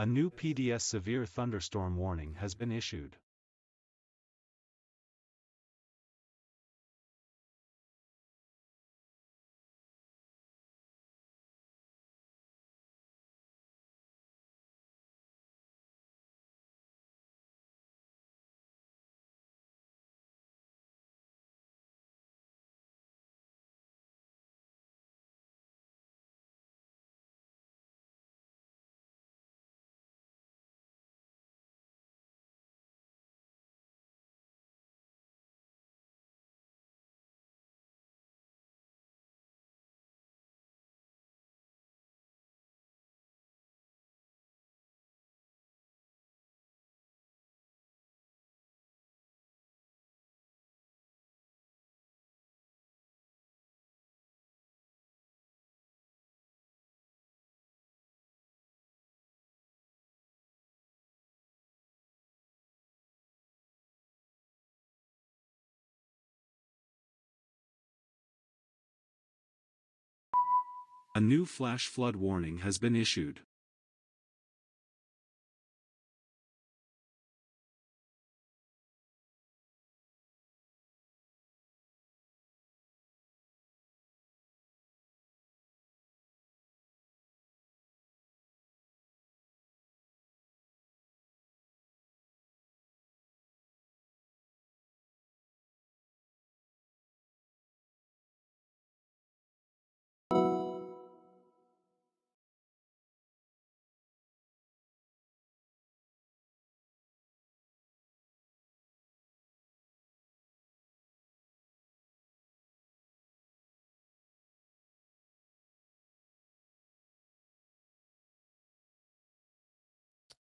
A new PDS severe thunderstorm warning has been issued. A new flash flood warning has been issued.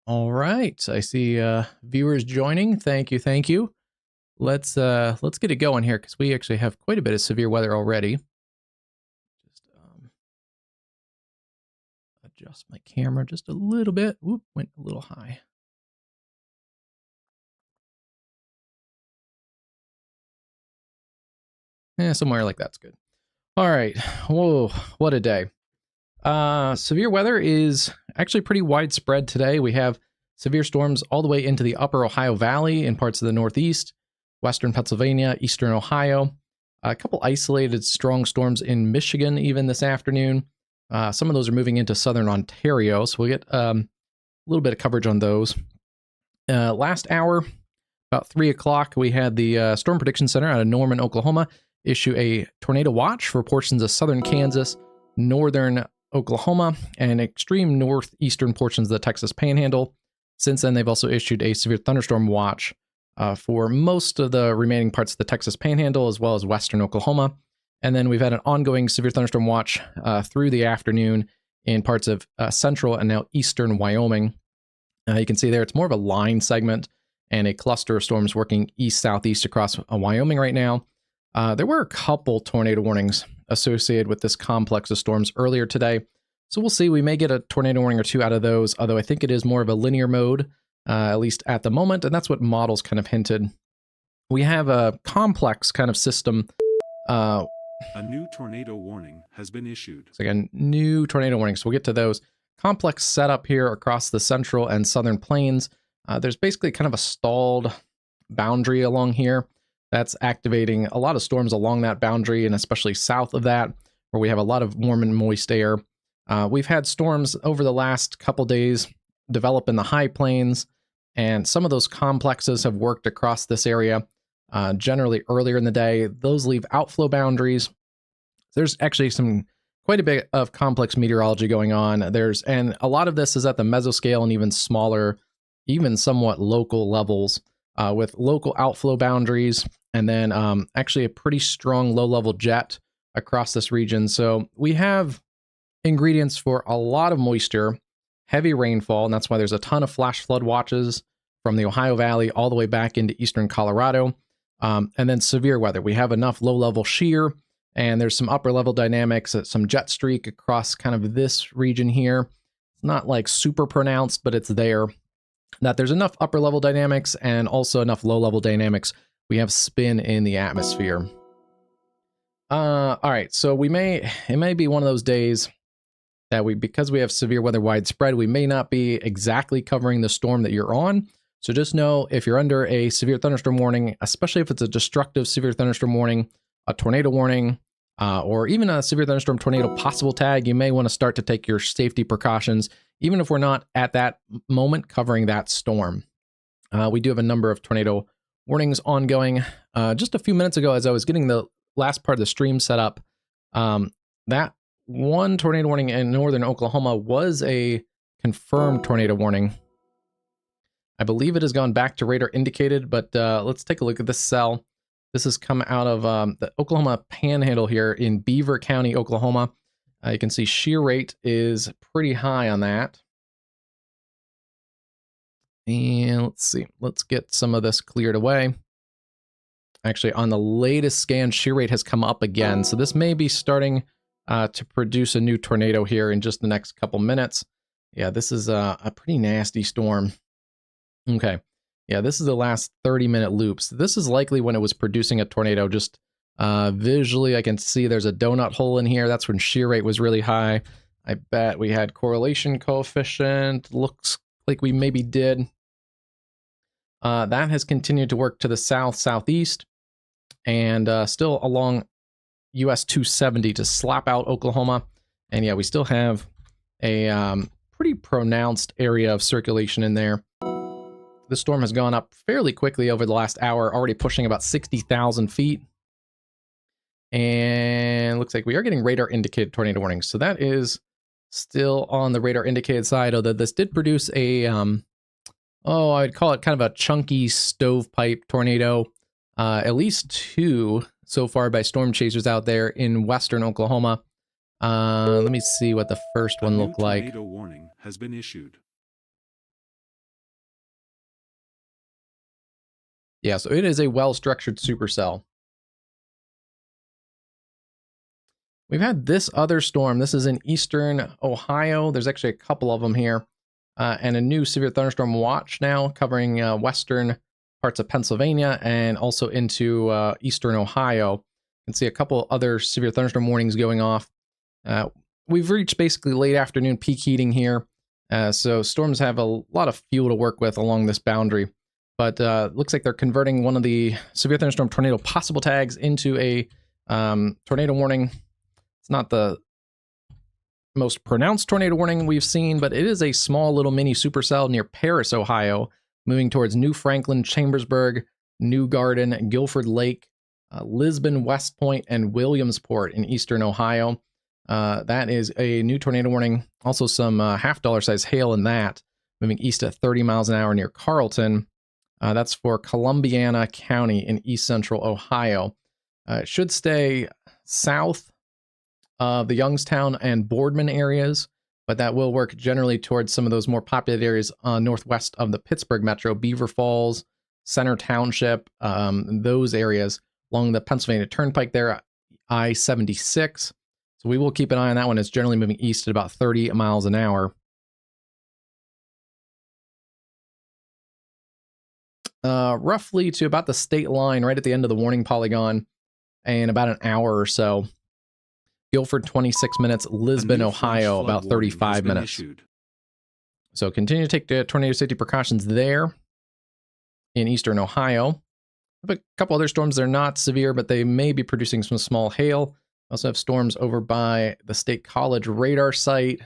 All right, I see viewers joining. Thank you, thank you. Let's get it going here because we actually have quite a bit of severe weather already. Just adjust my camera just a little bit. Whoop, went a little high. Somewhere like that's good. All right. Whoa, what a day. Severe weather is actually pretty widespread today. We have severe storms all the way into the upper Ohio Valley in parts of the Northeast, western Pennsylvania, eastern Ohio. A couple isolated strong storms in Michigan even this afternoon. Some of those are moving into southern Ontario, so we'll get a little bit of coverage on those. Last hour, about 3 o'clock, we had the Storm Prediction Center out of Norman, Oklahoma, issue a tornado watch for portions of southern Kansas, northern Oklahoma, and extreme northeastern portions of the Texas Panhandle. Since then, they've also issued a severe thunderstorm watch for most of the remaining parts of the Texas Panhandle, as well as western Oklahoma. And then we've had an ongoing severe thunderstorm watch through the afternoon in parts of central and now eastern Wyoming. You can see there it's more of a line segment and a cluster of storms working east-southeast across Wyoming right now. There were a couple tornado warnings associated with this complex of storms earlier today. So we'll see. We may get a tornado warning or two out of those, although I think it is more of a linear mode, at least at the moment. And that's what models kind of hinted. We have a complex kind of system. A new tornado warning has been issued. So again, new tornado warnings. We'll get to those. Complex setup here across the central and southern plains. There's basically kind of a stalled boundary along here. That's activating a lot of storms along that boundary, and especially south of that, where we have a lot of warm and moist air. We've had storms over the last couple days develop in the high plains, and some of those complexes have worked across this area generally earlier in the day. Those leave outflow boundaries. There's actually quite a bit of complex meteorology going on. And a lot of this is at the mesoscale and even smaller, even somewhat local levels, with local outflow boundaries, and then actually a pretty strong low-level jet across this region. So we have ingredients for a lot of moisture, heavy rainfall, and that's why there's a ton of flash flood watches from the Ohio Valley all the way back into eastern Colorado, and then severe weather. We have enough low-level shear, and there's some upper-level dynamics, some jet streak across kind of this region here. It's not like super pronounced, but it's there. That there's enough upper-level dynamics and also enough low-level dynamics. We have spin in the atmosphere. All right, so it may be one of those days that because we have severe weather widespread, we may not be exactly covering the storm that you're on. So just know if you're under a severe thunderstorm warning, especially if it's a destructive severe thunderstorm warning, a tornado warning, or even a severe thunderstorm tornado possible tag, you may want to start to take your safety precautions, even if we're not at that moment covering that storm. We do have a number of tornado warnings ongoing. Just a few minutes ago, as I was getting the last part of the stream set up, that one tornado warning in northern Oklahoma was a confirmed tornado warning. I believe it has gone back to radar indicated, but let's take a look at this cell. This has come out of the Oklahoma Panhandle here in Beaver County, Oklahoma. You can see shear rate is pretty high on that. And let's see, let's get some of this cleared away. Actually, on the latest scan, shear rate has come up again. So this may be starting to produce a new tornado here in just the next couple minutes. Yeah, this is a pretty nasty storm. Okay. Yeah, this is the last 30-minute loops. This is likely when it was producing a tornado. Just visually, I can see there's a donut hole in here. That's when shear rate was really high. I bet we had correlation coefficient. Looks like we maybe did. That has continued to work to the south-southeast and still along US 270 to slap out Oklahoma. And yeah, we still have a pretty pronounced area of circulation in there. The storm has gone up fairly quickly over the last hour, already pushing about 60,000 feet. And looks like we are getting radar indicated tornado warnings. So that is still on the radar indicated side, although this did produce a, I'd call it kind of a chunky stovepipe tornado. At least 2 so far by storm chasers out there in western Oklahoma. Let me see what the first one looked like. A tornado warning has been issued. Yeah, so it is a well-structured supercell. We've had this other storm. This is in eastern Ohio. There's actually a couple of them here. And a new severe thunderstorm watch now covering western parts of Pennsylvania and also into eastern Ohio. You can see a couple other severe thunderstorm warnings going off. We've reached basically late afternoon peak heating here. So storms have a lot of fuel to work with along this boundary. But looks like they're converting one of the severe thunderstorm tornado possible tags into a tornado warning. It's not the most pronounced tornado warning we've seen, but it is a small little mini supercell near Paris, Ohio, moving towards New Franklin, Chambersburg, New Garden, Guilford Lake, Lisbon, West Point, and Williamsport in eastern Ohio. That is a new tornado warning. Also some half-dollar size hail in that, moving east at 30 miles an hour near Carlton. That's for Columbiana County in east central Ohio. It should stay south of the Youngstown and Boardman areas, but that will work generally towards some of those more populated areas northwest of the Pittsburgh metro, Beaver Falls, Center Township, those areas along the Pennsylvania Turnpike there, I-76. So we will keep an eye on that one. It's generally moving east at about 30 miles an hour. Roughly to about the state line, right at the end of the warning polygon, in about an hour or so. Guilford, 26 minutes. Lisbon, Ohio, about 35 minutes. Issued. So continue to take the tornado safety precautions there in eastern Ohio. A couple other storms. They're not severe, but they may be producing some small hail. Also have storms over by the State College radar site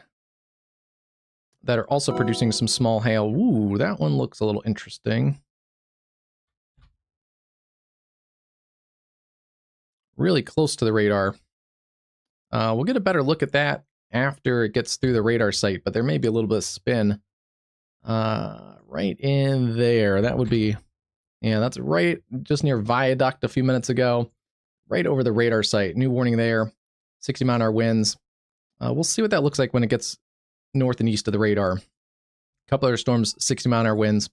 that are also producing some small hail. Ooh, that one looks a little interesting. Really close to the radar. We'll get a better look at that after it gets through the radar site, but there may be a little bit of spin right in there. That would be, yeah, that's right just near Viaduct a few minutes ago, right over the radar site. New warning there, 60 mile an hour winds. We'll see what that looks like when it gets north and east of the radar. A couple other storms, 60 mile an hour winds.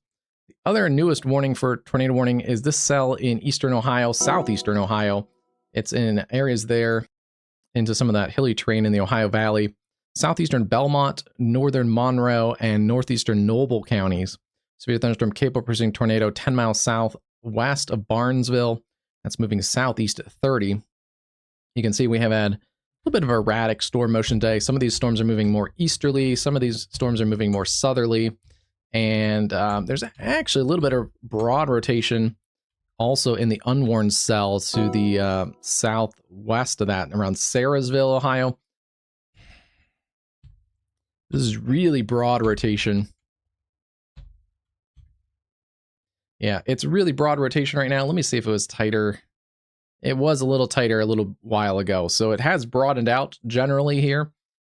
The other newest warning for tornado warning is this cell in eastern Ohio, southeastern Ohio. It's in areas there into some of that hilly terrain in the Ohio Valley, southeastern Belmont, northern Monroe, and northeastern Noble counties. Severe thunderstorm capable of producing tornado 10 miles southwest of Barnesville. That's moving southeast at 30. You can see we have had little bit of erratic storm motion day. Some of these storms are moving more easterly. Some of these storms are moving more southerly. And there's actually a little bit of broad rotation also in the unwarned cell to the southwest of that, around Sarahsville, Ohio. This is really broad rotation. Yeah, it's really broad rotation right now. Let me see if it was tighter. It was a little tighter a little while ago. So it has broadened out generally here.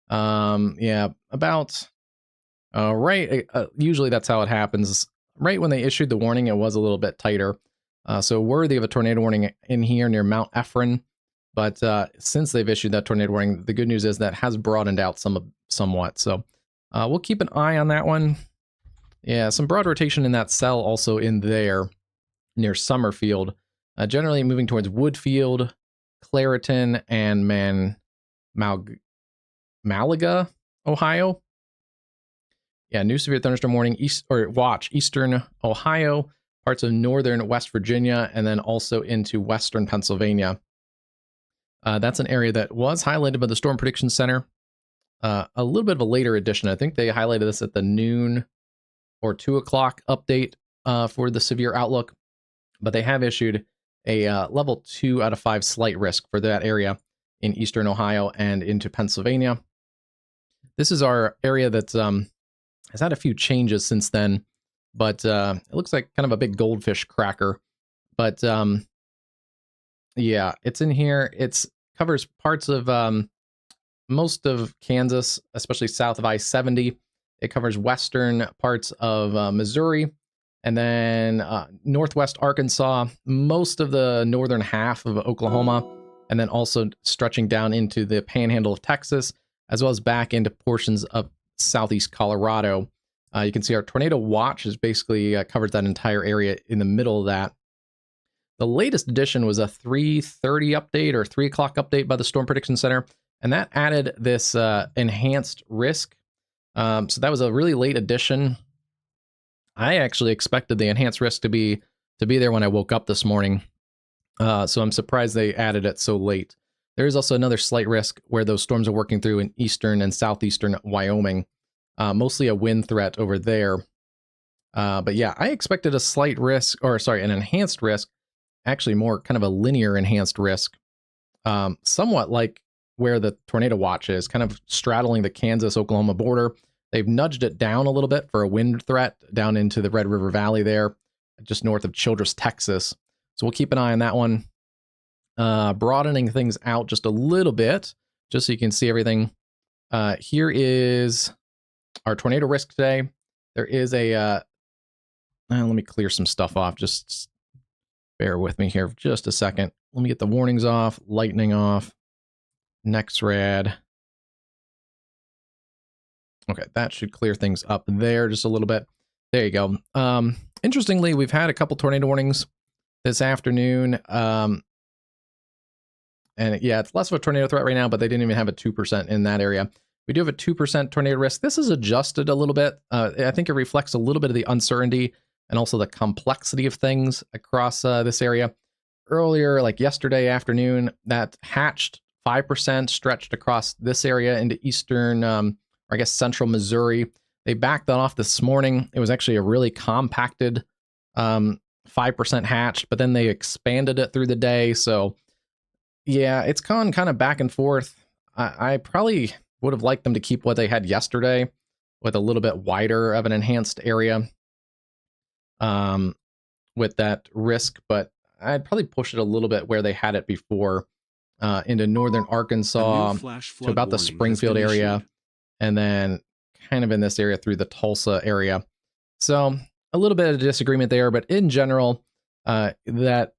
Yeah, about right. Usually that's how it happens. Right when they issued the warning, it was a little bit tighter. So worthy of a tornado warning in here near Mount Ephraim. But since they've issued that tornado warning, the good news is that has broadened out somewhat. So we'll keep an eye on that one. Yeah, some broad rotation in that cell also in there near Summerfield. Generally moving towards Woodfield, Clariton, and Malaga, Ohio. Yeah, new severe thunderstorm warning, watch, eastern Ohio, parts of northern West Virginia, and then also into western Pennsylvania. That's an area that was highlighted by the Storm Prediction Center. A little bit of a later edition. I think they highlighted this at the noon or 2 o'clock update for the severe outlook. But they have issued a level 2 out of 5 slight risk for that area in eastern Ohio and into Pennsylvania. This is our area that has had a few changes since then, but it looks like kind of a big goldfish cracker. But yeah, it's in here. It covers parts of most of Kansas, especially south of I-70. It covers western parts of Missouri, and then northwest Arkansas, most of the northern half of Oklahoma, and then also stretching down into the Panhandle of Texas, as well as back into portions of southeast Colorado. You can see our tornado watch has basically covered that entire area in the middle of that. The latest edition was a 3:30 update or 3 o'clock update by the Storm Prediction Center, and that added this enhanced risk. So that was a really late edition. I actually expected the enhanced risk to be there when I woke up this morning. So I'm surprised they added it so late. There is also another slight risk where those storms are working through in eastern and southeastern Wyoming. Mostly a wind threat over there. But yeah, I expected a slight risk, or sorry, an enhanced risk, actually more kind of a linear enhanced risk. Somewhat like where the tornado watch is, kind of straddling the Kansas-Oklahoma border. They've nudged it down a little bit for a wind threat down into the Red River Valley there, just north of Childress, Texas. So we'll keep an eye on that one. Broadening things out just a little bit, just so you can see everything. Here is our tornado risk today. There is a, let me clear some stuff off. Just bear with me here for just a second. Let me get the warnings off, lightning off, NextRad. Okay, that should clear things up there just a little bit. There you go. Interestingly, we've had a couple tornado warnings this afternoon. And yeah, it's less of a tornado threat right now, but they didn't even have a 2% in that area. We do have a 2% tornado risk. This is adjusted a little bit. I think it reflects a little bit of the uncertainty and also the complexity of things across this area. Earlier, like yesterday afternoon, that hatched 5% stretched across this area into eastern, or I guess central Missouri. They backed that off this morning. It was actually a really compacted 5% hatched, but then they expanded it through the day. So yeah, it's gone kind of back and forth. I probably would have liked them to keep what they had yesterday with a little bit wider of an enhanced area with that risk, but I'd probably push it a little bit where they had it before into northern Arkansas to about the Springfield area, and then kind of in this area through the Tulsa area. So a little bit of disagreement there, but in general, that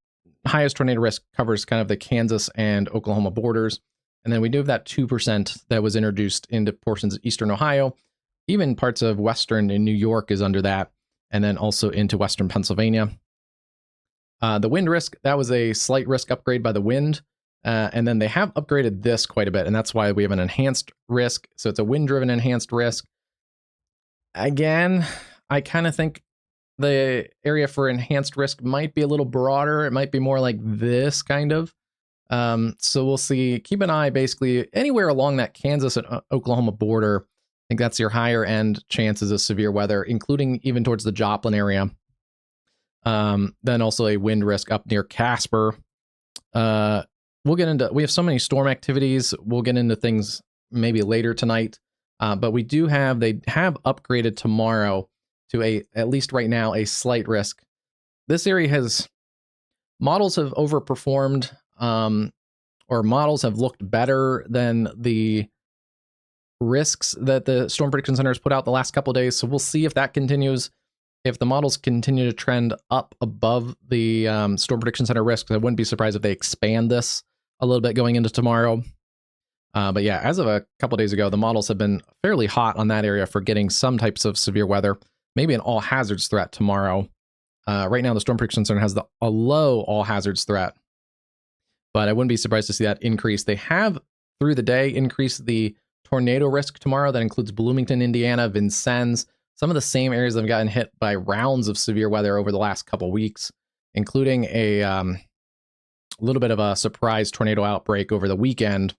highest tornado risk covers kind of the Kansas and Oklahoma borders. And then we do have that 2% that was introduced into portions of eastern Ohio. Even parts of western and New York is under that, and then also into western Pennsylvania. The wind risk, that was a slight risk upgrade by the wind. And then they have upgraded this quite a bit, and that's why we have an enhanced risk. So it's a wind-driven enhanced risk. Again, I kind of think the area for enhanced risk might be a little broader. It might be more like this kind of. So we'll see. Keep an eye basically anywhere along that Kansas and Oklahoma border. I think that's your higher end chances of severe weather, including even towards the Joplin area. Then also a wind risk up near Casper. We have so many storm activities. We'll get into things maybe later tonight. But they have upgraded tomorrow to at least right now, a slight risk. This area models have overperformed, or models have looked better than the risks that the Storm Prediction Center has put out the last couple of days. So we'll see if that continues. If the models continue to trend up above the Storm Prediction Center risks, I wouldn't be surprised if they expand this a little bit going into tomorrow. But yeah, as of a couple of days ago, the models have been fairly hot on that area for getting some types of severe weather, maybe an all hazards threat tomorrow. Right now, the Storm Prediction Center has a low all hazards threat, but I wouldn't be surprised to see that increase. They have, through the day, increased the tornado risk tomorrow. That includes Bloomington, Indiana, Vincennes, some of the same areas that have gotten hit by rounds of severe weather over the last couple weeks, including a little bit of a surprise tornado outbreak over the weekend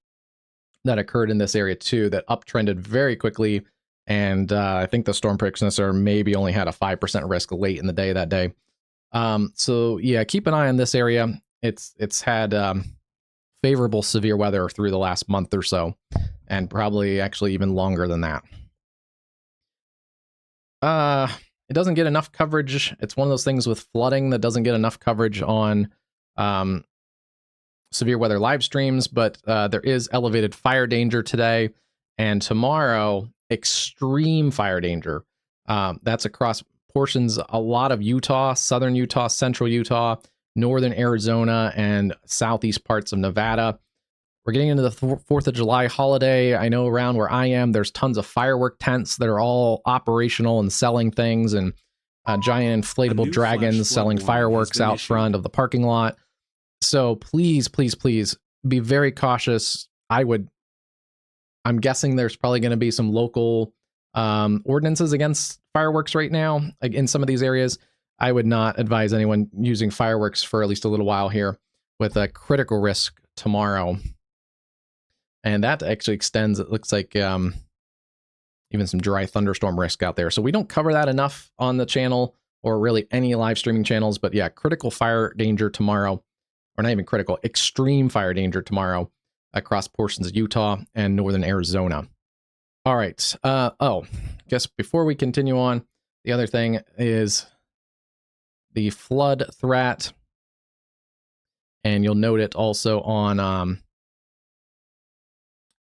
that occurred in this area too, that uptrended very quickly. And I think the Storm Prediction Center maybe only had a 5% risk late in the day that day. So yeah, keep an eye on this area. It's had favorable severe weather through the last month or so, and probably actually even longer than that. It doesn't get enough coverage. It's one of those things with flooding that doesn't get enough coverage on severe weather live streams, but there is elevated fire danger today and tomorrow, extreme fire danger. That's across portions, a lot of Utah, southern Utah, central Utah, northern Arizona, and southeast parts of Nevada. We're getting into the 4th of July holiday. I know around where I am, there's tons of firework tents that are all operational and selling things, and giant inflatable dragons selling fireworks out front of the parking lot. So please, please, please be very cautious. I'm guessing there's probably going to be some local ordinances against fireworks right now in some of these areas. I would not advise anyone using fireworks for at least a little while here, with a critical risk tomorrow. And that actually extends, it looks like, even some dry thunderstorm risk out there. So we don't cover that enough on the channel, or really any live streaming channels. But yeah, critical fire danger tomorrow, or not even critical, extreme fire danger tomorrow across portions of Utah and northern Arizona. All right. Guess before we continue on, the other thing is the flood threat. And you'll note it also on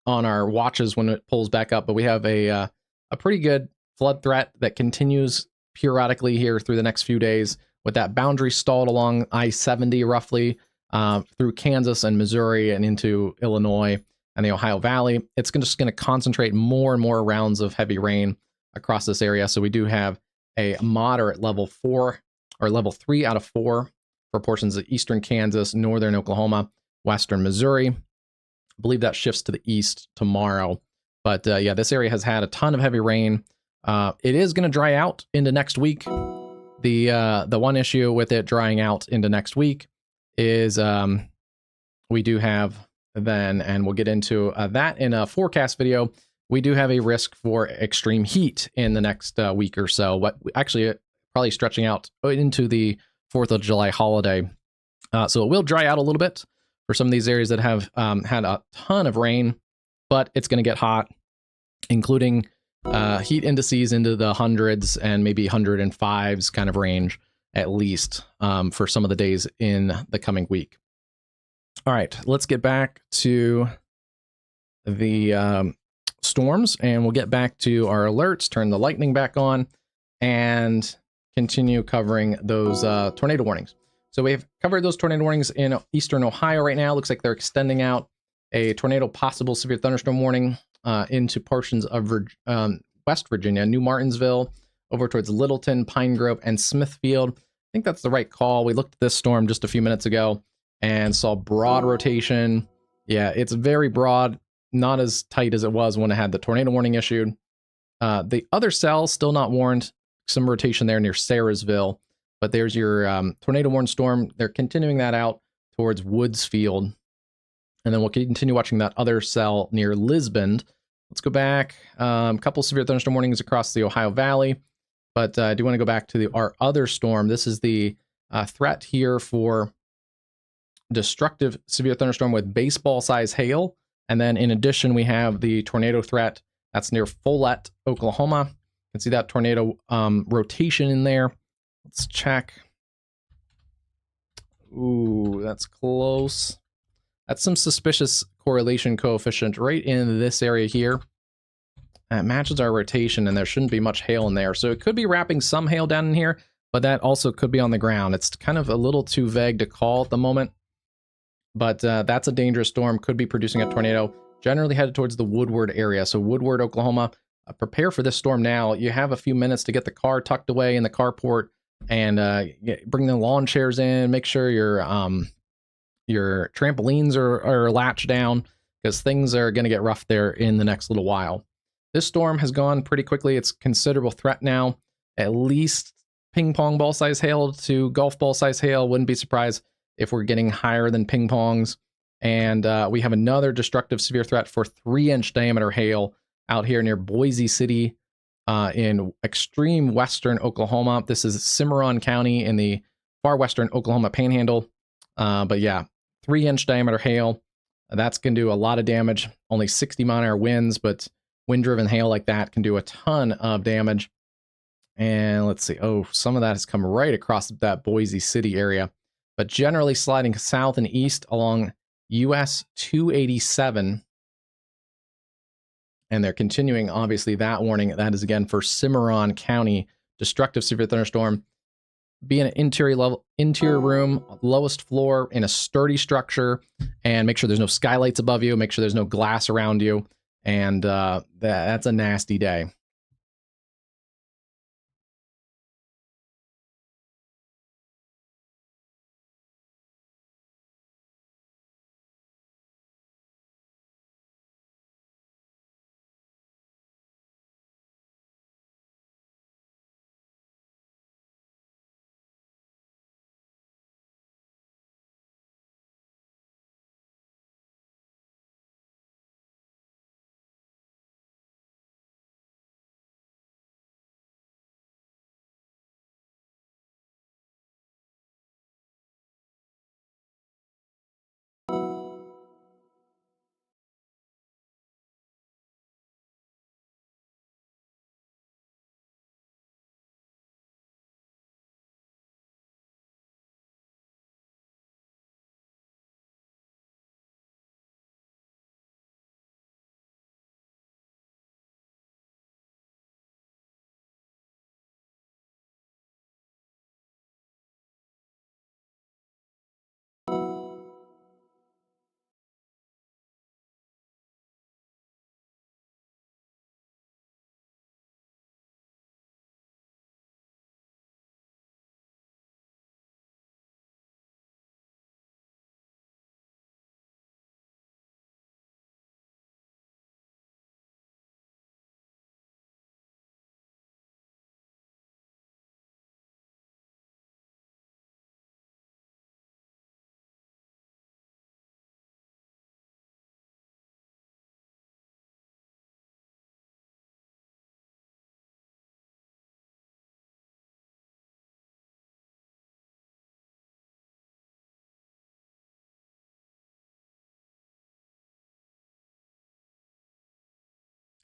our watches when it pulls back up. But we have a pretty good flood threat that continues periodically here through the next few days, with that boundary stalled along I-70 roughly through Kansas and Missouri and into Illinois and the Ohio Valley. It's just going to concentrate more and more rounds of heavy rain across this area. So we do have a moderate level 4 or level 3 out of 4 for portions of eastern Kansas, northern Oklahoma, western Missouri. I believe that shifts to the east tomorrow. But yeah, this area has had a ton of heavy rain. It is going to dry out into next week. The one issue with it drying out into next week is we do have then, and we'll get into that in a forecast video, we do have a risk for extreme heat in the next week or so. What actually probably stretching out into the 4th of July holiday. So it will dry out a little bit for some of these areas that have had a ton of rain, but it's going to get hot, including heat indices into the hundreds and maybe 105s kind of range, at least for some of the days in the coming week. All right, let's get back to the storms, and we'll get back to our alerts, turn the lightning back on, and continue covering those tornado warnings. So we've covered those tornado warnings in eastern Ohio right now. Looks like they're extending out a tornado possible severe thunderstorm warning into portions of West Virginia, New Martinsville, over towards Littleton, Pine Grove, and Smithfield. I think that's the right call. We looked at this storm just a few minutes ago and saw broad rotation. Yeah, it's very broad, not as tight as it was when it had the tornado warning issued. The other cell still not warned, some rotation there near Sarahsville, but there's your tornado warned storm. They're continuing that out towards Woodsfield And then we'll continue watching that other cell near Lisbon. Let's go back. A couple severe thunderstorm warnings across the Ohio Valley. But I do want to go back to our other storm. This is the threat here for destructive severe thunderstorm with baseball-size hail. And then in addition, we have the tornado threat. That's near Follett, Oklahoma. You can see that tornado rotation in there. Let's check. Ooh, that's close. That's some suspicious correlation coefficient right in this area here. That matches our rotation, and there shouldn't be much hail in there. So it could be wrapping some hail down in here, but that also could be on the ground. It's kind of a little too vague to call at the moment. But that's a dangerous storm. Could be producing a tornado. Generally headed towards the Woodward area. So Woodward, Oklahoma. Prepare for this storm now. You have a few minutes to get the car tucked away in the carport and bring the lawn chairs in. Make sure your trampolines are latched down, because things are going to get rough there in the next little while. This storm has gone pretty quickly. It's considerable threat now. At least ping pong ball size hail to golf ball size hail. Wouldn't be surprised if we're getting higher than ping pongs. And we have another destructive severe threat for 3-inch diameter hail out here near Boise City in extreme western Oklahoma. This is Cimarron County in the far western Oklahoma Panhandle. But yeah, 3-inch diameter hail. That's going to do a lot of damage. Only 60-mile-an-hour winds, but wind-driven hail like that can do a ton of damage. And let's see. Oh, some of that has come right across that Boise City area, but generally sliding south and east along US 287. And they're continuing, obviously, that warning. That is, again, for Cimarron County, destructive severe thunderstorm. Be in an interior room, lowest floor, in a sturdy structure, and make sure there's no skylights above you. Make sure there's no glass around you. And that's a nasty day.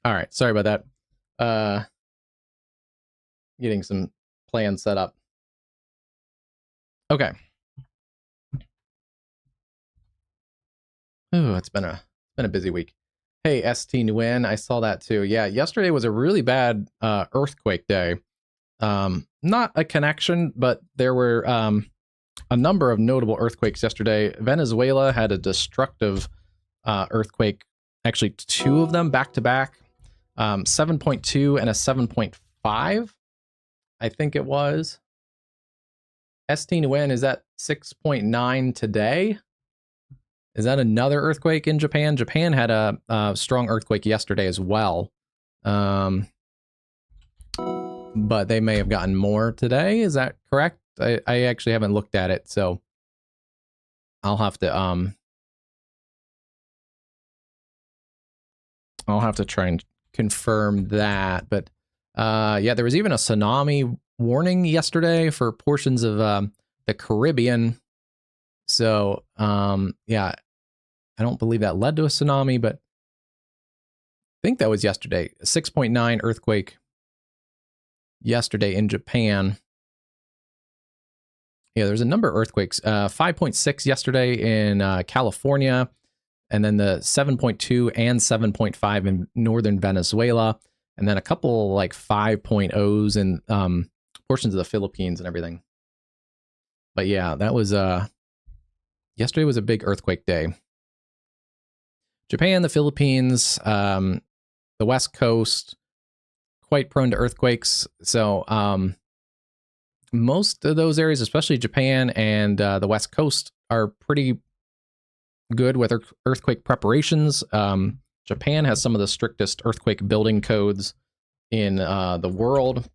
All right, sorry about that. Getting some plans set up. Okay. Oh, it's been a busy week. Hey, ST Nguyen, I saw that too. Yeah, yesterday was a really bad earthquake day. Not a connection, but there were a number of notable earthquakes yesterday. Venezuela had a destructive earthquake, actually 2 of them back to back, 7.2 and a 7.5, I think it was. ST Nguyen is at 6.9 today. Is that another earthquake in Japan? Japan had a strong earthquake yesterday as well. But they may have gotten more today. Is that correct? I actually haven't looked at it, so I'll have to I'll have to try and confirm that. But yeah, there was even a tsunami warning yesterday for portions of the Caribbean. So yeah, I don't believe that led to a tsunami, but I think that was yesterday. A 6.9 earthquake yesterday in Japan. Yeah, there's a number of earthquakes. 5.6 yesterday in California, and then the 7.2 and 7.5 in northern Venezuela, and then a couple like 5.0s in portions of the Philippines and everything. But yeah, that was yesterday was a big earthquake day. Japan, the Philippines, the West Coast, quite prone to earthquakes. So most of those areas, especially Japan and the West Coast, are pretty good with earthquake preparations. Japan has some of the strictest earthquake building codes in the world,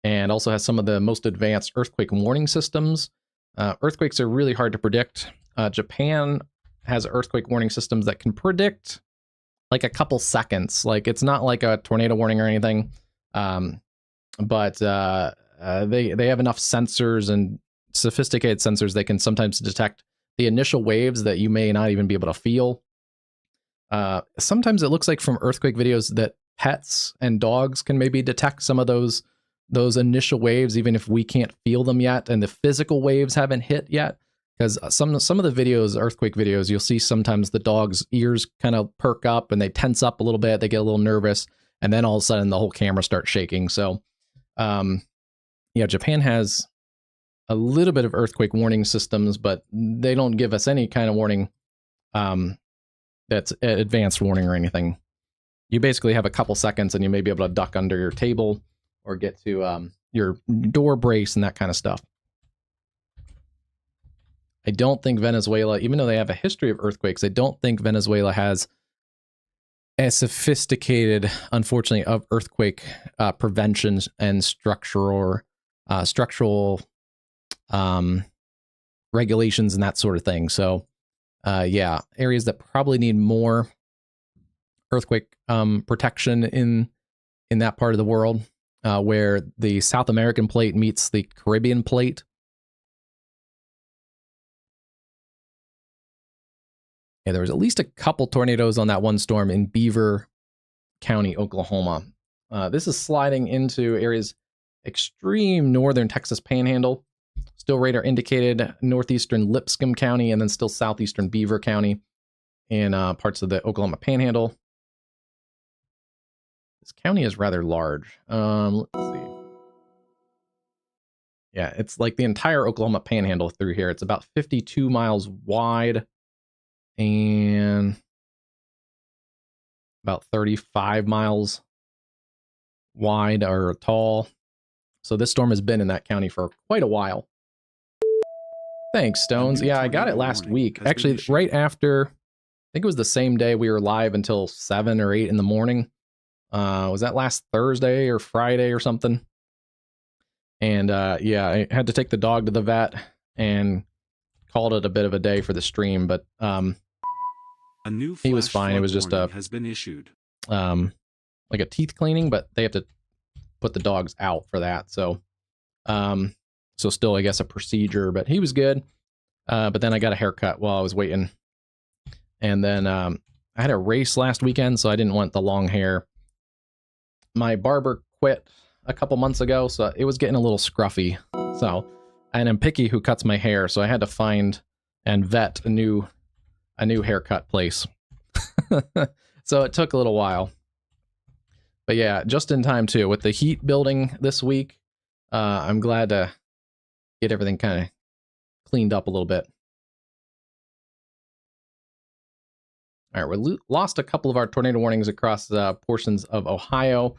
and also has some of the most advanced earthquake warning systems. Earthquakes are really hard to predict. Japan has earthquake warning systems that can predict like a couple seconds. Like it's not like a tornado warning or anything, but they have enough sensors and sophisticated sensors they can sometimes detect the initial waves that you may not even be able to feel. Sometimes it looks like from earthquake videos that pets and dogs can maybe detect some of those initial waves, even if we can't feel them yet, and the physical waves haven't hit yet. Because some of the videos, earthquake videos, you'll see sometimes the dog's ears kind of perk up and they tense up a little bit, they get a little nervous, and then all of a sudden the whole camera starts shaking. So, yeah, Japan has a little bit of earthquake warning systems, but they don't give us any kind of warning that's advanced warning or anything. You basically have a couple seconds and you may be able to duck under your table or get to your door brace and that kind of stuff. I don't think Venezuela, even though they have a history of earthquakes, I don't think Venezuela has as sophisticated, unfortunately, of earthquake prevention and structural regulations and that sort of thing. So, yeah, areas that probably need more earthquake protection in that part of the world, where the South American plate meets the Caribbean plate. Yeah, there was at least a couple tornadoes on that one storm in Beaver County, Oklahoma. This is sliding into areas extreme northern Texas Panhandle. Still radar indicated northeastern Lipscomb County, and then still southeastern Beaver County in parts of the Oklahoma Panhandle. This county is rather large. Let's see. Yeah, it's like the entire Oklahoma Panhandle through here. It's about 52 miles wide and about 35 miles wide or tall. So this storm has been in that county for quite a while. Thanks, Stones. Yeah, I got it last week. Actually, right after, I think it was the same day we were live until 7 or 8 in the morning. Was that last Thursday or Friday or something? And yeah, I had to take the dog to the vet and called it a bit of a day for the stream, but a new he was fine. It was just has been issued. Like a teeth cleaning, but they have to put the dogs out for that. So, so still, I guess, a procedure, but he was good. But then I got a haircut while I was waiting. And then I had a race last weekend, so I didn't want the long hair. My barber quit a couple months ago, so it was getting a little scruffy. So, and I'm picky who cuts my hair, so I had to find and vet a new haircut place. So it took a little while. But yeah, just in time too. With the heat building this week, I'm glad to get everything kind of cleaned up a little bit. All right, we lost a couple of our tornado warnings across the portions of Ohio.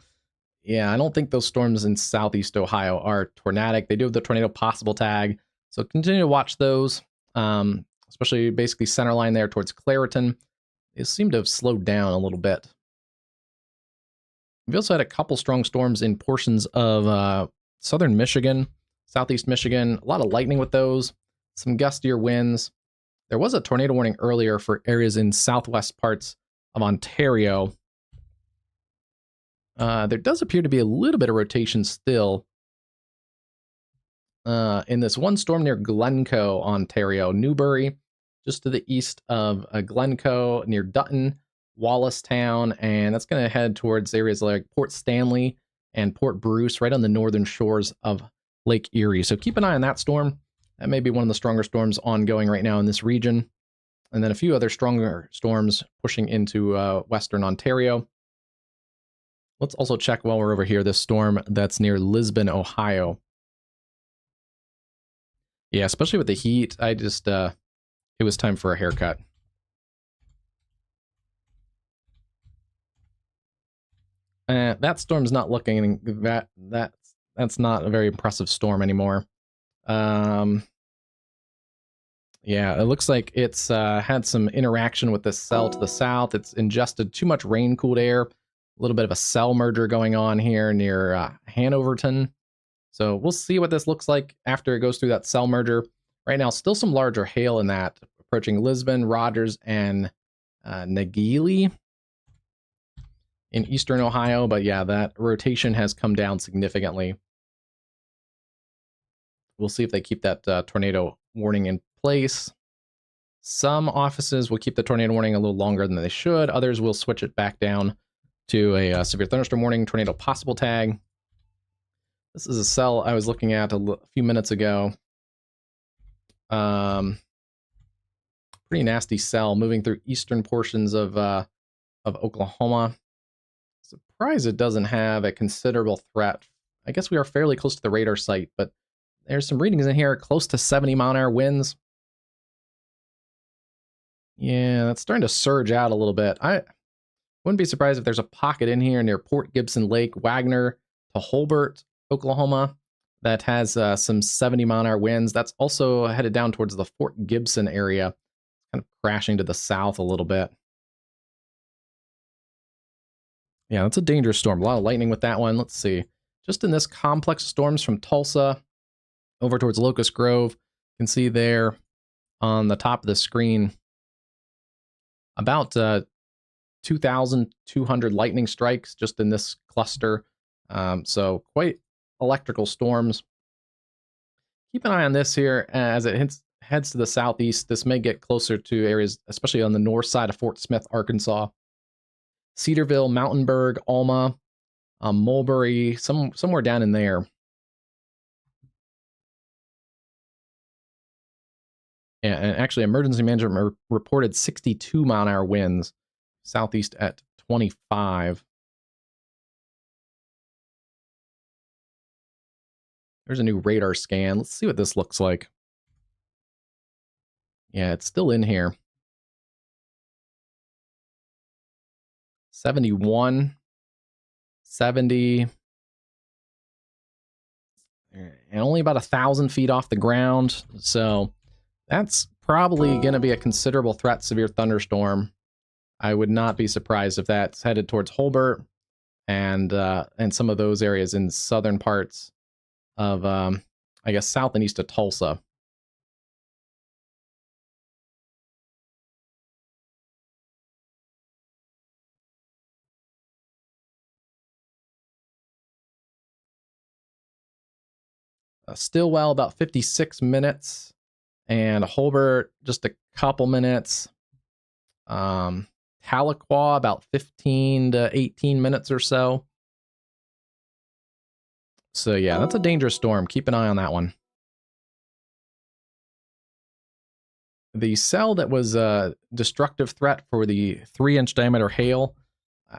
Yeah, I don't think those storms in southeast Ohio are tornadic. They do have the tornado possible tag, so continue to watch those, especially basically center line there towards Clariton. They seem to have slowed down a little bit. We've also had a couple strong storms in portions of southern Michigan, southeast Michigan. A lot of lightning with those, some gustier winds. There was a tornado warning earlier for areas in southwest parts of Ontario. There does appear to be a little bit of rotation still in this one storm near Glencoe, Ontario. Newbury, just to the east of Glencoe, near Dutton, Wallacestown, and that's going to head towards areas like Port Stanley and Port Bruce, right on the northern shores of Lake Erie. So keep an eye on that storm. That may be one of the stronger storms ongoing right now in this region. And then a few other stronger storms pushing into western Ontario. Let's also check while we're over here this storm that's near Lisbon, Ohio. Yeah, especially with the heat, I just, it was time for a haircut. That storm's not looking, that's not a very impressive storm anymore. Yeah, it looks like it's had some interaction with this cell to the south. It's ingested too much rain-cooled air. A little bit of a cell merger going on here near Hanoverton. So we'll see what this looks like after it goes through that cell merger. Right now, still some larger hail in that, approaching Lisbon, Rogers, and Nagili in eastern Ohio. But yeah, that rotation has come down significantly. We'll see if they keep that tornado warning in place. Some offices will keep the tornado warning a little longer than they should. Others will switch it back down to a severe thunderstorm warning, tornado possible tag. This is a cell I was looking at a few minutes ago. Pretty nasty cell moving through eastern portions of Oklahoma. Surprised it doesn't have a considerable threat. I guess we are fairly close to the radar site, but there's some readings in here close to 70-mile-an-hour winds. Yeah, that's starting to surge out a little bit. I wouldn't be surprised if there's a pocket in here near Port Gibson Lake, Wagner to Holbert, Oklahoma, that has some 70-mile-an-hour winds. That's also headed down towards the Fort Gibson area, kind of crashing to the south a little bit. Yeah, that's a dangerous storm. A lot of lightning with that one. Let's see. Just in this complex of storms from Tulsa over towards Locust Grove, you can see there on the top of the screen about 2,200 lightning strikes just in this cluster. So quite electrical storms. Keep an eye on this here as it heads to the southeast. This may get closer to areas, especially on the north side of Fort Smith, Arkansas. Cedarville, Mountainburg, Alma, Mulberry, somewhere down in there. Yeah, and actually, emergency management reported 62-mile-an-hour winds, southeast at 25. There's a new radar scan. Let's see what this looks like. Yeah, it's still in here. 71, 70, and only about 1,000 feet off the ground. So that's probably going to be a considerable threat, severe thunderstorm. I would not be surprised if that's headed towards Holbert and some of those areas in southern parts of, I guess, south and east of Tulsa. Stillwell, about 56 minutes. And Holbert, just a couple minutes. Tahlequah, about 15 to 18 minutes or so. So yeah, that's a dangerous storm. Keep an eye on that one. The cell that was a destructive threat for the 3-inch diameter hail,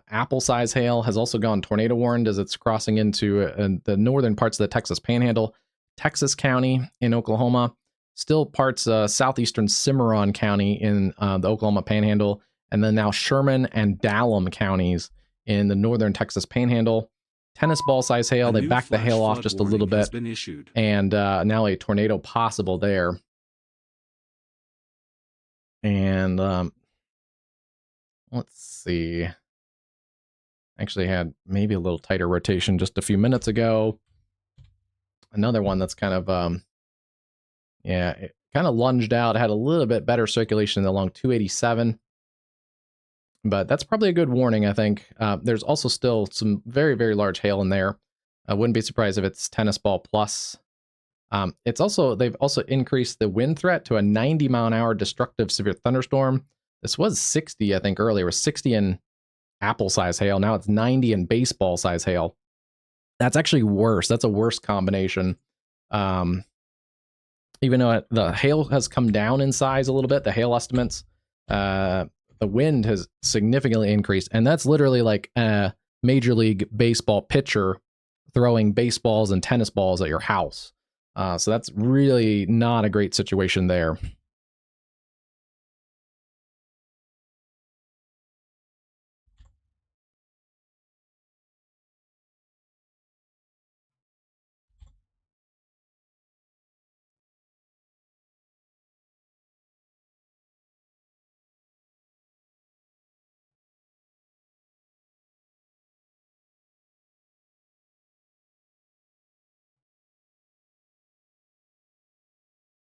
apple-size hail, has also gone tornado warned as it's crossing into the northern parts of the Texas Panhandle, Texas County in Oklahoma, still parts southeastern Cimarron County in the Oklahoma Panhandle, and then now Sherman and Dallam counties in the northern Texas Panhandle. Tennis ball size hail, they backed the hail off just a little bit, and now a tornado possible there. And let's see. Actually had maybe a little tighter rotation just a few minutes ago. Another one that's kind of, yeah, it kind of lunged out, had a little bit better circulation along 287. but that's probably a good warning, I think. There's also still some very, very large hail in there. I wouldn't be surprised if it's tennis ball plus. They've also increased the wind threat to a 90-mile-an-hour destructive severe thunderstorm. This was 60, I think, earlier. It was 60 in apple-size hail. Now it's 90 in baseball-size hail. That's actually worse. That's a worse combination. Even though the hail has come down in size a little bit, the hail estimates, the wind has significantly increased. And that's literally like a Major League Baseball pitcher throwing baseballs and tennis balls at your house. So that's really not a great situation there.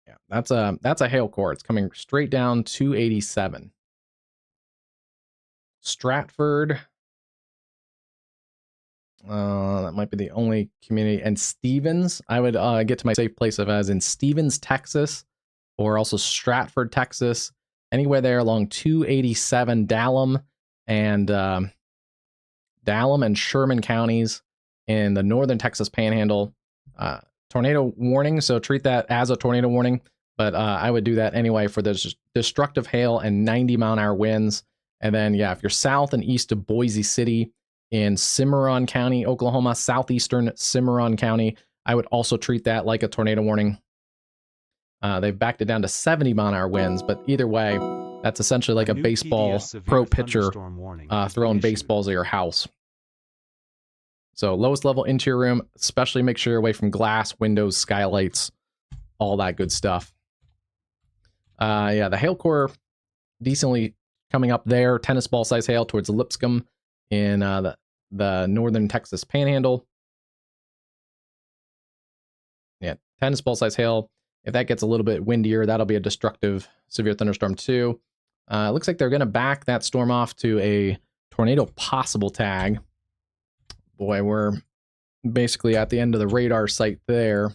Yeah, that's a hail core. It's coming straight down 287. Stratford. That might be the only community. And Stevens, I would get to my safe place of as in Stevens, Texas, or also Stratford, Texas. Anywhere there along 287, Dallam and Sherman counties in the northern Texas Panhandle. Tornado warning, so treat that as a tornado warning. But I would do that anyway for the destructive hail and 90-mile-an-hour winds. And then, yeah, if you're south and east of Boise City in Cimarron County, Oklahoma, southeastern Cimarron County, I would also treat that like a tornado warning. They've backed it down to 70-mile-an-hour winds, but either way, that's essentially like a baseball pro pitcher throwing baseballs at your house. So lowest level interior room, especially make sure you're away from glass, windows, skylights, all that good stuff. Yeah, the hail core decently coming up there. Tennis ball size hail towards Lipscomb in the northern Texas Panhandle. Yeah, tennis ball size hail. If that gets a little bit windier, that'll be a destructive severe thunderstorm too. It looks like they're going to back that storm off to a tornado possible tag. Boy, we're basically at the end of the radar site there.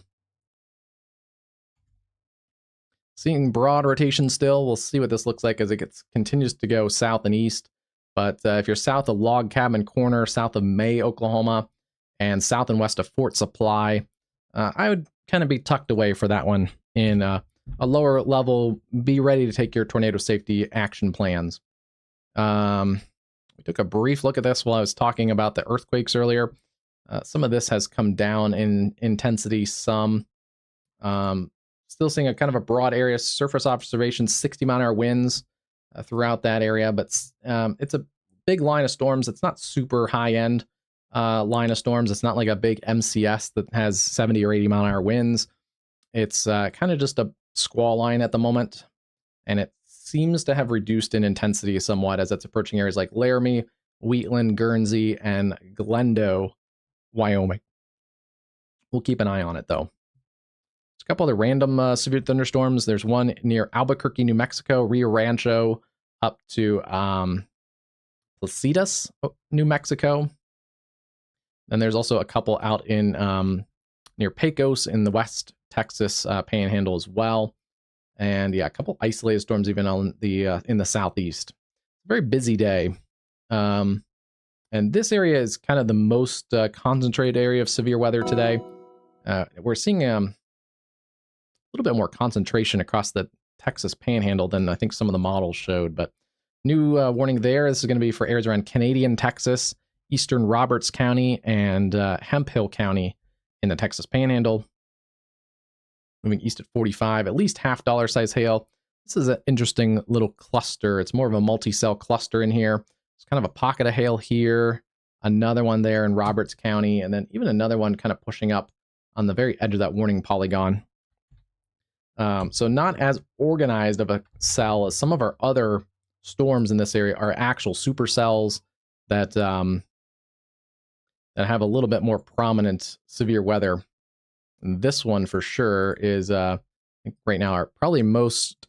Seeing broad rotation still. We'll see what this looks like as it continues to go south and east. But if you're south of Log Cabin Corner, south of May, Oklahoma, and south and west of Fort Supply, I would kind of be tucked away for that one in a lower level. Be ready to take your tornado safety action plans. We took a brief look at this while I was talking about the earthquakes earlier. Some of this has come down in intensity some. Still seeing a kind of a broad area, surface observation, 60-mile-an-hour winds throughout that area, but it's a big line of storms. It's not super high-end line of storms. It's not like a big MCS that has 70 or 80-mile-an-hour winds. It's kind of just a squall line at the moment, and it seems to have reduced in intensity somewhat as it's approaching areas like Laramie, Wheatland, Guernsey, and Glendo, Wyoming. We'll keep an eye on it, though. There's a couple other random severe thunderstorms. There's one near Albuquerque, New Mexico, Rio Rancho, up to Placitas, New Mexico. Then there's also a couple out in near Pecos in the West Texas Panhandle as well. And yeah, a couple isolated storms even on the in the southeast. Very busy day. And this area is kind of the most concentrated area of severe weather today. We're seeing a little bit more concentration across the Texas Panhandle than I think some of the models showed. But new warning there. This is going to be for areas around Canadian Texas, eastern Roberts County, and Hemphill County in the Texas Panhandle. Moving east at 45, at least $half size hail. This is an interesting little cluster. It's more of a multi-cell cluster in here. It's kind of a pocket of hail here, another one there in Roberts County, and then even another one kind of pushing up on the very edge of that warning polygon. So not as organized of a cell as some of our other storms in this area are actual supercells that that have a little bit more prominent severe weather. And this one for sure is I think right now our probably most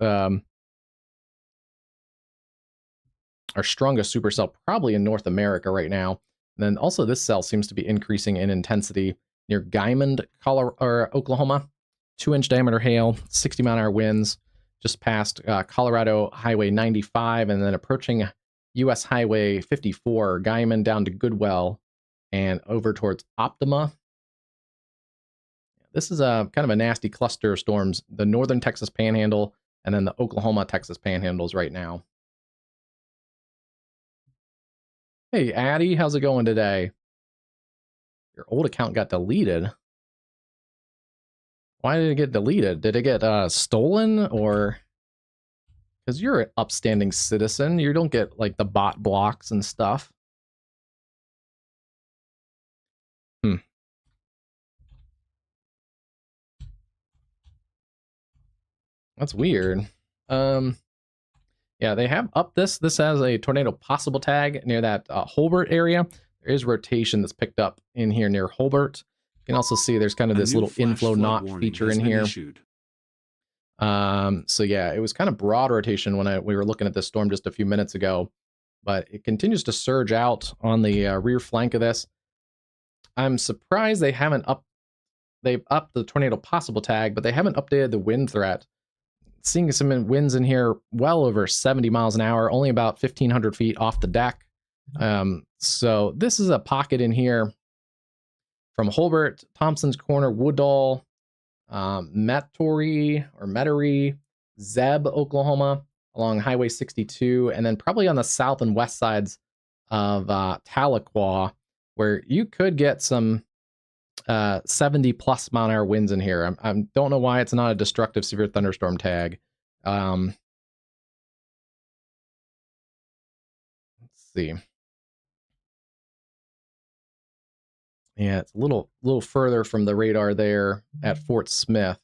our strongest supercell probably in North America right now. And then also this cell seems to be increasing in intensity near Guymond, Oklahoma. 2-inch diameter hail, 60-mile-an-hour winds, just past Colorado Highway 95, and then approaching U.S. Highway 54, Guymon down to Goodwell, and over towards Optima. This is a kind of a nasty cluster of storms, the northern Texas Panhandle, and then the Oklahoma-Texas Panhandles right now. Hey, Addie, how's it going today? Your old account got deleted. Why did it get deleted? Did it get stolen, or... Because you're an upstanding citizen. You don't get, like, the bot blocks and stuff. That's weird. Yeah, they have up this. This has a tornado possible tag near that Holbert area. There is rotation that's picked up in here near Holbert. You can also see there's kind of this little inflow knot feature in here. So yeah, it was kind of broad rotation when we were looking at this storm just a few minutes ago, but it continues to surge out on the rear flank of this. I'm surprised they haven't they've upped the tornado possible tag, but they haven't updated the wind threat. Seeing some winds in here well over 70 miles an hour, only about 1,500 feet off the deck. So this is a pocket in here from Holbert, Thompson's Corner, Woodall, Metairie, Zeb, Oklahoma, along Highway 62, and then probably on the south and west sides of Tahlequah, where you could get some 70-plus mile-an-hour winds in here. I don't know why it's not a destructive severe thunderstorm tag. Let's see. Yeah, it's a little further from the radar there at Fort Smith.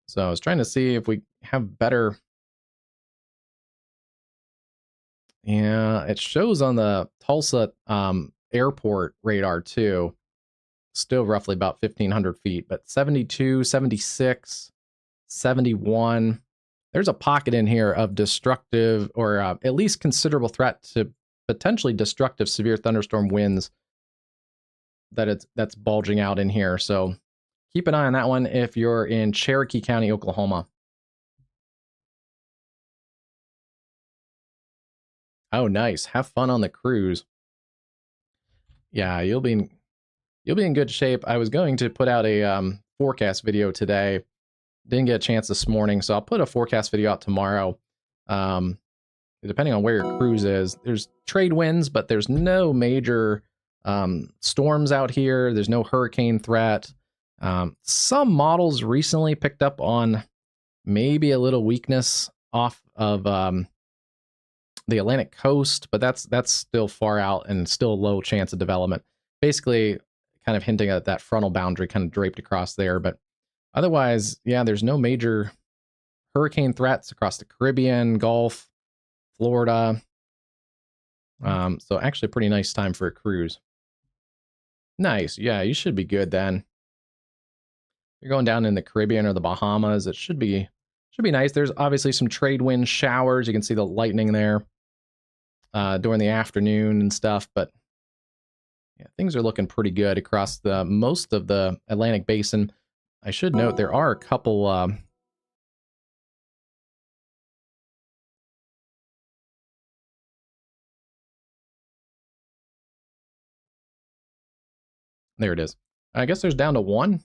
So I was trying to see if we have better. Yeah, it shows on the Tulsa airport radar too. Still roughly about 1,500 feet, but 72, 76, 71. There's a pocket in here of destructive, or at least considerable threat to potentially destructive severe thunderstorm winds that's bulging out in here. So keep an eye on that one if you're in Cherokee County, Oklahoma. Oh, nice. Have fun on the cruise. Yeah, you'll be in good shape. I was going to put out a forecast video today. Didn't get a chance this morning, so I'll put a forecast video out tomorrow. Depending on where your cruise is, there's trade winds, but there's no major storms out here. There's no hurricane threat. Some models recently picked up on maybe a little weakness off of the Atlantic coast, but that's still far out and still low chance of development. Basically, kind of hinting at that frontal boundary kind of draped across there. But otherwise, yeah, there's no major hurricane threats across the Caribbean, Gulf, Florida. So actually a pretty nice time for a cruise. Nice. Yeah, you should be good then. You're going down in the Caribbean or the Bahamas. It should be nice. There's obviously some trade wind showers. You can see the lightning there during the afternoon and stuff, but yeah, things are looking pretty good across the most of the Atlantic basin. I should note there are a couple there it is. I guess there's down to one.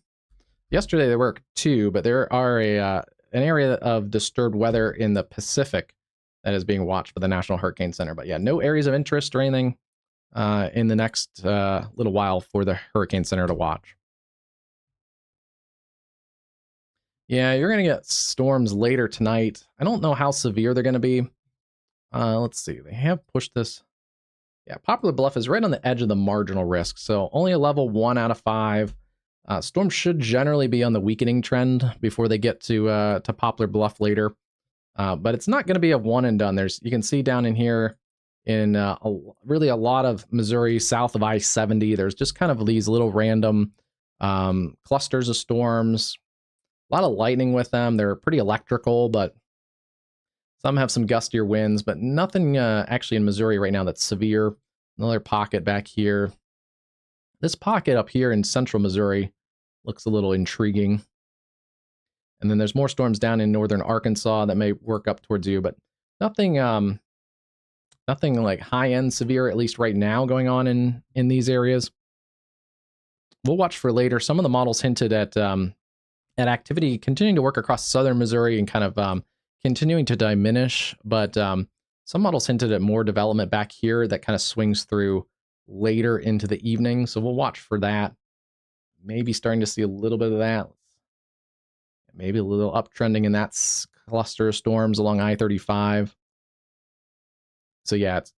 Yesterday there were two, but there are an area of disturbed weather in the Pacific that is being watched by the National Hurricane Center. But yeah, no areas of interest or anything in the next little while for the Hurricane Center to watch. Yeah, you're going to get storms later tonight. I don't know how severe they're going to be. Let's see. They have pushed this. Yeah, Poplar Bluff is right on the edge of the marginal risk, so only a level 1 out of 5. Storms should generally be on the weakening trend before they get to Poplar Bluff later, but it's not going to be a one and done. You can see down in here in really a lot of Missouri south of I-70. There's just kind of these little random clusters of storms. A lot of lightning with them. They're pretty electrical, but Some have some gustier winds, but nothing actually in Missouri right now that's severe. Another pocket back here. This pocket up here in central Missouri looks a little intriguing. And then there's more storms down in northern Arkansas that may work up towards you, but nothing nothing like high-end severe, at least right now, going on in these areas. We'll watch for later. Some of the models hinted at activity continuing to work across southern Missouri and kind of continuing to diminish, but some models hinted at more development back here that kind of swings through later into the evening. So we'll watch for that. Maybe starting to see a little bit of that. Maybe a little uptrending in that cluster of storms along I-35. So yeah, it's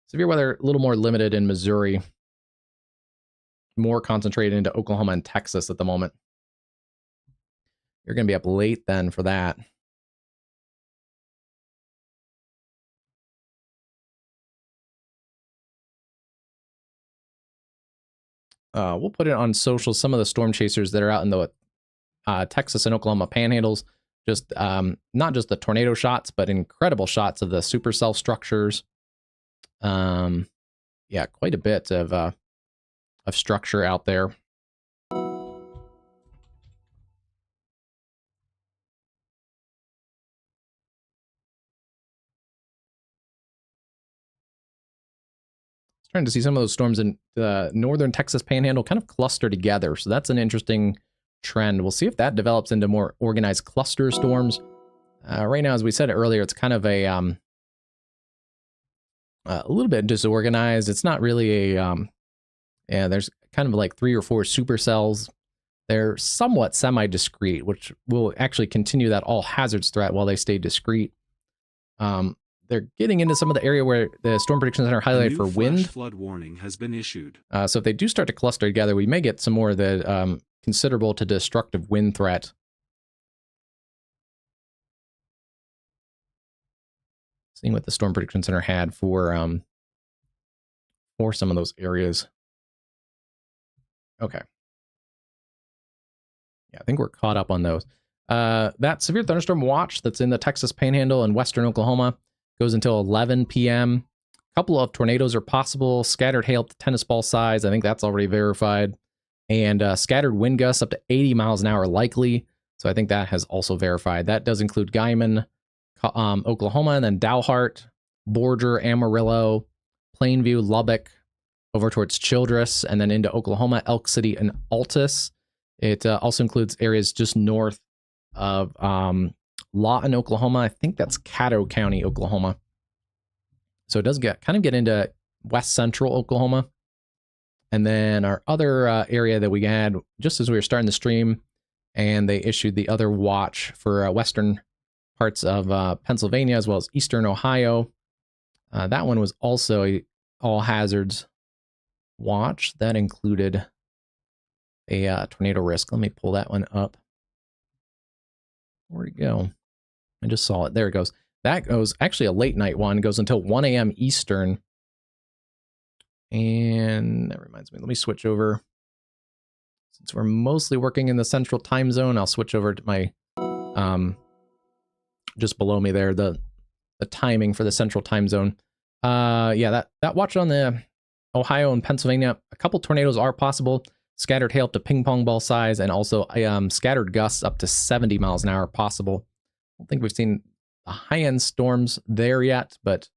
severe weather a little more limited in Missouri, more concentrated into Oklahoma and Texas at the moment. You're going to be up late then for that. We'll put it on social. Some of the storm chasers that are out in the Texas and Oklahoma panhandles, just not just the tornado shots, but incredible shots of the supercell structures. Yeah, quite a bit of structure out there. Starting to see some of those storms in the northern Texas Panhandle kind of cluster together. So that's an interesting trend. We'll see if that develops into more organized cluster storms. Right now, as we said earlier, it's kind of a little bit disorganized. It's not really a, yeah, there's kind of like 3 or 4 supercells. They're somewhat semi-discrete, which will actually continue that all hazards threat while they stay discrete. They're getting into some of the area where the Storm Prediction Center highlighted for wind. Flood warning has been issued. So if they do start to cluster together, we may get some more of the considerable to destructive wind threat. Seeing what the Storm Prediction Center had for some of those areas. Okay. Yeah, I think we're caught up on those. That severe thunderstorm watch that's in the Texas Panhandle and western Oklahoma goes until 11 p.m. A couple of tornadoes are possible. Scattered hail to tennis ball size. I think that's already verified. And scattered wind gusts up to 80 miles an hour likely. So I think that has also verified. That does include Guymon, Oklahoma, and then Dalhart, Borger, Amarillo, Plainview, Lubbock, over towards Childress, and then into Oklahoma, Elk City, and Altus. It also includes areas just north of Lawton, Oklahoma. I think that's Caddo County, Oklahoma. So it does kind of get into west central Oklahoma. And then our other area that we had just as we were starting the stream, and they issued the other watch for western parts of Pennsylvania as well as eastern Ohio. That one was also a all hazards watch that included a tornado risk. Let me pull that one up. Where'd it go? I just saw it. There it goes. That goes actually a late night one. It goes until 1 a.m. Eastern. And that reminds me, let me switch over. Since we're mostly working in the central time zone, I'll switch over to my, just below me there, the timing for the central time zone. Yeah, that watch on the Ohio and Pennsylvania, a couple tornadoes are possible. Scattered hail up to ping pong ball size, and also scattered gusts up to 70 miles an hour possible. I don't think we've seen the high-end storms there yet, but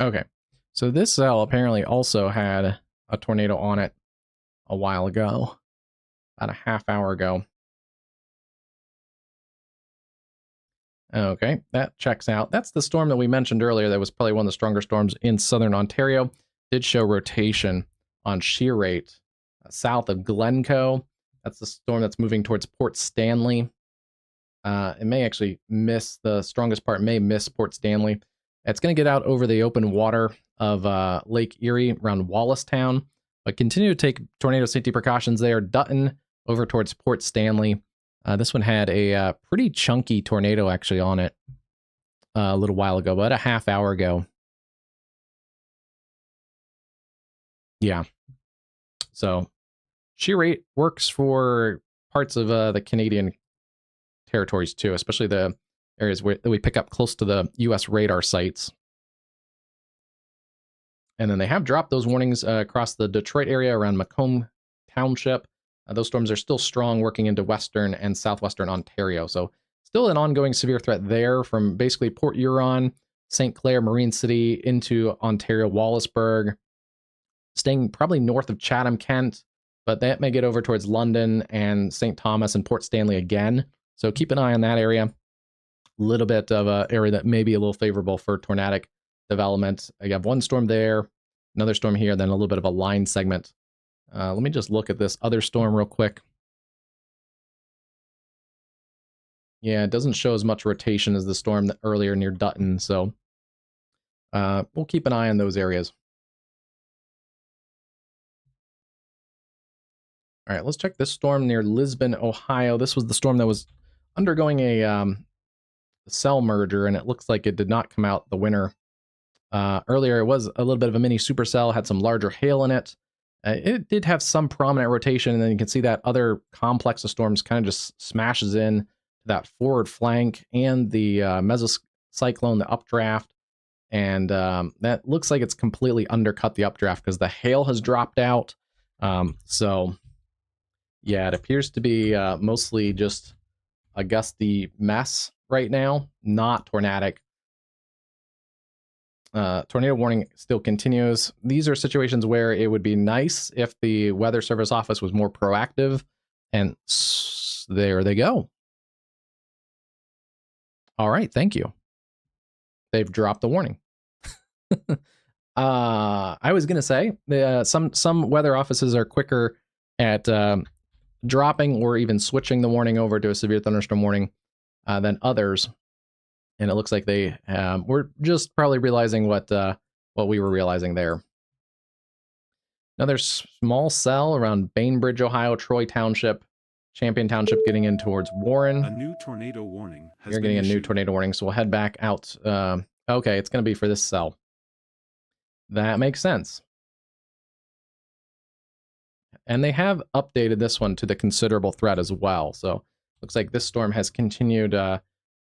Okay, so this cell apparently also had a tornado on it a while ago, about a half hour ago. Okay, that checks out. That's the storm that we mentioned earlier that was probably one of the stronger storms in southern Ontario. Did show rotation on shear rate south of Glencoe. That's the storm that's moving towards Port Stanley. It may actually miss, the strongest part may miss Port Stanley. It's going to get out over the open water of Lake Erie around Wallacestown, but continue to take tornado safety precautions there. Dutton over towards Port Stanley. This one had a pretty chunky tornado actually on it a little while ago, about a half hour ago. Yeah. So shear rate works for parts of the Canadian territories too, especially the areas that we pick up close to the U.S. radar sites. And then they have dropped those warnings across the Detroit area around Macomb Township. Those storms are still strong, working into western and southwestern Ontario. So still an ongoing severe threat there from basically Port Huron, St. Clair, Marine City into Ontario, Wallaceburg, staying probably north of Chatham, Kent, but that may get over towards London and St. Thomas and Port Stanley again. So keep an eye on that area. A little bit of an area that may be a little favorable for tornadic development. I have one storm there, another storm here, then a little bit of a line segment. Let me just look at this other storm real quick. Yeah, it doesn't show as much rotation as the storm earlier near Dutton, so we'll keep an eye on those areas. All right, let's check this storm near Lisbon, Ohio. This was the storm that was undergoing a cell merger, and it looks like it did not come out the winner. Earlier, it was a little bit of a mini supercell, had some larger hail in it. It did have some prominent rotation, and then you can see that other complex of storms kind of just smashes in to that forward flank and the mesocyclone, the updraft. And that looks like it's completely undercut the updraft because the hail has dropped out. So, yeah, it appears to be mostly just a gusty mess right now, not tornadic. Tornado warning still continues. These are situations where it would be nice if the Weather Service Office was more proactive, and there they go. All right, thank you. They've dropped the warning. I was gonna say some weather offices are quicker at dropping or even switching the warning over to a severe thunderstorm warning than others. And it looks like they were just probably realizing what we were realizing there. Another small cell around Bainbridge, Ohio, Troy Township, Champion Township, getting in towards Warren. A new tornado warning has You're getting a new tornado warning, so we'll head back out. Okay, it's going to be for this cell. That makes sense. And they have updated this one to the considerable threat as well. So looks like this storm has continued to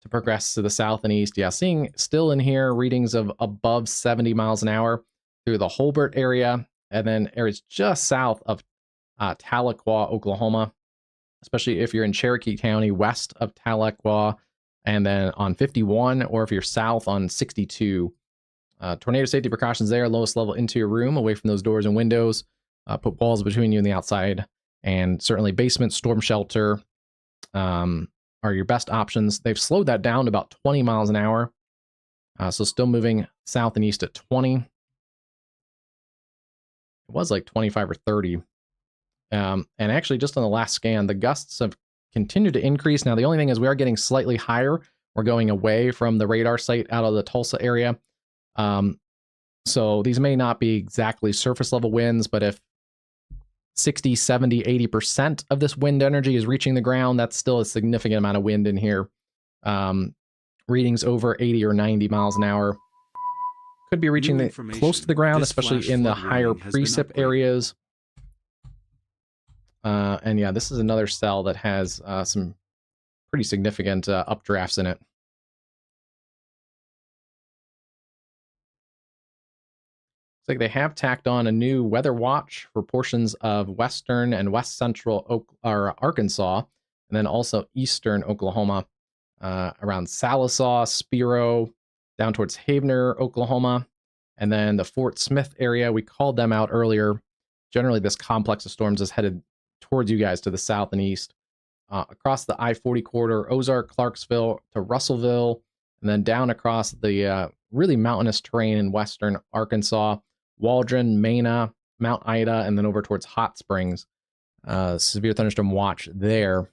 progress to the south and east. Yeah, seeing still in here readings of above 70 miles an hour through the Holbert area, and then areas just south of Tahlequah, Oklahoma, especially if you're in Cherokee County, west of Tahlequah, and then on 51, or if you're south on 62. Tornado safety precautions there, lowest level into your room, away from those doors and windows. Put walls between you and the outside, and certainly basement, storm shelter are your best options. They've slowed that down to about 20 miles an hour. So still moving south and east at 20. It was like 25 or 30. And actually, just on the last scan, the gusts have continued to increase. Now, the only thing is we are getting slightly higher. We're going away from the radar site out of the Tulsa area. So these may not be exactly surface level winds, but if 60, 70, 80% of this wind energy is reaching the ground, that's still a significant amount of wind in here. Readings over 80 or 90 miles an hour. Could be reaching close to the ground, especially in the higher precip areas. And yeah, this is another cell that has some pretty significant updrafts in it. Looks like they have tacked on a new weather watch for portions of western and west central Arkansas, and then also eastern Oklahoma, around Sallisaw, Spiro, down towards Havener, Oklahoma, And then the Fort Smith area, we called them out earlier. Generally, this complex of storms is headed towards you guys to the south and east. Across the I-40 corridor, Ozark, Clarksville to Russellville, and then down across the really mountainous terrain in western Arkansas, Waldron, Mena, Mount Ida, and then over towards Hot Springs. Severe thunderstorm watch there.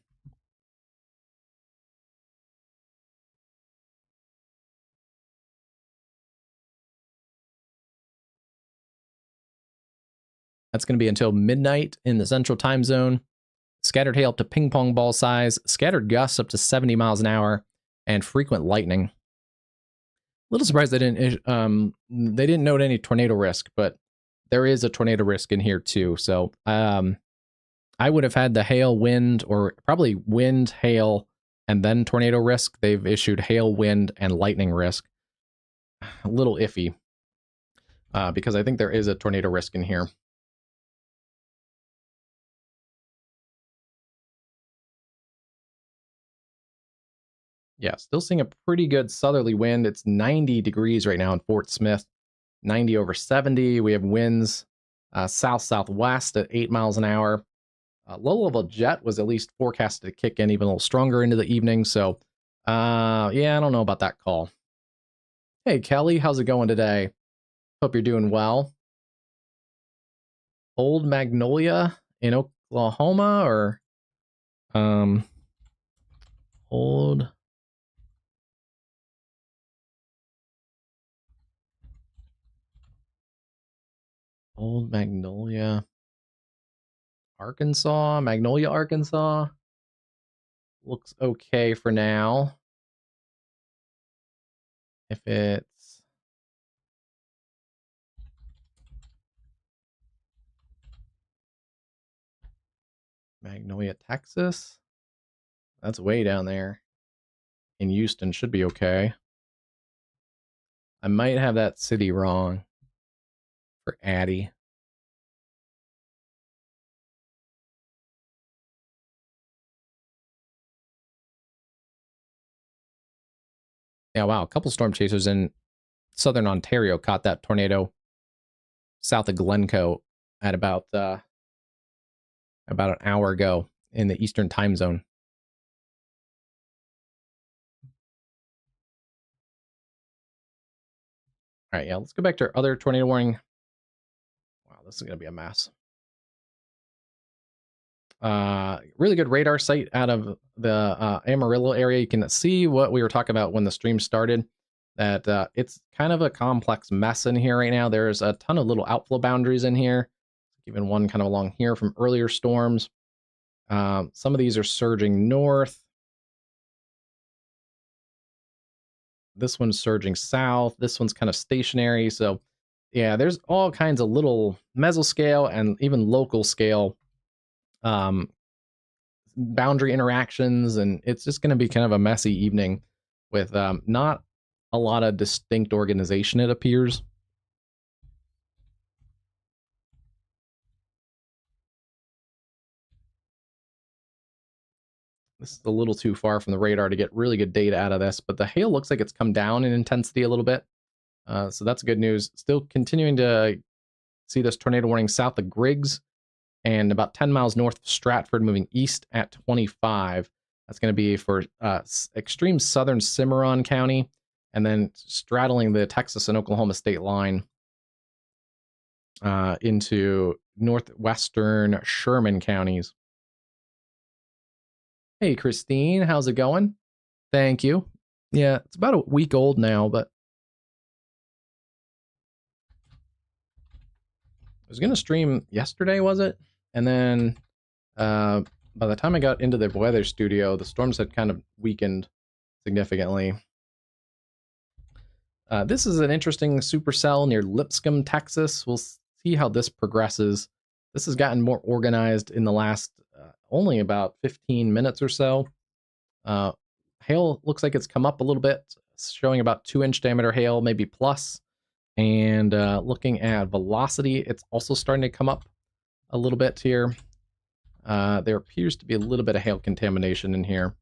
That's going to be until midnight in the central time zone. Scattered hail up to ping pong ball size, scattered gusts up to 70 miles an hour, and frequent lightning. A little surprised they didn't note any tornado risk, but there is a tornado risk in here too. So I would have had the hail, wind, or probably wind, hail, and then tornado risk. They've issued hail, wind, and lightning risk. A little iffy because I think there is a tornado risk in here. Yeah, still seeing a pretty good southerly wind. It's 90 degrees right now in Fort Smith, 90 over 70. We have winds south-southwest at 8 miles an hour. Low-level jet was at least forecasted to kick in even a little stronger into the evening. So, yeah, I don't know about that call. Hey, Kelly, how's it going today? Hope you're doing well. Old Magnolia in Oklahoma or Old Magnolia, Arkansas, Magnolia, Arkansas. Looks okay for now. If it's Magnolia, Texas, that's way down there. In Houston, should be okay. I might have that city wrong for Addie. Yeah, wow. A couple storm chasers in southern Ontario caught that tornado south of Glencoe at about an hour ago in the Eastern time zone. All right, yeah, let's go back to our other tornado warning. Wow, this is going to be a mess. Really good radar sight out of the Amarillo area. You can see what we were talking about when the stream started, that it's kind of a complex mess in here right now. There's a ton of little outflow boundaries in here, even one kind of along here from earlier storms. Some of these are surging north. This one's surging south. This one's kind of stationary. So yeah, there's all kinds of little mesoscale and even local scale boundary interactions, and it's just going to be kind of a messy evening with not a lot of distinct organization, it appears. This is a little too far from the radar to get really good data out of this, but the hail looks like it's come down in intensity a little bit. So that's good news. Still continuing to see this tornado warning south of Griggs and about 10 miles north of Stratford, moving east at 25. That's going to be for extreme southern Cimarron County, and then straddling the Texas and Oklahoma state line into northwestern Sherman counties. Hey, Christine, how's it going? Thank you. Yeah, it's about a week old now, but I was going to stream yesterday, was it? And then by the time I got into the weather studio, the storms had kind of weakened significantly. This is an interesting supercell near Lipscomb, Texas. We'll see how this progresses. This has gotten more organized in the last only about 15 minutes or so. Hail looks like it's come up a little bit, showing about 2-inch diameter hail, maybe plus. And looking at velocity, it's also starting to come up a little bit here. There appears to be a little bit of hail contamination in here,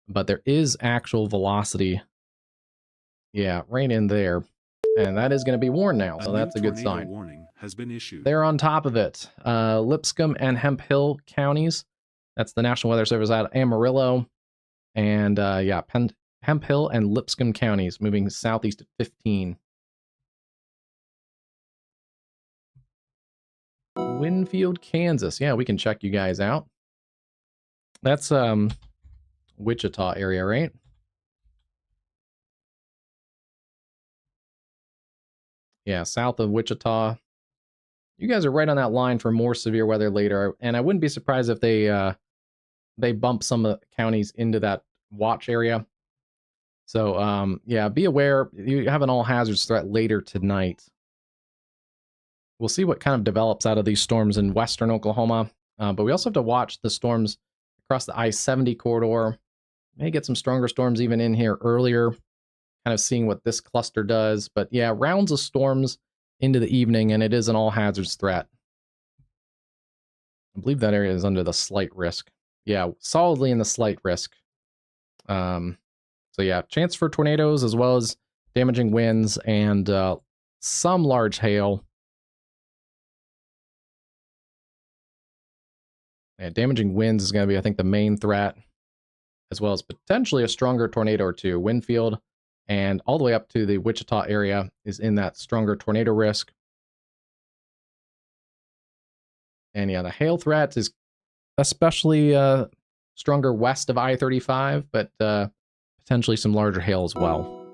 but there is actual velocity. Yeah, right in there. And that is going to be warned now, so that's a good tornado sign. Warning has been issued. They're on top of it. Lipscomb and Hemp Hill counties. That's the National Weather Service out of Amarillo. And yeah, Hemp Hill and Lipscomb counties moving southeast at 15. Winfield, Kansas. Yeah, we can check you guys out. That's Wichita area, right? Yeah, south of Wichita. You guys are right on that line for more severe weather later, and I wouldn't be surprised if they bump some of the counties into that watch area. So yeah, be aware you have an all hazards threat later tonight. We'll see what kind of develops out of these storms in western Oklahoma, but we also have to watch the storms across the I-70 corridor. May get some stronger storms even in here earlier, kind of seeing what this cluster does. But yeah, rounds of storms into the evening, and it is an all hazards threat. I believe that area is under the slight risk. Yeah, solidly in the slight risk. So yeah, chance for tornadoes as well as damaging winds and some large hail. Yeah, damaging winds is going to be, I think, the main threat, as well as potentially a stronger tornado or two. Winfield and all the way up to the Wichita area is in that stronger tornado risk. And yeah, the hail threat is especially stronger west of I-35, but potentially some larger hail as well.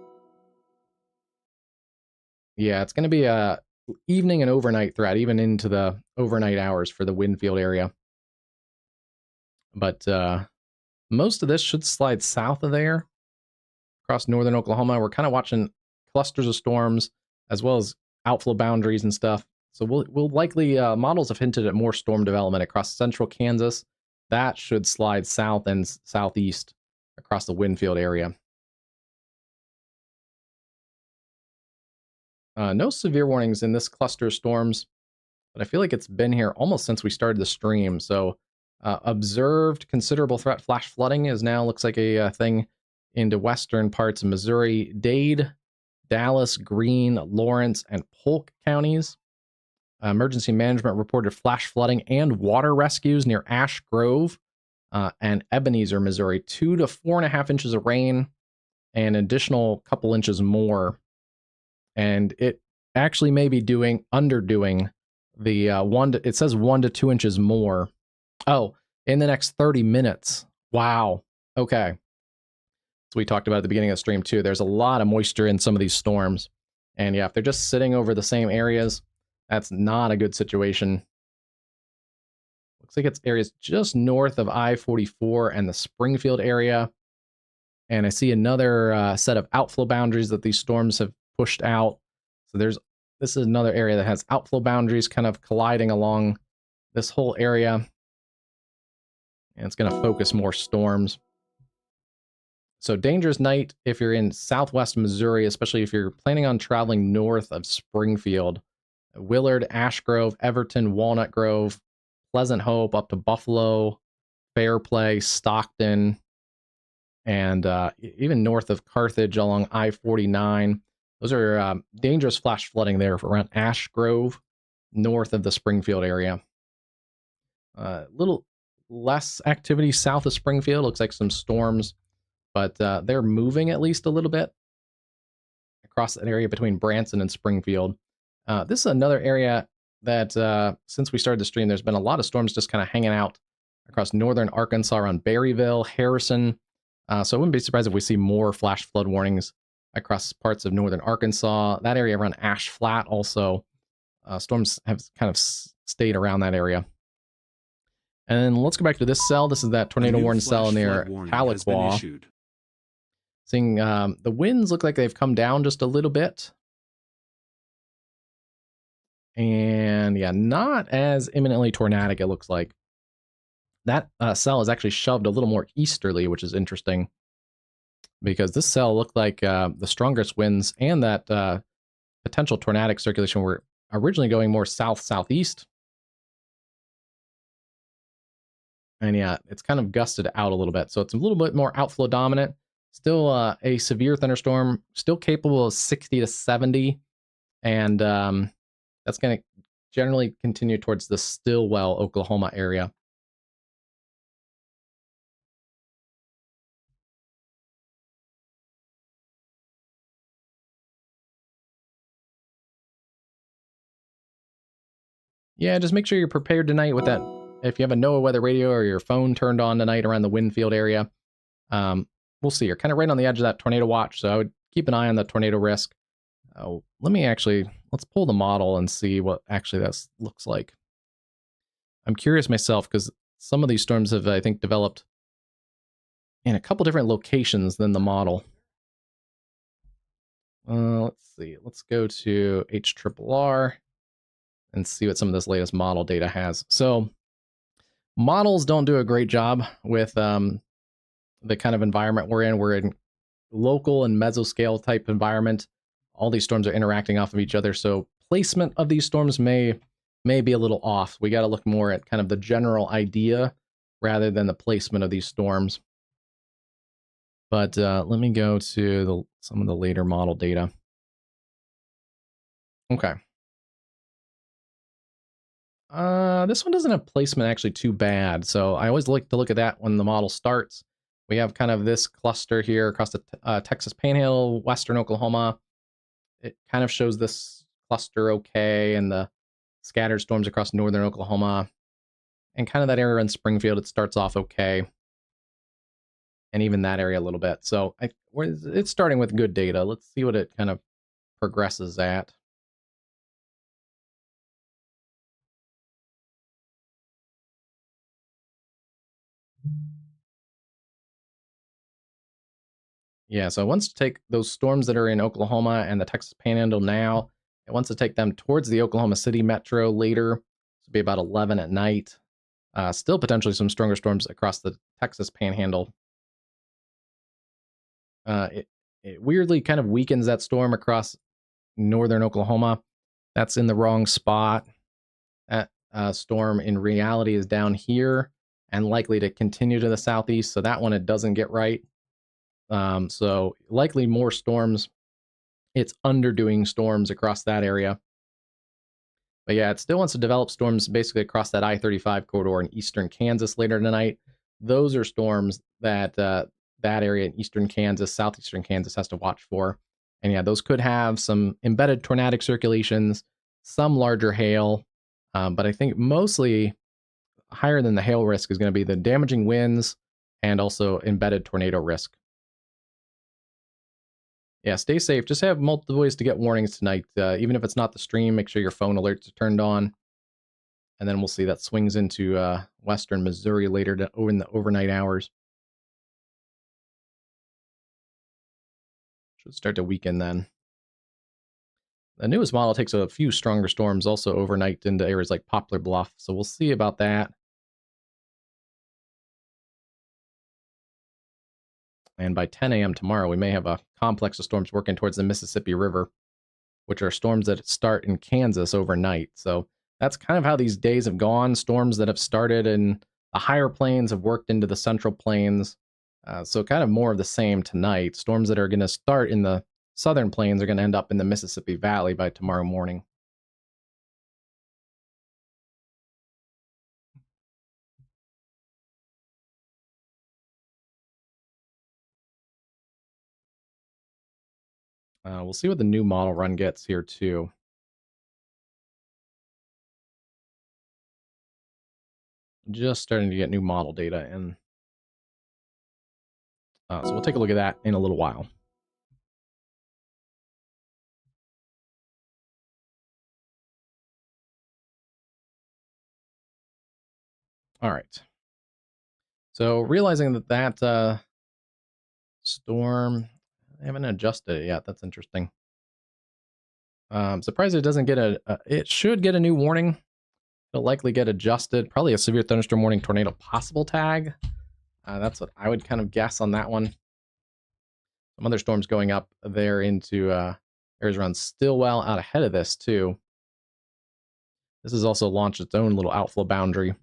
Yeah, it's going to be a evening and overnight threat, even into the overnight hours for the Winfield area. But most of this should slide south of there, across northern Oklahoma. We're kind of watching clusters of storms, as well as outflow boundaries and stuff. So we'll likely, models have hinted at more storm development across central Kansas. That should slide south and southeast across the Winfield area. No severe warnings in this cluster of storms, but I feel like it's been here almost since we started the stream. So observed considerable threat flash flooding is now looks like a thing into western parts of Missouri. Dade, Dallas, Greene, Lawrence, and Polk counties. Emergency management reported flash flooding and water rescues near Ash Grove and Ebenezer, Missouri. 2 to 4.5 inches of rain and an additional couple inches more. And it actually may be underdoing the it says 1 to 2 inches more. Oh, in the next 30 minutes. Wow. Okay. So we talked about at the beginning of the stream too. There's a lot of moisture in some of these storms. And yeah, if they're just sitting over the same areas, that's not a good situation. Looks like it's areas just north of I-44 and the Springfield area. And I see another set of outflow boundaries that these storms have pushed out. So this is another area that has outflow boundaries kind of colliding along this whole area. And it's going to focus more storms. So dangerous night if you're in southwest Missouri, especially if you're planning on traveling north of Springfield. Willard, Ash Grove, Everton, Walnut Grove, Pleasant Hope, up to Buffalo, Fairplay, Stockton, and even north of Carthage along I-49. Those are dangerous flash flooding there around Ash Grove, north of the Springfield area. A little less activity south of Springfield. Looks like some storms, but they're moving at least a little bit across that area between Branson and Springfield. This is another area that since we started the stream, there's been a lot of storms just kind of hanging out across northern Arkansas around Berryville, Harrison. So I wouldn't be surprised if we see more flash flood warnings across parts of northern Arkansas. That area around Ash Flat also. Storms have kind of stayed around that area. And then let's go back to this cell. This is that tornado warning cell near Tahlequah. Seeing the winds look like they've come down just a little bit. And yeah, not as imminently tornadic, it looks like. That cell is actually shoved a little more easterly, which is interesting. Because this cell looked like the strongest winds and that potential tornadic circulation were originally going more south-southeast. And yeah, it's kind of gusted out a little bit. So it's a little bit more outflow dominant. Still a severe thunderstorm, still capable of 60 to 70 and that's going to generally continue towards the Stillwell, Oklahoma area. Yeah, just make sure you're prepared tonight with that. If you have a NOAA weather radio or your phone turned on tonight around the Winfield area, we'll see. You're kind of right on the edge of that tornado watch, so I would keep an eye on the tornado risk. Let's pull the model and see what actually that looks like. I'm curious myself because some of these storms have, I think, developed in a couple different locations than the model. Let's see. Let's go to HRRR and see what some of this latest model data has. So models don't do a great job with the kind of environment we're in. We're in local and mesoscale type environment. All these storms are interacting off of each other, so placement of these storms may be a little off. We got to look more at kind of the general idea rather than the placement of these storms. But let me go to some of the later model data. Okay. This one doesn't have placement actually too bad, so I always like to look at that when the model starts. We have kind of this cluster here across the Texas Panhandle, western Oklahoma. It kind of shows this cluster okay, and the scattered storms across northern Oklahoma. And kind of that area in Springfield, it starts off okay. And even that area a little bit. So it's starting with good data. Let's see what it kind of progresses at. Yeah, so it wants to take those storms that are in Oklahoma and the Texas Panhandle now. It wants to take them towards the Oklahoma City metro later. This will be about 11 at night. Still potentially some stronger storms across the Texas Panhandle. It weirdly kind of weakens that storm across northern Oklahoma. That's in the wrong spot. That storm in reality is down here and likely to continue to the southeast. So that one, it doesn't get right. So likely more storms. It's underdoing storms across that area. But yeah, it still wants to develop storms basically across that I-35 corridor in eastern Kansas later tonight. Those are storms that that area in eastern Kansas, southeastern Kansas has to watch for. And yeah, those could have some embedded tornadic circulations, some larger hail. But I think mostly higher than the hail risk is going to be the damaging winds and also embedded tornado risk. Yeah, stay safe. Just have multiple ways to get warnings tonight. Even if it's not the stream, make sure your phone alerts are turned on. And then we'll see that swings into western Missouri later in the overnight hours. Should start to weaken then. The newest model takes a few stronger storms also overnight into areas like Poplar Bluff, so we'll see about that. And by 10 a.m. tomorrow, we may have a complex of storms working towards the Mississippi River, which are storms that start in Kansas overnight. So that's kind of how these days have gone. Storms that have started in the higher plains have worked into the central plains. So kind of more of the same tonight. Storms that are going to start in the southern plains are going to end up in the Mississippi Valley by tomorrow morning. We'll see what the new model run gets here too. Just starting to get new model data in. So we'll take a look at that in a little while. All right. So realizing that storm, I haven't adjusted it yet. That's interesting. Surprised it doesn't get it should get a new warning. It'll likely get adjusted. Probably a severe thunderstorm warning tornado possible tag. That's what I would kind of guess on that one. Some other storms going up there into areas around Stillwell out ahead of this too. This has also launched its own little outflow boundary.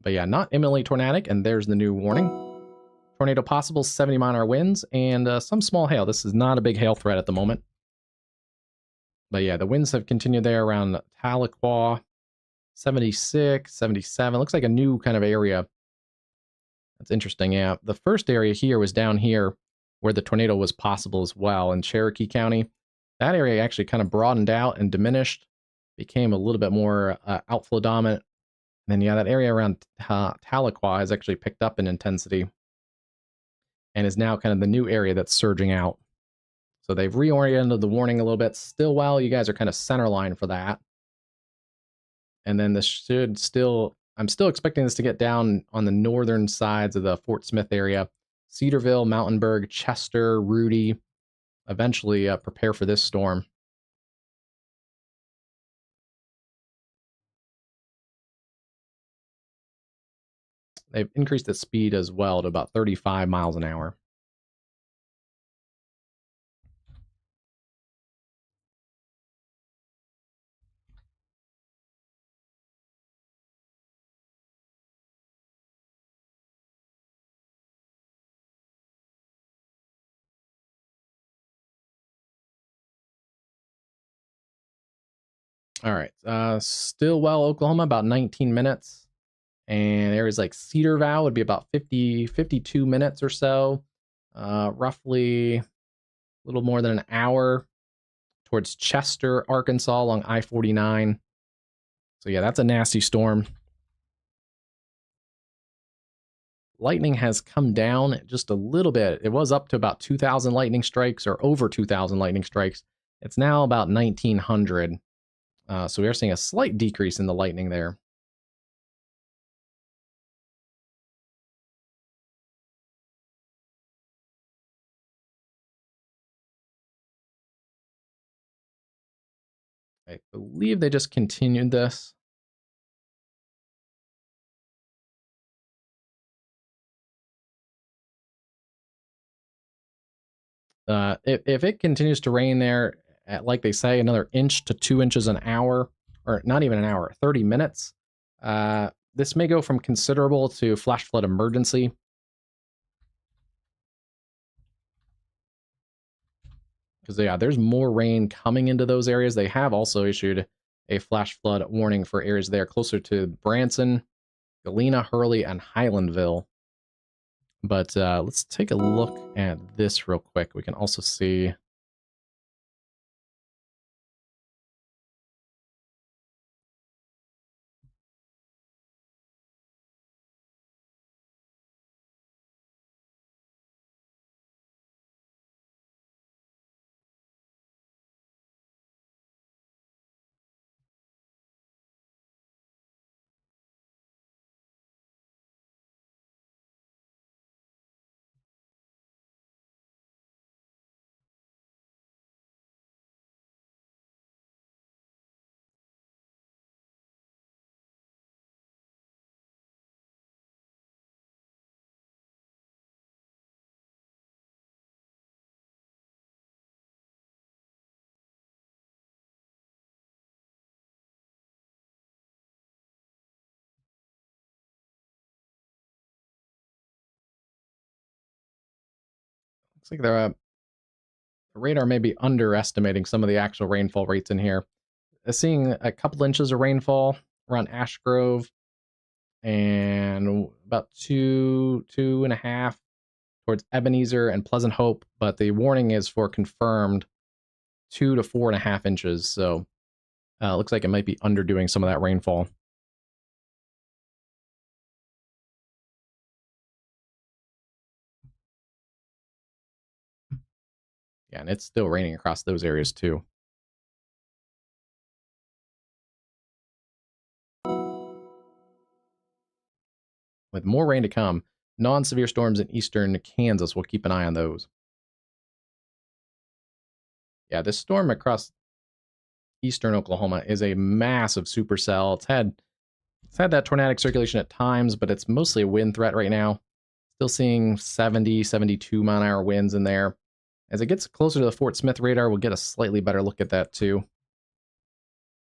But yeah, not imminently tornadic, and there's the new warning. tornado possible, 70-mile-an-hour winds, and some small hail. This is not a big hail threat at the moment. But yeah, the winds have continued there around Tahlequah, 76, 77. Looks like a new kind of area. That's interesting, yeah. The first area here was down here where the tornado was possible as well in Cherokee County. That area actually kind of broadened out and diminished, became a little bit more outflow dominant. And then, yeah, that area around Tahlequah has actually picked up in intensity and is now kind of the new area that's surging out. So they've reoriented the warning a little bit. Still, while you guys are kind of center line for that. And then this should still, I'm still expecting this to get down on the northern sides of the Fort Smith area. Cedarville, Mountainburg, Chester, Rudy. Eventually prepare for this storm. They've increased the speed as well to about 35 miles an hour. All right. Stillwell, Oklahoma, about 19 minutes. And areas like Cedar Valley would be about 52 minutes or so. Roughly a little more than an hour towards Chester, Arkansas along I-49. So yeah, that's a nasty storm. Lightning has come down just a little bit. It was up to about 2,000 lightning strikes or over 2,000 lightning strikes. It's now about 1,900. So we are seeing a slight decrease in the lightning there. I believe they just continued this. If it continues to rain there, at, like they say, another inch to 2 inches an hour, or not even an hour, 30 minutes, this may go from considerable to flash flood emergency. Because, yeah, there's more rain coming into those areas. They have also issued a flash flood warning for areas there closer to Branson, Galena, Hurley, and Highlandville. But let's take a look at this real quick. We can also see... Looks like the radar may be underestimating some of the actual rainfall rates in here. Seeing a couple inches of rainfall around Ash Grove and about two and a half towards Ebenezer and Pleasant Hope, but the warning is for confirmed 2 to 4.5 inches. So looks like it might be underdoing some of that rainfall. Yeah, and it's still raining across those areas too. With more rain to come, non-severe storms in eastern Kansas, we'll keep an eye on those. Yeah, this storm across eastern Oklahoma is a massive supercell. It's had that tornadic circulation at times, but it's mostly a wind threat right now. Still seeing 70, 72 mile an hour winds in there. As it gets closer to the Fort Smith radar, we'll get a slightly better look at that too.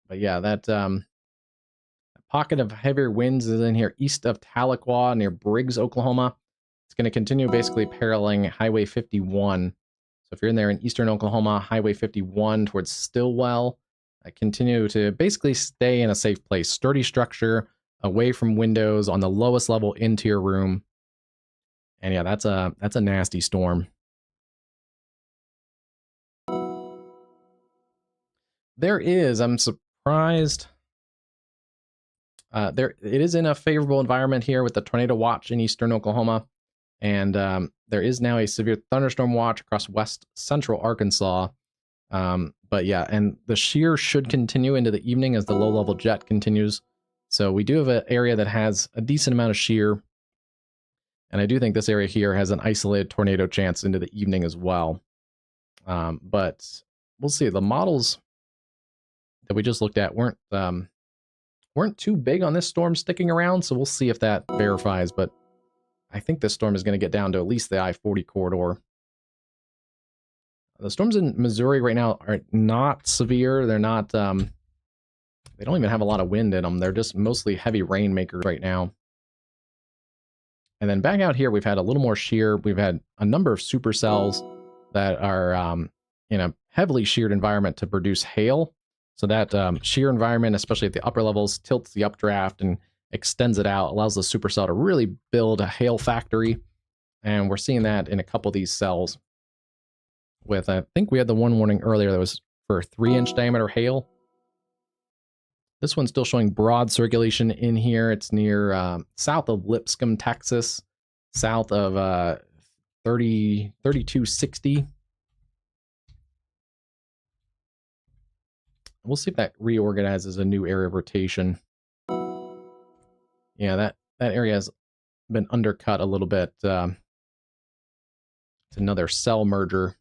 But yeah, that pocket of heavier winds is in here east of Tahlequah near Briggs, Oklahoma. It's going to continue basically paralleling Highway 51. So if you're in there in eastern Oklahoma, Highway 51 towards Stillwell, continue to basically stay in a safe place. Sturdy structure, away from windows, on the lowest level into your room. And yeah, that's a nasty storm. There is, I'm surprised. It is in a favorable environment here with the tornado watch in eastern Oklahoma. And there is now a severe thunderstorm watch across west central Arkansas. But yeah, and the shear should continue into the evening as the low-level jet continues. So we do have an area that has a decent amount of shear. And I do think this area here has an isolated tornado chance into the evening as well. But we'll see. The models that we just looked at weren't too big on this storm sticking around, so we'll see if that verifies. But I think this storm is going to get down to at least the I-40 corridor. The storms in Missouri right now are not severe. They're not, they don't even have a lot of wind in them. They're just mostly heavy rainmakers right now. And then back out here, we've had a little more shear. We've had a number of supercells that are in a heavily sheared environment to produce hail. So that shear environment, especially at the upper levels, tilts the updraft and extends it out, allows the supercell to really build a hail factory. And we're seeing that in a couple of these cells. With, I think we had the one warning earlier that was for 3-inch diameter hail. This one's still showing broad circulation in here. It's near south of Lipscomb, Texas, south of 3260. We'll see if that reorganizes a new area of rotation. Yeah, that area has been undercut a little bit. It's another cell merger.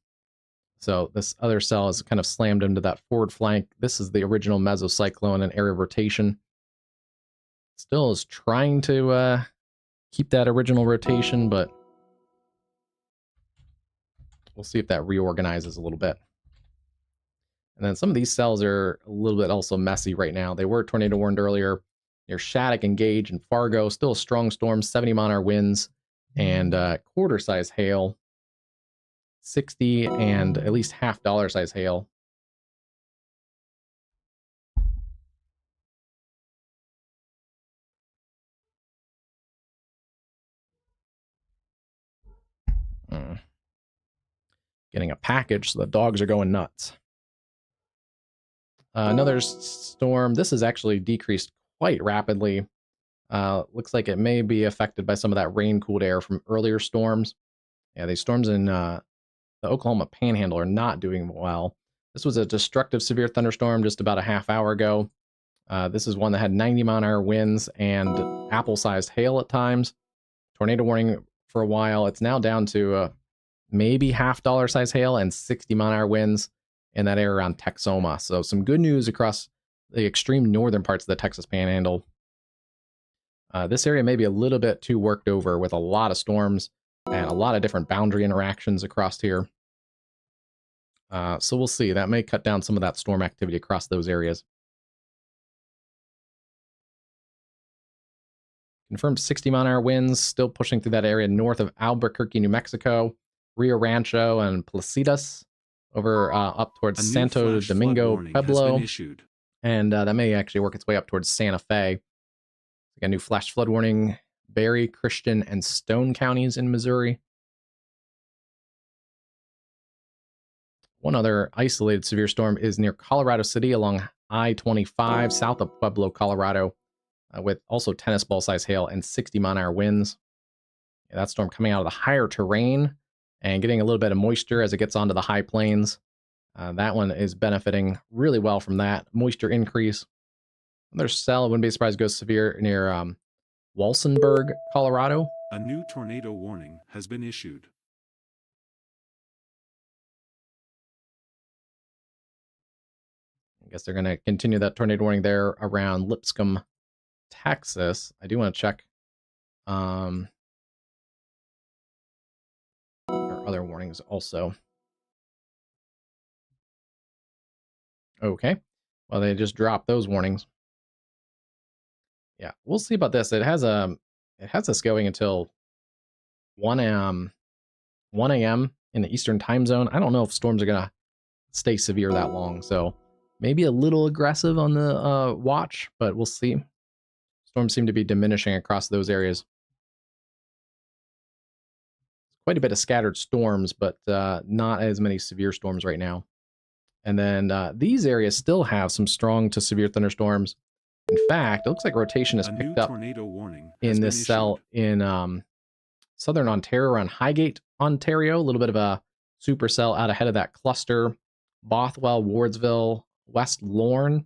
So this other cell is kind of slammed into that forward flank. This is the original mesocyclone and area of rotation. Still is trying to keep that original rotation, but we'll see if that reorganizes a little bit. And then some of these cells are a little bit also messy right now. They were tornado warned earlier. Near Shattuck and Gage and Fargo, still a strong storm, 70-mile-an-hour winds, and quarter-size hail, 60 and at least half dollar size hail. Getting a package, so the dogs are going nuts. Another storm. This has actually decreased quite rapidly. Looks like it may be affected by some of that rain-cooled air from earlier storms. Yeah, these storms in the Oklahoma Panhandle are not doing well. This was a destructive severe thunderstorm just about a half hour ago. This is one that had 90-mile-an-hour winds and apple-sized hail at times. Tornado warning for a while. It's now down to maybe half dollar size hail and 60-mile-an-hour winds in that area around Texoma. So some good news across the extreme northern parts of the Texas Panhandle. This area may be a little bit too worked over with a lot of storms and a lot of different boundary interactions across here. So we'll see. That may cut down some of that storm activity across those areas. Confirmed 60-mile-an-hour winds still pushing through that area north of Albuquerque, New Mexico, Rio Rancho, and Placitas, over up towards Santo Domingo, Pueblo, and that may actually work its way up towards Santa Fe. We got a new flash flood warning, Berry, Christian, and Stone counties in Missouri. One other isolated severe storm is near Colorado City along I-25 south of Pueblo, Colorado, with also tennis ball size hail and 60-mile-an-hour winds. Yeah, that storm coming out of the higher terrain and getting a little bit of moisture as it gets onto the high plains. That one is benefiting really well from that moisture increase. Another cell, I wouldn't be surprised, goes severe near Walsenburg, Colorado. A new tornado warning has been issued. I guess they're going to continue that tornado warning there around Lipscomb, Texas. I do want to check our other warnings also. Okay. Well, they just dropped those warnings. Yeah, we'll see about this. It has us going until 1 a.m. in the Eastern time zone. I don't know if storms are going to stay severe that long, so maybe a little aggressive on the watch, but we'll see. Storms seem to be diminishing across those areas. Quite a bit of scattered storms, but not as many severe storms right now. And then these areas still have some strong to severe thunderstorms. In fact, it looks like rotation has picked up tornado warning in this cell in southern Ontario, around Highgate, Ontario. A little bit of a supercell out ahead of that cluster. Bothwell, Wardsville, West Lorne,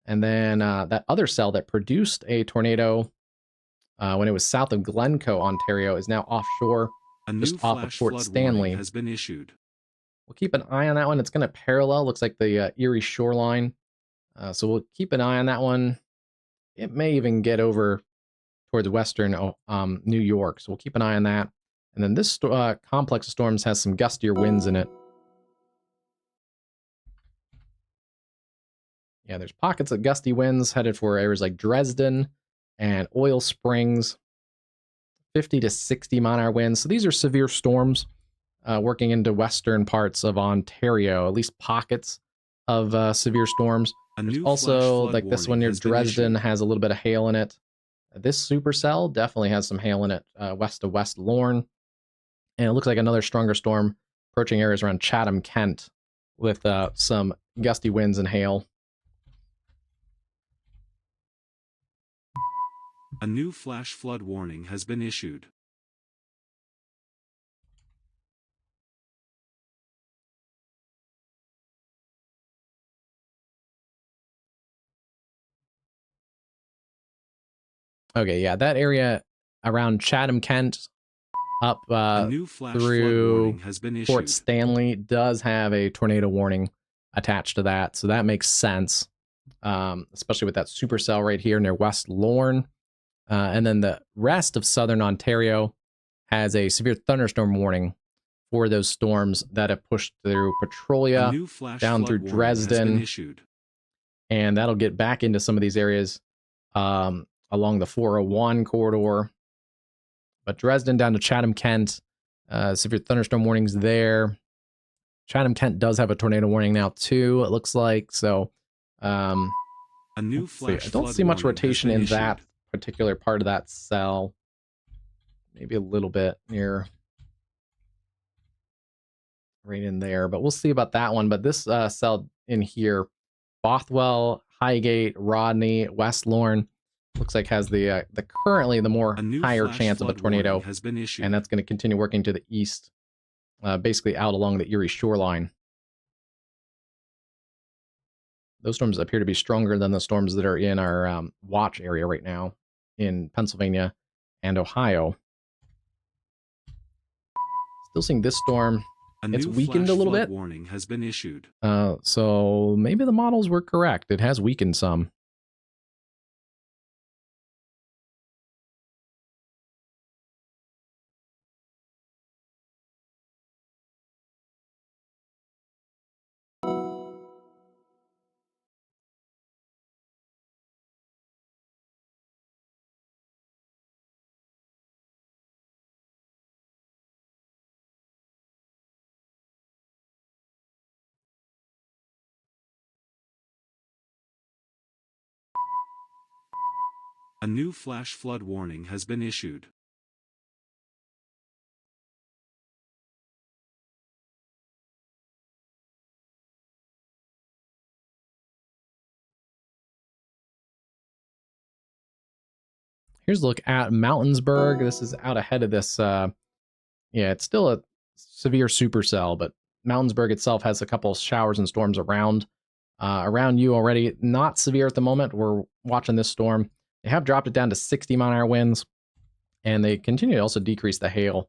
and then that other cell that produced a tornado when it was south of Glencoe, Ontario, is now offshore, just off of Fort Stanley. Has been issued. We'll keep an eye on that one. It's going to parallel, looks like the Erie shoreline. So we'll keep an eye on that one. It may even get over towards western New York. So we'll keep an eye on that. And then this complex of storms has some gustier winds in it. Yeah, there's pockets of gusty winds headed for areas like Dresden and Oil Springs. 50 to 60 mile-an-hour winds. So these are severe storms working into western parts of Ontario, at least pockets of severe storms. There's also, like this one near Dresden has a little bit of hail in it. This supercell definitely has some hail in it west of West Lorne. And it looks like another stronger storm approaching areas around Chatham, Kent, with some gusty winds and hail. A new flash flood warning has been issued. Okay, yeah, that area around Chatham, Kent, up through Fort Stanley does have a tornado warning attached to that, so that makes sense, especially with that supercell right here near West Lorne. And then the rest of southern Ontario has a severe thunderstorm warning for those storms that have pushed through Petrolia, down through Dresden, and that'll get back into some of these areas along the 401 corridor. But Dresden down to Chatham, Kent, severe thunderstorm warnings there. Chatham, Kent does have a tornado warning now too, it looks like. So a new I don't see much rotation in that particular part of that cell. Maybe a little bit near right in there, but we'll see about that one. But this cell in here, Bothwell, Highgate, Rodney, West Lorne, looks like has the currently the more higher chance of a tornado, has been issued. And that's going to continue working to the east, basically out along the Erie shoreline. Those storms appear to be stronger than the storms that are in our watch area right now in Pennsylvania and Ohio. Still seeing this storm. It's weakened a little bit. Warning has been issued. So maybe the models were correct. It has weakened some. A new flash flood warning has been issued. Here's a look at Mountainsburg. This is out ahead of this. Yeah, it's still a severe supercell, but Mountainsburg itself has a couple of showers and storms around you already. Not severe at the moment. We're watching this storm. They have dropped it down to 60 mile-an-hour winds, and they continue to also decrease the hail.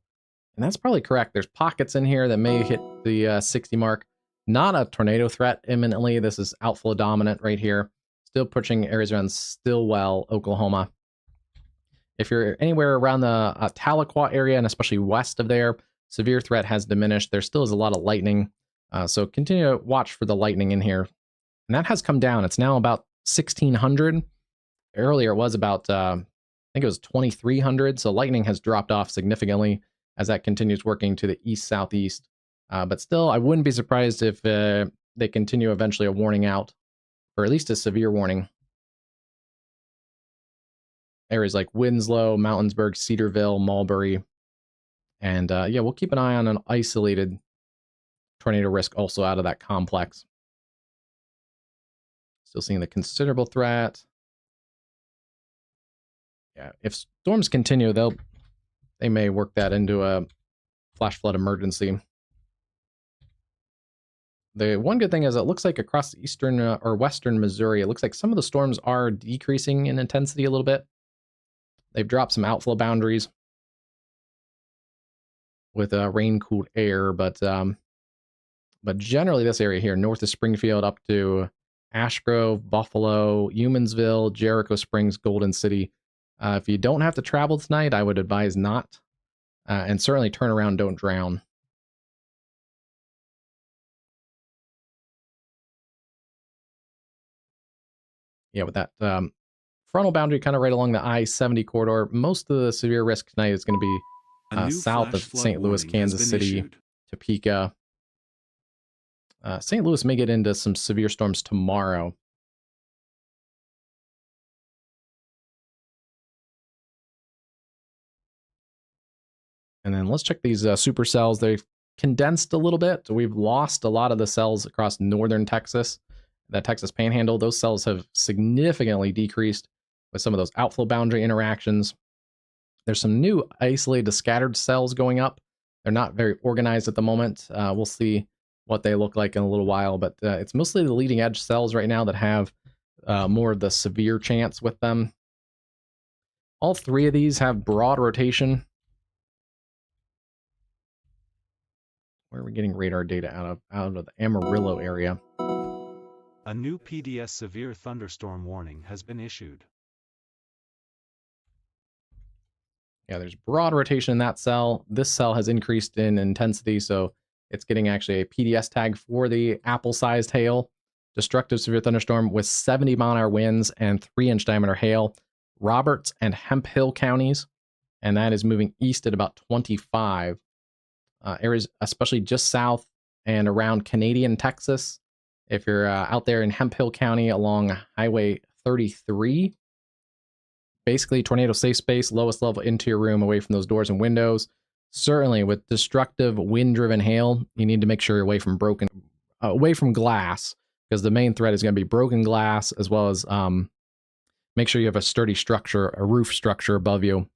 And that's probably correct. There's pockets in here that may hit the 60 mark. Not a tornado threat imminently. This is outflow dominant right here. Still pushing areas around Stillwell, Oklahoma. If you're anywhere around the Tahlequah area, and especially west of there, severe threat has diminished. There still is a lot of lightning. So continue to watch for the lightning in here. And that has come down. It's now about 1,600. Earlier it was about, I think it was 2,300. So lightning has dropped off significantly. as that continues working to the east-southeast. But still, I wouldn't be surprised if they continue eventually a warning out, or at least a severe warning. Areas like Winslow, Mountainburg, Cedarville, Mulberry. And yeah, we'll keep an eye on an isolated tornado risk also out of that complex. Still seeing the considerable threat. Yeah, if storms continue, they may work that into a flash flood emergency. The one good thing is it looks like across eastern or western Missouri, it looks like some of the storms are decreasing in intensity a little bit. They've dropped some outflow boundaries with rain-cooled air, but generally this area here, north of Springfield up to Ash Grove, Buffalo, Humansville, Jericho Springs, Golden City. If you don't have to travel tonight, I would advise not. And certainly turn around, don't drown. Yeah, with that frontal boundary kind of right along the I-70 corridor, most of the severe risk tonight is going to be south of St. Louis, Kansas City, Topeka. St. Louis may get into some severe storms tomorrow. And then let's check these supercells. They've condensed a little bit. We've lost a lot of the cells across northern Texas, the Texas Panhandle. Those cells have significantly decreased with some of those outflow boundary interactions. There's some new isolated scattered cells going up. They're not very organized at the moment. We'll see what they look like in a little while, but it's mostly the leading edge cells right now that have more of the severe chance with them. All three of these have broad rotation. Where are we getting radar data out of the Amarillo area? A new PDS severe thunderstorm warning has been issued. Yeah, there's broad rotation in that cell. This cell has increased in intensity, so it's getting actually a PDS tag for the apple-sized hail. Destructive severe thunderstorm with 70-mile-an-hour winds and 3-inch diameter hail. Roberts and Hemphill counties, and that is moving east at about 25. Areas especially just south and around Canadian, Texas. If you're out there in Hemphill County along Highway 33, basically tornado safe space, lowest level into your room, away from those doors and windows. Certainly with destructive wind-driven hail, you need to make sure you're away from glass, because the main threat is going to be broken glass, as well as make sure you have a sturdy structure, a roof structure above you.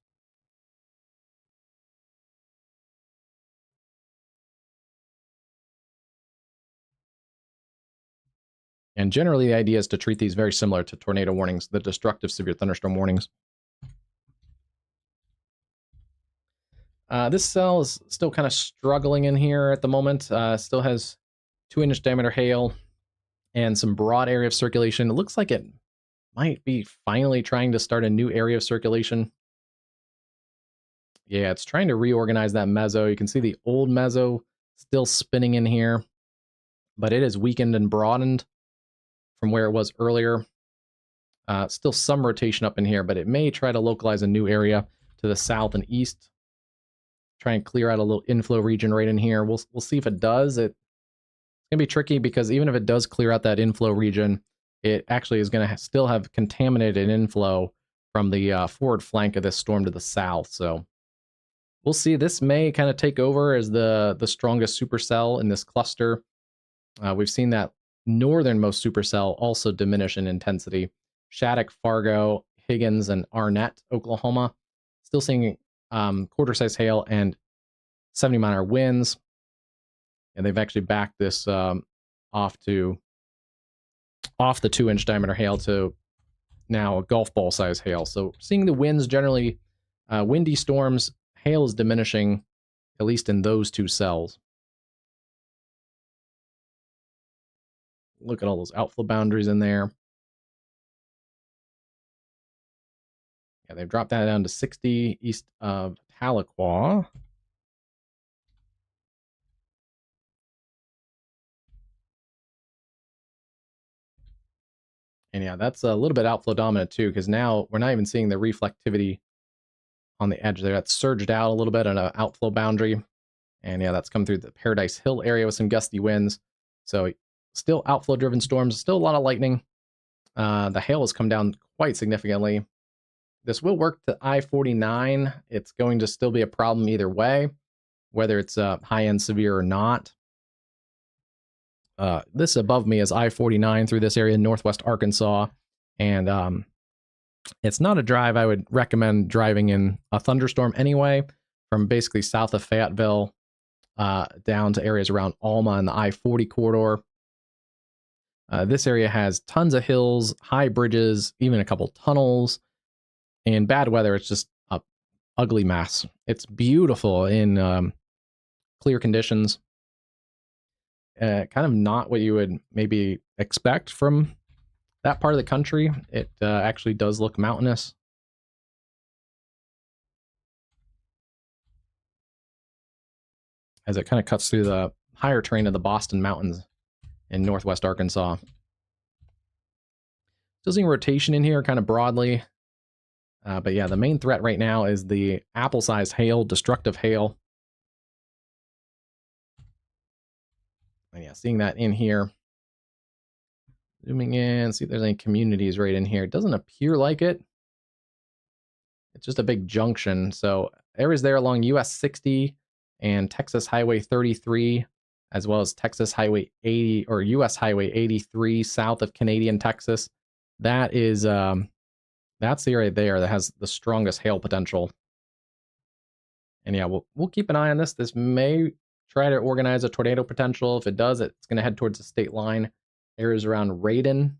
And generally, the idea is to treat these very similar to tornado warnings, the destructive severe thunderstorm warnings. This cell is still kind of struggling in here at the moment. Still has 2-inch diameter hail and some broad area of circulation. It looks like it might be finally trying to start a new area of circulation. Yeah, it's trying to reorganize that meso. You can see the old meso still spinning in here, but it is weakened and broadened from where it was earlier. Still some rotation up in here, but it may try to localize a new area to the south and east. Try and clear out a little inflow region right in here. We'll see if it does. It's going to be tricky, because even if it does clear out that inflow region, it actually is going to still have contaminated inflow from the forward flank of this storm to the south. So we'll see. This may kind of take over as the strongest supercell in this cluster. We've seen that northernmost supercell also diminish in intensity. Shattuck, Fargo, Higgins, and Arnett, Oklahoma. Still seeing quarter-size hail and 70-mile-an-hour winds. And they've actually backed this off the 2-inch diameter hail to now a golf ball size hail. So seeing the winds generally, windy storms, hail is diminishing, at least in those two cells. Look at all those outflow boundaries in there. Yeah, they've dropped that down to 60 east of Tahlequah. And yeah, that's a little bit outflow dominant too, because now we're not even seeing the reflectivity on the edge there. That's surged out a little bit on an outflow boundary. And yeah, that's come through the Paradise Hill area with some gusty winds. So still outflow driven storms, still a lot of lightning. The hail has come down quite significantly. This will work to I-49. It's going to still be a problem either way, whether it's high-end severe or not. This above me is I-49 through this area in northwest Arkansas. And it's not a drive I would recommend driving in a thunderstorm anyway, from basically south of Fayetteville down to areas around Alma and the I-40 corridor. This area has tons of hills, high bridges, even a couple tunnels. In bad weather, it's just a ugly mess. It's beautiful in clear conditions. Kind of not what you would maybe expect from that part of the country. It actually does look mountainous. As it kind of cuts through the higher terrain of the Boston Mountains in northwest Arkansas. Still seeing rotation in here kind of broadly. But yeah, the main threat right now is the apple-sized hail, destructive hail. And yeah, seeing that in here. Zooming in, see if there's any communities right in here. It doesn't appear like it. It's just a big junction. So areas there along US 60 and Texas Highway 33, as well as Texas Highway 80 or US Highway 83 south of Canadian Texas. That is that's the area there that has the strongest hail potential. And yeah, we'll keep an eye on this. This may try to organize a tornado potential. If it does, it's going to head towards the state line. Areas around Radon.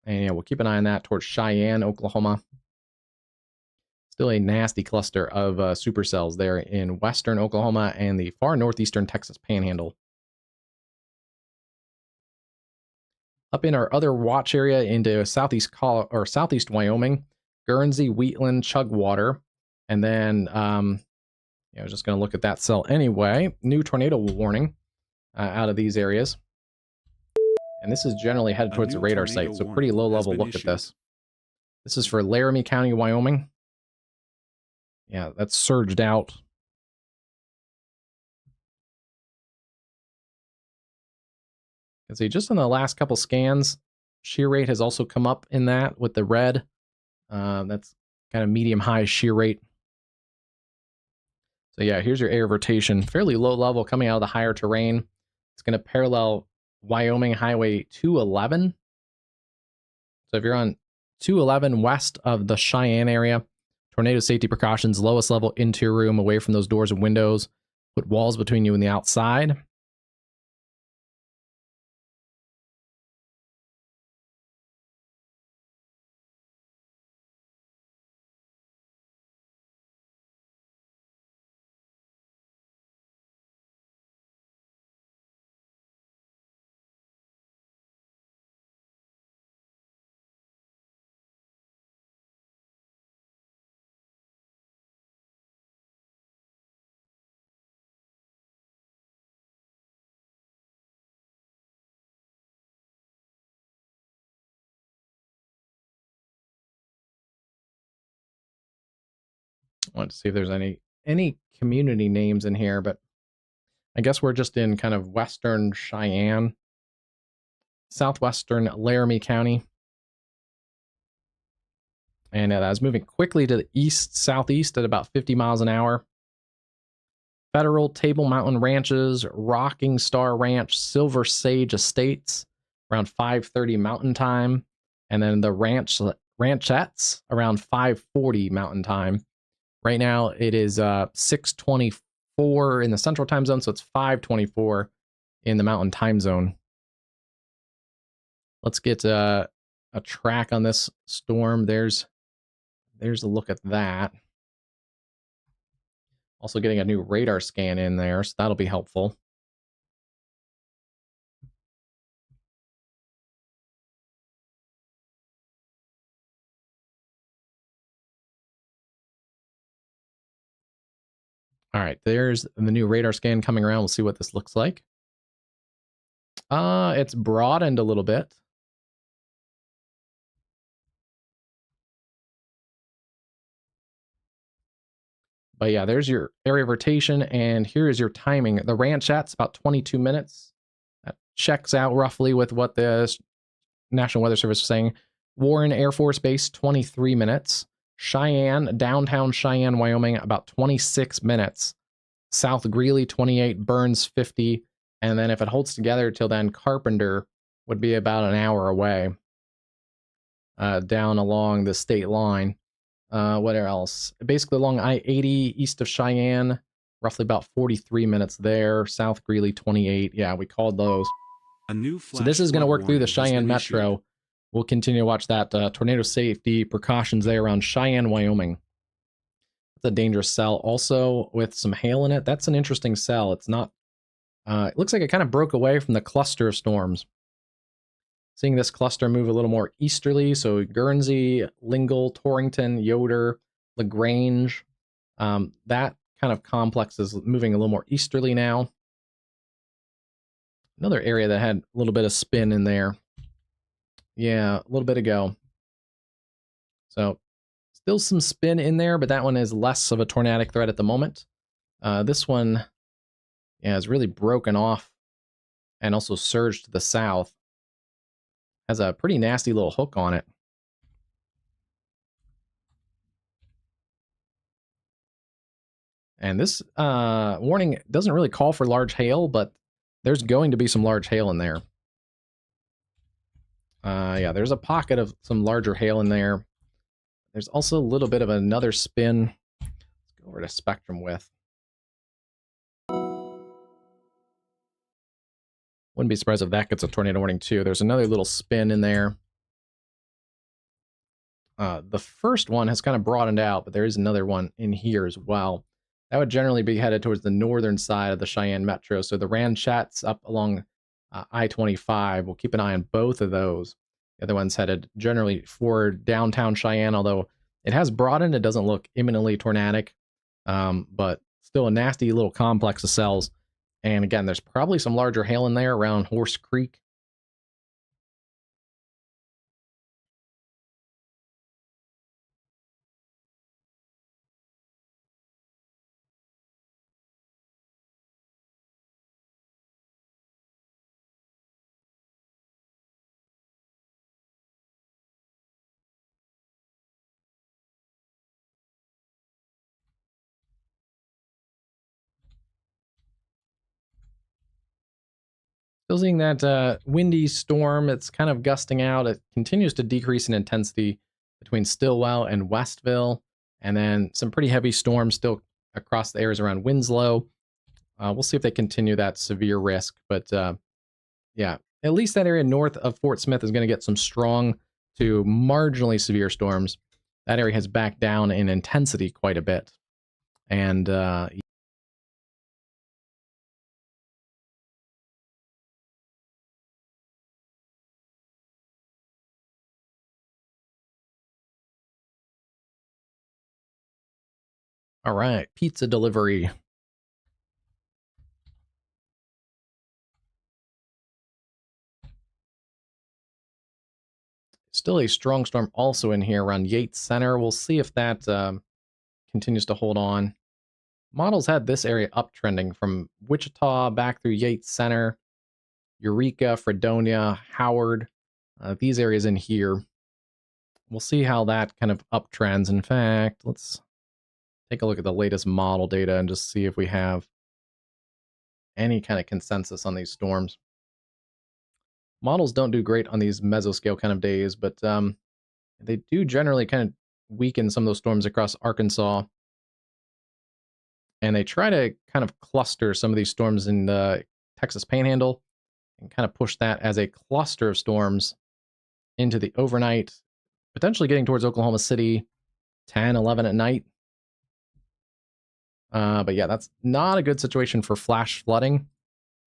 And yeah, we'll keep an eye on that towards Cheyenne, Oklahoma. Still a nasty cluster of supercells there in western Oklahoma and the far northeastern Texas Panhandle. Up in our other watch area into southeast Wyoming, Guernsey, Wheatland, Chugwater, and then I was just going to look at that cell anyway. New tornado warning out of these areas, and this is generally headed towards the radar site, so pretty low level look at this. This is for Laramie County, Wyoming. Yeah, that's surged out. You can see just in the last couple scans, shear rate has also come up in that with the red. That's kind of medium-high shear rate. So yeah, here's your area of rotation. Fairly low level coming out of the higher terrain. It's going to parallel Wyoming Highway 211. So if you're on 211 west of the Cheyenne area, tornado safety precautions, lowest level into your room, away from those doors and windows. Put walls between you and the outside. I want to see if there's any community names in here, but I guess we're just in kind of western Cheyenne, southwestern Laramie County. And that was moving quickly to the east-southeast at about 50 miles an hour. Federal, Table Mountain Ranches, Rocking Star Ranch, Silver Sage Estates, around 5:30 Mountain Time. And then the Ranchettes, around 5:40 Mountain Time. Right now, it is 6:24 in the Central Time Zone, so it's 5:24 in the Mountain Time Zone. Let's get a track on this storm. There's a look at that. Also getting a new radar scan in there, so that'll be helpful. All right, there's the new radar scan coming around. We'll see what this looks like. It's broadened a little bit. But yeah, there's your area of rotation, and here is your timing. The ranch at's about 22 minutes. That checks out roughly with what the National Weather Service is saying. Warren Air Force Base, 23 minutes. Cheyenne, downtown Cheyenne, Wyoming, about 26 minutes. South Greeley, 28. Burns, 50. And then if it holds together till then, Carpenter would be about an hour away, down along the state line. What else? Basically along I-80 east of Cheyenne, roughly about 43 minutes there. South Greeley, 28. Yeah, we called those. A new So this is going to work through the Cheyenne issued. Metro. We'll continue to watch that tornado safety precautions there around Cheyenne, Wyoming. It's a dangerous cell also with some hail in it. That's an interesting cell. It's not, it looks like it kind of broke away from the cluster of storms. Seeing this cluster move a little more easterly, so Guernsey, Lingle, Torrington, Yoder, LaGrange, that kind of complex is moving a little more easterly now. Another area that had a little bit of spin in there. Yeah, a little bit ago. So still some spin in there, but that one is less of a tornadic threat at the moment. This one, yeah, is really broken off and also surged to the south. Has a pretty nasty little hook on it. And this warning doesn't really call for large hail, but there's going to be some large hail in there. Yeah, there's a pocket of some larger hail in there. There's also a little bit of another spin. Let's go over to spectrum width. Wouldn't be surprised if that gets a tornado warning too. There's another little spin in there. The first one has kind of broadened out, but there is another one in here as well. That would generally be headed towards the northern side of the Cheyenne Metro. So the Ranchat's up along I-25. We'll keep an eye on both of those. The other one's headed generally for downtown Cheyenne, although it has broadened. It doesn't look imminently tornadic, but still a nasty little complex of cells. And again, there's probably some larger hail in there around Horse Creek. Still seeing that windy storm. It's kind of gusting out. It continues to decrease in intensity between Stillwell and Westville. And then some pretty heavy storms still across the areas around Winslow. We'll see if they continue that severe risk. But yeah, at least that area north of Fort Smith is going to get some strong to marginally severe storms. That area has backed down in intensity quite a bit. And all right, pizza delivery. Still a strong storm also in here around Yates Center. We'll see if that continues to hold on. Models had this area uptrending from Wichita back through Yates Center, Eureka, Fredonia, Howard, these areas in here. We'll see how that kind of uptrends. In fact, let's take a look at the latest model data and just see if we have any kind of consensus on these storms. Models don't do great on these mesoscale kind of days, but they do generally kind of weaken some of those storms across Arkansas. And they try to kind of cluster some of these storms in the Texas Panhandle and kind of push that as a cluster of storms into the overnight, potentially getting towards Oklahoma City, 10, 11 at night. But yeah, that's not a good situation for flash flooding.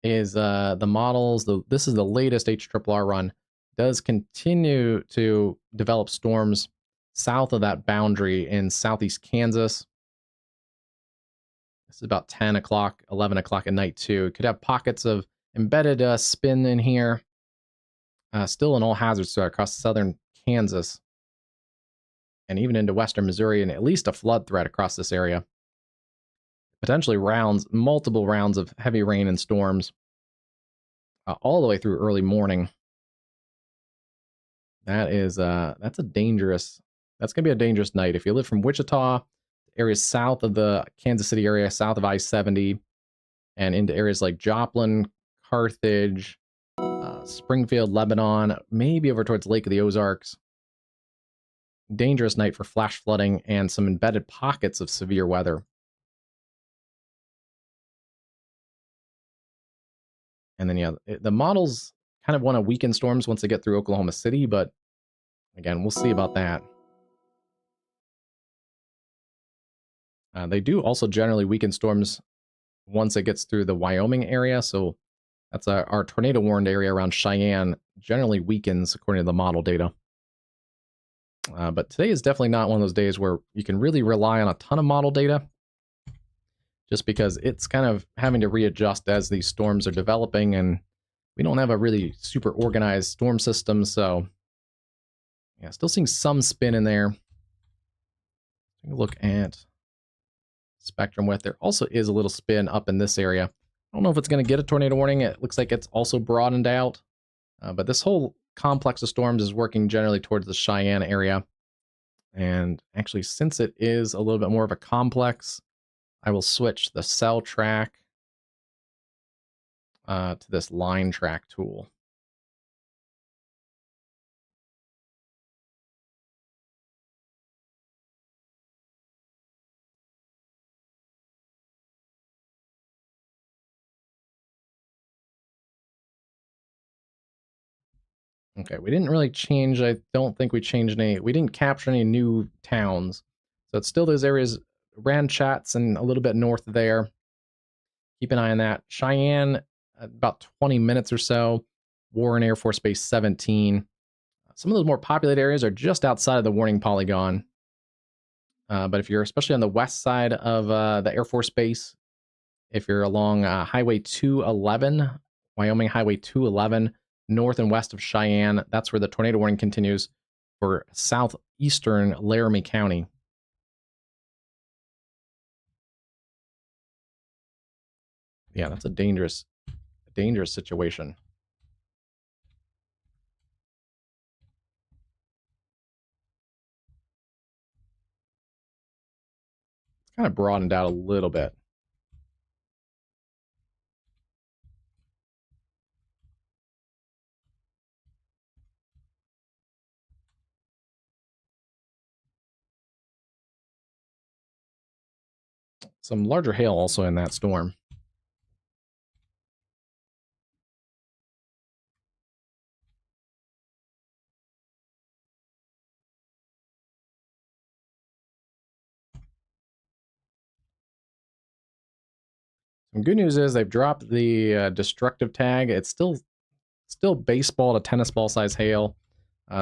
Is the models, this is the latest HRRR run, does continue to develop storms south of that boundary in southeast Kansas. This is about 10 o'clock, 11 o'clock at night too. It could have pockets of embedded spin in here. Still an all hazards threat across southern Kansas and even into western Missouri, and at least a flood threat across this area. potentially multiple rounds of heavy rain and storms all the way through early morning. That's that's going to be a dangerous night. If you live from Wichita, areas south of the Kansas City area, south of I-70, and into areas like Joplin, Carthage, Springfield, Lebanon, maybe over towards Lake of the Ozarks. Dangerous night for flash flooding and some embedded pockets of severe weather. And then, yeah, the models kind of want to weaken storms once they get through Oklahoma City, but again, we'll see about that. They do also generally weaken storms once it gets through the Wyoming area, so that's our tornado warned area around Cheyenne generally weakens according to the model data. But today is definitely not one of those days where you can really rely on a ton of model data, just because it's kind of having to readjust as these storms are developing, and we don't have a really super organized storm system, so yeah, still seeing some spin in there. Take a look at spectrum width. There also is a little spin up in this area. I don't know if it's going to get a tornado warning. It looks like it's also broadened out, but this whole complex of storms is working generally towards the Cheyenne area. And actually, since it is a little bit more of a complex, I will switch the cell track to this line track tool. Okay, we didn't really change. I don't think we changed any. We didn't capture any new towns. So it's still those areas, Ranchats and a little bit north of there. Keep an eye on that. Cheyenne, about 20 minutes or so. Warren Air Force Base 17. Some of those more populated areas are just outside of the warning polygon. But if you're especially on the west side of the Air Force Base, if you're along Highway 211, Wyoming Highway 211, north and west of Cheyenne, that's where the tornado warning continues for southeastern Laramie County. Yeah, that's a dangerous situation. It's kind of broadened out a little bit. Some larger hail also in that storm. Some good news is they've dropped the destructive tag. It's still baseball to tennis ball size hail.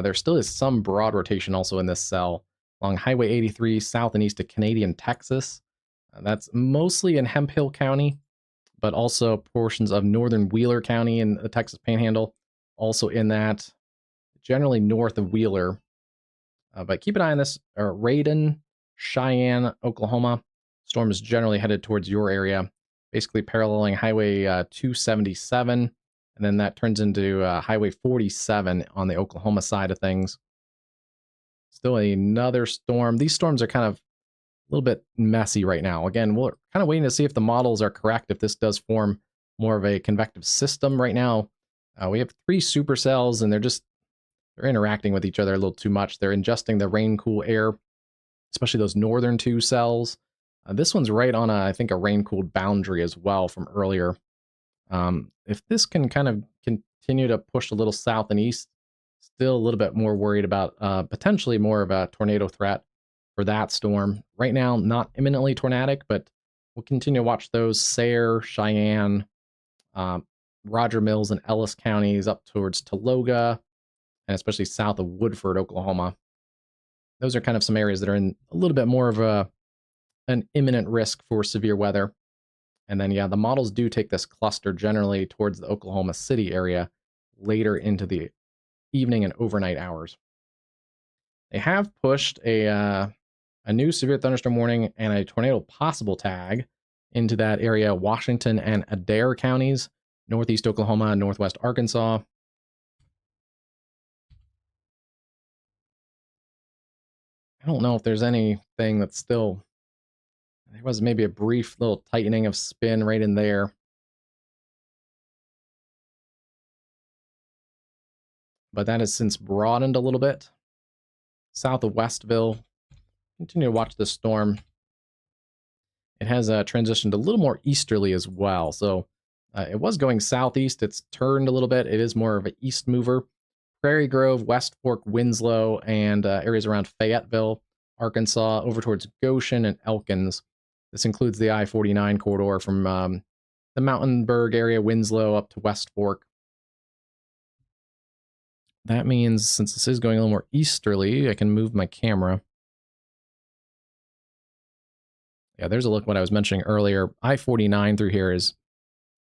There still is some broad rotation also in this cell along Highway 83 south and east of Canadian, Texas. That's mostly in Hemphill County, but also portions of northern Wheeler County in the Texas Panhandle, also in that, generally north of Wheeler. But keep an eye on this. Raiden, Cheyenne, Oklahoma. Storm is generally headed towards your area, basically paralleling Highway 277, and then that turns into Highway 47 on the Oklahoma side of things. Still another storm. These storms are kind of a little bit messy right now. Again, we're kind of waiting to see if the models are correct, if this does form more of a convective system right now. We have 3 supercells, and they're interacting with each other a little too much. They're ingesting the rain cool air, especially those northern 2 cells. This one's right on, I think, a rain cooled boundary as well from earlier. If this can kind of continue to push a little south and east, still a little bit more worried about potentially more of a tornado threat for that storm. Right now, not imminently tornadic, but we'll continue to watch those Sayre, Cheyenne, Roger Mills, and Ellis counties up towards Tologa, and especially south of Woodford, Oklahoma. Those are kind of some areas that are in a little bit more of an imminent risk for severe weather. And then, yeah, the models do take this cluster generally towards the Oklahoma City area later into the evening and overnight hours. They have pushed a new severe thunderstorm warning and a tornado possible tag into that area, Washington and Adair counties, northeast Oklahoma, northwest Arkansas. I don't know if there's anything that's still... There was maybe a brief little tightening of spin right in there. But that has since broadened a little bit. South of Westville. Continue to watch this storm. It has transitioned a little more easterly as well. So it was going southeast. It's turned a little bit. It is more of an east mover. Prairie Grove, West Fork, Winslow, and areas around Fayetteville, Arkansas, over towards Goshen and Elkins. This includes the I-49 corridor from the Mountainburg area, Winslow, up to West Fork. That means, since this is going a little more easterly, I can move my camera. Yeah, there's a look at what I was mentioning earlier. I-49 through here is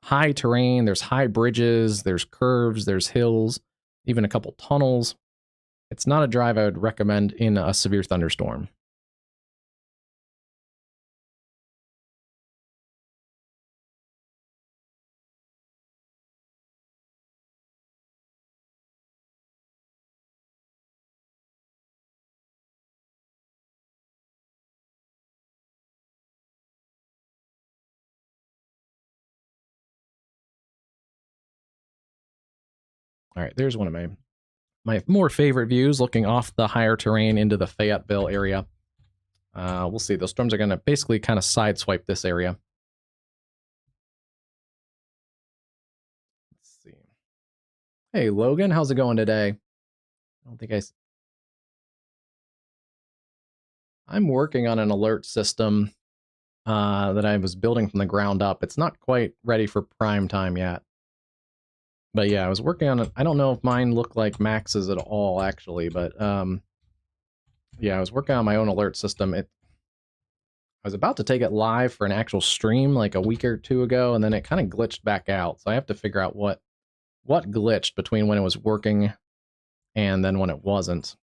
high terrain. There's high bridges, there's curves, there's hills, even a couple tunnels. It's not a drive I would recommend in a severe thunderstorm. All right, there's one of my more favorite views, looking off the higher terrain into the Fayetteville area. We'll see. Those storms are going to basically kind of sideswipe this area. Let's see. Hey, Logan, how's it going today? I don't think I'm working on an alert system that I was building from the ground up. It's not quite ready for prime time yet. But yeah, I was working on it. I don't know if mine look like Max's at all, actually, but yeah, I was working on my own alert system. I was about to take it live for an actual stream like a week or two ago, and then it kind of glitched back out. So I have to figure out what glitched between when it was working and then when it wasn't.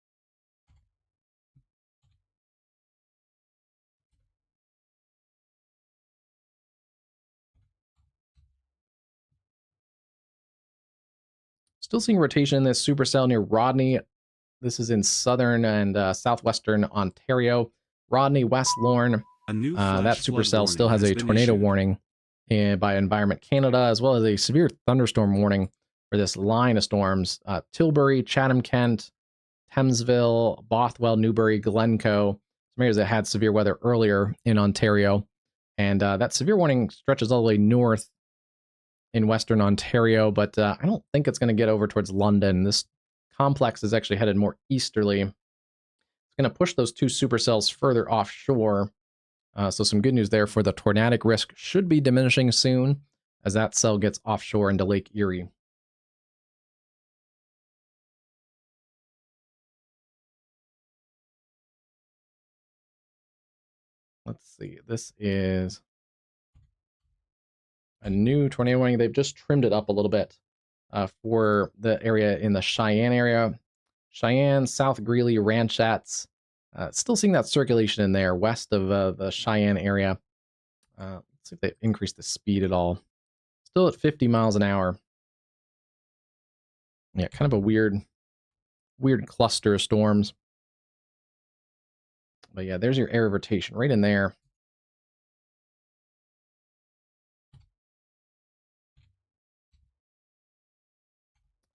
Still seeing rotation in this supercell near Rodney. This is in southern and southwestern Ontario. Rodney, West Lorne. A new That flash flood supercell still warning has a been tornado issued. warning by Environment Canada, as well as a severe thunderstorm warning for this line of storms. Tilbury, Chatham-Kent, Thamesville, Bothwell, Newbury, Glencoe. Some areas that had severe weather earlier in Ontario. And that severe warning stretches all the way north in Western Ontario, but I don't think it's going to get over towards London. This complex is actually headed more easterly. It's going to push those two supercells further offshore. So some good news there for the tornadic risk should be diminishing soon as that cell gets offshore into Lake Erie. Let's see. This is a new tornado warning. They've just trimmed it up a little bit for the area in the Cheyenne area. Cheyenne, South Greeley, Ranchettes. Still seeing that circulation in there west of the Cheyenne area. Let's see if they increase the speed at all. Still at 50 miles an hour. Yeah, kind of a weird cluster of storms. But yeah, there's your area of rotation right in there.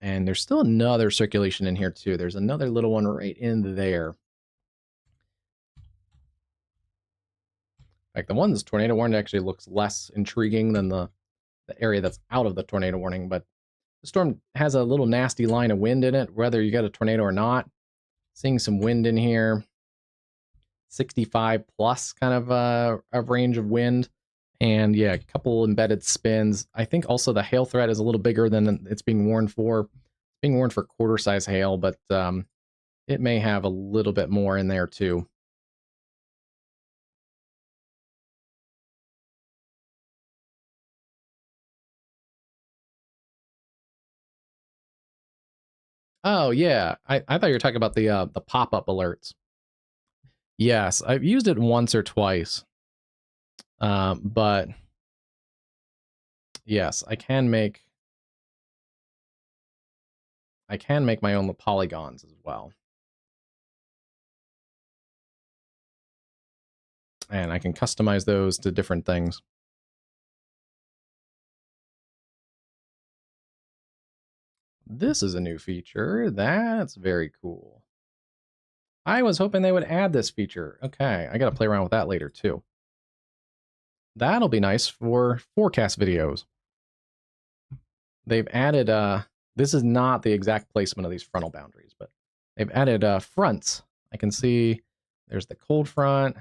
And there's still another circulation in here too. There's another little one right in there. In fact, the one that's tornado warned actually looks less intriguing than the area that's out of the tornado warning, but the storm has a little nasty line of wind in it, whether you get a tornado or not. Seeing some wind in here. 65 plus kind of a range of wind. And yeah, a couple embedded spins. I think also the hail threat is a little bigger than it's being warned for. It's being warned for quarter size hail, but it may have a little bit more in there too. Oh yeah, I thought you were talking about the pop-up alerts. Yes, I've used it once or twice. But yes, I can make my own polygons as well. And I can customize those to different things. This is a new feature. That's very cool. I was hoping they would add this feature. Okay, I got to play around with that later too. That'll be nice for forecast videos. They've added, this is not the exact placement of these frontal boundaries, but they've added fronts. I can see there's the cold front,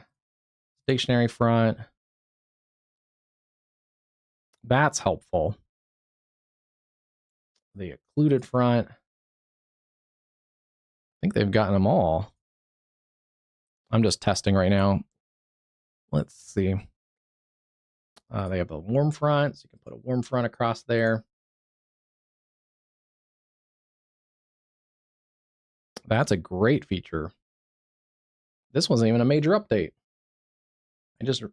stationary front. That's helpful. The occluded front. I think they've gotten them all. I'm just testing right now. Let's see. They have a warm front, so you can put a warm front across there. That's a great feature. This wasn't even a major update.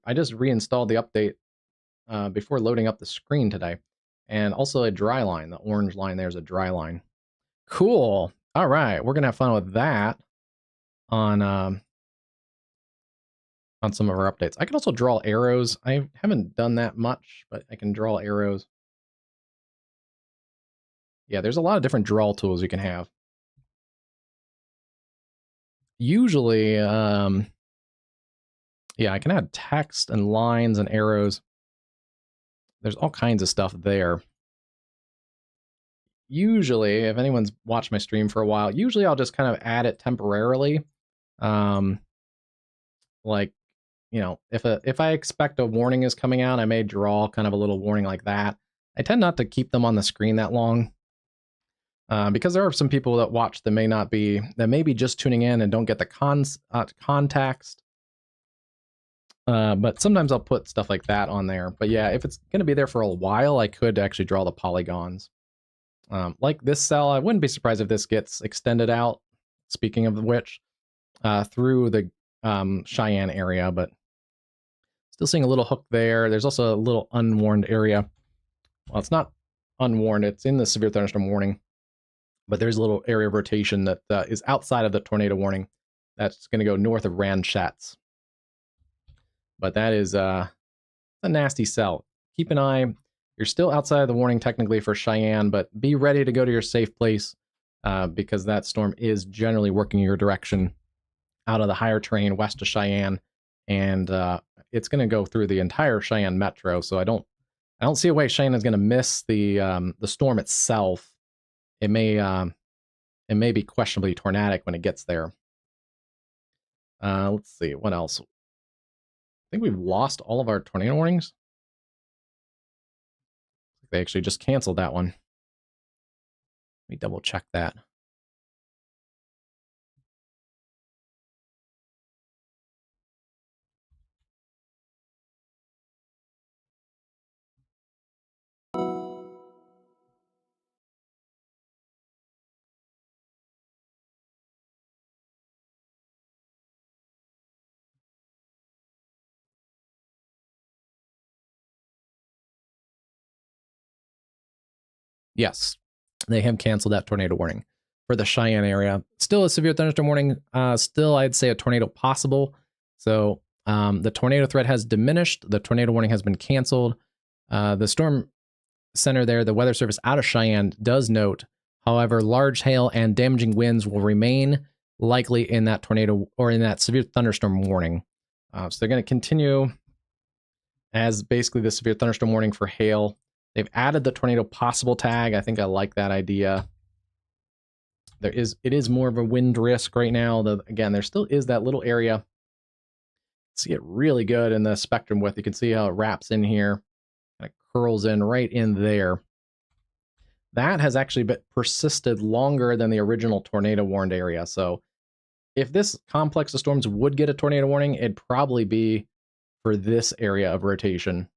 I just reinstalled the update before loading up the screen today. And also a dry line. The orange line there's a dry line. Cool. All right, we're gonna have fun with that on some of our updates. I can also draw arrows. I haven't done that much, but I can draw arrows. Yeah, there's a lot of different draw tools you can have. Usually, yeah, I can add text and lines and arrows. There's all kinds of stuff there. Usually, if anyone's watched my stream for a while, usually I'll just kind of add it temporarily. Like, you know, if I expect a warning is coming out, I may draw kind of a little warning like that. I tend not to keep them on the screen that long. Because there are some people that watch that may be just tuning in and don't get the context. But sometimes I'll put stuff like that on there. But yeah, if it's going to be there for a while, I could actually draw the polygons. Like this cell, I wouldn't be surprised if this gets extended out, speaking of which, through the Cheyenne area, but still seeing a little hook there. There's also a little unwarned area. Well, it's not unwarned, it's in the severe thunderstorm warning, but there's a little area of rotation that is outside of the tornado warning. That's going to go north of Ranchettes. But that is a nasty cell. Keep an eye. You're still outside of the warning technically for Cheyenne, but be ready to go to your safe place because that storm is generally working your direction out of the higher terrain west of Cheyenne, and it's going to go through the entire Cheyenne metro. So I don't see a way Cheyenne is going to miss the storm itself. It may be questionably tornadic when it gets there. Let's see what else. I think we've lost all of our tornado warnings. They actually just canceled that one. Let me double check that. Yes, they have canceled that tornado warning for the Cheyenne area. Still a severe thunderstorm warning. Still, I'd say a tornado possible. So the tornado threat has diminished. The tornado warning has been canceled. The storm center there, the weather service out of Cheyenne, does note, however, large hail and damaging winds will remain likely in that tornado or in that severe thunderstorm warning. So they're going to continue as basically the severe thunderstorm warning for hail. They've added the tornado possible tag. I think I like that idea. It is more of a wind risk right now. Again, there still is that little area. See it really good in the spectrum width. You can see how it wraps in here. Kind of curls in right in there. That has actually persisted longer than the original tornado warned area. So if this complex of storms would get a tornado warning, it'd probably be for this area of rotation.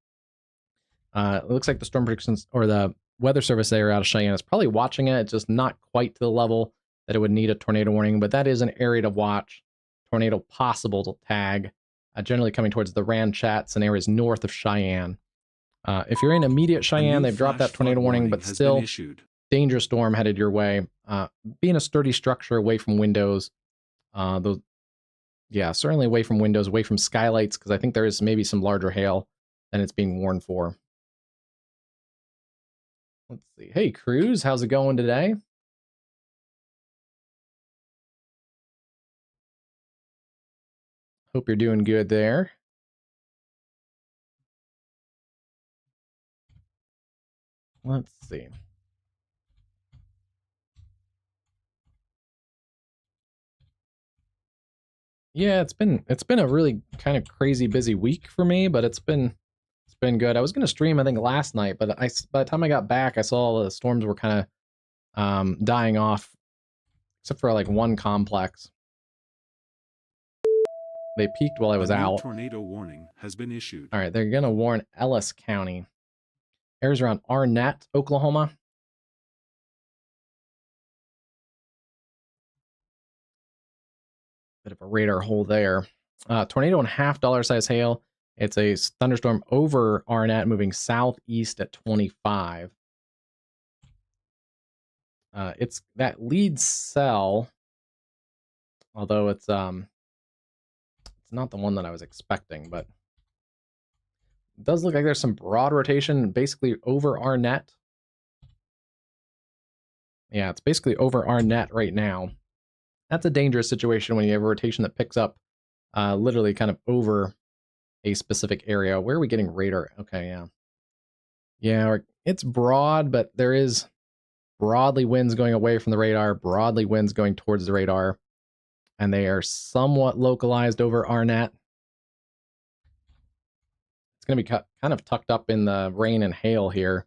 It looks like the storm predictions or the weather service area out of Cheyenne is probably watching it. It's just not quite to the level that it would need a tornado warning, but that is an area to watch. Tornado possible to tag. generally coming towards the Ranchats and areas north of Cheyenne. If you're in immediate Cheyenne, they've dropped that tornado warning, but still, dangerous storm headed your way. Be in a sturdy structure away from windows. Certainly away from windows, away from skylights, because I think there is maybe some larger hail than it's being warned for. Let's see. Hey, Cruz, how's it going today? Hope you're doing good there. Let's see. Yeah, it's been a really kind of crazy busy week for me, but it's been good. I was going to stream I think last night, but by the time I got back, I saw the storms were kind of dying off, except for like one complex. They peaked while I was out. Tornado warning has been issued. All right, they're going to warn Ellis County. Areas around Arnett, Oklahoma. Bit of a radar hole there. Tornado and $1/2 size hail. It's a thunderstorm over Arnett, moving southeast at 25. It's that lead cell, although it's not the one that I was expecting, but it does look like there's some broad rotation basically over Arnett. Yeah, it's basically over Arnett right now. That's a dangerous situation when you have a rotation that picks up literally kind of over a specific area. Where are we getting radar? Okay, yeah. Yeah, it's broad, but there is broadly winds going away from the radar, broadly winds going towards the radar, and they are somewhat localized over Arnett. It's going to be kind of tucked up in the rain and hail here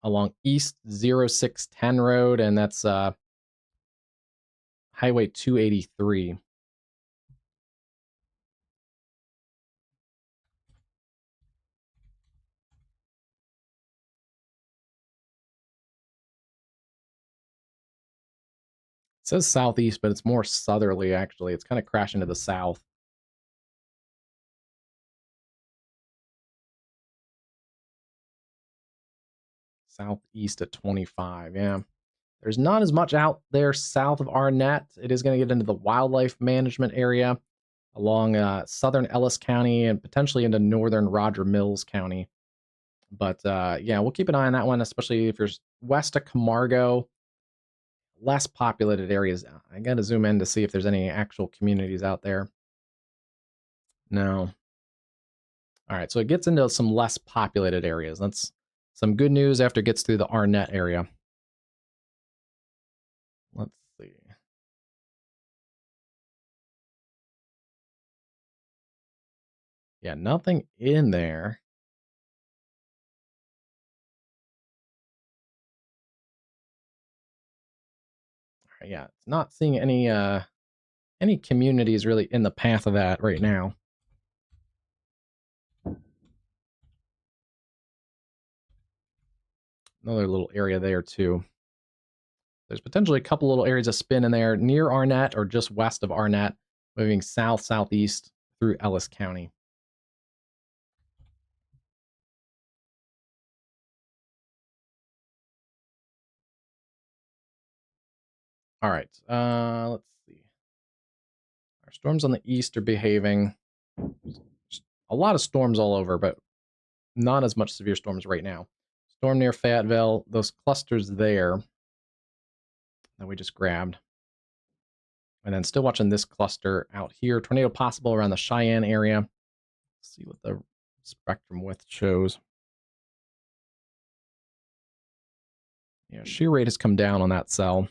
along East 0610 Road, and that's Highway 283. It says southeast, but it's more southerly, actually. It's kind of crashing to the south. Southeast at 25, yeah. There's not as much out there south of Arnett. It is going to get into the wildlife management area along southern Ellis County and potentially into northern Roger Mills County. But yeah, we'll keep an eye on that one, especially if you're west of Camargo. Less populated areas. I got to zoom in to see if there's any actual communities out there. No. All right, so it gets into some less populated areas. That's some good news after it gets through the Arnett area. Let's see. Yeah, nothing in there. Yeah, it's not seeing any communities really in the path of that right now. Another little area there too. There's potentially a couple little areas of spin in there near Arnett or just west of Arnett, moving south-southeast through Ellis County. All right, let's see. Our storms on the east are behaving. A lot of storms all over, but not as much severe storms right now. Storm near Fayetteville, those clusters there that we just grabbed. And then still watching this cluster out here. Tornado possible around the Cheyenne area. Let's see what the spectrum width shows. Yeah, shear rate has come down on that cell.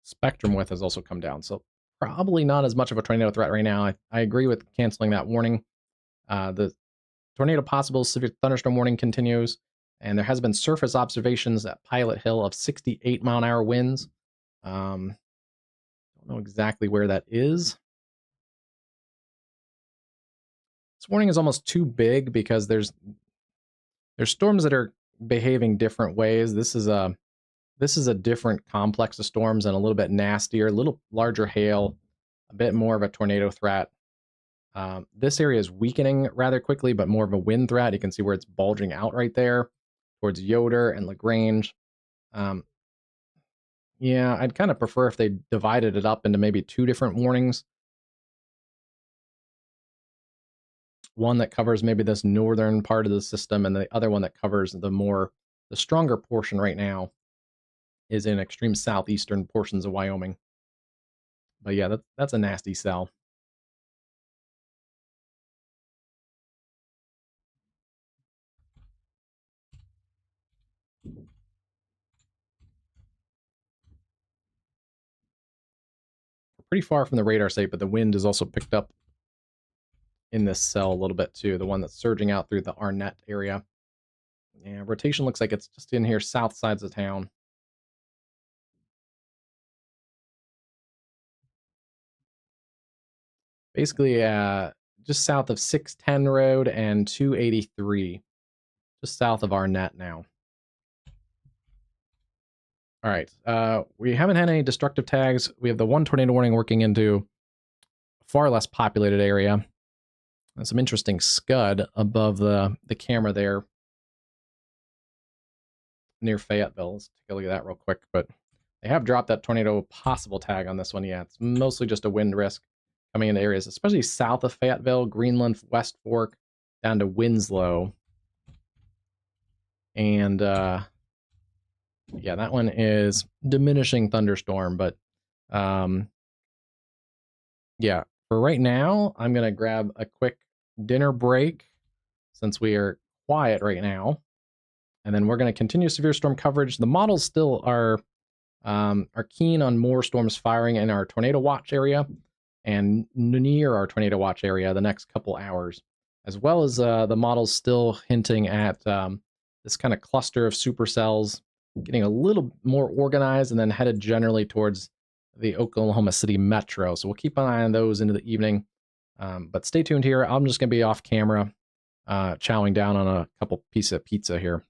Spectrum width has also come down. So probably not as much of a tornado threat right now. I agree with canceling that warning. The tornado possible severe thunderstorm warning continues. And there has been surface observations at Pilot Hill of 68-mile-an-hour winds. Don't know exactly where that is. This warning is almost too big because there's There's storms that are behaving different ways. This is a different complex of storms and a little bit nastier, a little larger hail, a bit more of a tornado threat. This area is weakening rather quickly, but more of a wind threat. You can see where it's bulging out right there towards Yoder and LaGrange. Um, yeah, I'd kind of prefer if they divided it up into maybe two different warnings. One that covers maybe this northern part of the system, and the other one that covers the stronger portion right now is in extreme southeastern portions of Wyoming. But yeah, that's a nasty cell. We're pretty far from the radar site, but the wind is also picked up in this cell a little bit too, the one that's surging out through the Arnett area. Yeah, rotation looks like it's just in here south sides of town. Basically, just south of 610 Road and 283, just south of Arnett now. All right, we haven't had any destructive tags. We have the one tornado warning working into a far less populated area. And some interesting scud above the camera there near Fayetteville. Let's take a look at that real quick. But they have dropped that tornado possible tag on this one. Yeah, it's mostly just a wind risk coming into areas, especially south of Fayetteville, Greenland, West Fork, down to Winslow. And yeah, that one is diminishing thunderstorm. But yeah, for right now, I'm going to grab a quick dinner break since we are quiet right now. And then we're going to continue severe storm coverage. The models still are keen on more storms firing in our tornado watch area and near our tornado watch area the next couple hours, as well as the models still hinting at this kind of cluster of supercells getting a little more organized and then headed generally towards the Oklahoma City metro. So we'll keep an eye on those into the evening. But stay tuned here. I'm just going to be off camera chowing down on a couple pieces of pizza here.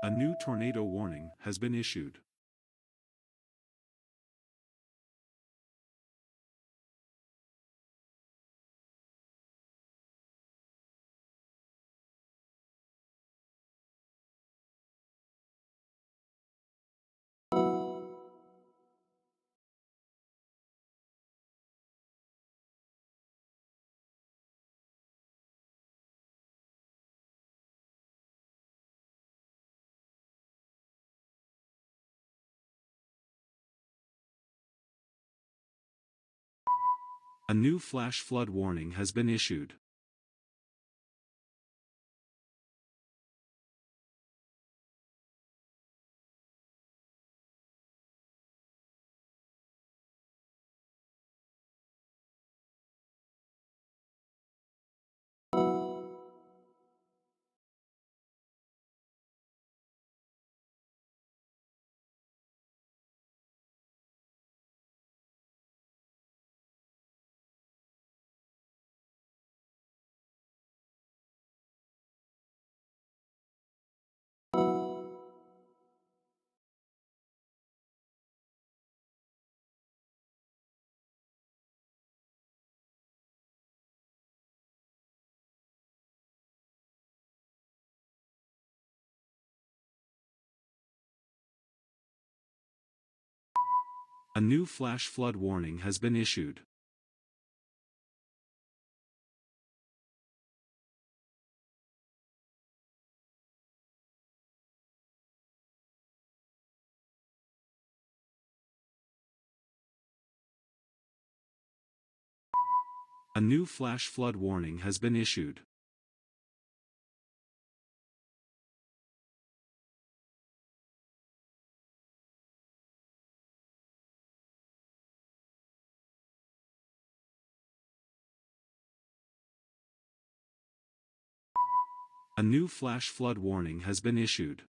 A new tornado warning has been issued. A new flash flood warning has been issued. A new flash flood warning has been issued. A new flash flood warning has been issued. A new flash flood warning has been issued.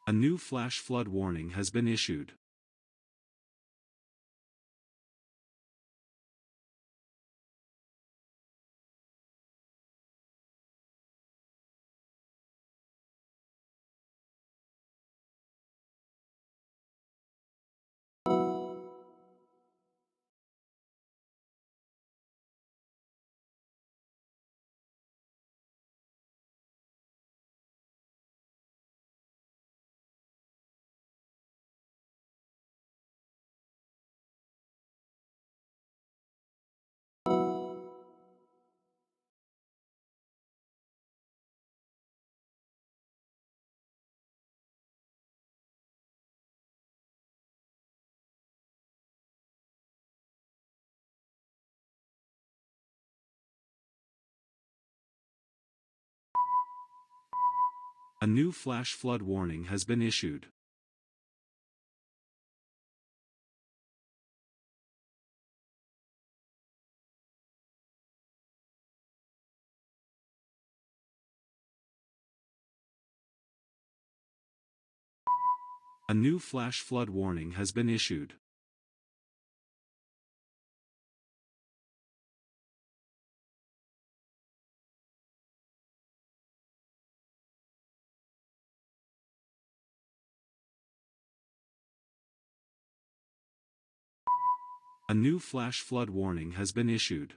A new flash flood warning has been issued. A new flash flood warning has been issued. A new flash flood warning has been issued. A new flash flood warning has been issued.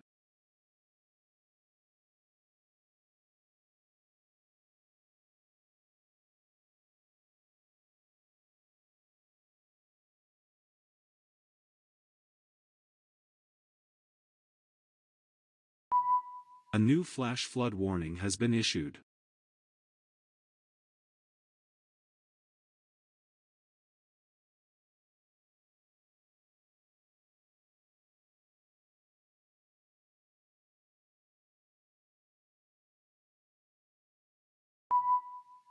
A new flash flood warning has been issued.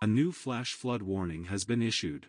A new flash flood warning has been issued.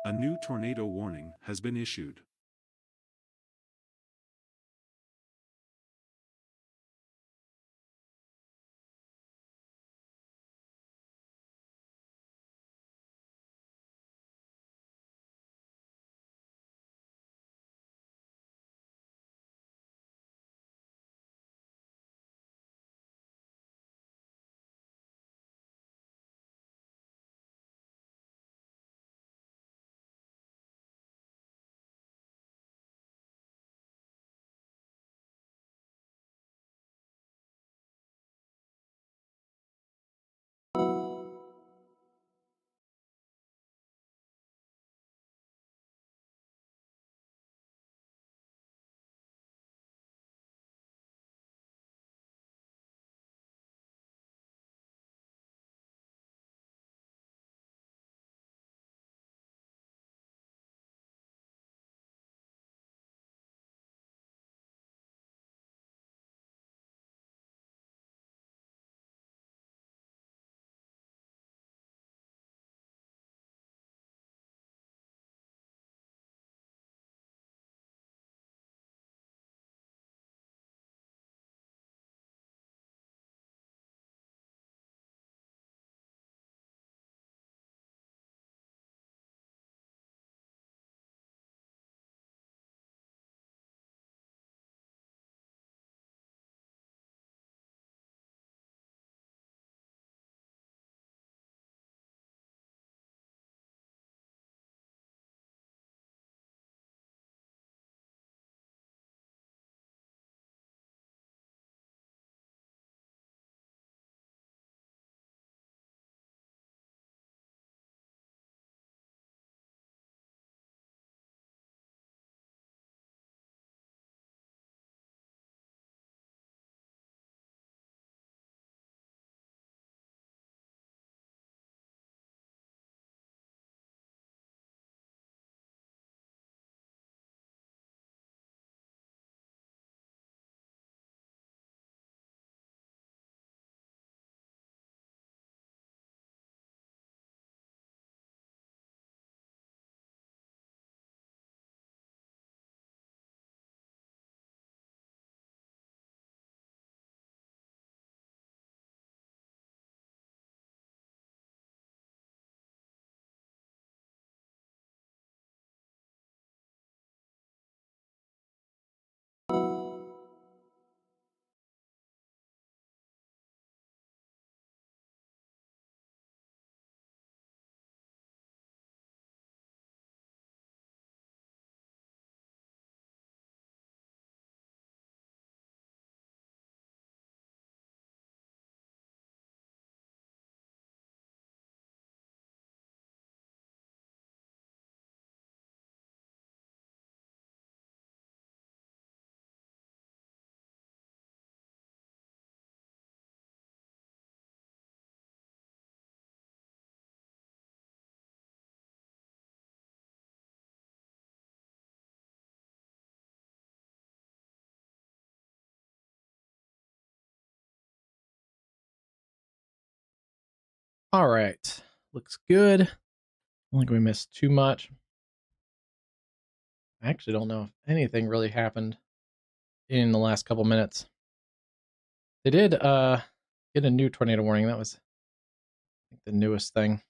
A new tornado warning has been issued. All right, looks good. I don't think we missed too much. I actually don't know if anything really happened in the last couple minutes. They did get a new tornado warning. That was, I think, the newest thing.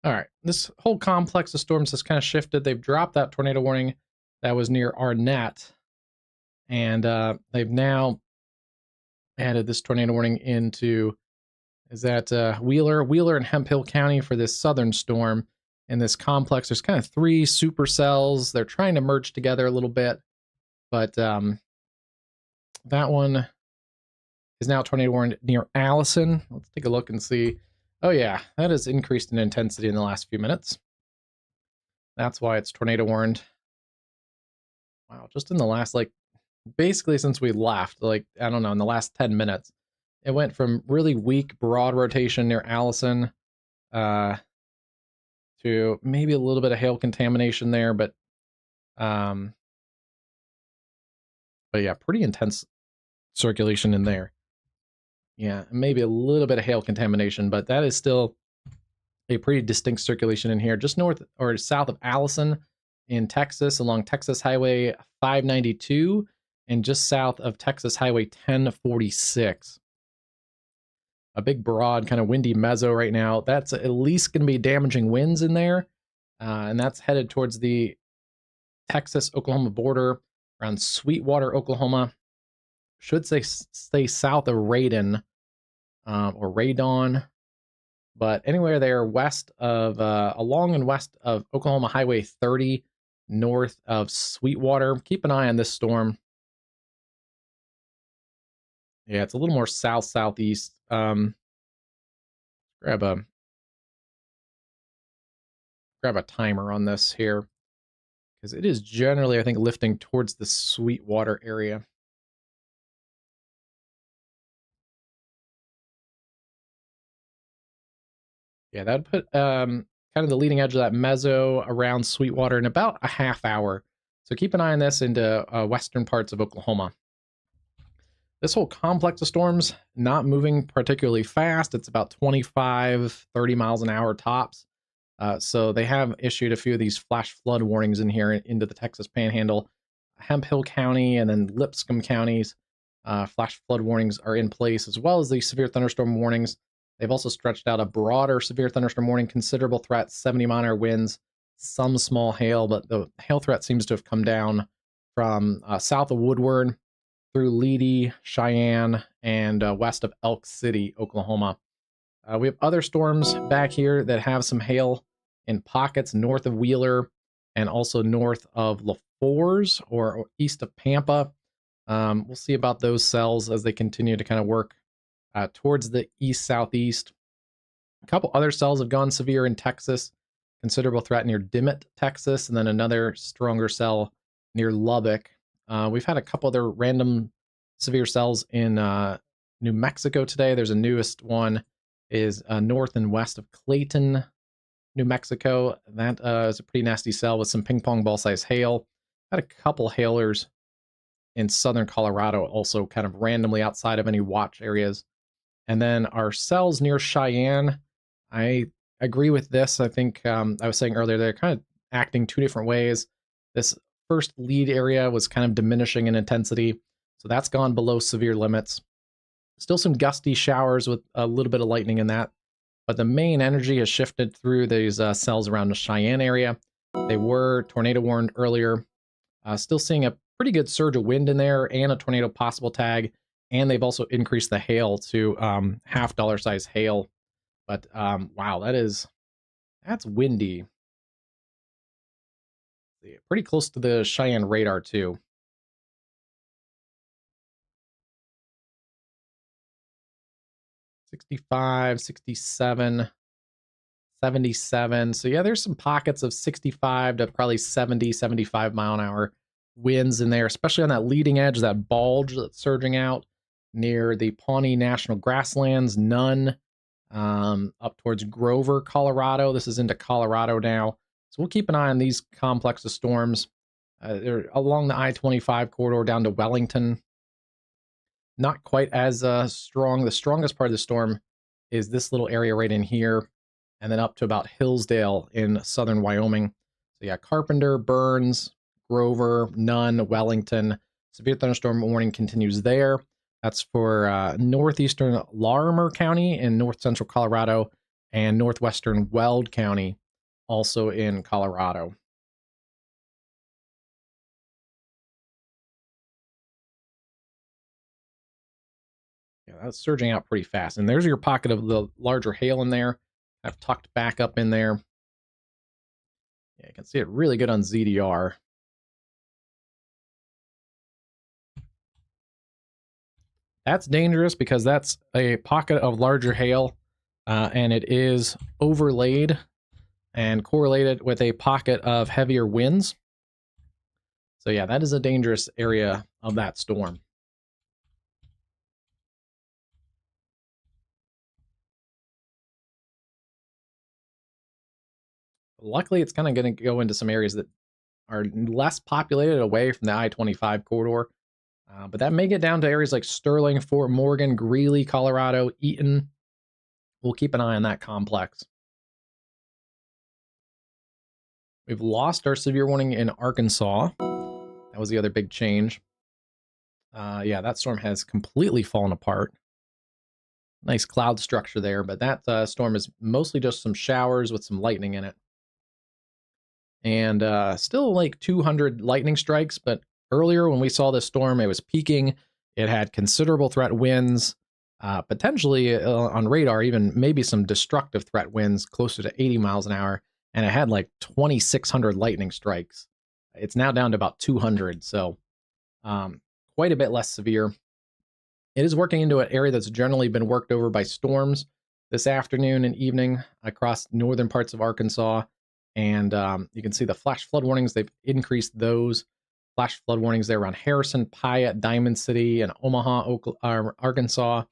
All right, this whole complex of storms has kind of shifted. They've dropped that tornado warning that was near Arnett, and they've now added this tornado warning into, is that Wheeler and Hemp Hill County for this southern storm. In this complex, there's kind of 3 supercells. They're trying to merge together a little bit, but that one is now tornado warned near Allison. Let's take a look and see. Oh yeah, that has increased in intensity in the last few minutes. That's why it's tornado warned. Wow, just in the last, like, basically since we left, like, I don't know, in the last 10 minutes, it went from really weak broad rotation near Allison to maybe a little bit of hail contamination there, but yeah, pretty intense circulation in there. Yeah, maybe a little bit of hail contamination, but that is still a pretty distinct circulation in here, just north or south of Allison in Texas, along Texas Highway 592, and just south of Texas Highway 1046. A big, broad, kind of windy mezzo right now. That's at least going to be damaging winds in there, and that's headed towards the Texas-Oklahoma border around Sweetwater, Oklahoma. Should stay south of Radon or Radon, but anywhere there west of, along and west of Oklahoma Highway 30, north of Sweetwater. Keep an eye on this storm. Yeah, it's a little more south-southeast. Grab a timer on this here, because it is generally, I think, lifting towards the Sweetwater area. Yeah, that would put kind of the leading edge of that mezzo around Sweetwater in about a half hour. So keep an eye on this into western parts of Oklahoma. This whole complex of storms, not moving particularly fast. It's about 25, 30 miles an hour tops. So they have issued a few of these flash flood warnings in here into the Texas Panhandle, Hemp Hill County, and then Lipscomb counties. Flash flood warnings are in place, as well as the severe thunderstorm warnings. They've also stretched out a broader severe thunderstorm warning, considerable threat, 70-mile-an-hour winds, some small hail, but the hail threat seems to have come down from south of Woodward through Leedy, Cheyenne, and west of Elk City, Oklahoma. We have other storms back here that have some hail in pockets north of Wheeler and also north of LaFours or east of Pampa. We'll see about those cells as they continue to kind of work towards the east-southeast. A couple other cells have gone severe in Texas. Considerable threat near Dimmitt, Texas, and then another stronger cell near Lubbock. We've had a couple other random severe cells in New Mexico today. There's a newest one is north and west of Clayton, New Mexico. That is a pretty nasty cell with some ping pong ball size hail. Had a couple hailers in southern Colorado also kind of randomly outside of any watch areas. And then our cells near Cheyenne, I agree with this. I think I was saying earlier, they're kind of acting 2 different ways. This first lead area was kind of diminishing in intensity, so that's gone below severe limits. Still some gusty showers with a little bit of lightning in that, but the main energy has shifted through these cells around the Cheyenne area. They were tornado warned earlier. Still seeing a pretty good surge of wind in there and a tornado possible tag, and they've also increased the hail to half dollar size hail. But wow, that's windy. Pretty close to the Cheyenne radar too. 65, 67, 77. So yeah, there's some pockets of 65 to probably 70, 75 mile an hour winds in there, especially on that leading edge, that bulge that's surging out near the Pawnee National Grasslands, Nunn, up towards Grover, Colorado. This is into Colorado now. So we'll keep an eye on these complex of storms. They're along the I-25 corridor down to Wellington. Not quite as strong. The strongest part of the storm is this little area right in here, and then up to about Hillsdale in southern Wyoming. So yeah, Carpenter, Burns, Grover, Nunn, Wellington. Severe thunderstorm warning continues there. That's for northeastern Larimer County in north central Colorado and northwestern Weld County, also in Colorado. Yeah, that's surging out pretty fast. And there's your pocket of the larger hail in there. I've tucked back up in there. Yeah, you can see it really good on ZDR. That's dangerous because that's a pocket of larger hail, and it is overlaid and correlated with a pocket of heavier winds. So yeah, that is a dangerous area of that storm. Luckily, it's kind of going to go into some areas that are less populated away from the I-25 corridor. But that may get down to areas like Sterling, Fort Morgan, Greeley, Colorado, Eaton. We'll keep an eye on that complex. We've lost our severe warning in Arkansas. That was the other big change. Yeah, that storm has completely fallen apart. Nice cloud structure there, but that storm is mostly just some showers with some lightning in it. And still like 200 lightning strikes, but earlier when we saw this storm, it was peaking. It had considerable threat winds, potentially on radar, even maybe some destructive threat winds closer to 80 miles an hour. And it had like 2,600 lightning strikes. It's now down to about 200, so quite a bit less severe. It is working into an area that's generally been worked over by storms this afternoon and evening across northern parts of Arkansas. And you can see the flash flood warnings. They've increased those flash flood warnings there around Harrison, Piatt, Diamond City, and Omaha, Arkansas,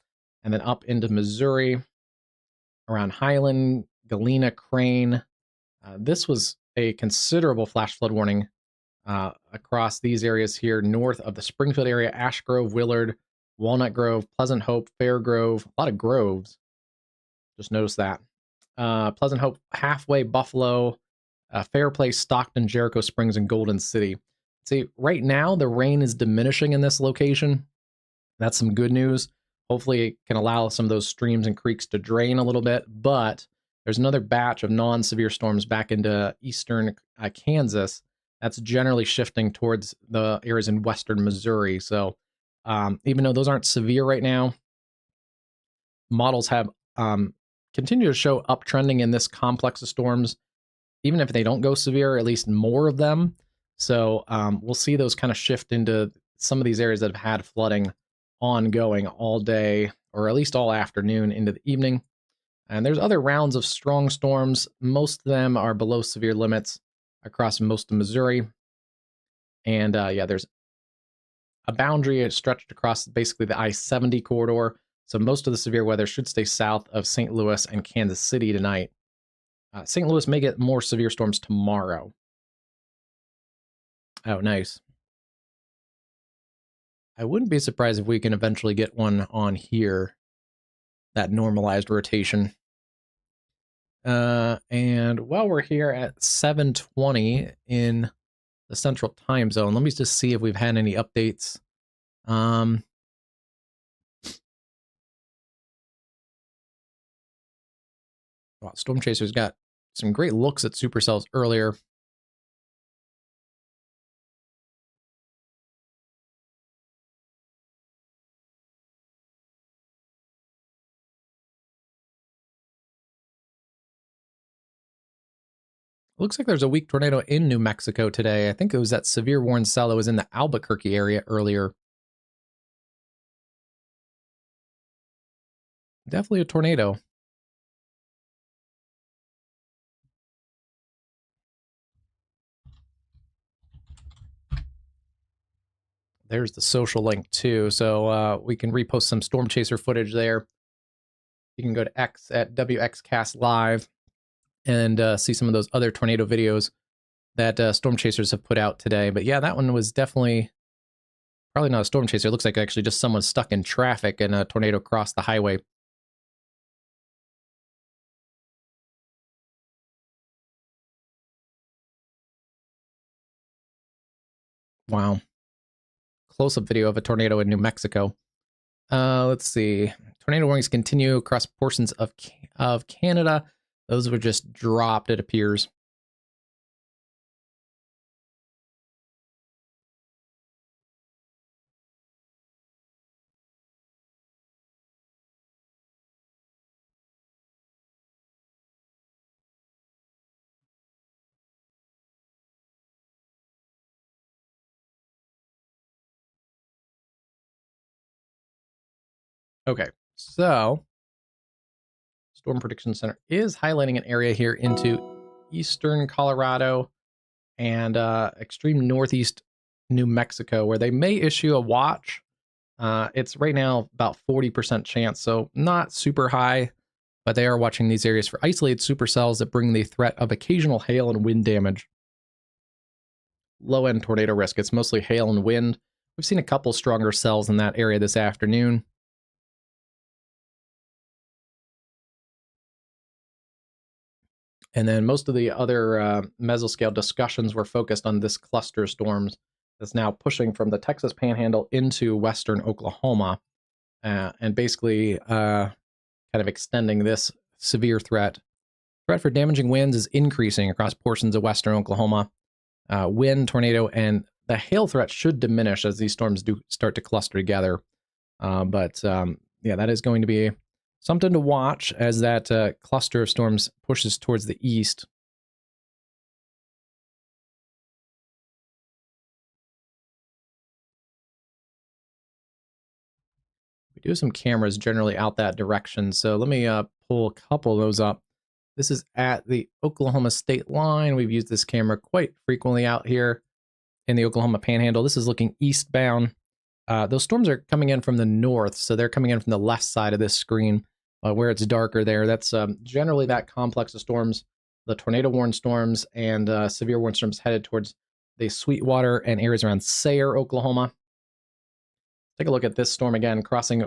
and then up into Missouri around Highland, Galena, Crane. This was a considerable flash flood warning across these areas here north of the Springfield area: Ash Grove, Willard, Walnut Grove, Pleasant Hope, Fair Grove. A lot of groves. Just notice that. Pleasant Hope, Halfway, Buffalo, Fair Place, Stockton, Jericho Springs, and Golden City. See, right now the rain is diminishing in this location. That's some good news. Hopefully it can allow some of those streams and creeks to drain a little bit, but there's another batch of non-severe storms back into eastern Kansas. That's generally shifting towards the areas in western Missouri. So even though those aren't severe right now, models have continue to show uptrending in this complex of storms. Even if they don't go severe, at least more of them. So we'll see those kind of shift into some of these areas that have had flooding ongoing all day, or at least all afternoon into the evening. And there's other rounds of strong storms. Most of them are below severe limits across most of Missouri. And yeah, there's a boundary stretched across basically the I-70 corridor. So most of the severe weather should stay south of St. Louis and Kansas City tonight. St. Louis may get more severe storms tomorrow. Oh, nice. I wouldn't be surprised if we can eventually get one on here. That normalized rotation. And while we're here at 7:20 in the central time zone, let me just see if we've had any updates. Wow, Storm Chaser's got some great looks at supercells earlier. Looks like there's a weak tornado in New Mexico today. I think it was that severe warning cell that was in the Albuquerque area earlier. Definitely a tornado. There's the social link too, so we can repost some Storm Chaser footage there. You can go to X at WXCast Live and see some of those other tornado videos that storm chasers have put out today. But yeah, that one was definitely probably not a storm chaser. It looks like actually just someone stuck in traffic and a tornado crossed the highway. Wow. Close-up video of a tornado in New Mexico. Let's see. Tornado warnings continue across portions of Canada. Those were just dropped, it appears. Okay, so Storm Prediction Center is highlighting an area here into eastern Colorado and extreme northeast New Mexico, where they may issue a watch. It's right now about 40% chance, so not super high, but they are watching these areas for isolated supercells that bring the threat of occasional hail and wind damage. Low-end tornado risk. It's mostly hail and wind. We've seen a couple stronger cells in that area this afternoon. And then most of the other mesoscale discussions were focused on this cluster of storms that's now pushing from the Texas Panhandle into western Oklahoma, and basically kind of extending this severe threat. Threat for damaging winds is increasing across portions of western Oklahoma. Wind, tornado, and the hail threat should diminish as these storms do start to cluster together. Yeah, that is going to be something to watch as that cluster of storms pushes towards the east. We do have some cameras generally out that direction, so let me pull a couple of those up. This is at the Oklahoma state line. We've used this camera quite frequently out here in the Oklahoma Panhandle. This is looking eastbound. Those storms are coming in from the north, so they're coming in from the left side of this screen, where it's darker there. That's generally that complex of storms, the tornado warned storms and severe warned storms headed towards the Sweetwater and areas around Sayre, Oklahoma. Take a look at this storm again, crossing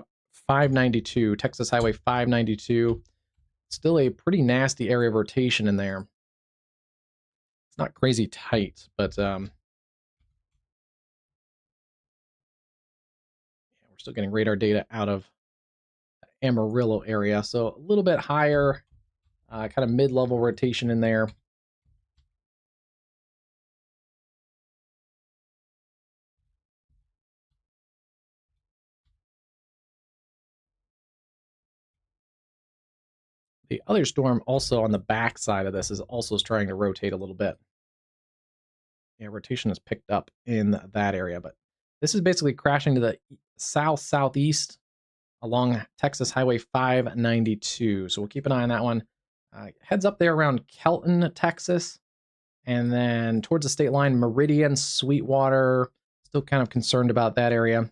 592, Texas Highway 592. Still a pretty nasty area of rotation in there. It's not crazy tight, but yeah, we're still getting radar data out of Amarillo area, so a little bit higher, kind of mid-level rotation in there. The other storm also on the back side of this is also trying to rotate a little bit. Yeah, rotation is picked up in that area, but this is basically crashing to the south-southeast along Texas Highway 592. So we'll keep an eye on that one. Heads up there around Kelton, Texas, and then towards the state line, Meridian, Sweetwater. Still kind of concerned about that area.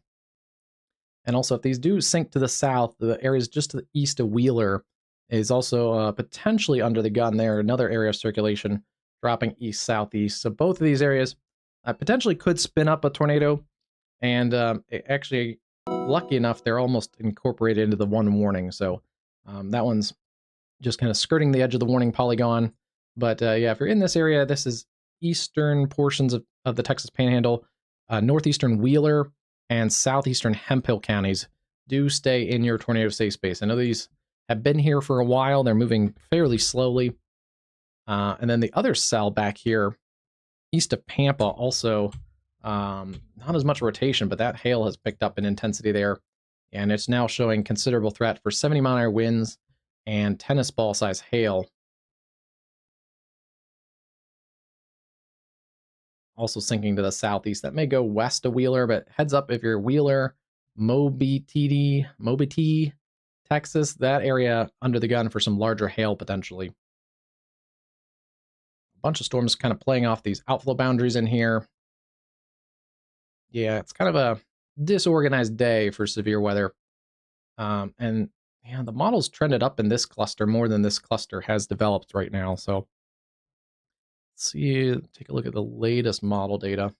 And also, if these do sink to the south, the areas just to the east of Wheeler is also potentially under the gun there. Another area of circulation dropping east-southeast. So both of these areas potentially could spin up a tornado. And actually, lucky enough, they're almost incorporated into the one warning. So that one's just kind of skirting the edge of the warning polygon. But yeah, if you're in this area, this is eastern portions of the Texas Panhandle, northeastern Wheeler, and southeastern Hemphill counties. Do stay in your tornado safe space. I know these have been here for a while. They're moving fairly slowly. And then the other cell back here, east of Pampa, also not as much rotation, but that hail has picked up in intensity there. And it's now showing considerable threat for 70-mile-an-hour winds and tennis ball size hail. Also sinking to the southeast. That may go west of Wheeler, but heads up if you're Wheeler, Mobiti, Texas, that area under the gun for some larger hail potentially. A bunch of storms kind of playing off these outflow boundaries in here. Yeah, it's kind of a disorganized day for severe weather. And yeah, the model's trended up in this cluster more than this cluster has developed right now. So Let's see, take a look at the latest model data.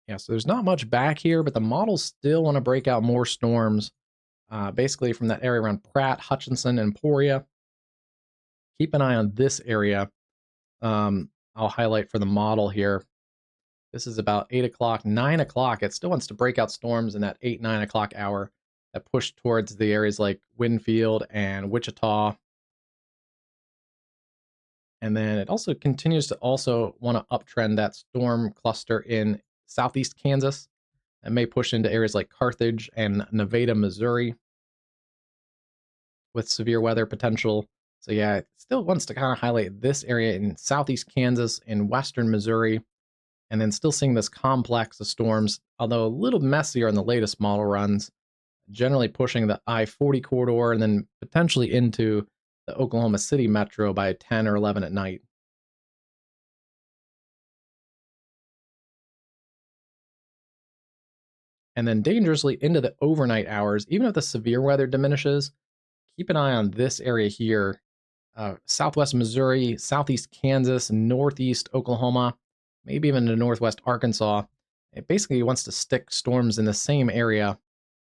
Yeah, so there's not much back here, but the models still want to break out more storms, basically from that area around Pratt, Hutchinson, and Emporia. Keep an eye on this area. I'll highlight for the model here. This is about 8 o'clock, 9 o'clock. It still wants to break out storms in that 8, 9 o'clock hour that push towards the areas like Winfield and Wichita. And then it also continues to also want to uptrend that storm cluster in southeast Kansas. That may push into areas like Carthage and Nevada, Missouri with severe weather potential. So yeah, it still wants to kind of highlight this area in southeast Kansas and western Missouri, and then still seeing this complex of storms, although a little messier in the latest model runs, generally pushing the I-40 corridor and then potentially into the Oklahoma City metro by 10 or 11 at night. And then dangerously into the overnight hours, even if the severe weather diminishes, keep an eye on this area here. Southwest Missouri, southeast Kansas, northeast Oklahoma, maybe even to northwest Arkansas. It basically wants to stick storms in the same area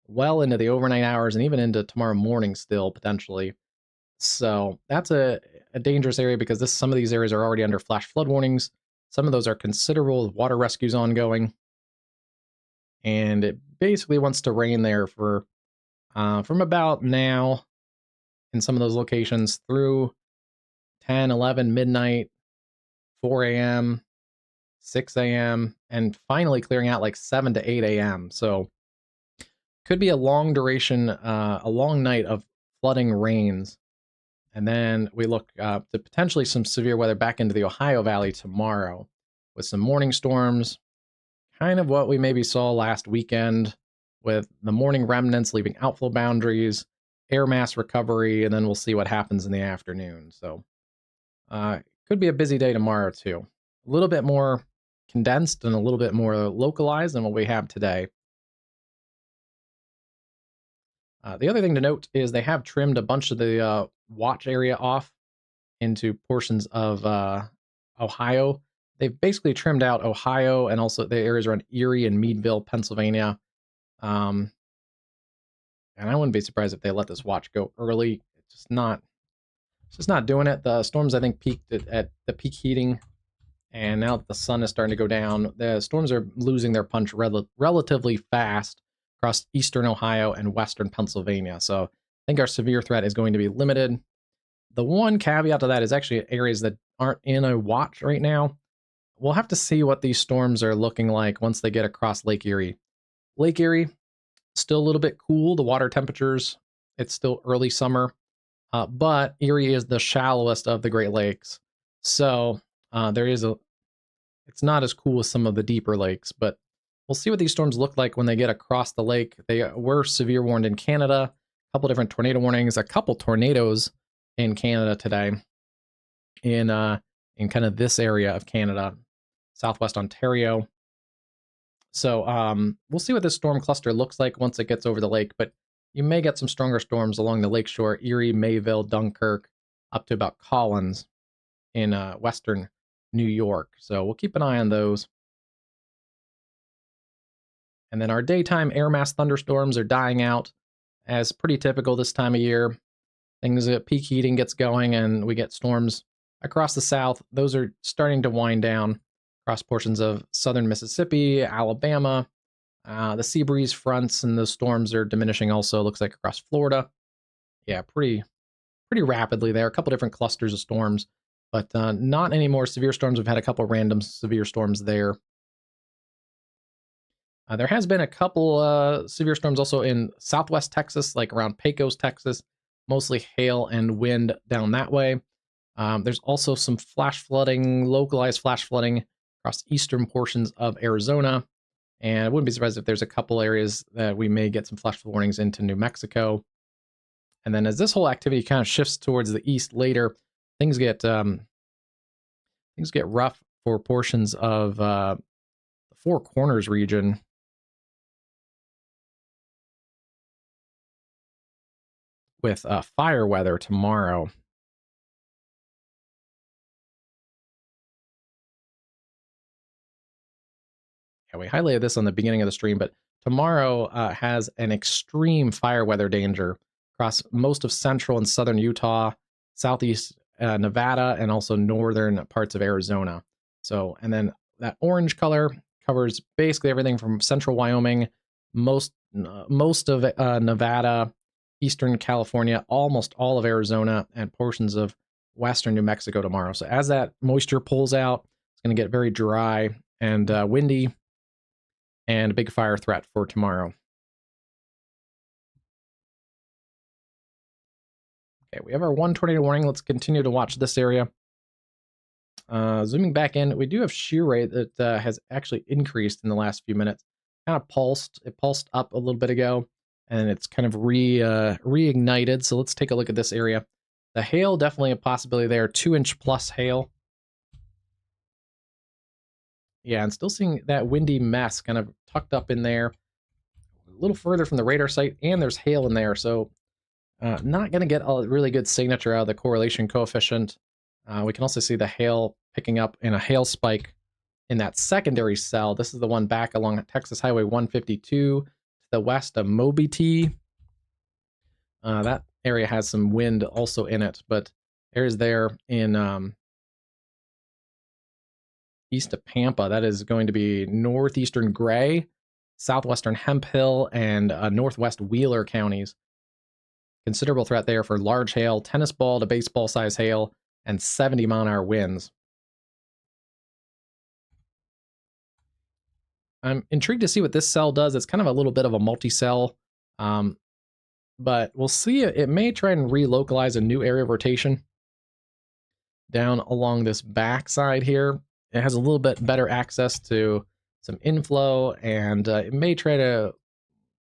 well into the overnight hours and even into tomorrow morning still, potentially. So that's a dangerous area because some of these areas are already under flash flood warnings. Some of those are considerable water rescues ongoing. And it basically wants to rain there for from about now in some of those locations through 10, 11, midnight, 4 a.m., 6 a.m., and finally clearing out like 7 to 8 a.m. So could be a long duration, a long night of flooding rains. And then we look to potentially some severe weather back into the Ohio Valley tomorrow with some morning storms, kind of what we maybe saw last weekend with the morning remnants leaving outflow boundaries, air mass recovery, and then we'll see what happens in the afternoon. So could be a busy day tomorrow too. A little bit more condensed and a little bit more localized than what we have today. The other thing to note is they have trimmed a bunch of the watch area off into portions of Ohio. They've basically trimmed out Ohio and also the areas around Erie and Meadville, Pennsylvania. And I wouldn't be surprised if they let this watch go early. It's just not doing it. The storms, I think, peaked at the peak heating. And now that the sun is starting to go down, the storms are losing their punch relatively fast across eastern Ohio and western Pennsylvania. So I think our severe threat is going to be limited. The one caveat to that is actually areas that aren't in a watch right now. We'll have to see what these storms are looking like once they get across Lake Erie. Lake Erie, still a little bit cool. The water temperatures, it's still early summer, but Erie is the shallowest of the Great Lakes. So it's not as cool as some of the deeper lakes, but we'll see what these storms look like when they get across the lake. They were severe warned in Canada, a couple different tornado warnings, a couple tornadoes in Canada today in kind of this area of Canada, southwest Ontario. So we'll see what this storm cluster looks like once it gets over the lake, but you may get some stronger storms along the lakeshore, Erie, Mayville, Dunkirk, up to about Collins in western New York. So we'll keep an eye on those. And then our daytime air mass thunderstorms are dying out, as pretty typical this time of year. Things at peak heating gets going and we get storms across the south. Those are starting to wind down across portions of southern Mississippi, Alabama. The sea breeze fronts and the storms are diminishing also, looks like across Florida. Yeah, pretty rapidly there. A couple different clusters of storms, but not any more severe storms. We've had a couple random severe storms there. There has been a couple severe storms also in southwest Texas, like around Pecos, Texas, mostly hail and wind down that way. There's also some flash flooding, localized flash flooding across eastern portions of Arizona. And I wouldn't be surprised if there's a couple areas that we may get some flash flood warnings into New Mexico. And then as this whole activity kind of shifts towards the east later, things get things get rough for portions of the Four Corners region. With fire weather tomorrow. Yeah, we highlighted this on the beginning of the stream, but tomorrow has an extreme fire weather danger across most of central and southern Utah, southeast Nevada, and also northern parts of Arizona. So, and then that orange color covers basically everything from central Wyoming, most of Nevada, eastern California, almost all of Arizona, and portions of western New Mexico tomorrow. So as that moisture pulls out, it's going to get very dry and windy, and a big fire threat for tomorrow. Okay, we have our 1 tornado warning. Let's continue to watch this area. Zooming back in, we do have shear rate that has actually increased in the last few minutes. Kind of pulsed. It pulsed up a little bit ago, and it's kind of reignited. So let's take a look at this area. The hail, definitely a possibility there. 2-inch plus hail. Yeah, and still seeing that windy mess kind of tucked up in there. A little further from the radar site, and there's hail in there. So not going to get a really good signature out of the correlation coefficient. We can also see the hail picking up in a hail spike in that secondary cell. This is the one back along Texas Highway 152 to the west of Moby T. That area has some wind also in it, but there's there in east of Pampa. That is going to be northeastern Gray, southwestern Hemphill, and northwest Wheeler counties. Considerable threat there for large hail, tennis ball to baseball size hail, and 70-mile-an-hour winds. I'm intrigued to see what this cell does. It's kind of a little bit of a multi-cell, but we'll see. It may try and relocalize a new area of rotation down along this backside here. It has a little bit better access to some inflow, and it may try to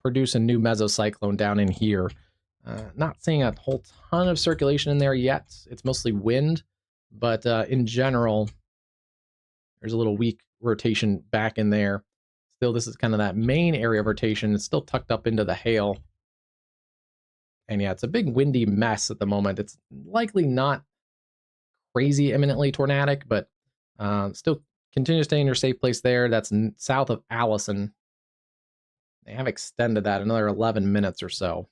produce a new mesocyclone down in here. Not seeing a whole ton of circulation in there yet. It's mostly wind, but in general, there's a little weak rotation back in there. Still, this is kind of that main area of rotation. It's still tucked up into the hail. And yeah, it's a big windy mess at the moment. It's likely not crazy imminently tornadic, but still continue to stay in your safe place there. That's south of Allison. They have extended that another 11 minutes or so.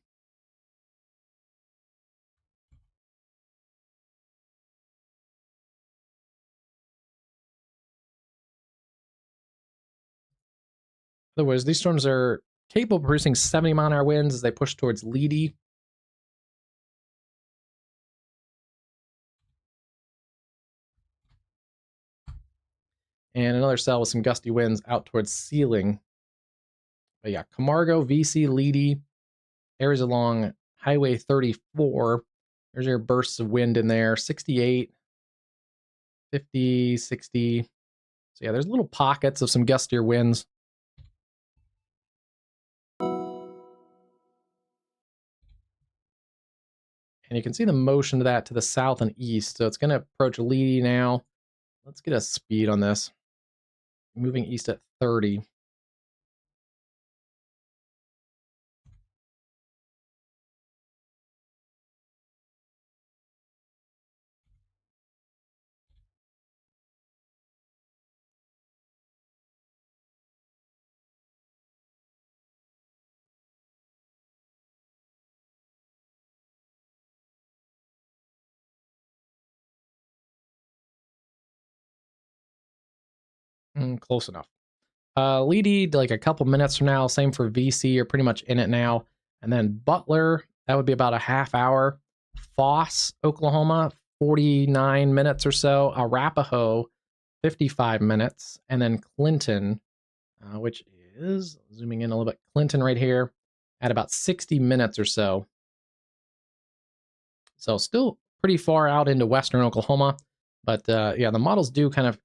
Otherwise, these storms are capable of producing 70-mile-an-hour winds as they push towards Leedy. And another cell with some gusty winds out towards Sealing. But yeah, Camargo, VC, Leedy, areas along Highway 34. There's your bursts of wind in there, 68, 50, 60. So yeah, there's little pockets of some gustier winds. And you can see the motion of that to the south and east. So it's going to approach Leedy now. Let's get a speed on this. Moving east at 30. Close enough. Leedy, like a couple minutes from now. Same for VC. You're pretty much in it now. And then Butler, that would be about a half hour. Foss, Oklahoma, 49 minutes or so. Arapahoe, 55 minutes. And then Clinton, which is, zooming in a little bit, Clinton right here at about 60 minutes or so. So still pretty far out into western Oklahoma. But yeah, the models do kind of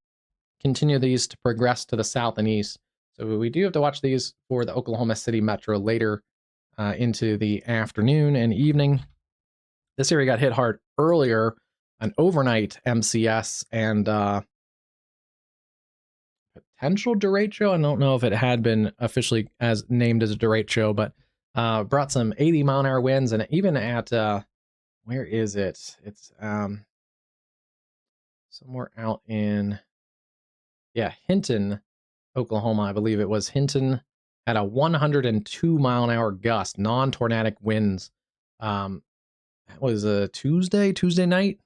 continue these to progress to the south and east. So we do have to watch these for the Oklahoma City metro later into the afternoon and evening. This area got hit hard earlier, an overnight MCS, and potential derecho. I don't know if it had been officially as named as a derecho, but brought some 80-mile-an-hour winds, and even at where is it? It's somewhere out in Hinton, Oklahoma. I believe it was Hinton had a 102-mile-an-hour gust, non-tornadic winds. That was a Tuesday night.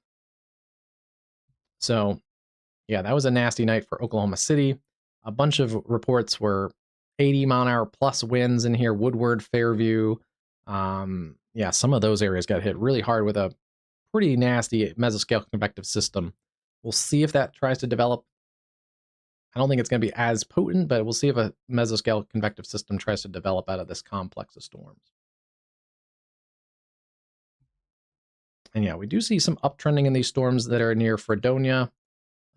So yeah, that was a nasty night for Oklahoma City. A bunch of reports were 80-mile-an-hour plus winds in here. Woodward, Fairview. Yeah, some of those areas got hit really hard with a pretty nasty mesoscale convective system. We'll see if that tries to develop. I don't think it's going to be as potent, but we'll see if a mesoscale convective system tries to develop out of this complex of storms. And yeah, we do see some uptrending in these storms that are near Fredonia.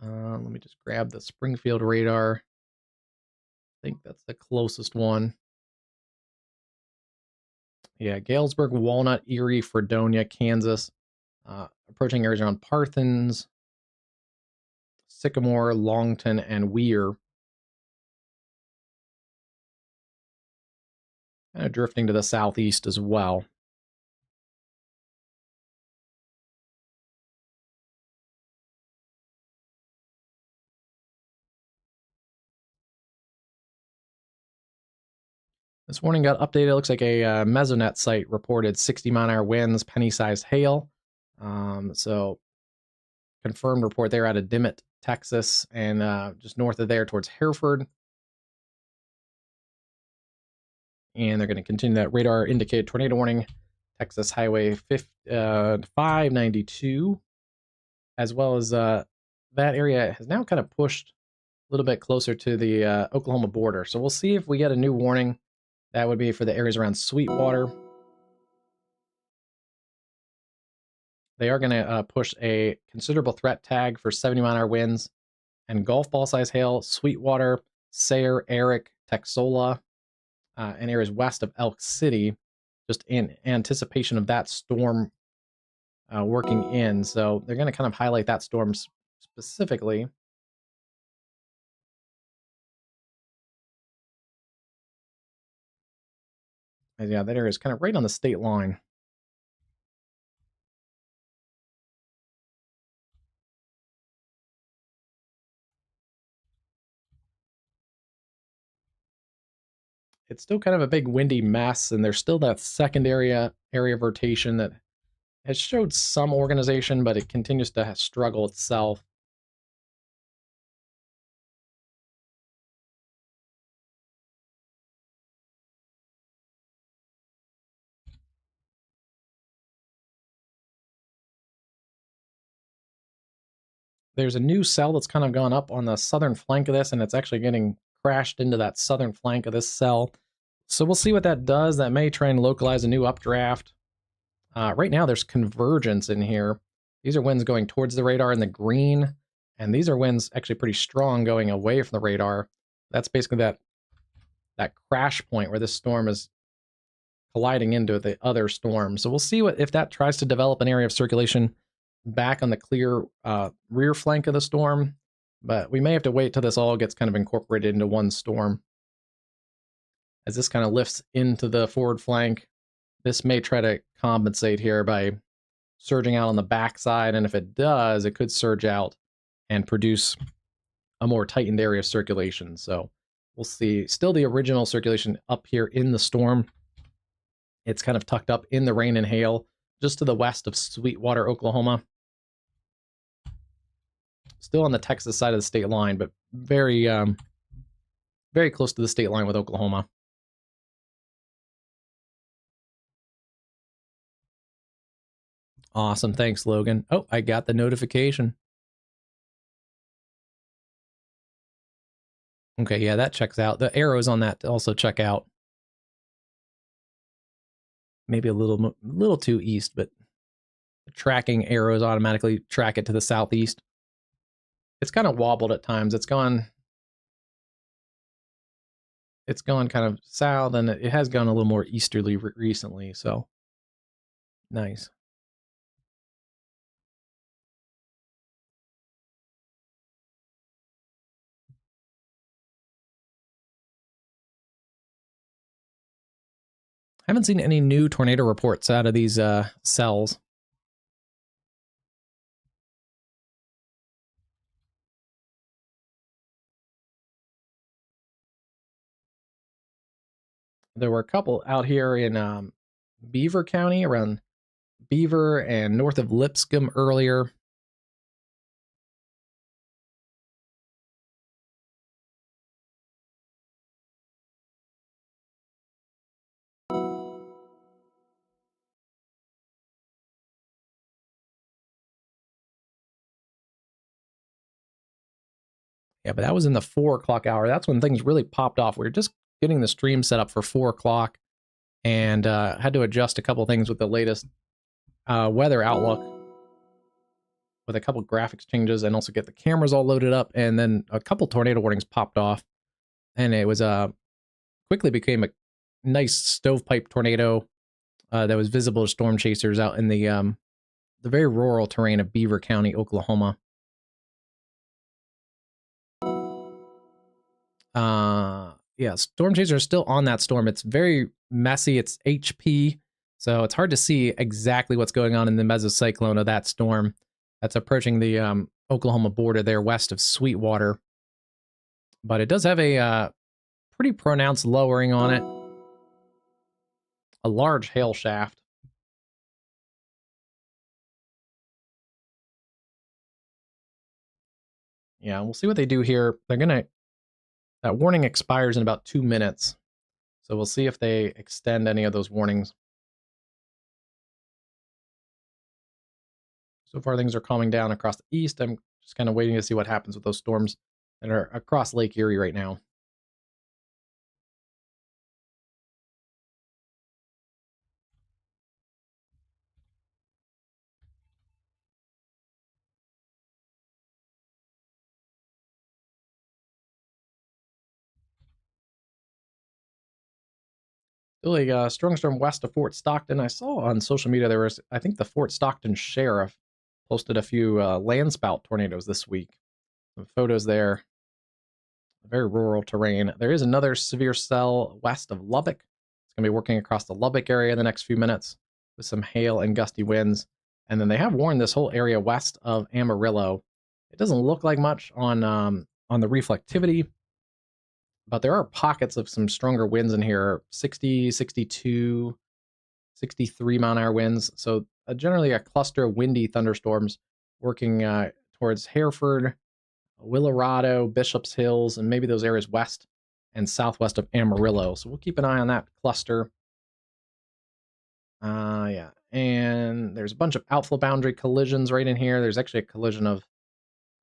Let me just grab the Springfield radar. I think that's the closest one. Yeah, Galesburg, Walnut, Erie, Fredonia, Kansas. Approaching areas around Parthens, Sycamore, Longton, and Weir. Kind of drifting to the southeast as well. This warning got updated. It looks like a Mesonet site reported 60-mile-an-hour winds, penny-sized hail. So confirmed report there out of Dimmitt, Texas, and just north of there towards Hereford. And they're going to continue that radar indicated tornado warning, Texas Highway 592, as well as that area has now kind of pushed a little bit closer to the Oklahoma border. So we'll see if we get a new warning. That would be for the areas around Sweetwater. They are going to push a considerable threat tag for 70-mile-an-hour winds and golf ball size hail, Sweetwater, Sayre, Eric, Texola, and areas west of Elk City, just in anticipation of that storm working in. So they're going to kind of highlight that storm specifically. And yeah, that area is kind of right on the state line. It's still kind of a big windy mess, and there's still that second area of rotation that has showed some organization, but it continues to struggle itself. There's a new cell that's kind of gone up on the southern flank of this, and it's actually getting crashed into that southern flank of this cell. So we'll see what that does. That may try and localize a new updraft. Right now, there's convergence in here. These are winds going towards the radar in the green, and these are winds actually pretty strong going away from the radar. That's basically that crash point where this storm is colliding into the other storm. So we'll see if that tries to develop an area of circulation back on the clear rear flank of the storm. But we may have to wait till this all gets kind of incorporated into one storm. As this kind of lifts into the forward flank, this may try to compensate here by surging out on the backside, and if it does, it could surge out and produce a more tightened area of circulation. So we'll see. Still the original circulation up here in the storm. It's kind of tucked up in the rain and hail, just to the west of Sweetwater, Oklahoma. Still on the Texas side of the state line, but very, very close to the state line with Oklahoma. Awesome. Thanks, Logan. Oh, I got the notification. Okay, yeah, that checks out. The arrows on that also check out. Maybe a little too east, but the tracking arrows automatically track it to the southeast. It's kind of wobbled at times. It's gone kind of south, and it has gone a little more easterly recently, so nice. Haven't seen any new tornado reports out of these cells. There were a couple out here in Beaver County, around Beaver and north of Lipscomb earlier. Yeah, but that was in the 4 o'clock hour. That's when things really popped off. We were just getting the stream set up for 4 o'clock and had to adjust a couple things with the latest weather outlook with a couple graphics changes and also get the cameras all loaded up. And then a couple tornado warnings popped off. And it was quickly became a nice stovepipe tornado that was visible to storm chasers out in the very rural terrain of Beaver County, Oklahoma. Yeah, storm chasers are still on that storm. It's very messy. It's HP, so it's hard to see exactly what's going on in the mesocyclone of that storm that's approaching the Oklahoma border there west of Sweetwater. But it does have a pretty pronounced lowering on it. A large hail shaft. Yeah, we'll see what they do here. They're gonna... That warning expires in about 2 minutes. So we'll see if they extend any of those warnings. So far, things are calming down across the east. I'm just kind of waiting to see what happens with those storms that are across Lake Erie right now. Still a strong storm west of Fort Stockton. I saw on social media there was, I think the Fort Stockton sheriff posted a few landspout tornadoes this week. Some photos there. Very rural terrain. There is another severe cell west of Lubbock. It's going to be working across the Lubbock area in the next few minutes with some hail and gusty winds. And then they have warned this whole area west of Amarillo. It doesn't look like much on the reflectivity, but there are pockets of some stronger winds in here, 60, 62, 63 mile an hour winds. So generally a cluster of windy thunderstorms working towards Hereford, Willerado, Bishop's Hills, and maybe those areas west and southwest of Amarillo. So we'll keep an eye on that cluster. Yeah, and there's a bunch of outflow boundary collisions right in here. There's actually a collision of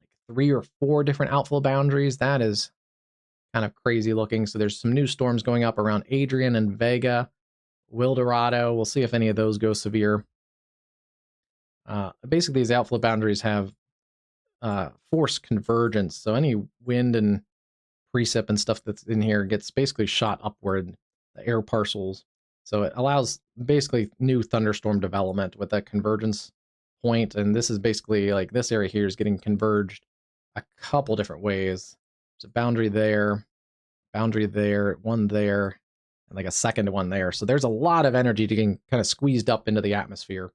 like 3 or 4 different outflow boundaries. That is kind of crazy looking. So there's some new storms going up around Adrian and Vega, Wildorado. We'll see if any of those go severe. Basically, these outflow boundaries have force convergence. So any wind and precip and stuff that's in here gets basically shot upward, the air parcels. So it allows basically new thunderstorm development with that convergence point. And this is basically like this area here is getting converged a couple different ways. There's a boundary there, one there, and like a second one there. So there's a lot of energy getting kind of squeezed up into the atmosphere.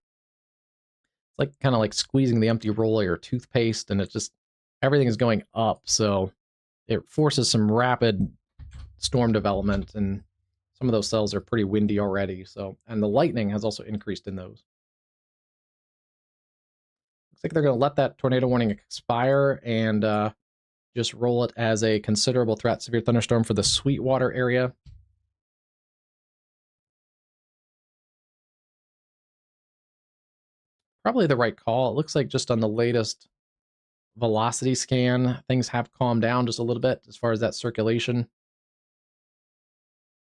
It's like kind of like squeezing the empty roll of your toothpaste, and it's just everything is going up. So it forces some rapid storm development, and some of those cells are pretty windy already. So, and the lightning has also increased in those. Looks like they're going to let that tornado warning expire and just roll it as a considerable threat severe thunderstorm for the Sweetwater area. Probably the right call. It looks like just on the latest velocity scan, things have calmed down just a little bit as far as that circulation. You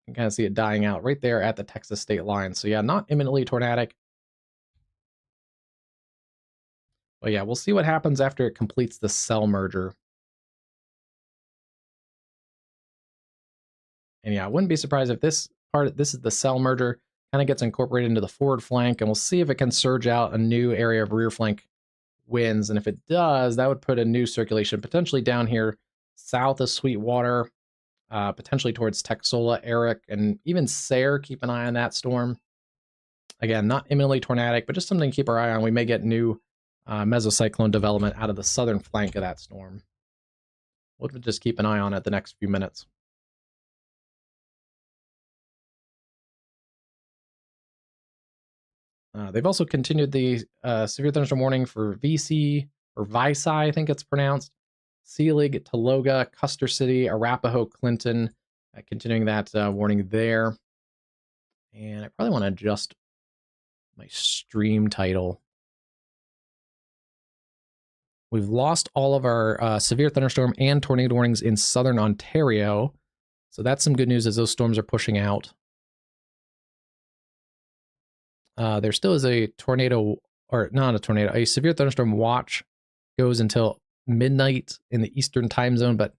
can kind of see it dying out right there at the Texas state line. So yeah, not imminently tornadic. But yeah, we'll see what happens after it completes the cell merger. And yeah, I wouldn't be surprised if this is the cell merger, kind of gets incorporated into the forward flank, and we'll see if it can surge out a new area of rear flank winds. And if it does, that would put a new circulation potentially down here south of Sweetwater, potentially towards Texola, Eric, and even Sayre. Keep an eye on that storm. Again, not imminently tornadic, but just something to keep our eye on. We may get new mesocyclone development out of the southern flank of that storm. We'll just keep an eye on it the next few minutes. They've also continued the severe thunderstorm warning for VC, or Visay, I think it's pronounced, Seelig, Taloga, Custer City, Arapahoe, Clinton, continuing that warning there. And I probably want to adjust my stream title. We've lost all of our severe thunderstorm and tornado warnings in southern Ontario. So that's some good news as those storms are pushing out. There still is a tornado, or not a tornado, a severe thunderstorm watch goes until midnight in the Eastern time zone, but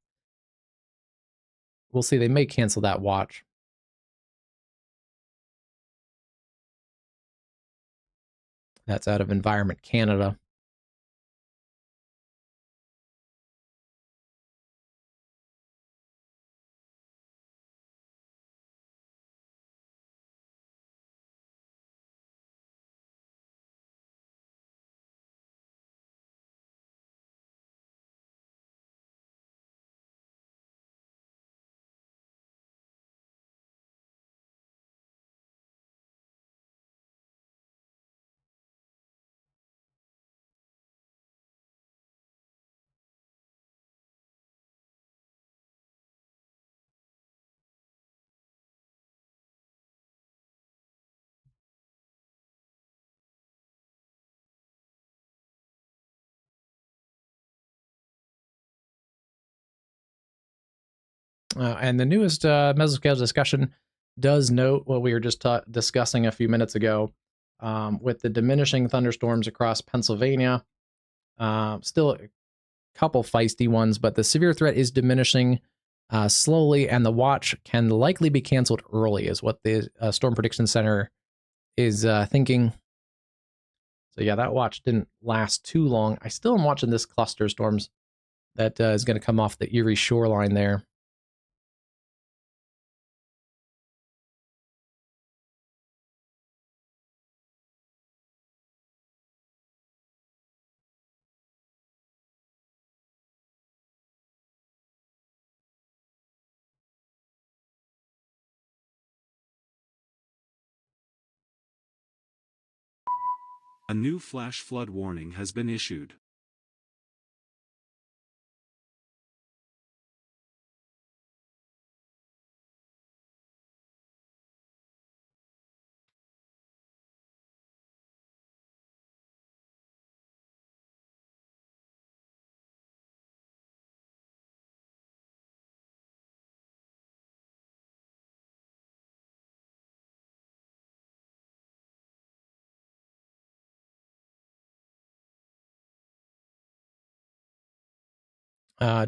we'll see. They may cancel that watch. That's out of Environment Canada. And the newest mesoscale discussion does note what we were just discussing a few minutes ago with the diminishing thunderstorms across Pennsylvania. Still a couple feisty ones, but the severe threat is diminishing slowly, and the watch can likely be canceled early, is what the Storm Prediction Center is thinking. So yeah, that watch didn't last too long. I still am watching this cluster storms that is going to come off the Erie shoreline there. A new flash flood warning has been issued.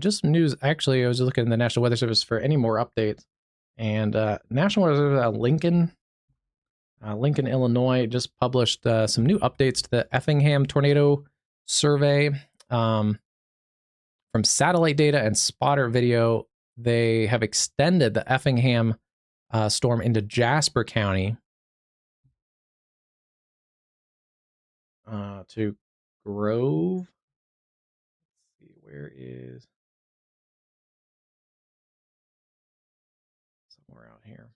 Just some news. Actually, I was looking at the National Weather Service for any more updates. And National Weather Service Lincoln, Illinois, just published some new updates to the Effingham tornado survey. From satellite data and spotter video, they have extended the Effingham storm into Jasper County to Grove. Let's see, where is somewhere out here?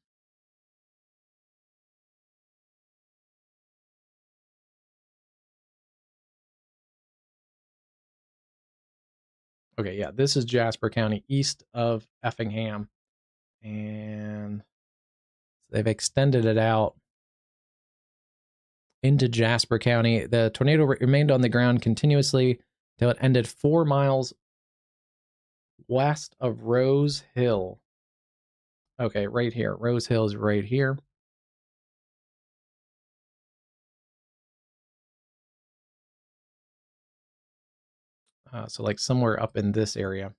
Okay, yeah, this is Jasper County, east of Effingham, and they've extended it out into Jasper County. The tornado remained on the ground continuously until it ended 4 miles west of Rose Hill. Okay, right here. Rose Hill is right here. So like somewhere up in this area.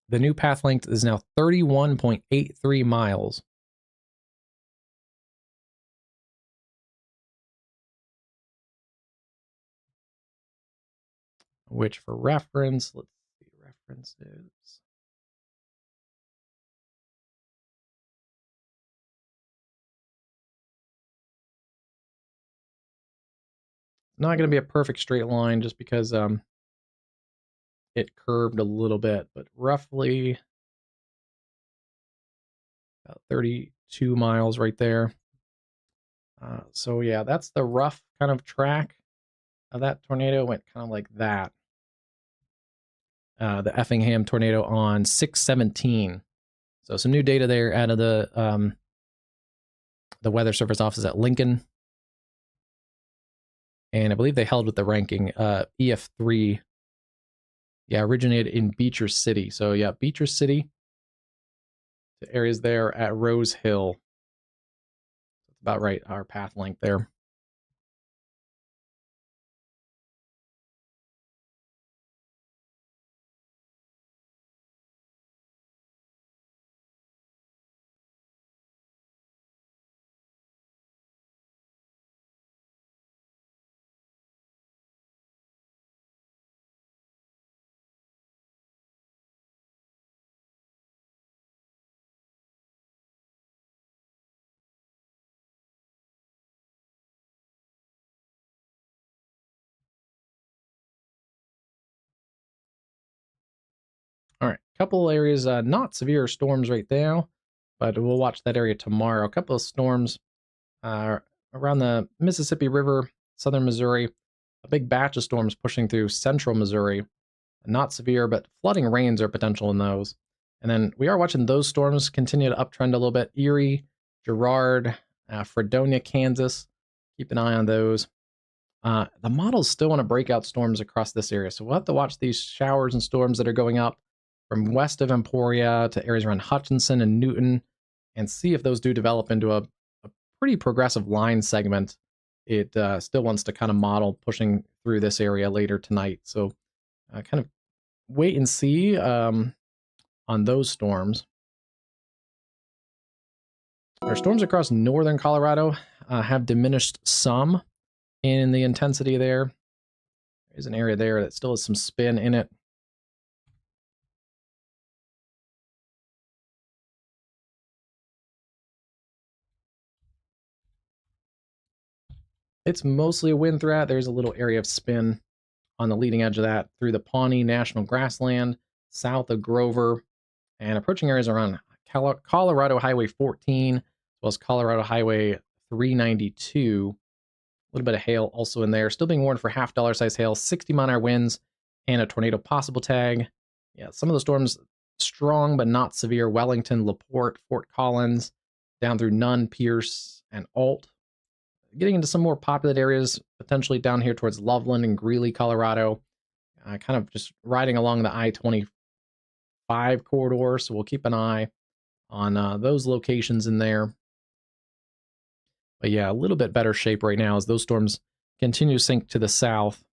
The new path length is now 31.83 miles. which for reference, let's see, references. Not going to be a perfect straight line just because it curved a little bit, but roughly about 32 miles right there. So yeah, that's the rough kind of track of that tornado. Went kind of like that. The Effingham tornado on 6/17. So some new data there out of the Weather Service office at Lincoln. And I believe they held with the ranking EF3. Yeah, originated in Beecher City. So yeah, Beecher City. The areas there at Rose Hill. That's about right, our path length there. All right, couple areas, not severe storms right now, but we'll watch that area tomorrow. A couple of storms around the Mississippi River, southern Missouri. A big batch of storms pushing through central Missouri. Not severe, but flooding rains are potential in those. And then we are watching those storms continue to uptrend a little bit. Erie, Girard, Fredonia, Kansas. Keep an eye on those. The models still want to break out storms across this area, so we'll have to watch these showers and storms that are going up from west of Emporia to areas around Hutchinson and Newton, and see if those do develop into a pretty progressive line segment. It still wants to kind of model pushing through this area later tonight, so kind of wait and see on those storms. Our storms across northern Colorado have diminished some in the intensity there. There's an area there that still has some spin in it. It's mostly a wind threat. There's a little area of spin on the leading edge of that through the Pawnee National Grassland, south of Grover, and approaching areas around Colorado Highway 14, as well as Colorado Highway 392. A little bit of hail also in there. Still being warned for $half size hail, 60-mile-an-hour winds, and a tornado possible tag. Yeah, some of the storms strong but not severe. Wellington, LaPorte, Fort Collins, down through Nunn, Pierce, and Alt. Getting into some more populated areas, potentially down here towards Loveland and Greeley, Colorado. Kind of just riding along the I-25 corridor, so we'll keep an eye on those locations in there. But yeah, a little bit better shape right now as those storms continue to sink to the south.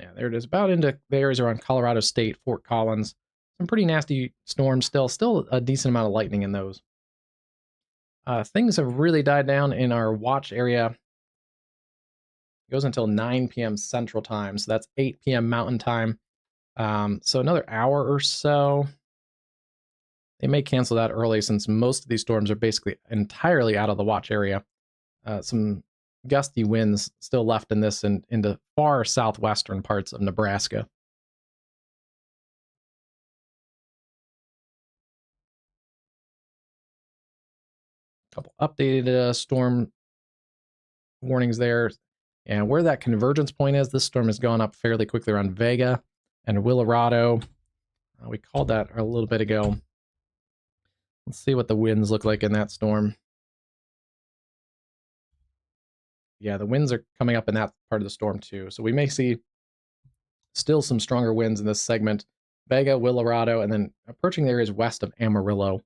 Yeah, there it is. About into the areas around Colorado State, Fort Collins. Some pretty nasty storms still. Still a decent amount of lightning in those. Things have really died down in our watch area. It goes until 9 p.m. Central Time, so that's 8 p.m. Mountain Time. So another hour or so. They may cancel that early since most of these storms are basically entirely out of the watch area. Some gusty winds still left in this and into far southwestern parts of Nebraska. Couple updated storm warnings there. And where that convergence point is, this storm has gone up fairly quickly around Vega and Willarado. We called that a little bit ago. Let's see what the winds look like in that storm. Yeah, the winds are coming up in that part of the storm too. So we may see still some stronger winds in this segment. Vega, Willarado, and then approaching the areas west of Amarillo.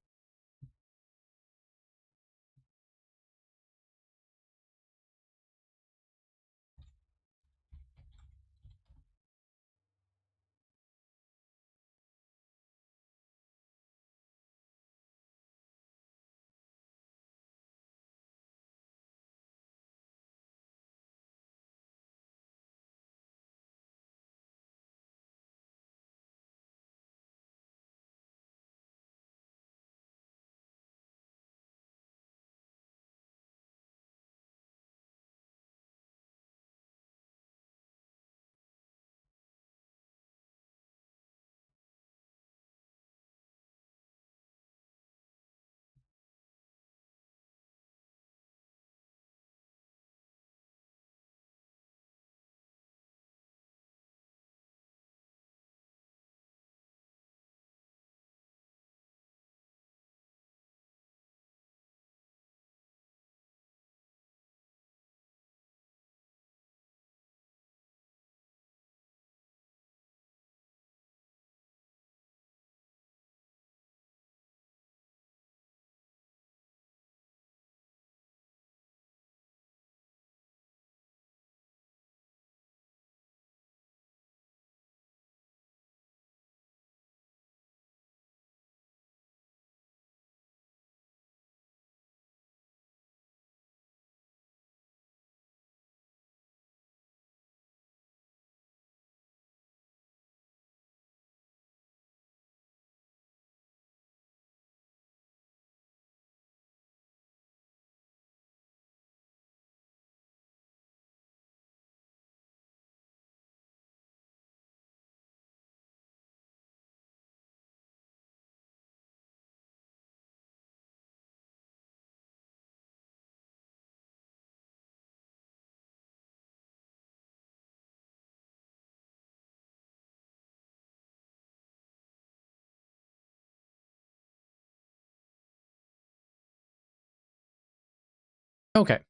Okay,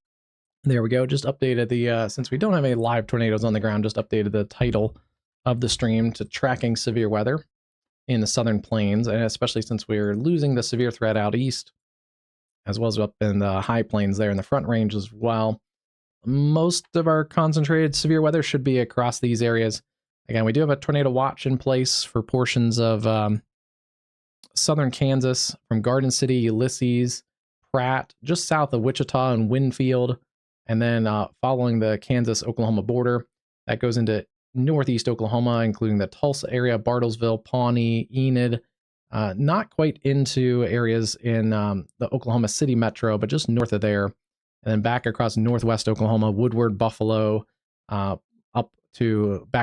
there we go. Just updated the, since we don't have any live tornadoes on the ground, just updated the title of the stream to tracking severe weather in the southern plains, and especially since we're losing the severe threat out east, as well as up in the high plains there in the front range as well. Most of our concentrated severe weather should be across these areas. Again, we do have a tornado watch in place for portions of southern Kansas from Garden City, Ulysses, Pratt, just south of Wichita and Winfield, and then following the Kansas-Oklahoma border, that goes into northeast Oklahoma, including the Tulsa area, Bartlesville, Pawnee, Enid, not quite into areas in the Oklahoma City metro, but just north of there, and then back across northwest Oklahoma, Woodward, Buffalo, back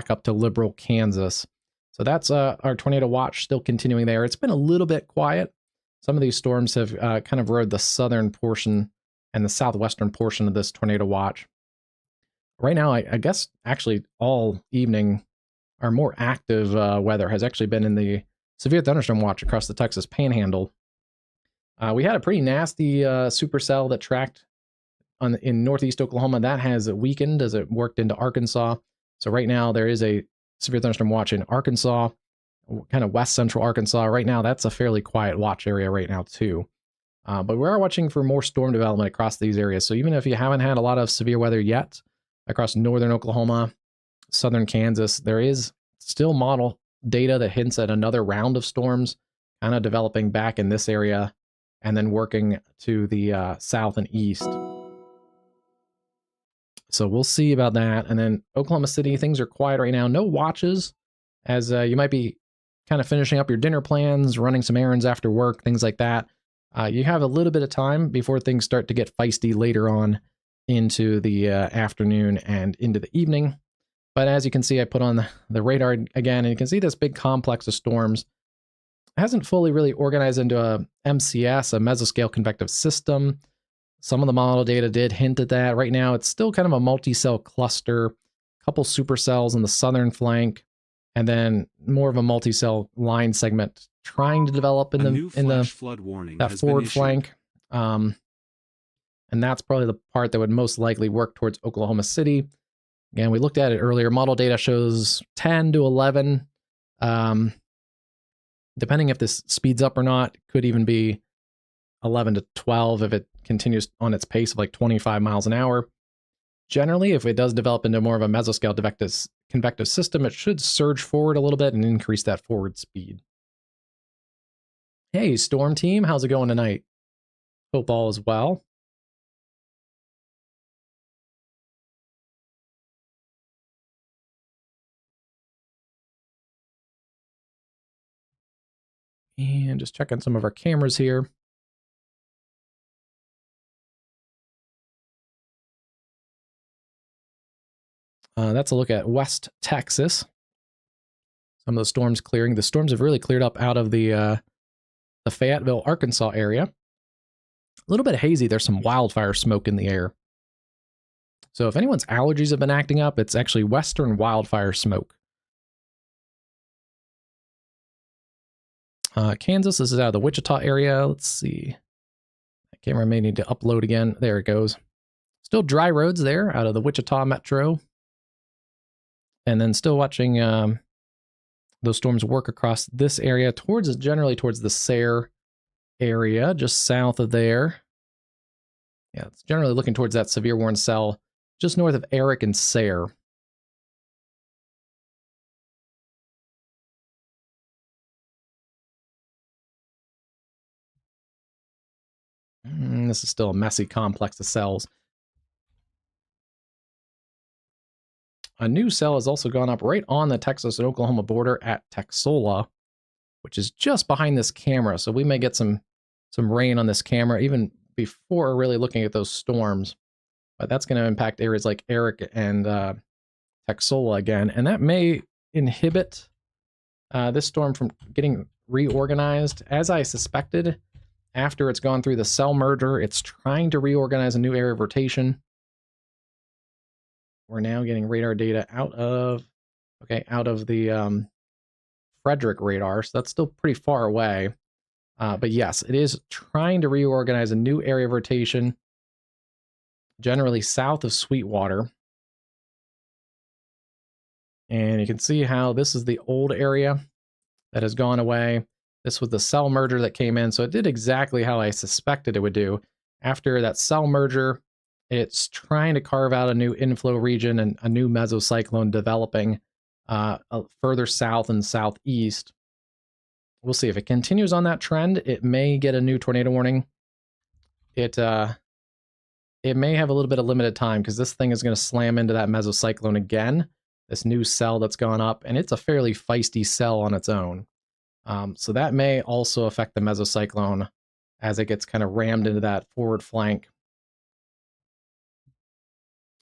up to Liberal, Kansas. So that's our tornado watch still continuing there. It's been a little bit quiet. Some of these storms have kind of rode the southern portion and the southwestern portion of this tornado watch. Right now, I guess actually all evening, our more active weather has actually been in the severe thunderstorm watch across the Texas Panhandle. We had a pretty nasty supercell that tracked in northeast Oklahoma. That has weakened as it worked into Arkansas. So right now there is a severe thunderstorm watch in Arkansas, kind of west central Arkansas. Right now, that's a fairly quiet watch area right now too. But we are watching for more storm development across these areas. So even if you haven't had a lot of severe weather yet across northern Oklahoma, southern Kansas, there is still model data that hints at another round of storms kind of developing back in this area and then working to the south and east. So we'll see about that. And then Oklahoma City, things are quiet right now. No watches as you might be kind of finishing up your dinner plans, running some errands after work, things like that. You have a little bit of time before things start to get feisty later on into the afternoon and into the evening. But as you can see, I put on the radar again, and you can see this big complex of storms. It hasn't fully really organized into a MCS, a mesoscale convective system. Some of the model data did hint at that. Right now, it's still kind of a multi-cell cluster, a couple supercells in the southern flank, and then more of a multi-cell line segment trying to develop in the flood warning that forward flank. And that's probably the part that would most likely work towards Oklahoma City. Again, we looked at it earlier. Model data shows 10 to 11. Depending if this speeds up or not, could even be 11 to 12 if it continues on its pace of like 25 miles an hour. Generally, if it does develop into more of a mesoscale convective system, it should surge forward a little bit and increase that forward speed. Hey, Storm Team, how's it going tonight? Hope all is well. And just checking some of our cameras here. That's a look at West Texas. Some of the storms clearing. The storms have really cleared up out of the Fayetteville, Arkansas area. A little bit hazy. There's some wildfire smoke in the air. So if anyone's allergies have been acting up, it's actually western wildfire smoke. Kansas, this is out of the Wichita area. Let's see. That camera may need to upload again. There it goes. Still dry roads there out of the Wichita metro. And then still watching those storms work across this area generally towards the Sayre area, just south of there. Yeah, it's generally looking towards that severe warning cell just north of Eric and Sayre. This is still a messy complex of cells. A new cell has also gone up right on the Texas and Oklahoma border at Texola, which is just behind this camera. So we may get some rain on this camera even before really looking at those storms. But that's going to impact areas like Eric and Texola again. And that may inhibit this storm from getting reorganized. As I suspected, after it's gone through the cell merger, it's trying to reorganize a new area of rotation. We're now getting radar data out of the Frederick radar, so that's still pretty far away. But yes, it is trying to reorganize a new area of rotation, generally south of Sweetwater. And you can see how this is the old area that has gone away. This was the cell merger that came in, so it did exactly how I suspected it would do. After that cell merger, it's trying to carve out a new inflow region and a new mesocyclone developing further south and southeast. We'll see if it continues on that trend. It may get a new tornado warning. It may have a little bit of limited time because this thing is going to slam into that mesocyclone again, this new cell that's gone up, and it's a fairly feisty cell on its own. So that may also affect the mesocyclone as it gets kind of rammed into that forward flank.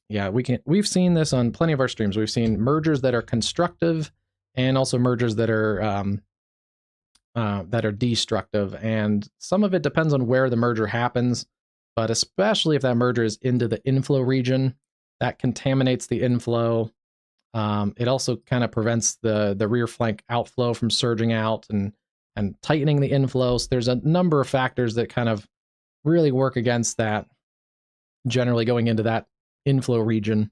Yeah, we've seen this on plenty of our streams. We've seen mergers that are constructive and also mergers that are destructive. And some of it depends on where the merger happens, but especially if that merger is into the inflow region, that contaminates the inflow. It also kind of prevents the rear flank outflow from surging out and tightening the inflow. So there's a number of factors that kind of really work against that, generally going into that inflow region.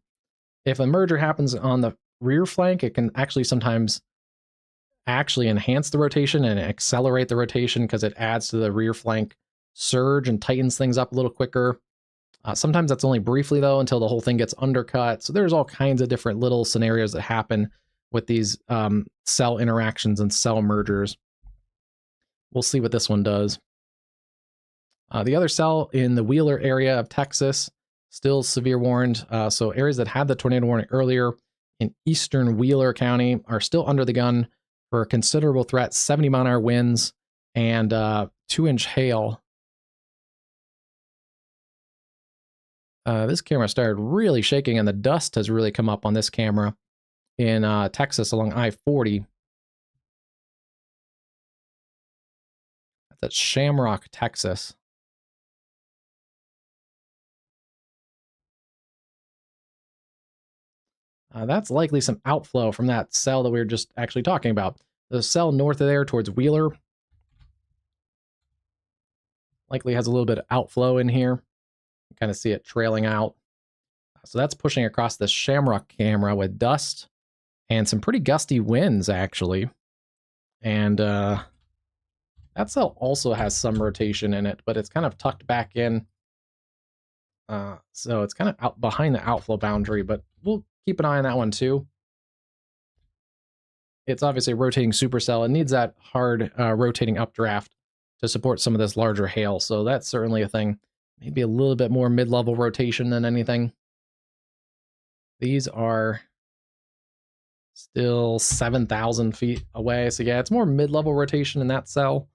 If a merger happens on the rear flank, it can actually sometimes actually enhance the rotation and accelerate the rotation because it adds to the rear flank surge and tightens things up a little quicker. Sometimes that's only briefly, though, until the whole thing gets undercut. So there's all kinds of different little scenarios that happen with these cell interactions and cell mergers. We'll see what this one does. The other cell in the Wheeler area of Texas, still severe warned. So areas that had the tornado warning earlier, in eastern Wheeler County are still under the gun for a considerable threat, 70-mile-an-hour winds and 2-inch hail. This camera started really shaking, and the dust has really come up on this camera in Texas along I-40. That's at Shamrock, Texas. That's likely some outflow from that cell that we were just actually talking about. The cell north of there towards Wheeler likely has a little bit of outflow in here. You kind of see it trailing out. So that's pushing across the Shamrock camera with dust and some pretty gusty winds, actually. And that cell also has some rotation in it, but it's kind of tucked back in. So it's kind of out behind the outflow boundary, but we'll keep an eye on that one too. It's obviously a rotating supercell. It needs that hard rotating updraft to support some of this larger hail. So that's certainly a thing. Maybe a little bit more mid-level rotation than anything. These are still 7,000 feet away. So yeah, it's more mid-level rotation in that cell.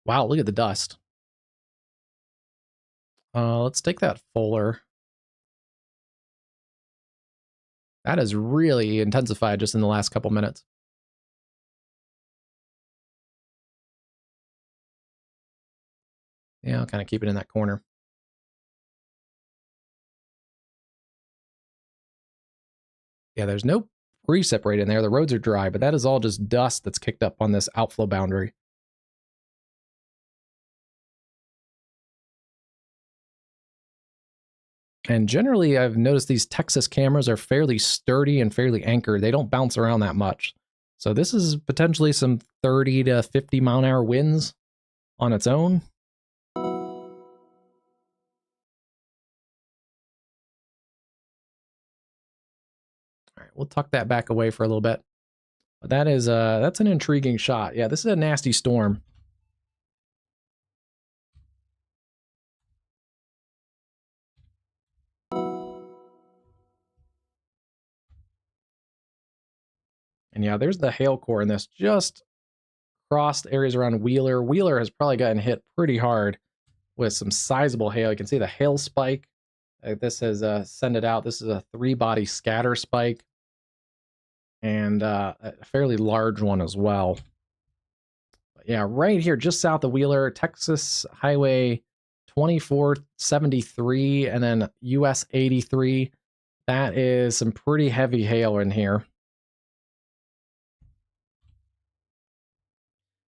Wow, look at the dust. Let's take that fuller. That has really intensified just in the last couple minutes. Yeah, I'll kind of keep it in that corner. Yeah, there's no precip right in there. The roads are dry, but that is all just dust that's kicked up on this outflow boundary. And generally, I've noticed these Texas cameras are fairly sturdy and fairly anchored. They don't bounce around that much. So this is potentially some 30 to 50 mile an hour winds on its own. All right, we'll tuck that back away for a little bit. But that is that's an intriguing shot. Yeah, this is a nasty storm. And yeah, there's the hail core in this. Just crossed areas around Wheeler. Wheeler has probably gotten hit pretty hard with some sizable hail. You can see the hail spike. This has sent it out. This is a 3-body scatter spike. And a fairly large one as well. But yeah, right here, just south of Wheeler, Texas Highway 2473 and then US 83. That is some pretty heavy hail in here.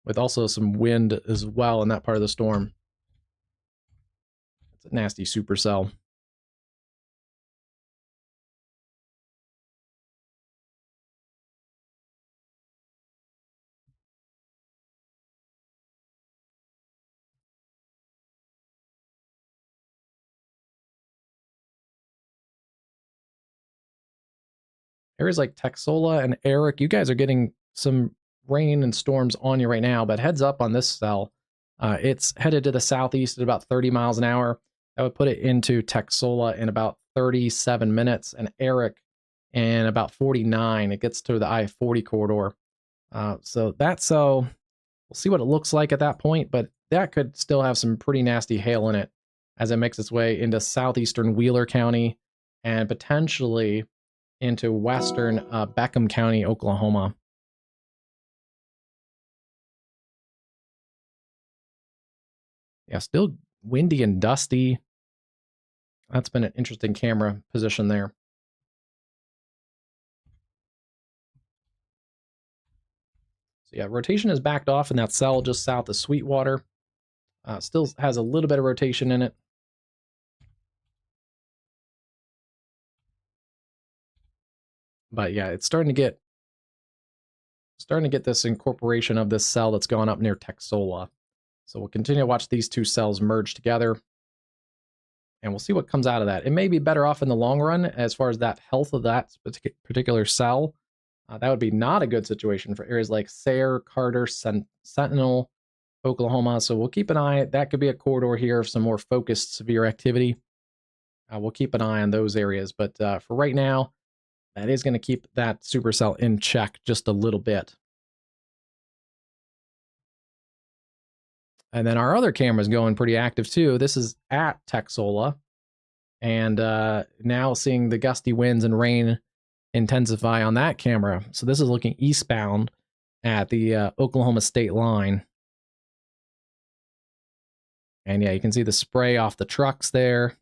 With also some wind as well in that part of the storm. It's a nasty supercell. Areas like Texola and Eric, you guys are getting some rain and storms on you right now, but heads up on this cell. It's headed to the southeast at about 30 miles an hour. That would put it into Texola in about 37 minutes, and Eric in about 49. It gets to the I-40 corridor. So we'll see what it looks like at that point, but that could still have some pretty nasty hail in it as it makes its way into southeastern Wheeler County and potentially into western Beckham County, Oklahoma. Yeah, still windy and dusty. That's been an interesting camera position there. So yeah, rotation is backed off in that cell just south of Sweetwater. Still has a little bit of rotation in it. But yeah, it's starting to get this incorporation of this cell that's gone up near Texola. So we'll continue to watch these two cells merge together. And we'll see what comes out of that. It may be better off in the long run as far as that health of that particular cell. That would be not a good situation for areas like Sayre, Carter, Sentinel, Oklahoma. So we'll keep an eye. That could be a corridor here of some more focused severe activity. We'll keep an eye on those areas. But for right now, That is going to keep that supercell in check just a little bit. And then our other camera's going pretty active too. This is at Texola. And now seeing the gusty winds and rain intensify on that camera. So this is looking eastbound at the Oklahoma state line. And yeah, you can see the spray off the trucks there.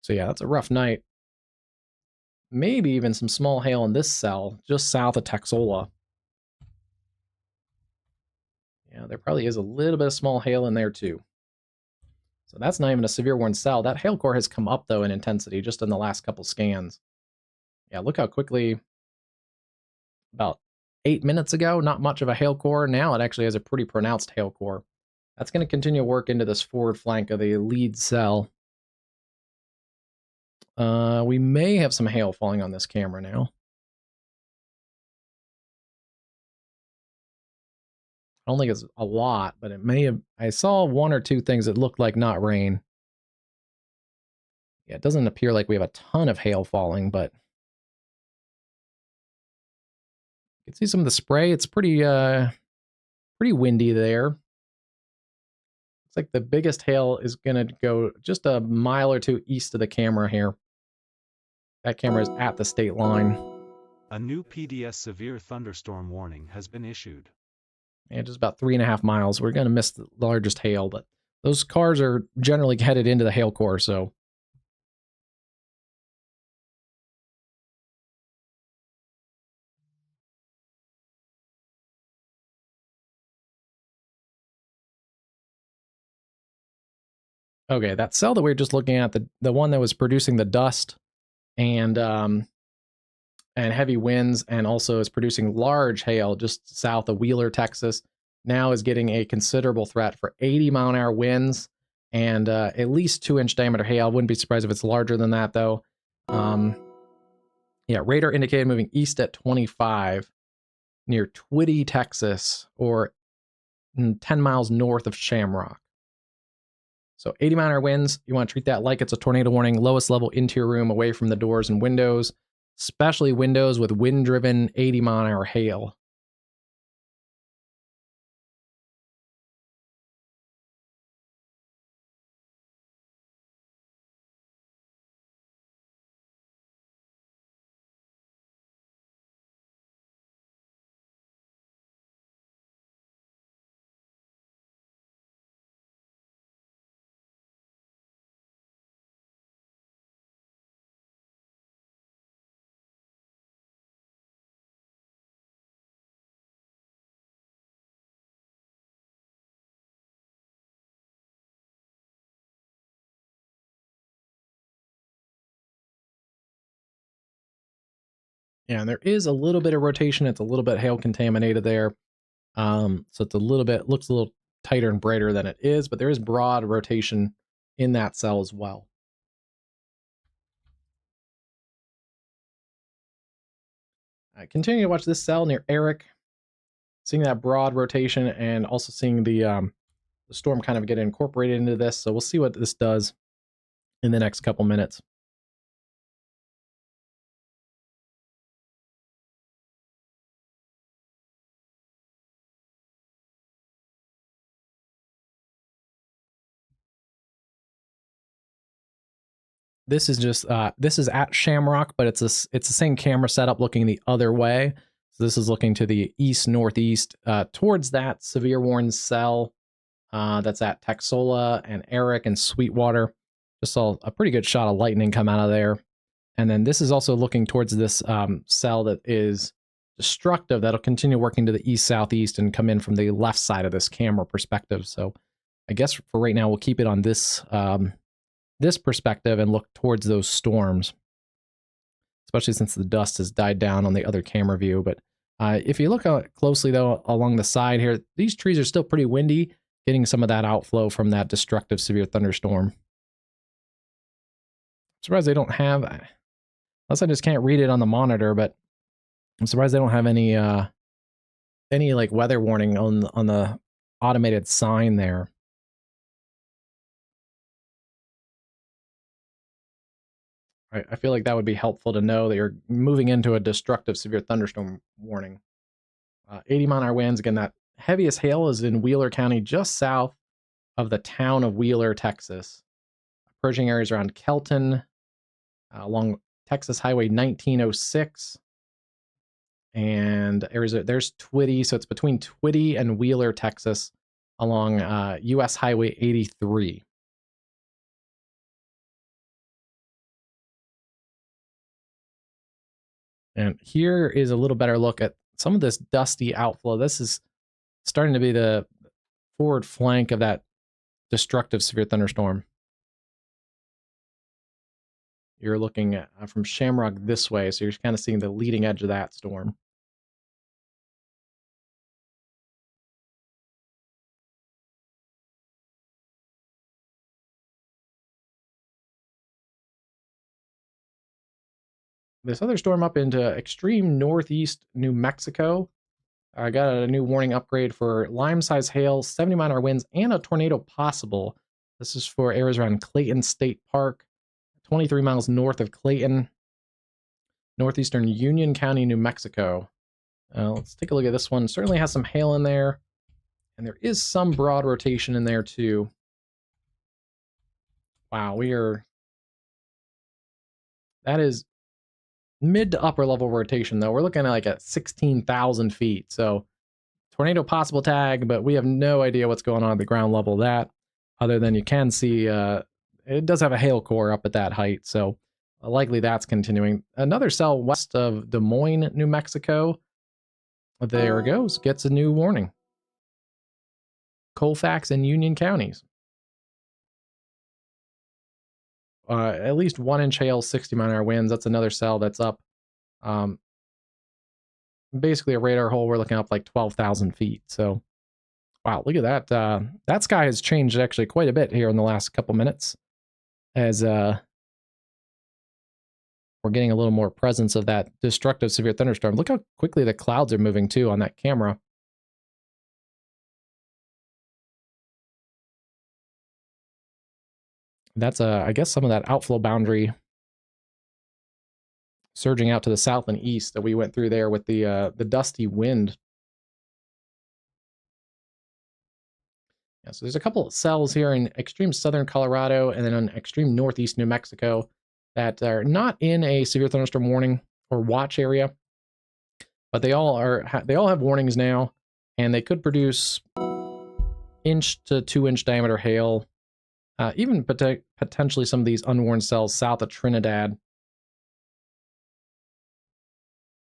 So yeah, that's a rough night. Maybe even some small hail in this cell just south of Texola. Yeah, there probably is a little bit of small hail in there too. So that's not even a severe warning cell. That hail core has come up though in intensity just in the last couple scans. Yeah, look how quickly, about 8 minutes ago, not much of a hail core. Now it actually has a pretty pronounced hail core. That's going to continue to work into this forward flank of the lead cell. We may have some hail falling on this camera now. I don't think it's a lot, but it may have. I saw one or two things that looked like not rain. Yeah, it doesn't appear like we have a ton of hail falling, but you can see some of the spray. It's pretty windy there. Looks like the biggest hail is going to go just a mile or two east of the camera here. That camera is at the state line. A new PDS severe thunderstorm warning has been issued. And just about 3.5 miles. We're going to miss the largest hail, but those cars are generally headed into the hail core, so. Okay, that cell that we were just looking at, the one that was producing the dust and heavy winds, and also is producing large hail just south of Wheeler, Texas, now is getting a considerable threat for 80-mile-an-hour winds and at least 2-inch diameter hail. Wouldn't be surprised if it's larger than that, though. Yeah, radar indicated moving east at 25 near Twitty, Texas, or 10 miles north of Shamrock. So 80-mile-an-hour winds, you want to treat that like it's a tornado warning. Lowest level interior room, away from the doors and windows, especially windows with wind-driven 80-mile-an-hour hail. Yeah, and there is a little bit of rotation. It's a little bit hail contaminated there. So it's a little bit, looks a little tighter and brighter than it is, but there is broad rotation in that cell as well. I continue to watch this cell near Eric, seeing that broad rotation and also seeing the storm kind of get incorporated into this. So we'll see what this does in the next couple minutes. This is just this is at Shamrock, but it's the same camera setup looking the other way. So this is looking to the east northeast towards that severe warning cell that's at Texola and Eric and Sweetwater. Just saw a pretty good shot of lightning come out of there. And then this is also looking towards this cell that is destructive that'll continue working to the east southeast and come in from the left side of this camera perspective. So I guess for right now we'll keep it on this this perspective and look towards those storms, especially since the dust has died down on the other camera view. But if you look closely, though, along the side here, these trees are still pretty windy, getting some of that outflow from that destructive severe thunderstorm. I'm surprised they don't have, unless I just can't read it on the monitor, but I'm surprised they don't have any any like weather warning on the automated sign there. I feel like that would be helpful to know that you're moving into a destructive severe thunderstorm warning. 80-mile-an-hour winds. Again, that heaviest hail is in Wheeler County, just south of the town of Wheeler, Texas. Approaching areas around Kelton, along Texas Highway 1906. And there's Twitty, so it's between Twitty and Wheeler, Texas, along US Highway 83. And here is a little better look at some of this dusty outflow. This is starting to be the forward flank of that destructive severe thunderstorm. You're looking at from Shamrock this way, so you're kind of seeing the leading edge of that storm. This other storm up into extreme northeast New Mexico. I got a new warning upgrade for lime-size hail, 70-mile-an-hour winds, and a tornado possible. This is for areas around Clayton State Park, 23 miles north of Clayton, northeastern Union County, New Mexico. Let's take a look at this one. Certainly has some hail in there, and there is some broad rotation in there too. Wow, that is mid to upper level rotation though. We're looking at like at 16,000 feet. So tornado possible tag, but we have no idea what's going on at the ground level of that, other than you can see it does have a hail core up at that height. So likely that's continuing. Another cell west of Des Moines, New Mexico. There it goes. Gets a new warning. Colfax and Union counties. At least 1-inch hail, 60-mile-an-hour winds. That's another cell that's up. Basically a radar hole. We're looking up like 12,000 feet. So, wow, look at that. That sky has changed actually quite a bit here in the last couple minutes, as we're getting a little more presence of that destructive severe thunderstorm. Look how quickly the clouds are moving too on that camera. That's I guess some of that outflow boundary surging out to the south and east that we went through there with the dusty wind. Yeah, so there's a couple of cells here in extreme southern Colorado and then in extreme northeast New Mexico that are not in a severe thunderstorm warning or watch area, but they all have warnings now, and they could produce 1 to 2-inch diameter hail. Even potentially some of these unwarned cells south of Trinidad.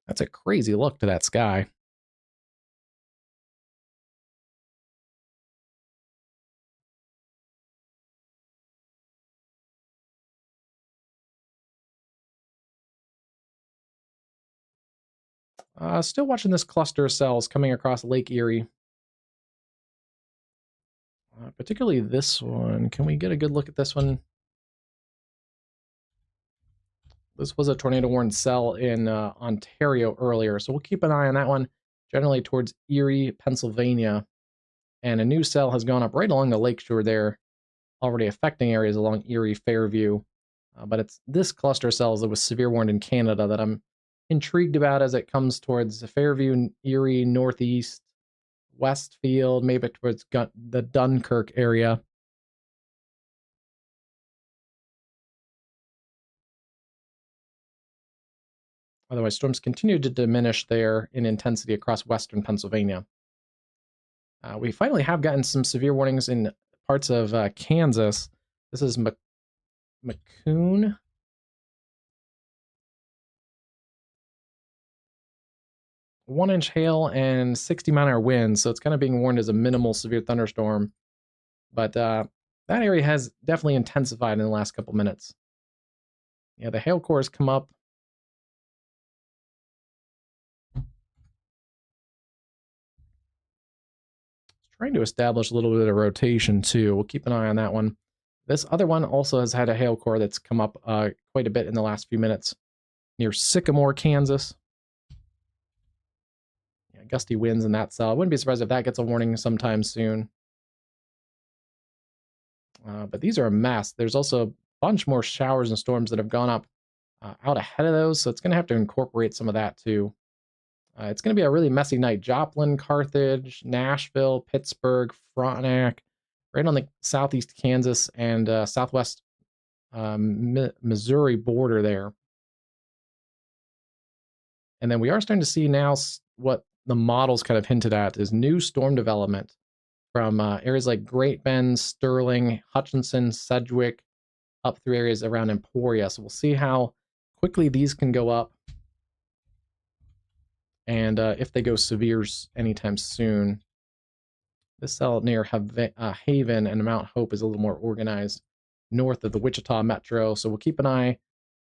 That's a crazy look to that sky. Still watching this cluster of cells coming across Lake Erie. Particularly this one. Can we get a good look at this one? This was a tornado warned cell in Ontario earlier, so we'll keep an eye on that one, generally towards Erie, Pennsylvania. And a new cell has gone up right along the lakeshore there, already affecting areas along Erie, Fairview. But it's this cluster of cells that was severe warned in Canada that I'm intrigued about as it comes towards Fairview, Erie, Northeast, Westfield, maybe towards the Dunkirk area. Otherwise, storms continue to diminish there in intensity across western Pennsylvania. We finally have gotten some severe warnings in parts of Kansas. This is Macomb. One-inch hail and 60-mile-an-hour winds, so it's kind of being warned as a minimal severe thunderstorm. But that area has definitely intensified in the last couple minutes. Yeah, the hail cores come up. It's trying to establish a little bit of rotation too. We'll keep an eye on that one. This other one also has had a hail core that's come up quite a bit in the last few minutes near Sycamore, Kansas. gusty winds in that cell. I wouldn't be surprised if that gets a warning sometime soon. But these are a mess. There's also a bunch more showers and storms that have gone up out ahead of those, so it's going to have to incorporate some of that too. It's going to be a really messy night. Joplin, Carthage, Nashville, Pittsburgh, Frontenac, right on the southeast Kansas and southwest Missouri border there. And then we are starting to see now what the models kind of hinted at is new storm development from areas like Great Bend, Sterling, Hutchinson, Sedgwick, up through areas around Emporia. So we'll see how quickly these can go up and if they go severes anytime soon. This cell near Haven and Mount Hope is a little more organized north of the Wichita metro. So we'll keep an eye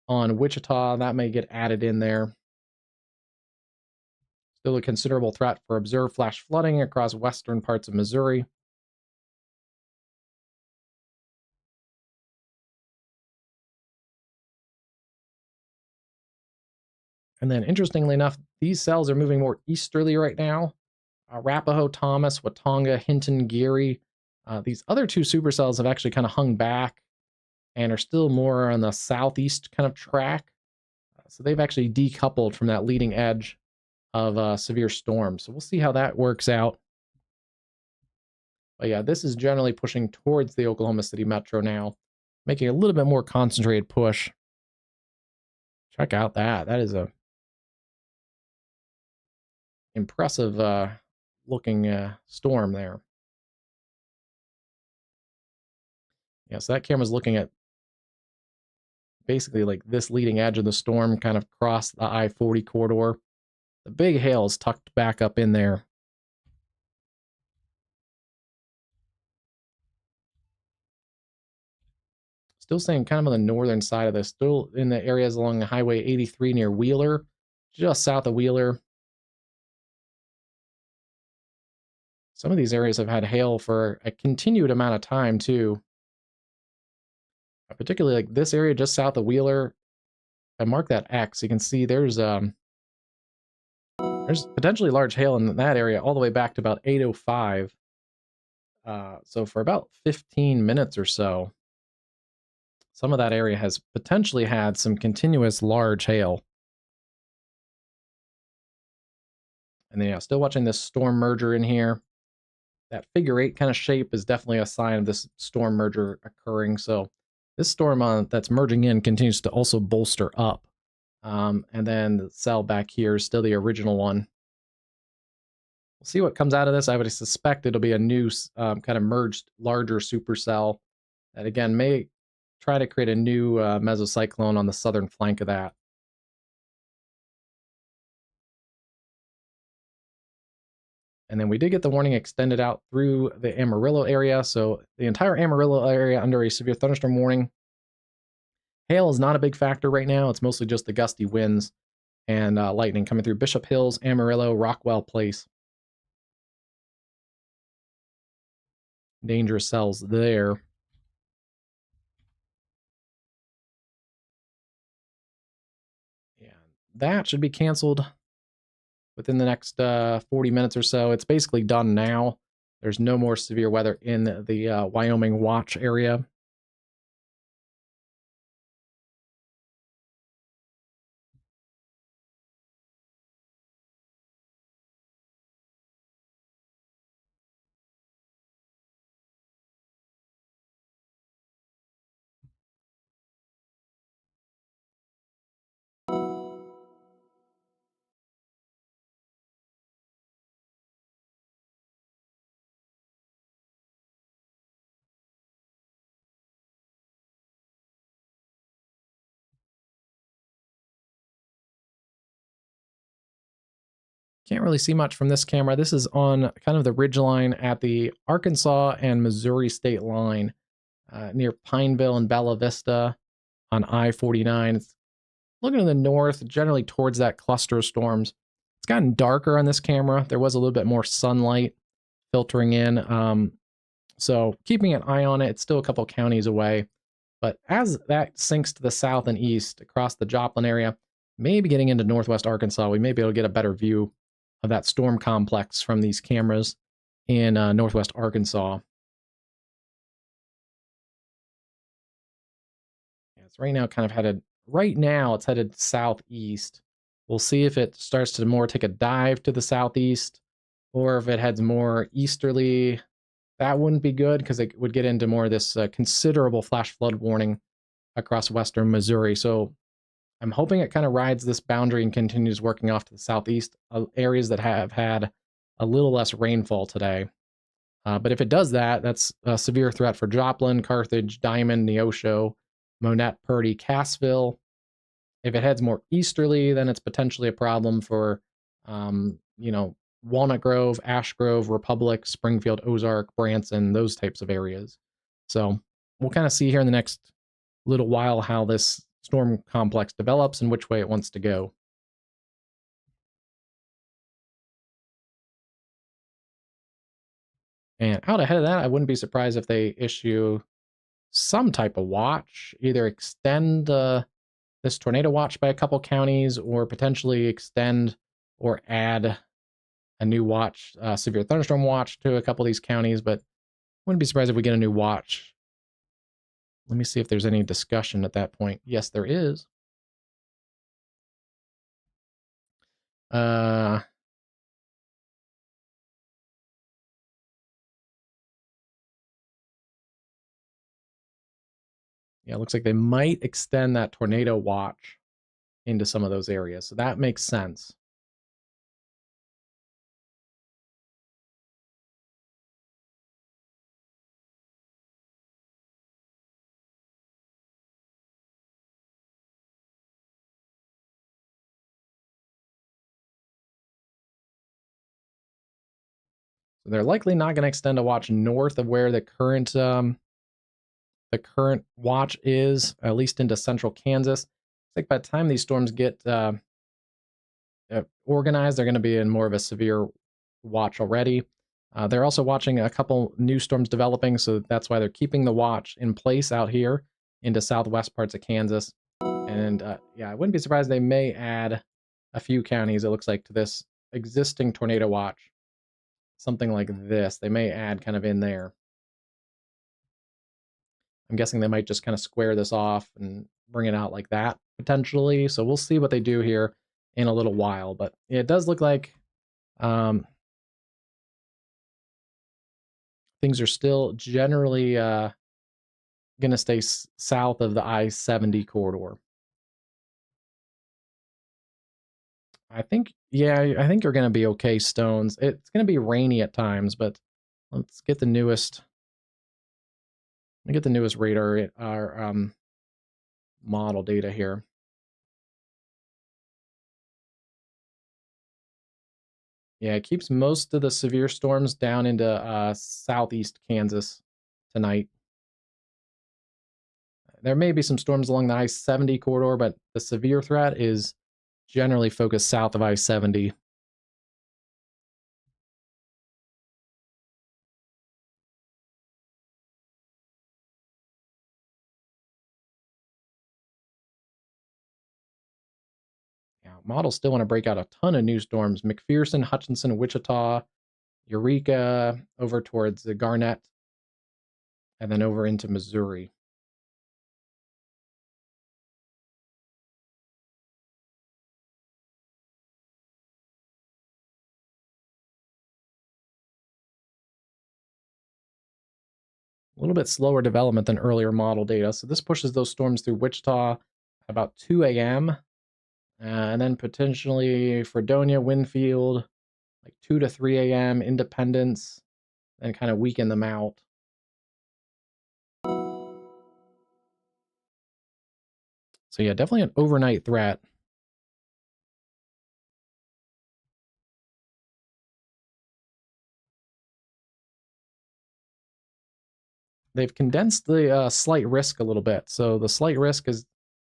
on Wichita. That may get added in there. Still a considerable threat for observed flash flooding across western parts of Missouri. And then, interestingly enough, these cells are moving more easterly right now. Arapahoe, Thomas, Watonga, Hinton, Geary. These other two supercells have actually kind of hung back and are still more on the southeast kind of track. So they've actually decoupled from that leading edge of severe storms. So we'll see how that works out. But yeah, this is generally pushing towards the Oklahoma City metro now, making a little bit more concentrated push. Check out that. That is a impressive looking storm there. Yeah, so that camera's looking at basically like this leading edge of the storm kind of across the I-40 corridor. The big hail is tucked back up in there. Still staying kind of on the northern side of this, still in the areas along the Highway 83 near Wheeler, just south of Wheeler. Some of these areas have had hail for a continued amount of time, too. Particularly like this area just south of Wheeler. If I mark that X, you can see there's potentially large hail in that area all the way back to about 8:05. So for about 15 minutes or so, some of that area has potentially had some continuous large hail. And then, yeah, still watching this storm merger in here. That figure 8 kind of shape is definitely a sign of this storm merger occurring. So this storm that's merging in continues to also bolster up. And then the cell back here is still the original one. We'll see what comes out of this. I would suspect it'll be a new kind of merged larger supercell that, again, may try to create a new mesocyclone on the southern flank of that. And then we did get the warning extended out through the Amarillo area. So the entire Amarillo area under a severe thunderstorm warning. Hail is not a big factor right now. It's mostly just the gusty winds and lightning coming through Bishop Hills, Amarillo, Rockwell Place. Dangerous cells there. Yeah, that should be canceled within the next 40 minutes or so. It's basically done now. There's no more severe weather in the Wyoming watch area. Can't really see much from this camera. This is on kind of the ridgeline at the Arkansas and Missouri state line near Pineville and Bella Vista on I-49. It's looking to the north, generally towards that cluster of storms. It's gotten darker on this camera. There was a little bit more sunlight filtering in. So keeping an eye on it. It's still a couple counties away. But as that sinks to the south and east across the Joplin area, maybe getting into northwest Arkansas, we may be able to get a better view of that storm complex from these cameras in northwest Arkansas. Yeah, it's right now kind of headed, right now it's headed southeast. We'll see if it starts to more take a dive to the southeast, or if it heads more easterly. That wouldn't be good because it would get into more of this considerable flash flood warning across western Missouri. So I'm hoping it kind of rides this boundary and continues working off to the southeast, areas that have had a little less rainfall today. But if it does that, that's a severe threat for Joplin, Carthage, Diamond, Neosho, Monette, Purdy, Cassville. If it heads more easterly, then it's potentially a problem for, Walnut Grove, Ash Grove, Republic, Springfield, Ozark, Branson, those types of areas. So we'll kind of see here in the next little while how this storm complex develops and which way it wants to go. And out ahead of that, I wouldn't be surprised if they issue some type of watch, either extend this tornado watch by a couple counties, or potentially extend or add a new watch, severe thunderstorm watch, to a couple of these counties. But wouldn't be surprised if we get a new watch. Let me see if there's any discussion at that point. Yes, there is. Yeah, it looks like they might extend that tornado watch into some of those areas. So that makes sense. So they're likely not going to extend a watch north of where the current watch is, at least into central Kansas. I think by the time these storms get organized, they're going to be in more of a severe watch already. They're also watching a couple new storms developing, so that's why they're keeping the watch in place out here into southwest parts of Kansas. And yeah, I wouldn't be surprised they may add a few counties, it looks like, to this existing tornado watch. Something like this. They may add kind of in there. I'm guessing they might just kind of square this off and bring it out like that, potentially. So we'll see what they do here in a little while. But it does look like things are still generally going to stay south of the I-70 corridor. I think, yeah, I think you're going to be okay, Stones. It's going to be rainy at times, but let's get the newest. Let me get the newest radar, our model data here. Yeah, it keeps most of the severe storms down into southeast Kansas tonight. There may be some storms along the I-70 corridor, but the severe threat is generally focused south of I-70. Yeah, models still want to break out a ton of new storms. McPherson, Hutchinson, Wichita, Eureka, over towards the Garnett, and then over into Missouri. A little bit slower development than earlier model data. So this pushes those storms through Wichita at about 2 a.m. And then potentially Fredonia, Winfield, like 2 to 3 a.m., Independence, and kind of weaken them out. So yeah, definitely an overnight threat. They've condensed the slight risk a little bit. So the slight risk is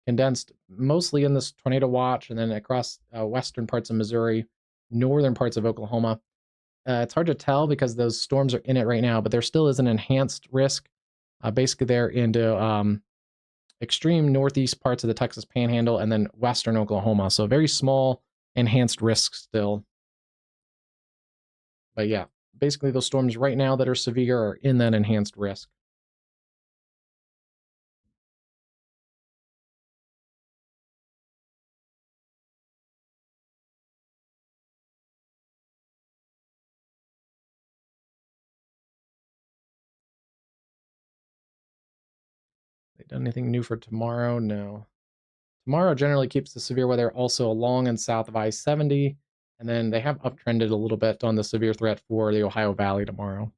condensed mostly in this tornado watch and then across western parts of Missouri, northern parts of Oklahoma. It's hard to tell because those storms are in it right now, but there still is an enhanced risk. Basically, they're into extreme northeast parts of the Texas Panhandle and then western Oklahoma. So very small enhanced risk still. But yeah, basically those storms right now that are severe are in that enhanced risk. They done anything new for tomorrow? No. Tomorrow generally keeps the severe weather also along and south of I-70, and then they have uptrended a little bit on the severe threat for the Ohio Valley tomorrow.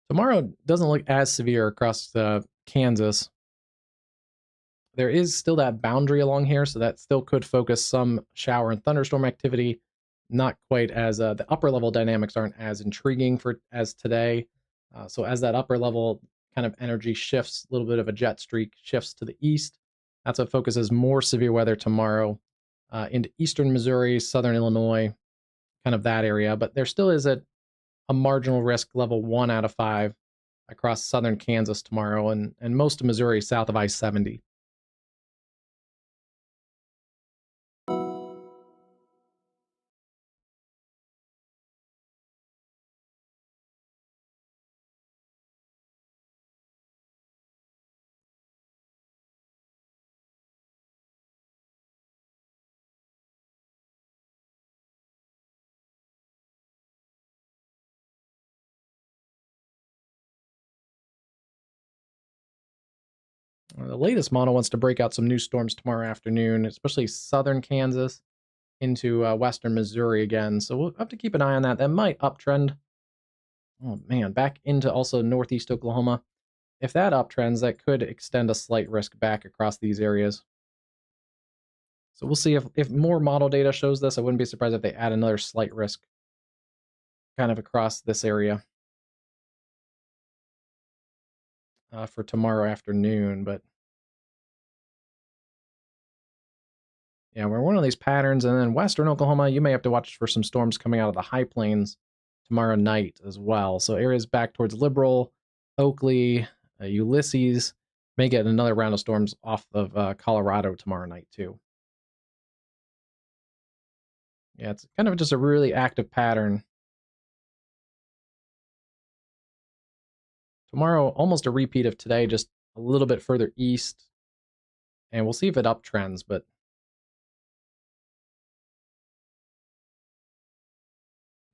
Tomorrow doesn't look as severe across Kansas. There is still that boundary along here, so that still could focus some shower and thunderstorm activity. Not quite as the upper level dynamics aren't as intriguing for as today. So as that upper level kind of energy shifts, a little bit of a jet streak shifts to the east, that's what focuses more severe weather tomorrow into eastern Missouri, southern Illinois, kind of that area. But there still is a marginal risk level 1 out of 5 across southern Kansas tomorrow and most of Missouri south of I-70. The latest model wants to break out some new storms tomorrow afternoon, especially southern Kansas into western Missouri again. So we'll have to keep an eye on that. That might uptrend. Oh man, back into also northeast Oklahoma. If that uptrends, that could extend a slight risk back across these areas. So we'll see if more model data shows this. I wouldn't be surprised if they add another slight risk kind of across this area for tomorrow afternoon. But yeah, we're one of these patterns. And then western Oklahoma, you may have to watch for some storms coming out of the high plains tomorrow night as well. So areas back towards Liberal, Oakley, Ulysses may get another round of storms off of Colorado tomorrow night too. Yeah, it's kind of just a really active pattern. Tomorrow, almost a repeat of today, just a little bit further east. And we'll see if it uptrends, but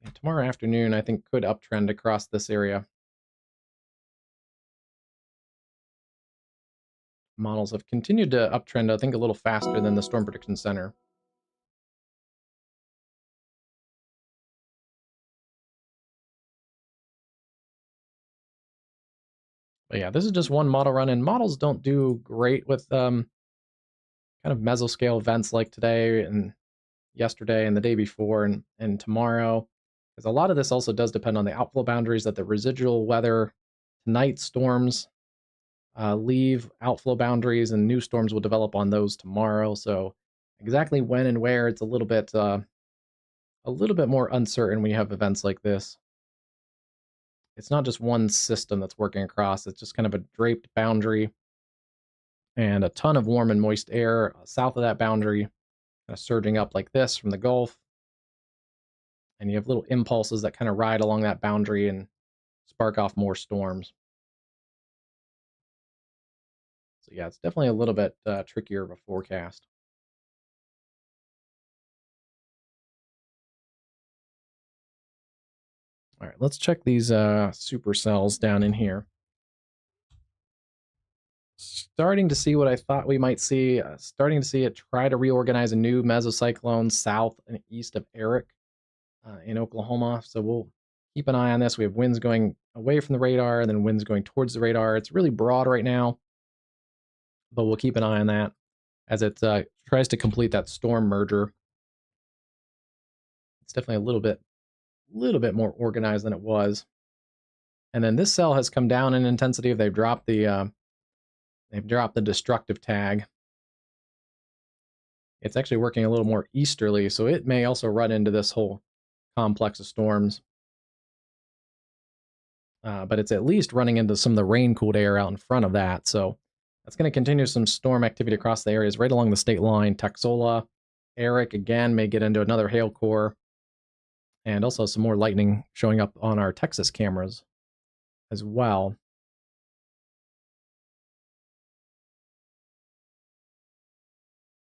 yeah, tomorrow afternoon, I think, could uptrend across this area. Models have continued to uptrend, I think, a little faster than the Storm Prediction Center. But yeah, this is just one model run, and models don't do great with kind of mesoscale events like today and yesterday and the day before and tomorrow. Because a lot of this also does depend on the outflow boundaries that the residual weather tonight storms leave outflow boundaries, and new storms will develop on those tomorrow. So exactly when and where, it's a little bit more uncertain when you have events like this. It's not just one system that's working across, it's just kind of a draped boundary and a ton of warm and moist air south of that boundary, kind of surging up like this from the Gulf. And you have little impulses that kind of ride along that boundary and spark off more storms. So yeah, it's definitely a little bit trickier of a forecast. All right, let's check these supercells down in here. Starting to see what I thought we might see. Starting to see it try to reorganize a new mesocyclone south and east of Eric in Oklahoma. So we'll keep an eye on this. We have winds going away from the radar and then winds going towards the radar. It's really broad right now, but we'll keep an eye on that as it tries to complete that storm merger. It's definitely a little bit more organized than it was. And then this cell has come down in intensity. They've dropped the destructive tag. It's actually working a little more easterly, so it may also run into this whole complex of storms. But it's at least running into some of the rain-cooled air out in front of that, so that's going to continue some storm activity across the areas right along the state line, Texola, Eric again may get into another hail core. And also some more lightning showing up on our Texas cameras as well.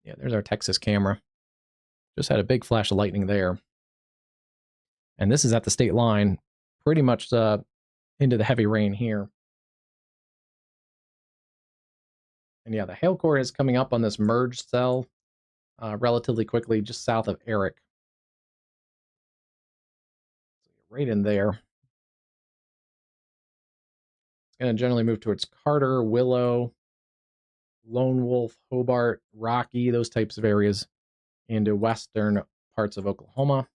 Yeah, there's our Texas camera. Just had a big flash of lightning there. And this is at the state line, pretty much into the heavy rain here. And yeah, the hail core is coming up on this merged cell relatively quickly, just south of Eric. Right in there. It's going to generally move towards Carter, Willow, Lone Wolf, Hobart, Rocky, those types of areas into western parts of Oklahoma.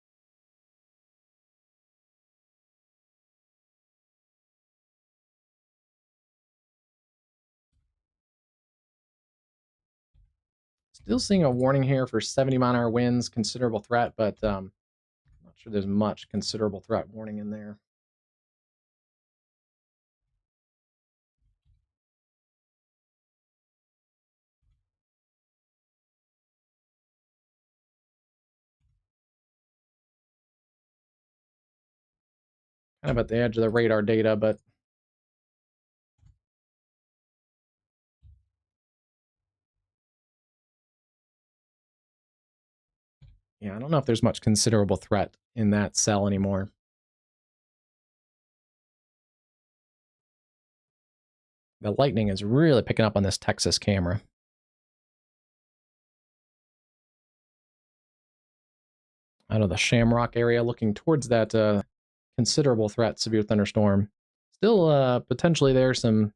Still seeing a warning here for 70-mile-an-hour winds, considerable threat, but I'm not sure there's much considerable threat warning in there. Kind of at the edge of the radar data, but yeah, I don't know if there's much considerable threat in that cell anymore. The lightning is really picking up on this Texas camera. Out of the Shamrock area, looking towards that considerable threat, severe thunderstorm. Still potentially there's some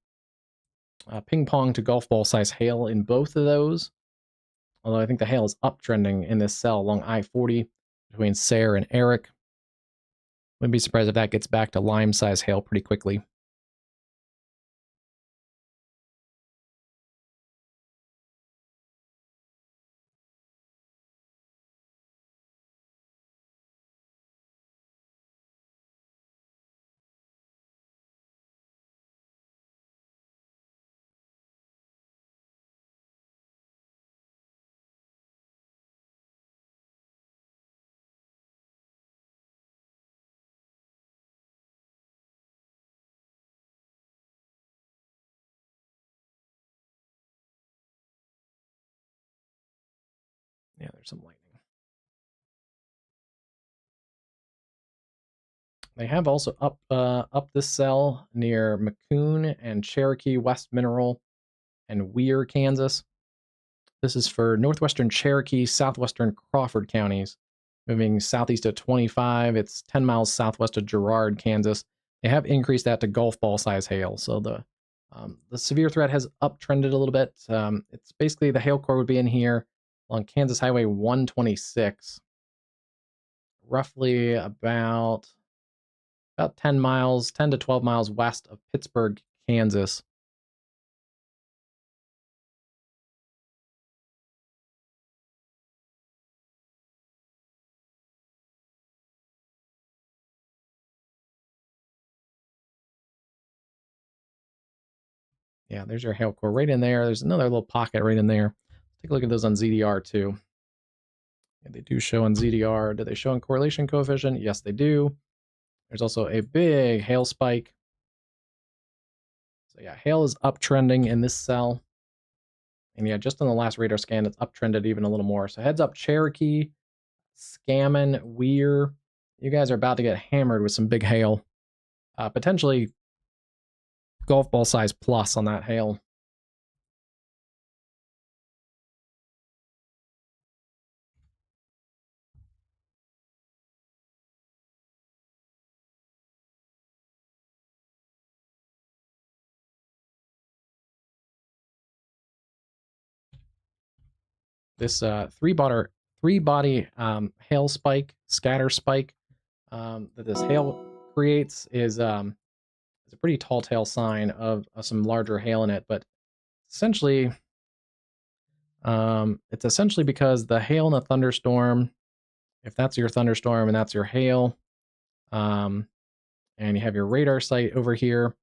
ping pong to golf ball size hail in both of those. Although I think the hail is uptrending in this cell along I-40 between Sayre and Eric. Wouldn't be surprised if that gets back to lime size hail pretty quickly. Yeah, there's some lightning. They have also up this cell near McCoon and Cherokee, West Mineral, and Weir, Kansas. This is for northwestern Cherokee, southwestern Crawford counties. Moving southeast at 25, it's 10 miles southwest of Girard, Kansas. They have increased that to golf ball size hail, so the severe threat has uptrended a little bit. It's basically the hail core would be in here along Kansas Highway 126, roughly about 10 miles, 10 to 12 miles west of Pittsburgh, Kansas. Yeah, there's your hail core right in there. There's another little pocket right in there. Take a look at those on ZDR too. Yeah, they do show on ZDR. Do they show in correlation coefficient? Yes, they do. There's also a big hail spike. So yeah, hail is uptrending in this cell. And yeah, just on the last radar scan, it's uptrended even a little more. So heads up, Cherokee, Scammon, Weir. You guys are about to get hammered with some big hail. Potentially golf ball size plus on that hail. This three-body hail spike, scatter spike that this hail creates is a pretty tall tale sign of some larger hail in it, but essentially, it's essentially because the hail in a thunderstorm, if that's your thunderstorm and that's your hail, and you have your radar site over here,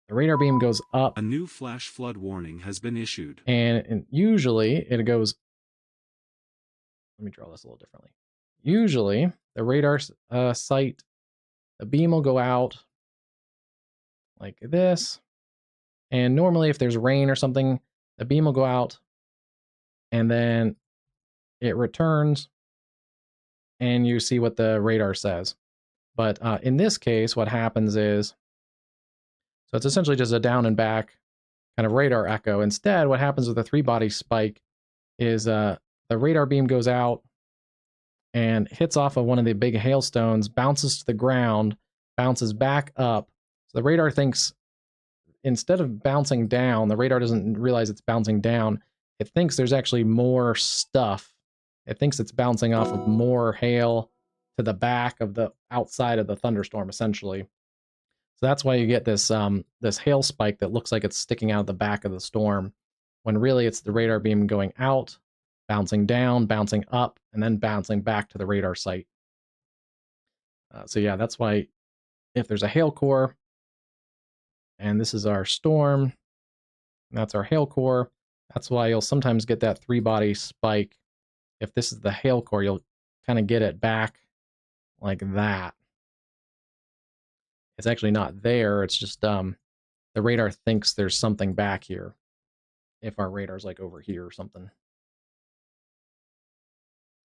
the radar beam goes up. A new flash flood warning has been issued. And usually it goes let me draw this a little differently. Usually, the radar sight, the beam will go out like this. And normally, if there's rain or something, the beam will go out and then it returns and you see what the radar says. But in this case, what happens is, so it's essentially just a down and back kind of radar echo. Instead, what happens with a 3-body spike is the radar beam goes out and hits off of one of the big hailstones, bounces to the ground, bounces back up. So the radar thinks, instead of bouncing down, the radar doesn't realize it's bouncing down. It thinks there's actually more stuff. It thinks it's bouncing off of more hail to the back of the outside of the thunderstorm, essentially. So that's why you get this this hail spike that looks like it's sticking out of the back of the storm, when really it's the radar beam going out, bouncing down, bouncing up, and then bouncing back to the radar site. So yeah, that's why if there's a hail core, and this is our storm, and that's our hail core, that's why you'll sometimes get that 3-body spike. If this is the hail core, you'll kind of get it back like that. It's actually not there. It's just the radar thinks there's something back here. If our radar's like over here or something.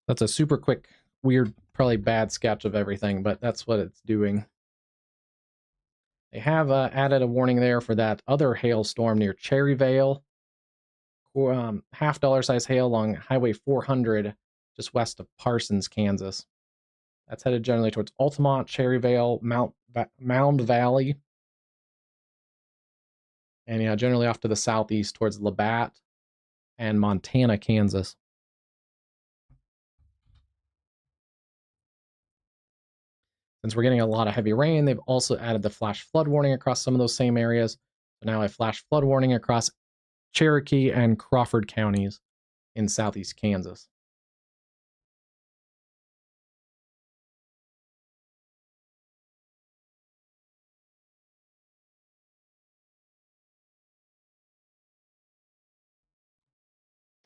That's a super quick, weird, probably bad sketch of everything, but that's what it's doing. They have added a warning there for that other hailstorm near Cherryvale. $half size hail along Highway 400, just west of Parsons, Kansas. That's headed generally towards Altamont, Cherryvale, Mound Valley. And yeah, generally off to the southeast towards Labatt and Montana, Kansas. Since we're getting a lot of heavy rain, they've also added the flash flood warning across some of those same areas. So now a flash flood warning across Cherokee and Crawford counties in southeast Kansas.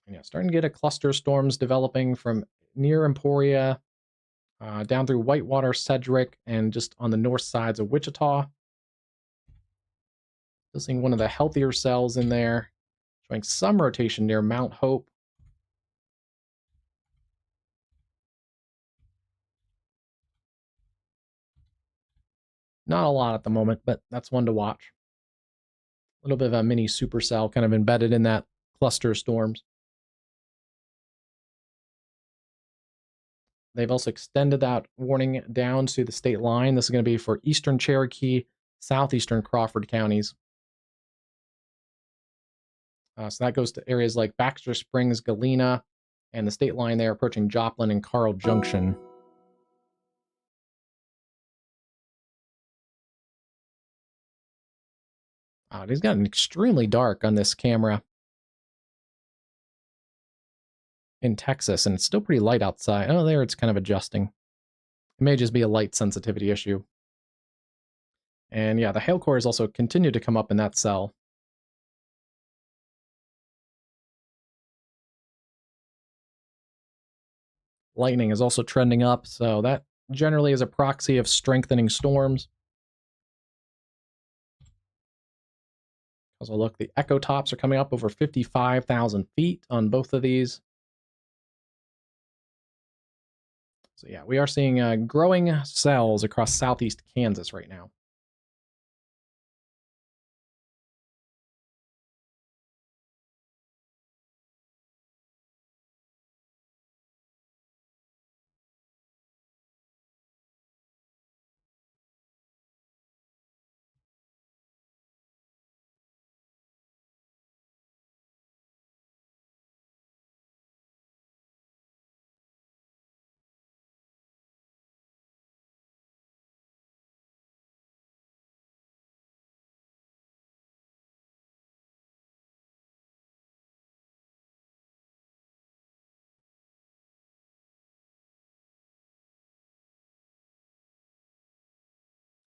And yeah, starting to get a cluster of storms developing from near Emporia down through Whitewater, Sedgwick, and just on the north sides of Wichita. Still seeing one of the healthier cells in there, showing some rotation near Mount Hope. Not a lot at the moment, but that's one to watch. A little bit of a mini supercell kind of embedded in that cluster of storms. They've also extended that warning down to the state line. This is going to be for eastern Cherokee, southeastern Crawford counties. So that goes to areas like Baxter Springs, Galena, and the state line there approaching Joplin and Carl Junction. It has gotten extremely dark on this camera in Texas, and it's still pretty light outside. Oh, there it's kind of adjusting. It may just be a light sensitivity issue. And yeah, the hail core has also continued to come up in that cell. Lightning is also trending up, so that generally is a proxy of strengthening storms. Also look, the echo tops are coming up over 55,000 feet on both of these. So yeah, we are seeing growing cells across southeast Kansas right now.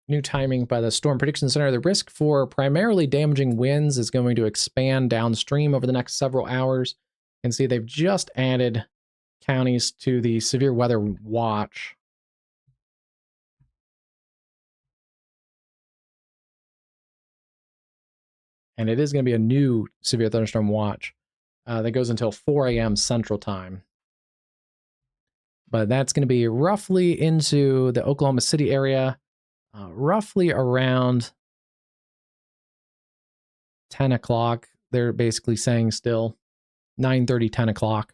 New timing by the Storm Prediction Center. The risk for primarily damaging winds is going to expand downstream over the next several hours. You can see they've just added counties to the severe weather watch. And it is going to be a new severe thunderstorm watch that goes until 4 a.m. Central Time. But that's going to be roughly into the Oklahoma City area, roughly around 10 o'clock. They're basically saying still 9:30, 10 o'clock.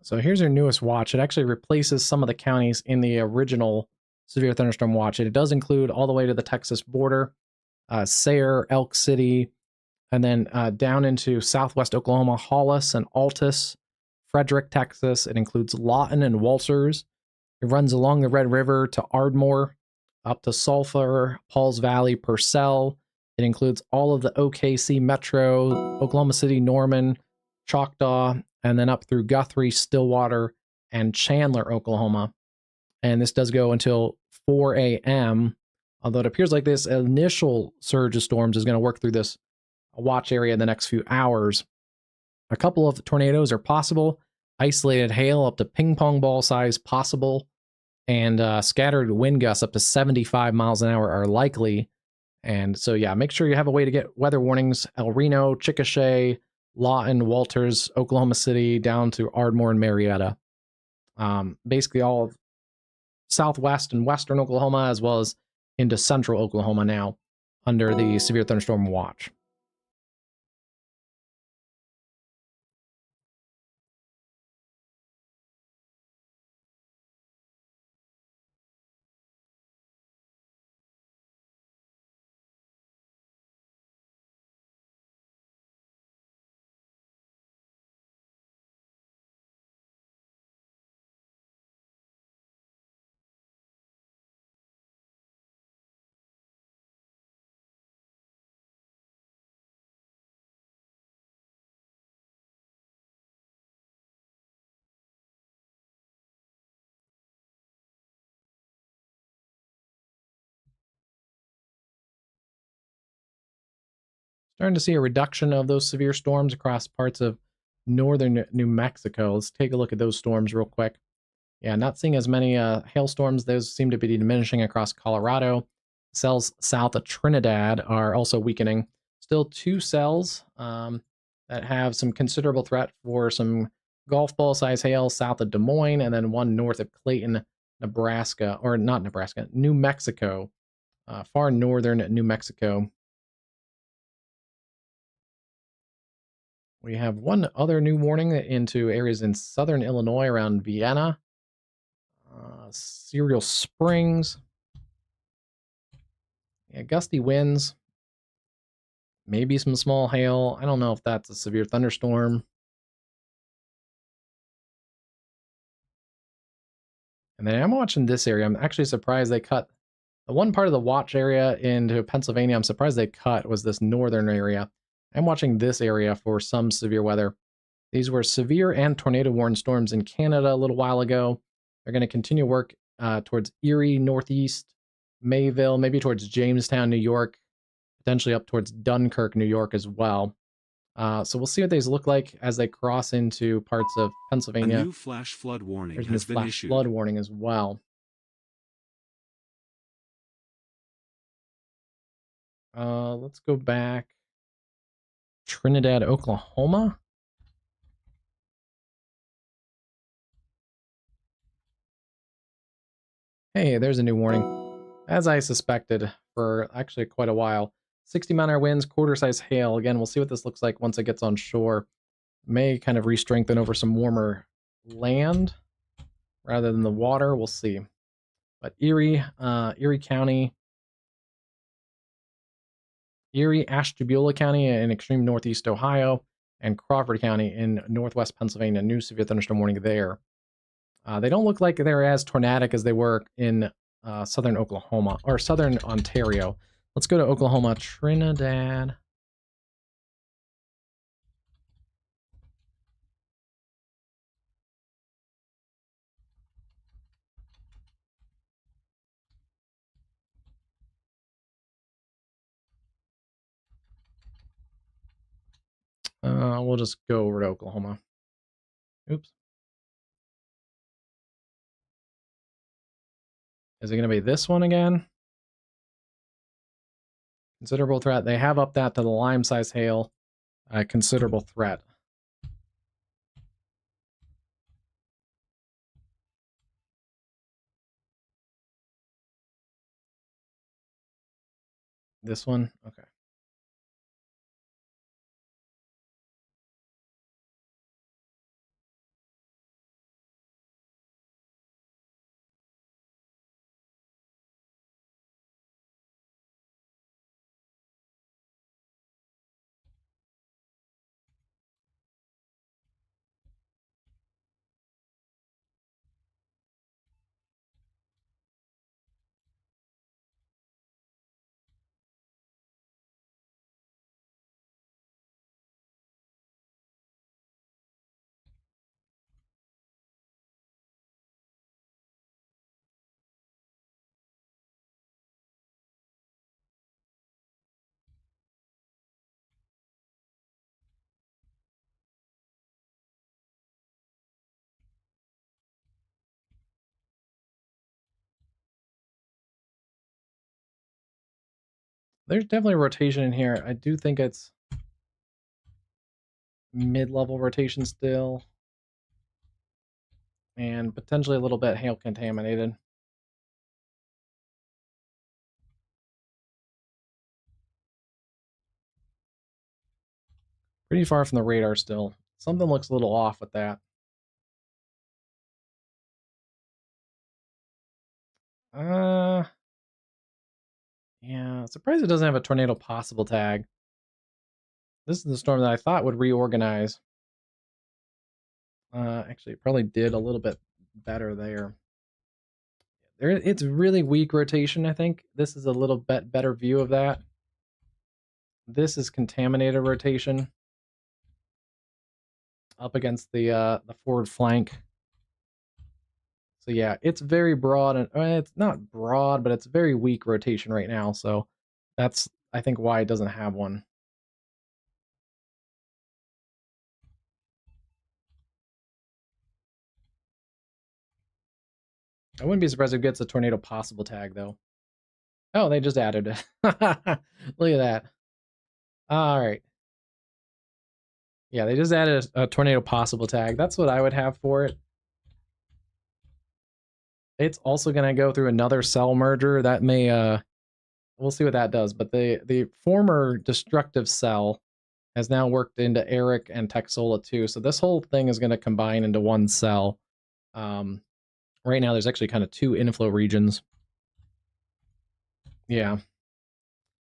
So here's our newest watch. It actually replaces some of the counties in the original severe thunderstorm watch. It does include all the way to the Texas border, Sayre, Elk City, and then down into southwest Oklahoma, Hollis and Altus, Frederick, Texas. It includes Lawton and Walters. It runs along the Red River to Ardmore, up to Sulphur, Pauls Valley, Purcell. It includes all of the OKC Metro, Oklahoma City, Norman, Choctaw, and then up through Guthrie, Stillwater, and Chandler, Oklahoma. And this does go until 4 a.m., although it appears like this initial surge of storms is going to work through this watch area in the next few hours. A couple of tornadoes are possible, isolated hail up to ping pong ball size possible, and scattered wind gusts up to 75 miles an hour are likely. And so, yeah, make sure you have a way to get weather warnings. El Reno, Chickasha, Lawton, Walters, Oklahoma City, down to Ardmore and Marietta. Basically all of southwest and western Oklahoma, as well as into central Oklahoma now under the severe thunderstorm watch. Starting to see a reduction of those severe storms across parts of northern New Mexico. Let's take a look at those storms real quick. Yeah, not seeing as many hailstorms. Those seem to be diminishing across Colorado. Cells south of Trinidad are also weakening. Still two cells that have some considerable threat for some golf ball size hail south of Des Moines, and then one north of Clayton, Nebraska, or not Nebraska, New Mexico, far northern New Mexico. We have one other new warning into areas in southern Illinois around Vienna, Cereal Springs. Yeah, gusty winds, maybe some small hail. I don't know if that's a severe thunderstorm. And then I'm watching this area. I'm actually surprised they cut the one part of the watch area into Pennsylvania. I'm surprised they cut was this northern area. I'm watching this area for some severe weather. These were severe and tornado warned storms in Canada a little while ago. They're going to continue work towards Erie, Northeast, Mayville, maybe towards Jamestown, New York, potentially up towards Dunkirk, New York as well. So we'll see what these look like as they cross into parts of Pennsylvania. A new flash flood warning There's a has new been flash issued. flood warning as well. Let's go back. Trinidad, Oklahoma. Hey, there's a new warning. As I suspected for actually quite a while, 60-mile-an-hour winds, quarter-size hail. Again, we'll see what this looks like once it gets on shore. May kind of re-strengthen over some warmer land rather than the water. We'll see. But Erie County, Erie, Ashtabula County in extreme northeast Ohio, and Crawford County in northwest Pennsylvania. New severe thunderstorm warning there. They don't look like they're as tornadic as they were in southern Oklahoma or southern Ontario. Let's go to Oklahoma, Trinidad. We'll just go over to Oklahoma. Oops. Is it going to be this one again? Considerable threat. They have upped that to the lime-size hail. Considerable threat. This one? Okay. There's definitely a rotation in here. I do think it's mid-level rotation still. And potentially a little bit hail contaminated. Pretty far from the radar still. Something looks a little off with that. Yeah, surprised it doesn't have a tornado possible tag. This is the storm that I thought would reorganize. Actually, it probably did a little bit better there. It's really weak rotation, I think. This is a little bit better view of that. This is contaminated rotation up against the forward flank. So yeah, it's very broad, and it's not broad, but it's very weak rotation right now. So that's, I think, why it doesn't have one. I wouldn't be surprised if it gets a tornado possible tag, though. Oh, they just added it. Look at that. All right. Yeah, they just added a tornado possible tag. That's what I would have for it. It's also going to go through another cell merger. That may, we'll see what that does. But the former destructive cell has now worked into Eric and Texola too. So this whole thing is going to combine into one cell. Right now, there's actually kind of two inflow regions. Yeah.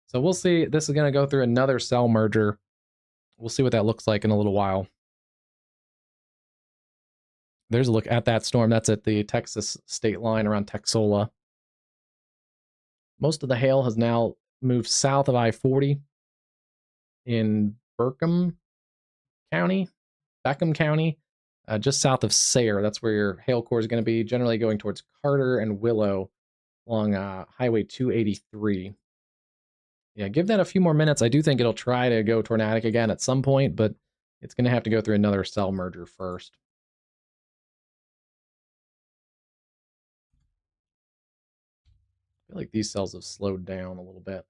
So we'll see. This is going to go through another cell merger. We'll see what that looks like in a little while. There's a look at that storm. That's at the Texas state line around Texola. Most of the hail has now moved south of I-40 in Beckham County, just south of Sayre. That's where your hail core is going to be, generally going towards Carter and Willow along Highway 283. Yeah, give that a few more minutes. I do think it'll try to go tornadic again at some point, but it's going to have to go through another cell merger first. I feel like these cells have slowed down a little bit.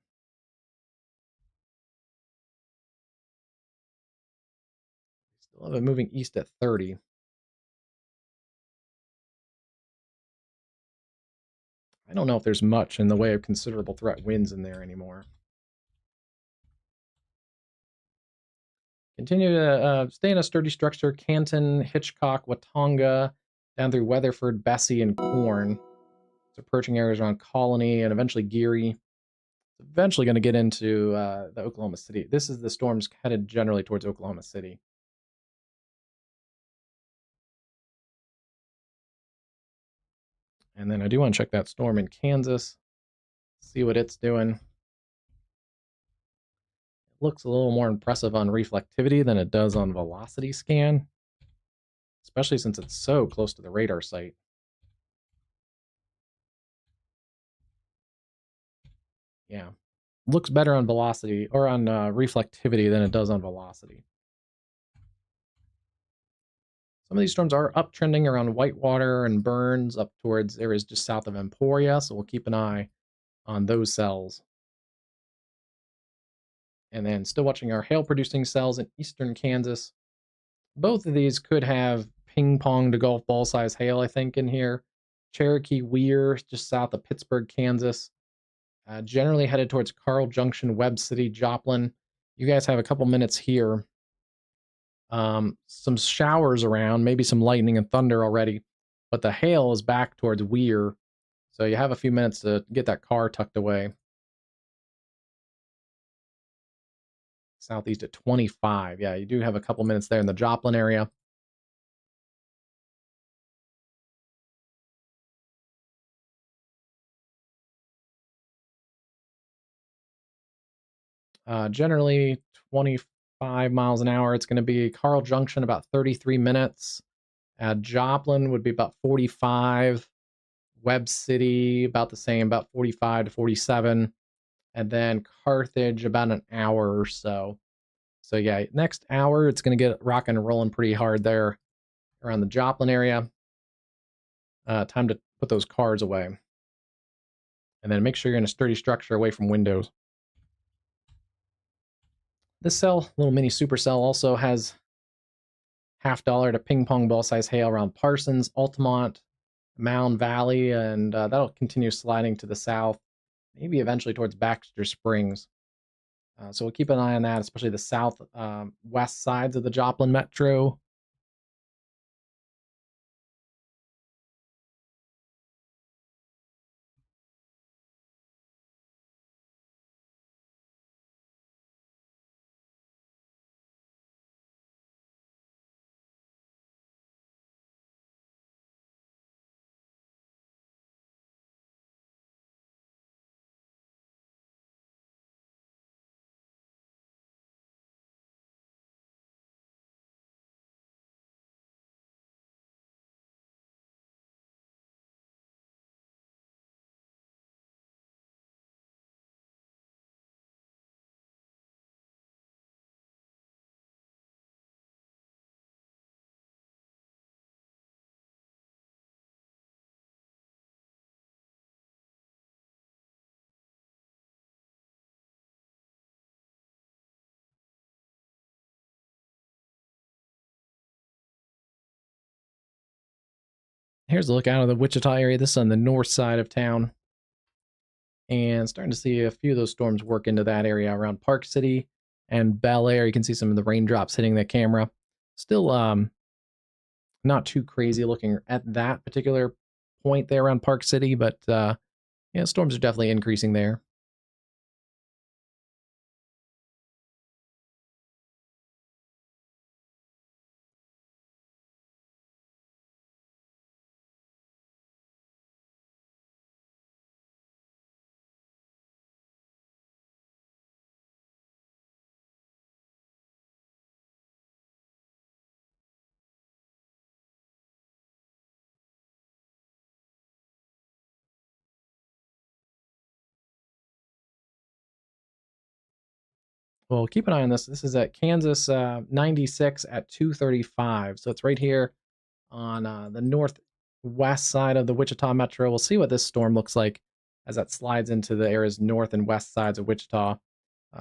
Still have it moving east at 30. I don't know if there's much in the way of considerable threat winds in there anymore. Continue to stay in a sturdy structure. Canton, Hitchcock, Watonga, down through Weatherford, Bessie, and Corn. It's approaching areas around Colony and eventually Geary. It's eventually going to get into the Oklahoma City. This is the storms headed generally towards Oklahoma City. And then I do want to check that storm in Kansas, see what it's doing. It looks a little more impressive on reflectivity than it does on velocity scan, especially since it's so close to the radar site. Yeah, looks better on velocity or on reflectivity than it does on velocity. Some of these storms are uptrending around Whitewater and Burns up towards areas just south of Emporia, so we'll keep an eye on those cells. And then still watching our hail-producing cells in eastern Kansas. Both of these could have ping-pong to golf ball size hail, I think, in here. Cherokee Weir, just south of Pittsburgh, Kansas. Generally headed towards Carl Junction, Webb City, Joplin. You guys have a couple minutes here. Some showers around, maybe some lightning and thunder already, but the hail is back towards Weir, so you have a few minutes to get that car tucked away. Southeast at 25. Yeah, you do have a couple minutes there in the Joplin area. Generally 25 miles an hour. It's going to be Carl Junction about 33 minutes. Joplin would be about 45. Webb City about the same, about 45 to 47. And then Carthage about an hour or so. So yeah, next hour it's going to get rocking and rolling pretty hard there around the Joplin area. Time to put those cars away. And then make sure you're in a sturdy structure away from windows. This cell, little mini supercell, also has $50 to ping pong ball size hail around Parsons, Altamont, Mound Valley, and that'll continue sliding to the south, maybe eventually towards Baxter Springs. So we'll keep an eye on that, especially the south west sides of the Joplin Metro. Here's a look out of the Wichita area. This is on the north side of town. And starting to see a few of those storms work into that area around Park City and Bel Air. You can see some of the raindrops hitting the camera. Still not too crazy looking at that particular point there around Park City, but yeah, storms are definitely increasing there. Well, keep an eye on this. This is at Kansas 96 at 2:35. So it's right here on the northwest side of the Wichita Metro. We'll see what this storm looks like as that slides into the area's north and west sides of Wichita.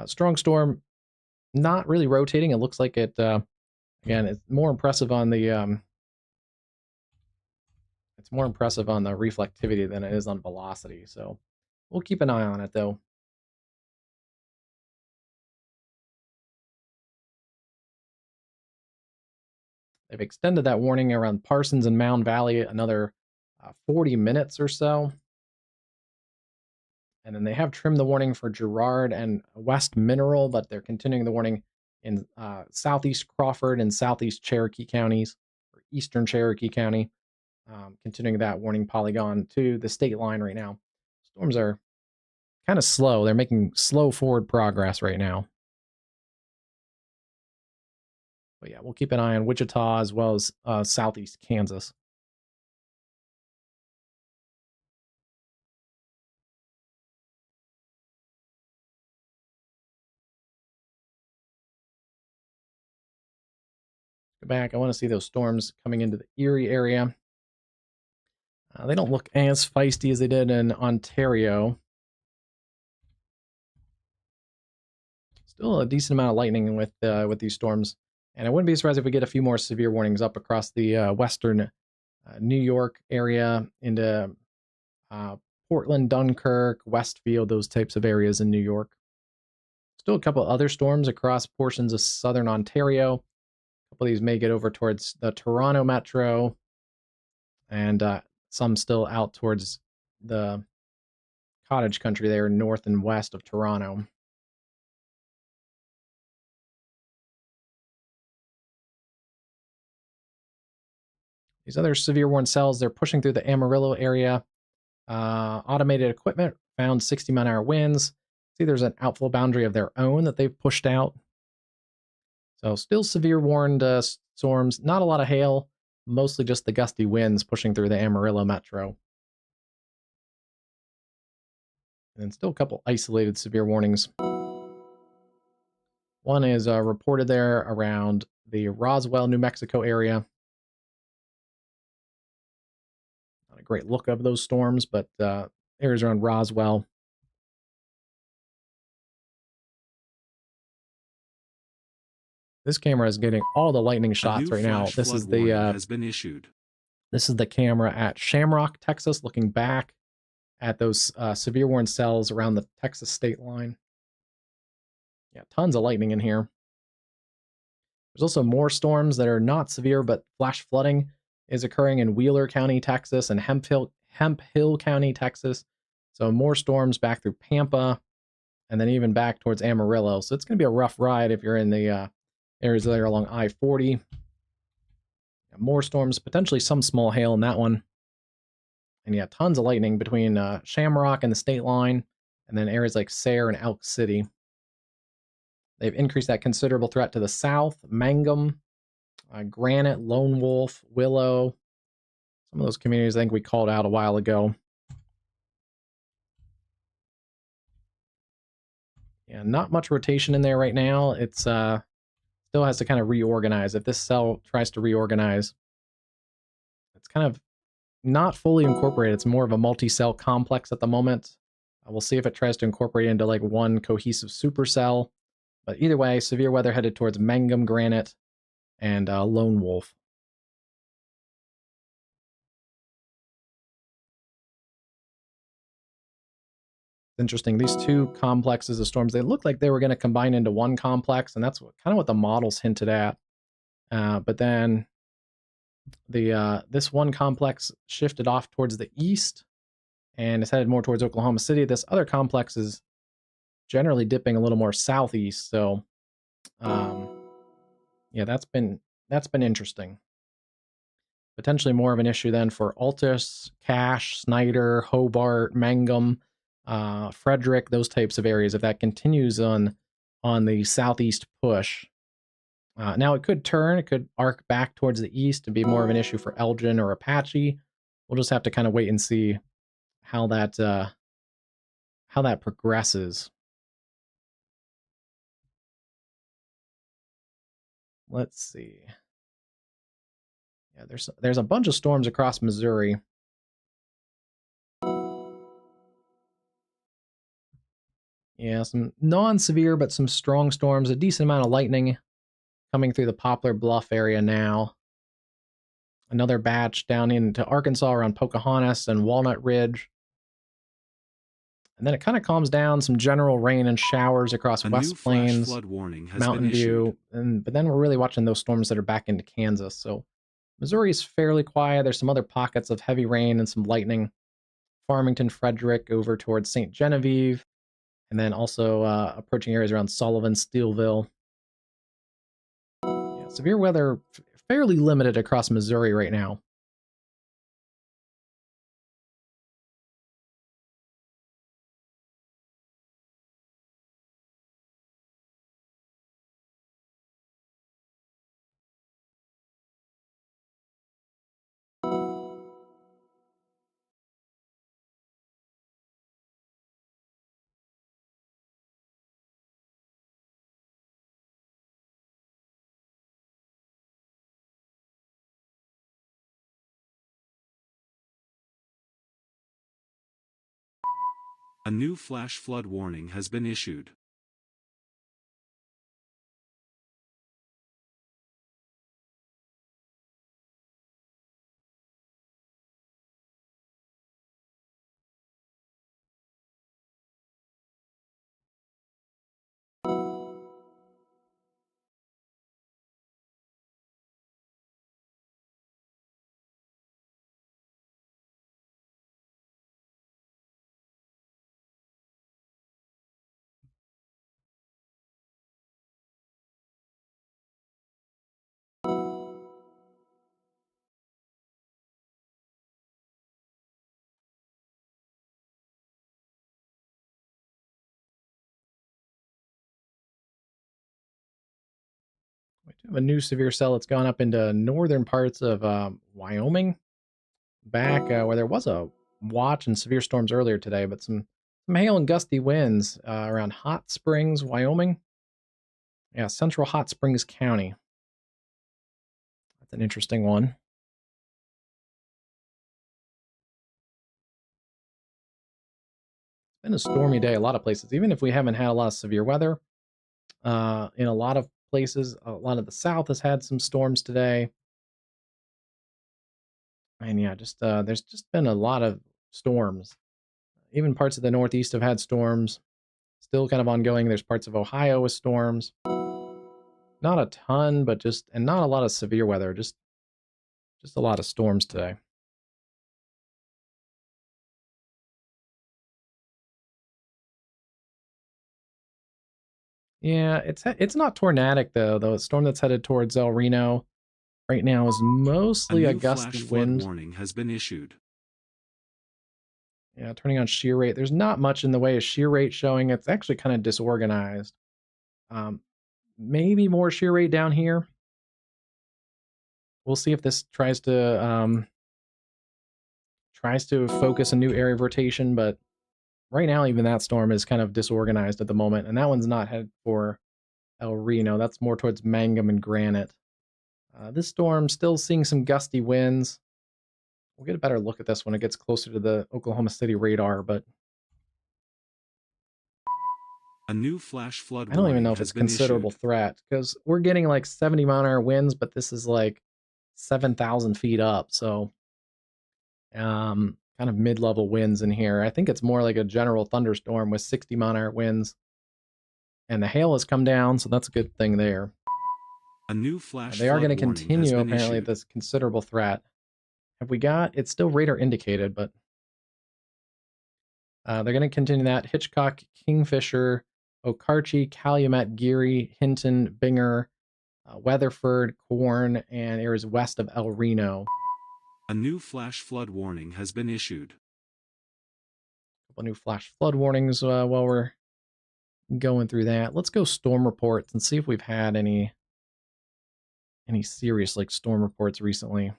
Strong storm, not really rotating. It looks like it, again, it's more impressive on the, it's It's more impressive on the reflectivity than it is on velocity, so we'll keep an eye on it, though. They've extended that warning around Parsons and Mound Valley another 40 minutes or so. And then they have trimmed the warning for Girard and West Mineral, but they're continuing the warning in southeast Crawford and southeast Cherokee counties, or eastern Cherokee County. Continuing that warning polygon to the state line right now. Storms are kind of slow. They're making slow forward progress right now. But yeah, we'll keep an eye on Wichita as well as southeast Kansas. Go back. I want to see those storms coming into the Erie area. They don't look as feisty as they did in Ontario. Still a decent amount of lightning with these storms. And I wouldn't be surprised if we get a few more severe warnings up across the western New York area into Portland, Dunkirk, Westfield, those types of areas in New York. Still a couple other storms across portions of southern Ontario. A couple of these may get over towards the Toronto metro, and some still out towards the cottage country there north and west of Toronto. These other severe warning cells, they're pushing through the Amarillo area. Automated equipment found 60-mile-an-hour winds. See, there's an outflow boundary of their own that they've pushed out. So still severe warned storms. Not a lot of hail. Mostly just the gusty winds pushing through the Amarillo metro. And still a couple isolated severe warnings. One is reported there around the Roswell, New Mexico area. Not a great look of those storms, but areas around Roswell. This camera is getting all the lightning shots right now. This is the has been issued. This is the camera at Shamrock, Texas, looking back at those severe warning cells around the Texas state line. Yeah, tons of lightning in here. There's also more storms that are not severe, but flash flooding is occurring in Wheeler County, Texas, and Hemp Hill County, Texas. So more storms back through Pampa, and then even back towards Amarillo. So it's going to be a rough ride if you're in the areas there along I-40. More storms, potentially some small hail in that one. And yeah, tons of lightning between Shamrock and the state line, and then areas like Sayre and Elk City. They've increased that considerable threat to the south. Mangum, Granite, Lone Wolf, Willow. Some of those communities I think we called out a while ago. Yeah, not much rotation in there right now. It's still has to kind of reorganize. If this cell tries to reorganize, it's kind of not fully incorporated. It's more of a multi-cell complex at the moment. We'll see if it tries to incorporate into like one cohesive supercell. But either way, severe weather headed towards Mangum, Granite, and Lone Wolf. It's interesting. These two complexes of storms, they look like they were going to combine into one complex, and that's kind of what the models hinted at. But then this one complex shifted off towards the east and is headed more towards Oklahoma City. This other complex is generally dipping a little more southeast. So, yeah, that's been interesting. Potentially more of an issue then for Altus, Cache, Snyder, Hobart, Mangum, Frederick, those types of areas. If that continues on the southeast push. Now it could turn, it could arc back towards the east and be more of an issue for Elgin or Apache. We'll just have to kind of wait and see how that progresses. Let's see. Yeah, there's a bunch of storms across Missouri. Yeah, some non-severe but some strong storms, a decent amount of lightning coming through the Poplar Bluff area now. Another batch down into Arkansas around Pocahontas and Walnut Ridge. And then it kind of calms down, some general rain and showers across A new West flash Plains, flood warning has been Mountain issued. View, but then we're really watching those storms that are back into Kansas. So Missouri's fairly quiet. There's some other pockets of heavy rain and some lightning. Farmington, Frederick, over towards St. Genevieve, and then also approaching areas around Sullivan, Steelville. Yeah, severe weather fairly limited across Missouri right now. A new flash flood warning has been issued. We do have a new severe cell that's gone up into northern parts of Wyoming, back where there was a watch and severe storms earlier today, but some hail and gusty winds around Hot Springs, Wyoming. Yeah, central Hot Springs County. That's an interesting one. It's been a stormy day a lot of places, even if we haven't had a lot of severe weather. In a lot of places, a lot of the South has had some storms today. And yeah, just there's just been a lot of storms. Even parts of the Northeast have had storms. Still kind of ongoing. There's parts of Ohio with storms. Not a ton, but and not a lot of severe weather. Just a lot of storms today. Yeah, it's not tornadic though. The storm that's headed towards El Reno right now is A mostly a new gusty flash flood wind. warning has been issued. Yeah, turning on shear rate. There's not much in the way of shear rate showing. It's actually kind of disorganized. Um, maybe more shear rate down here. We'll see if this tries to focus a new area of rotation, but right now even that storm is kind of disorganized at the moment, and that one's not headed for El Reno. That's more towards Mangum and Granite. This storm still seeing some gusty winds. We'll get a better look at this when it gets closer to the Oklahoma City radar, but A new flash flood I don't even know warning if it's has a been considerable issued. threat because we're getting like 70-mile-an-hour winds, but this is like 7,000 feet up. So kind of mid-level winds in here. I think it's more like a general thunderstorm with 60-mile-an-hour winds. And the hail has come down, so that's a good thing there. A new flash They are flood going to warning has continue, been apparently, at issued. this considerable threat. Have we got, it's still radar indicated, but they're going to continue that. Hitchcock, Kingfisher, Okarche, Calumet, Geary, Hinton, Binger, Weatherford, Corn, and areas west of El Reno. A new flash flood warning has been issued. A couple new flash flood warnings while we're going through that. Let's go storm reports and see if we've had any serious like storm reports recently.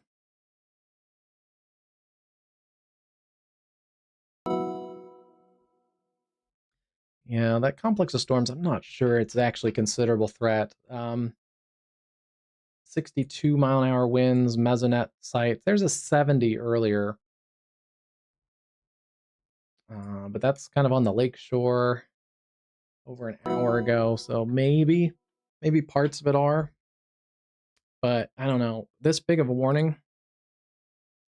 Yeah, that complex of storms, I'm not sure it's actually a considerable threat. 62-mile-an-hour winds, mesonet sites. There's a 70 earlier, but that's kind of on the lake shore over an hour ago. So maybe parts of it are, but I don't know. This big of a warning,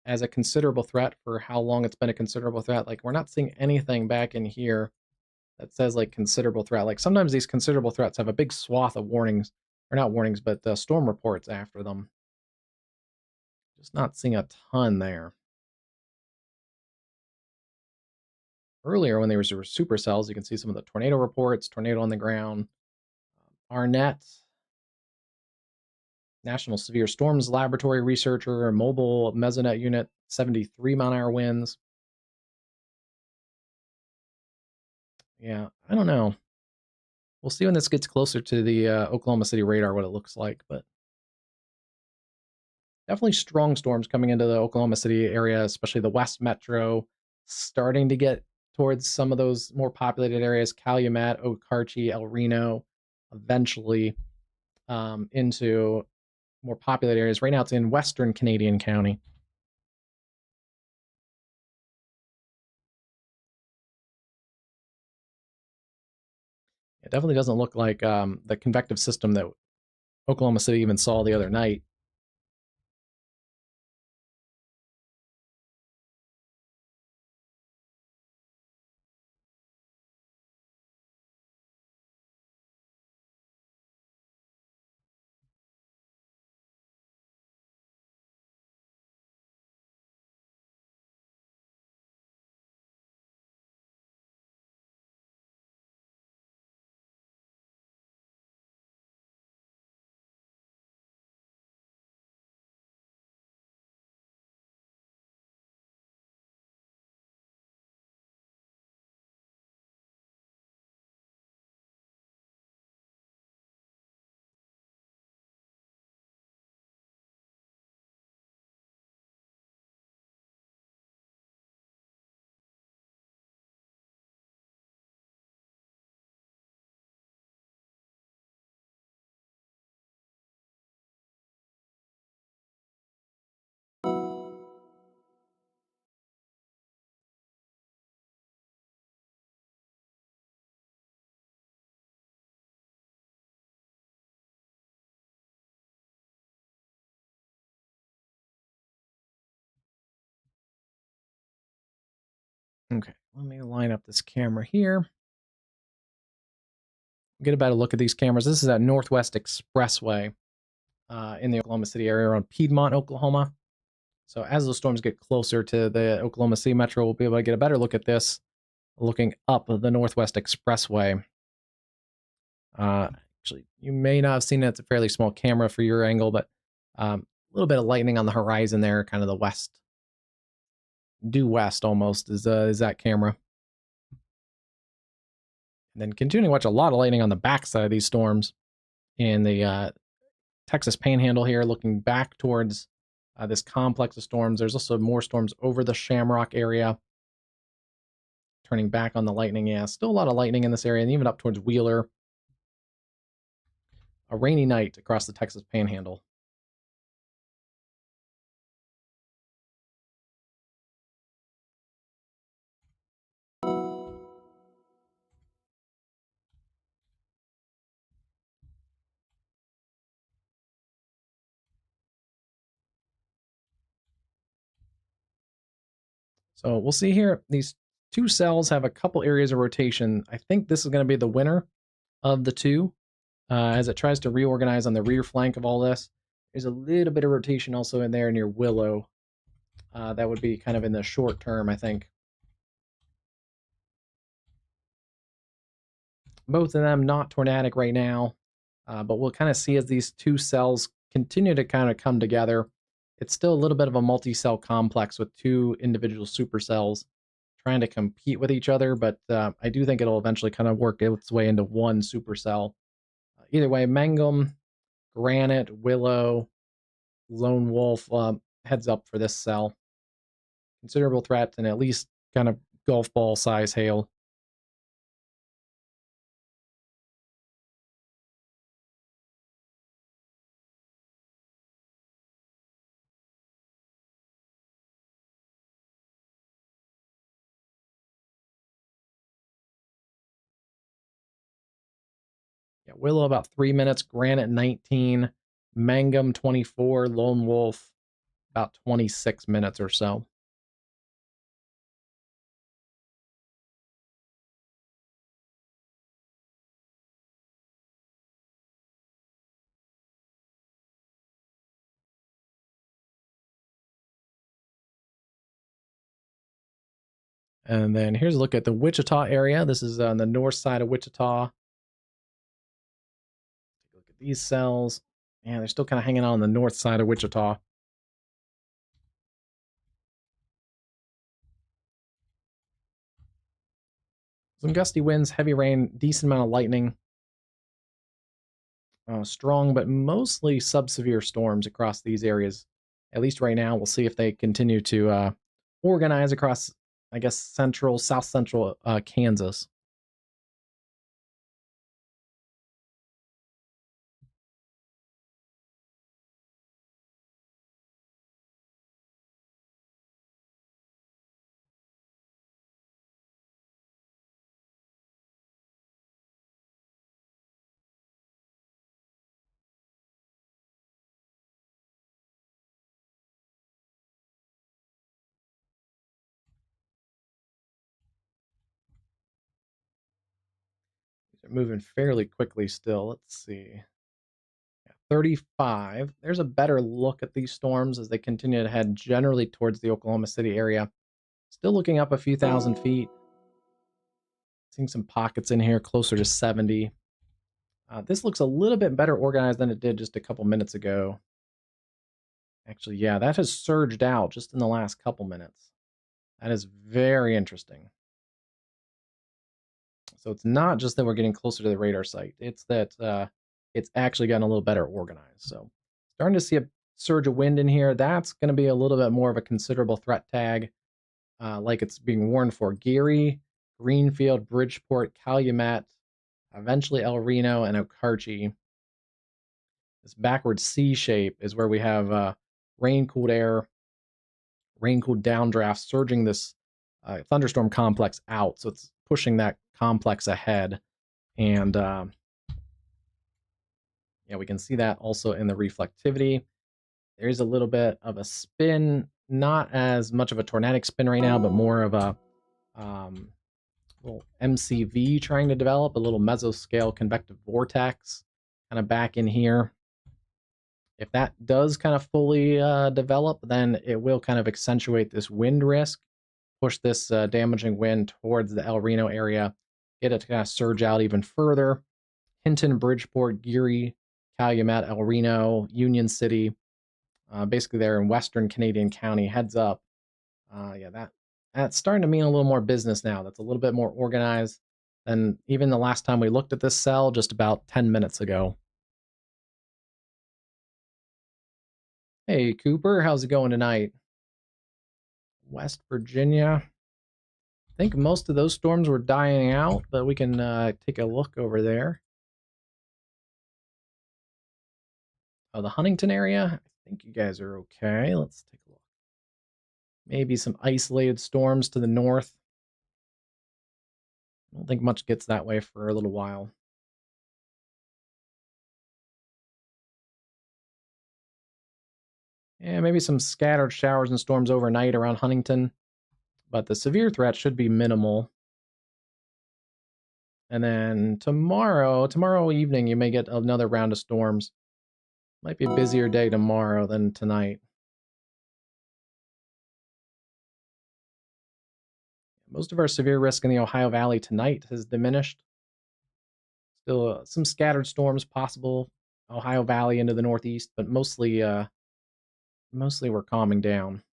as a considerable threat for how long it's been a considerable threat. Like, we're not seeing anything back in here that says like considerable threat. Like, sometimes these considerable threats have a big swath of warnings, or not warnings, but storm reports after them. Just not seeing a ton there. Earlier, when they were supercells, you can see some of the tornado reports, tornado on the ground. Arnett, National Severe Storms Laboratory researcher, mobile mesonet unit, 73 mile-an-hour winds. Yeah, I don't know. We'll see when this gets closer to the Oklahoma City radar what it looks like, but definitely strong storms coming into the Oklahoma City area, especially the West Metro, starting to get towards some of those more populated areas, Calumet, Okarche, El Reno, eventually into more populated areas. Right now it's in Western Canadian County. It definitely doesn't look like the convective system that Oklahoma City even saw the other night. Okay, let me line up this camera here. Get a better look at these cameras. This is at Northwest Expressway in the Oklahoma City area around Piedmont, Oklahoma. So as those storms get closer to the Oklahoma City metro, we'll be able to get a better look at this, looking up the Northwest Expressway. Actually, you may not have seen it. It's a fairly small camera for your angle, but a little bit of lightning on the horizon there, kind of the west, due west almost is that camera. And then continuing to watch a lot of lightning on the backside of these storms in the Texas Panhandle here, looking back towards this complex of storms. There's also more storms over the Shamrock area, turning back on the lightning. Yeah, still a lot of lightning in this area, and even up towards Wheeler. A rainy night across the Texas Panhandle. So we'll see here. These two cells have a couple areas of rotation. I think this is going to be the winner of the two as it tries to reorganize on the rear flank of all this. There's a little bit of rotation also in there near Willow. That would be kind of in the short term, I think. Both of them not tornadic right now, but we'll kind of see as these two cells continue to kind of come together. It's still a little bit of a multi-cell complex with two individual supercells trying to compete with each other, but I do think it'll eventually kind of work its way into one supercell. Either way, Mangum, Granite, Willow, Lone Wolf, heads up for this cell. Considerable threat and at least kind of golf ball size hail. Yeah, Willow about 3 minutes, Granite 19, Mangum 24, Lone Wolf about 26 minutes or so. And then here's a look at the Wichita area. This is on the north side of Wichita. Take a look at these cells. Yeah, they're still kind of hanging on the north side of Wichita. Some gusty winds, heavy rain, decent amount of lightning. Strong, but mostly sub-severe storms across these areas. At least right now, we'll see if they continue to organize across, I guess, south central Kansas. They're moving fairly quickly still. Let's see. 35. There's a better look at these storms as they continue to head generally towards the Oklahoma City area. Still looking up a few thousand feet. Seeing some pockets in here closer to 70. This looks a little bit better organized than it did just a couple minutes ago. Actually, yeah, that has surged out just in the last couple minutes. That is very interesting. So it's not just that we're getting closer to the radar site, it's that it's actually gotten a little better organized. So starting to see a surge of wind in here. That's going to be a little bit more of a considerable threat tag, like it's being warned for Geary, Greenfield, Bridgeport, Calumet, eventually El Reno, and Okarche. This backward C shape is where we have rain-cooled air, rain-cooled downdraft surging this thunderstorm complex out. So it's pushing that complex ahead. And yeah, we can see that also in the reflectivity. There is a little bit of a spin, not as much of a tornadic spin right now, but more of a little MCV trying to develop, a little mesoscale convective vortex kind of back in here. If that does kind of fully develop, then it will kind of accentuate this wind risk, push this damaging wind towards the El Reno area, get it to kind of surge out even further. Hinton, Bridgeport, Geary, Calumet, El Reno, Union City, basically there in Western Canadian County, heads up. Yeah, that's starting to mean a little more business now. That's a little bit more organized than even the last time we looked at this cell just about 10 minutes ago. Hey, Cooper, how's it going tonight? West Virginia. I think most of those storms were dying out, but we can take a look over there. Oh, the Huntington area? I think you guys are okay. Let's take a look. Maybe some isolated storms to the north. I don't think much gets that way for a little while. Yeah, maybe some scattered showers and storms overnight around Huntington, but the severe threat should be minimal. And then tomorrow evening, you may get another round of storms. Might be a busier day tomorrow than tonight. Most of our severe risk in the Ohio Valley tonight has diminished. Still some scattered storms possible, Ohio Valley into the northeast, but mostly we're calming down.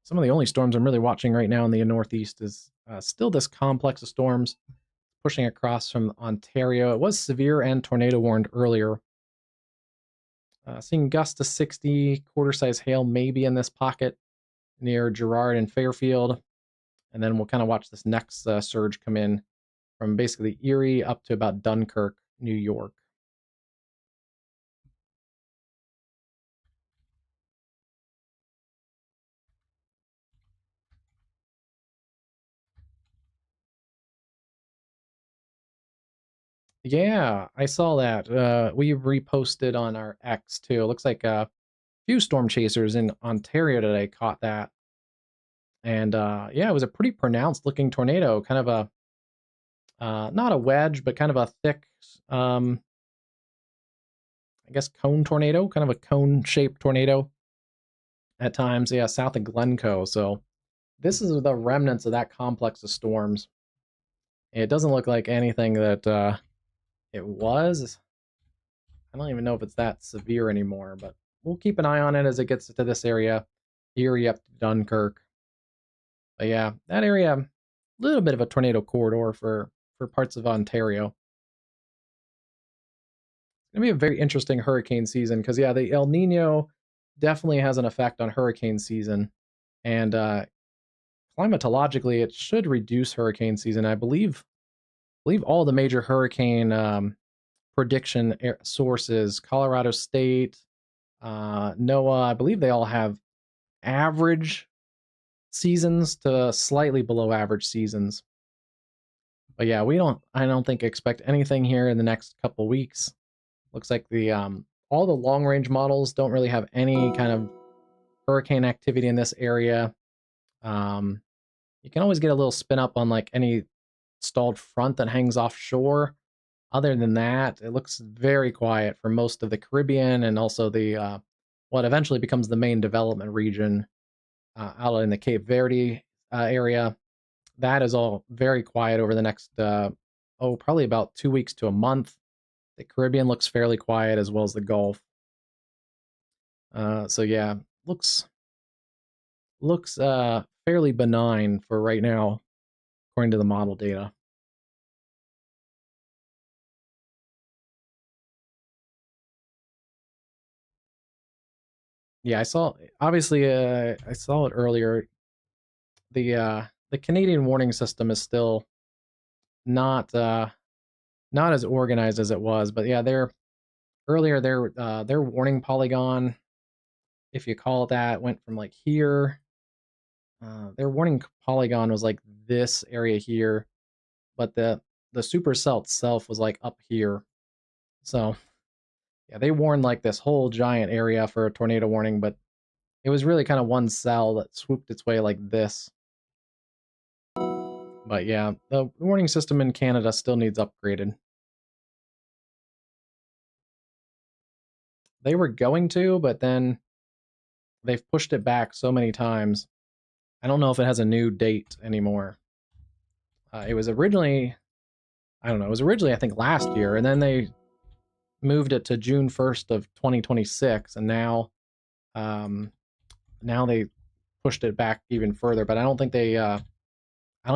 Some of the only storms I'm really watching right now in the northeast is still this complex of storms pushing across from Ontario. It was severe and tornado warned earlier. Seeing gusts to 60, quarter-size hail maybe in this pocket near Girard and Fairfield. And then we'll kind of watch this next surge come in from basically Erie up to about Dunkirk, New York. Yeah, I saw that. We reposted on our X too. It looks like a few storm chasers in Ontario today caught that. And yeah, it was a pretty pronounced looking tornado, kind of a not a wedge, but kind of a thick, um, I guess cone tornado, kind of a cone shaped tornado at times. Yeah, south of Glencoe. So this is the remnants of that complex of storms. It doesn't look like anything that it was. I don't even know if it's that severe anymore, but we'll keep an eye on it as it gets to this area, Erie up to Dunkirk. But yeah, that area, a little bit of a tornado corridor for parts of Ontario. It's gonna be a very interesting hurricane season because yeah, the El Nino definitely has an effect on hurricane season, and climatologically, it should reduce hurricane season. I believe all the major hurricane prediction sources, Colorado State, NOAA, I believe they all have average seasons to slightly below average seasons. But yeah, I don't think expect anything here in the next couple weeks. Looks like the all the long range models don't really have any kind of hurricane activity in this area. Um, you can always get a little spin up on like any stalled front that hangs offshore. Other than that, it looks very quiet for most of the Caribbean and also the what eventually becomes the main development region out in the Cape Verde area. That is all very quiet over the next probably about 2 weeks to a month. The Caribbean looks fairly quiet as well as the Gulf. So yeah, looks fairly benign for right now, according to the model data. Yeah, I saw obviously I saw it earlier. The Canadian warning system is still not not as organized as it was, but yeah, their warning polygon, if you call it that, went from like here. Their warning polygon was like this area here, but the supercell itself was like up here. So yeah, they warned like this whole giant area for a tornado warning, but it was really kind of one cell that swooped its way like this. But yeah, the warning system in Canada still needs upgraded. They were going to, but then they've pushed it back so many times. I don't know if it has a new date anymore. It was originally, I don't know, it was originally I think last year, and then they moved it to June 1st of 2026, and um, now they pushed it back even further. But I don't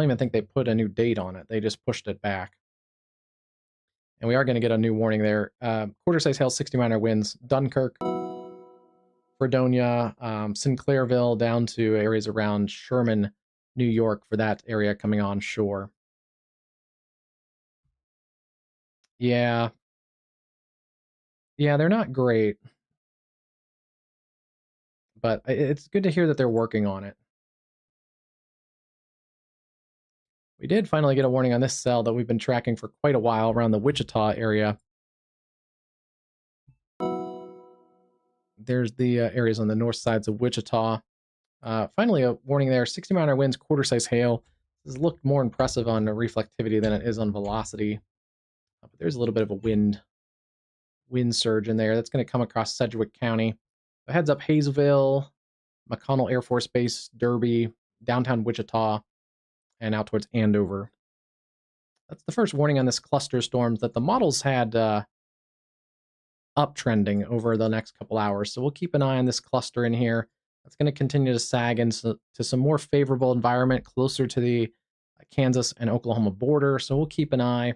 even think they put a new date on it. They just pushed it back. And we are going to get a new warning there. Quarter size hail, 60-mile winds, Dunkirk, Fredonia, Sinclairville, down to areas around Sherman, New York for that area coming on shore. Yeah, yeah, they're not great, but it's good to hear that they're working on it. We did finally get a warning on this cell that we've been tracking for quite a while around the Wichita area. There's the areas on the north sides of Wichita. Finally, a warning there, 60-mile winds, quarter-size hail. This has looked more impressive on reflectivity than it is on velocity. But there's a little bit of a wind surge in there. That's going to come across Sedgwick County. So heads up Hayesville, McConnell Air Force Base, Derby, downtown Wichita, and out towards Andover. That's the first warning on this cluster storms that the models had uptrending over the next couple hours. So we'll keep an eye on this cluster in here. That's going to continue to sag into some more favorable environment closer to the Kansas and Oklahoma border. So we'll keep an eye.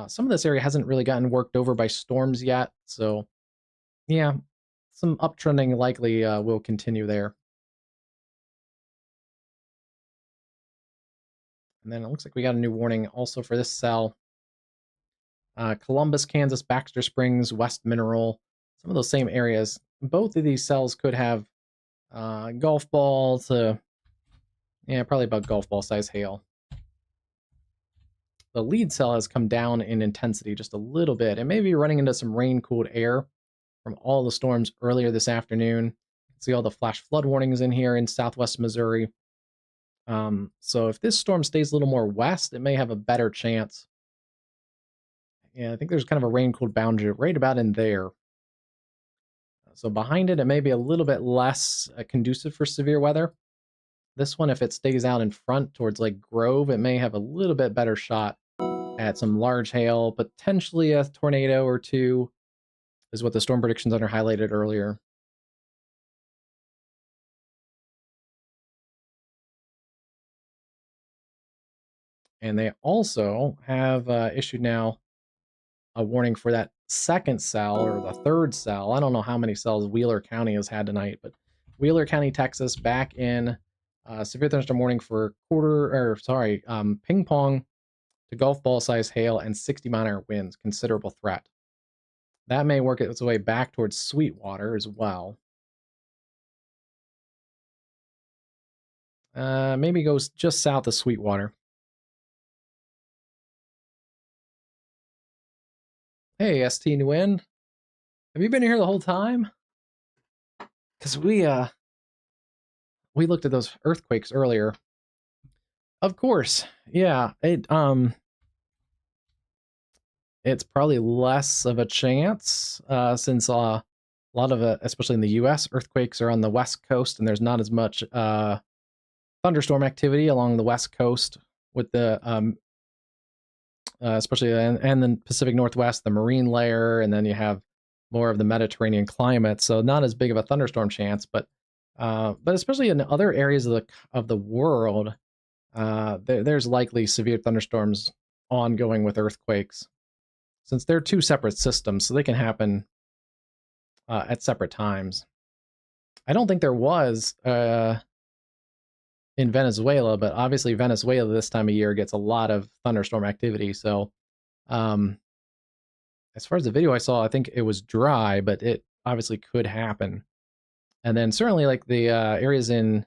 Some of this area hasn't really gotten worked over by storms yet. So yeah, some uptrending likely will continue there. And then it looks like we got a new warning also for this cell. Columbus, Kansas, Baxter Springs, West Mineral, some of those same areas. Both of these cells could have golf ball to, yeah, probably about golf ball size hail. the lead cell has come down in intensity just a little bit. It may be running into some rain-cooled air from all the storms earlier this afternoon. See all the flash flood warnings in here in southwest Missouri. So if this storm stays a little more west, it may have a better chance. Yeah, I think there's kind of a rain-cooled boundary right about in there. So behind it, it may be a little bit less conducive for severe weather. This one, if it stays out in front towards Lake Grove, it may have a little bit better shot at some large hail, potentially a tornado or two, is what the Storm Prediction Center highlighted earlier. And they also have issued now a warning for that second cell or the third cell. I don't know how many cells Wheeler County has had tonight, but Wheeler County, Texas, back in severe thunderstorm warning for ping pong to golf ball size hail and 60-mile-an-hour winds, considerable threat. That may work its way back towards Sweetwater as well. Maybe goes just south of Sweetwater. Hey, ST New End. Have you been here the whole time? Because we looked at those earthquakes earlier. Of course. Yeah. It's probably less of a chance since a lot of it, especially in the US, earthquakes are on the west coast and there's not as much thunderstorm activity along the west coast with the especially and the Pacific Northwest, the marine layer, and then you have more of the Mediterranean climate, so not as big of a thunderstorm chance, but especially in other areas of the world, there's likely severe thunderstorms ongoing with earthquakes, since they're two separate systems, so they can happen at separate times. I don't think there was in Venezuela, but obviously Venezuela this time of year gets a lot of thunderstorm activity. So, as far as the video I saw, I think it was dry, but it obviously could happen. And then certainly like the areas in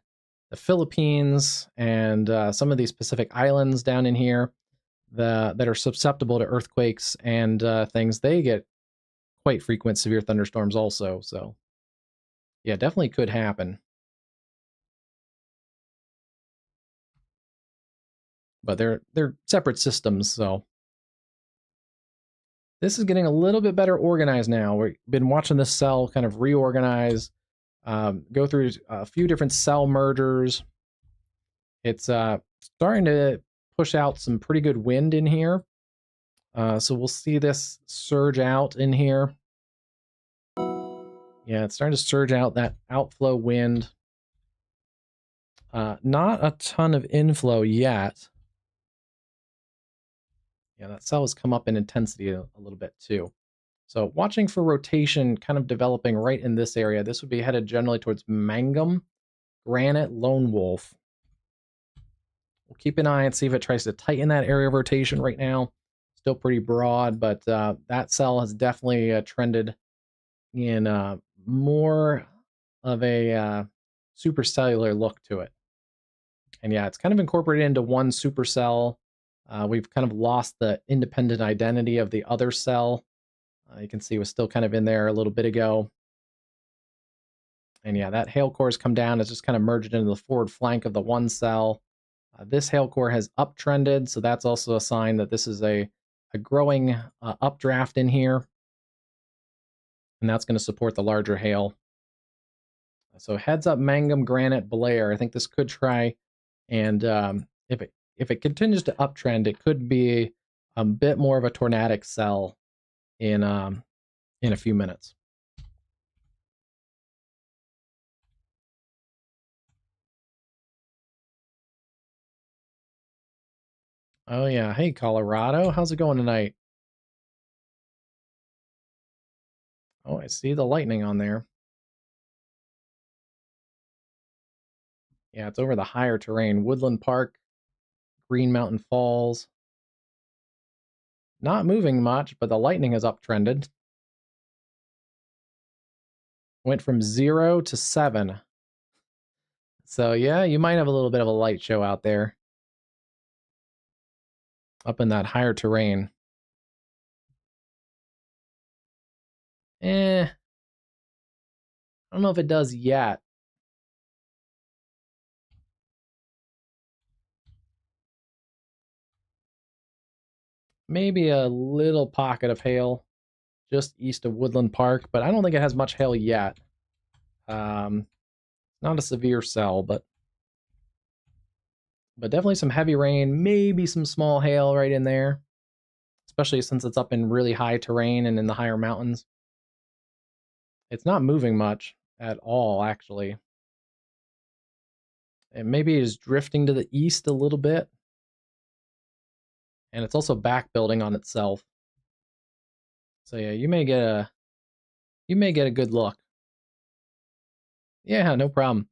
the Philippines and some of these Pacific islands down in here that are susceptible to earthquakes and things, they get quite frequent severe thunderstorms also. So, yeah, definitely could happen. But they're separate systems, so this is getting a little bit better organized now. We've been watching this cell kind of reorganize, go through a few different cell mergers. It's starting to push out some pretty good wind in here. So we'll see this surge out in here. Yeah, it's starting to surge out that outflow wind. Not a ton of inflow yet. Yeah, that cell has come up in intensity a little bit too. So watching for rotation kind of developing right in this area. This would be headed generally towards Mangum, Granite, Lone Wolf. We'll keep an eye and see if it tries to tighten that area of rotation right now. Still pretty broad, but that cell has definitely trended in more of a supercellular look to it. And yeah, it's kind of incorporated into one supercell. We've kind of lost the independent identity of the other cell. You can see it was still kind of in there a little bit ago. And yeah, that hail core has come down. It's just kind of merged into the forward flank of the one cell. This hail core has uptrended, so that's also a sign that this is a growing updraft in here. And that's going to support the larger hail. So heads up Mangum, Granite, Blair. I think this could try, and if it continues to uptrend, it could be a bit more of a tornadic cell in a few minutes. Oh yeah, hey Colorado, how's it going tonight? Oh, I see the lightning on there. Yeah, it's over the higher terrain. Woodland Park, Green Mountain Falls. Not moving much, but the lightning has uptrended. Went from 0 to 7. So yeah, you might have a little bit of a light show out there. up in that higher terrain. I don't know if it does yet. Maybe a little pocket of hail just east of Woodland Park, but I don't think it has much hail yet. Not a severe cell, but definitely some heavy rain, maybe some small hail right in there, especially since it's up in really high terrain and in the higher mountains. It's not moving much at all, actually. It maybe is drifting to the east a little bit, and it's also back building on itself. So yeah, you may get a good look. Yeah, no problem.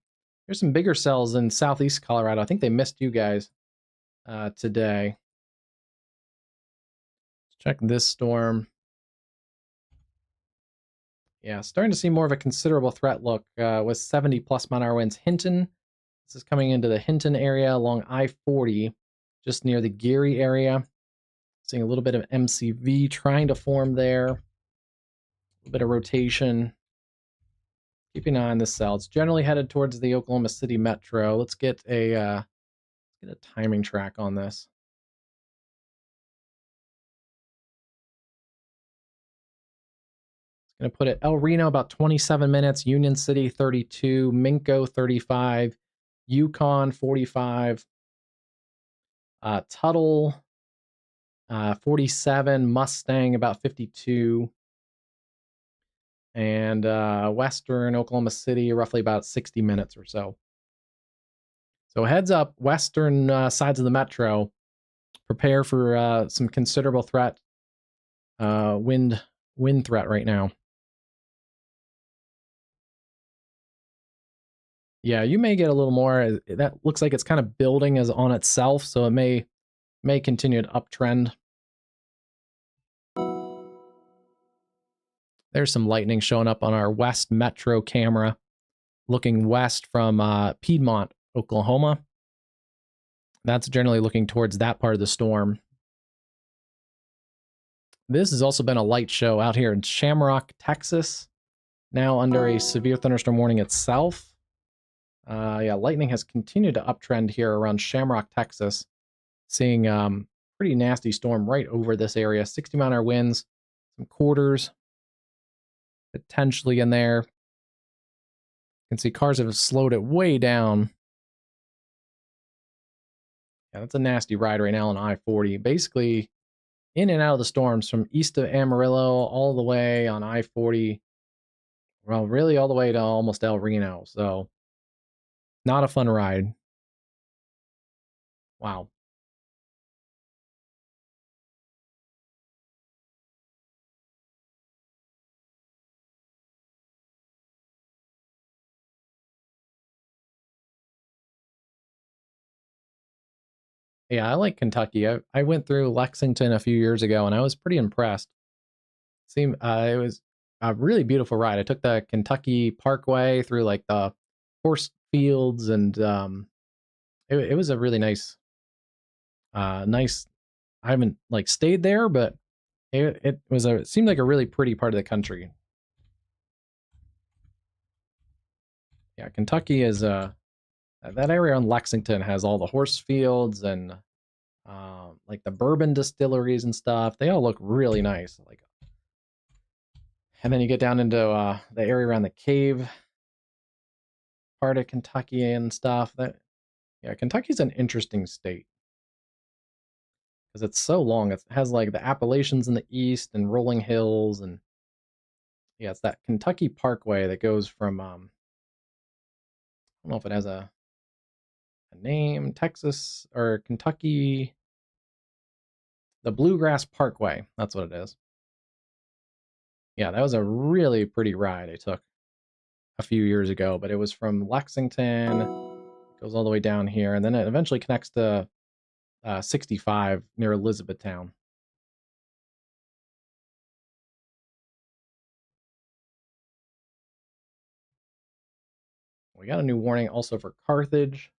There's some bigger cells in southeast Colorado. I think they missed you guys today. Let's check this storm. Yeah, starting to see more of a considerable threat look with 70 plus mile an hour winds. Hinton, this is coming into the Hinton area along I-40, just near the Geary area. Seeing a little bit of MCV trying to form there. A little bit of rotation. Keeping an eye on this cell. It's generally headed towards the Oklahoma City metro. Let's get a timing track on this. Going to put it El Reno about 27 minutes, Union City 32, Minco 35, Yukon 45, Tuttle 47, Mustang about 52, and western Oklahoma City roughly about 60 minutes or so. So heads up, western sides of the metro, prepare for some considerable threat, wind threat right now. Yeah, you may get a little more. That looks like it's kind of building as on itself, so it may continue an uptrend. There's some lightning showing up on our west metro camera, looking west from Piedmont, Oklahoma. That's generally looking towards that part of the storm. This has also been a light show out here in Shamrock, Texas, now under a severe thunderstorm warning itself. Yeah, lightning has continued to uptrend here around Shamrock, Texas, seeing pretty nasty storm right over this area. 60 mile an hour winds, some quarters potentially in there. You can see cars have slowed it way down. Yeah, that's a nasty ride right now on I-40. Basically, in and out of the storms from east of Amarillo all the way on I-40. Well, really all the way to almost El Reno. So, not a fun ride. Wow. Yeah, I like Kentucky. I went through Lexington a few years ago and I was pretty impressed. It was a really beautiful ride. I took the Kentucky Parkway through like the horse fields and it was a really nice. I haven't like stayed there, but it seemed like a really pretty part of the country. Yeah, Kentucky is that area on Lexington has all the horse fields and like the bourbon distilleries and stuff. They all look really nice. Like, and then you get down into the area around the cave part of Kentucky and stuff. Yeah, Kentucky's an interesting state because it's so long. It has like the Appalachians in the east and rolling hills, and yeah, it's that Kentucky Parkway that goes from I don't know if it has a name, Texas or Kentucky, the Bluegrass Parkway. That's what it is. Yeah, that was a really pretty ride I took a few years ago, but it was from Lexington, goes all the way down here, and then it eventually connects to 65 near Elizabethtown. We got a new warning also for Carthage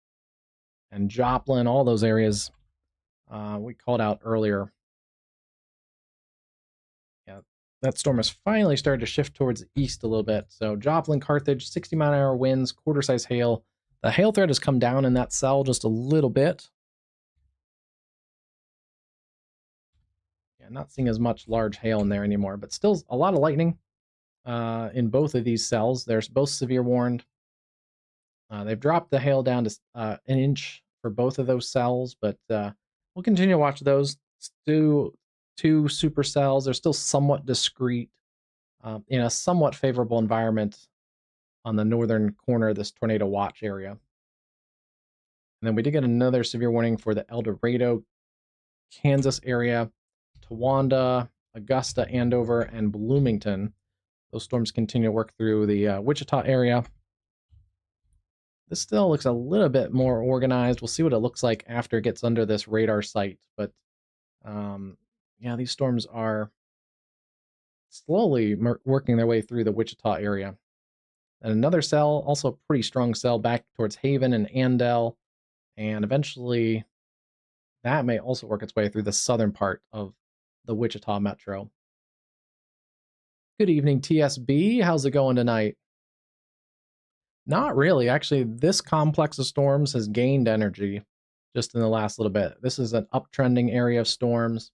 and Joplin, all those areas we called out earlier. Yeah, that storm has finally started to shift towards the east a little bit. So Joplin, Carthage, 60-mile-an-hour winds, quarter-size hail. The hail threat has come down in that cell just a little bit. Yeah, not seeing as much large hail in there anymore, but still a lot of lightning in both of these cells. They're both severe warned. They've dropped the hail down to an inch for both of those cells, but we'll continue to watch those. Two supercells. They're still somewhat discrete in a somewhat favorable environment on the northern corner of this tornado watch area. And then we did get another severe warning for the El Dorado, Kansas area, Towanda, Augusta, Andover, and Bloomington. Those storms continue to work through the Wichita area. This still looks a little bit more organized. We'll see what it looks like after it gets under this radar site. But yeah, these storms are slowly working their way through the Wichita area. And another cell, also a pretty strong cell back towards Haven and Andell. And eventually that may also work its way through the southern part of the Wichita metro. Good evening, TSB. How's it going tonight? Not really. Actually, this complex of storms has gained energy just in the last little bit. This is an uptrending area of storms.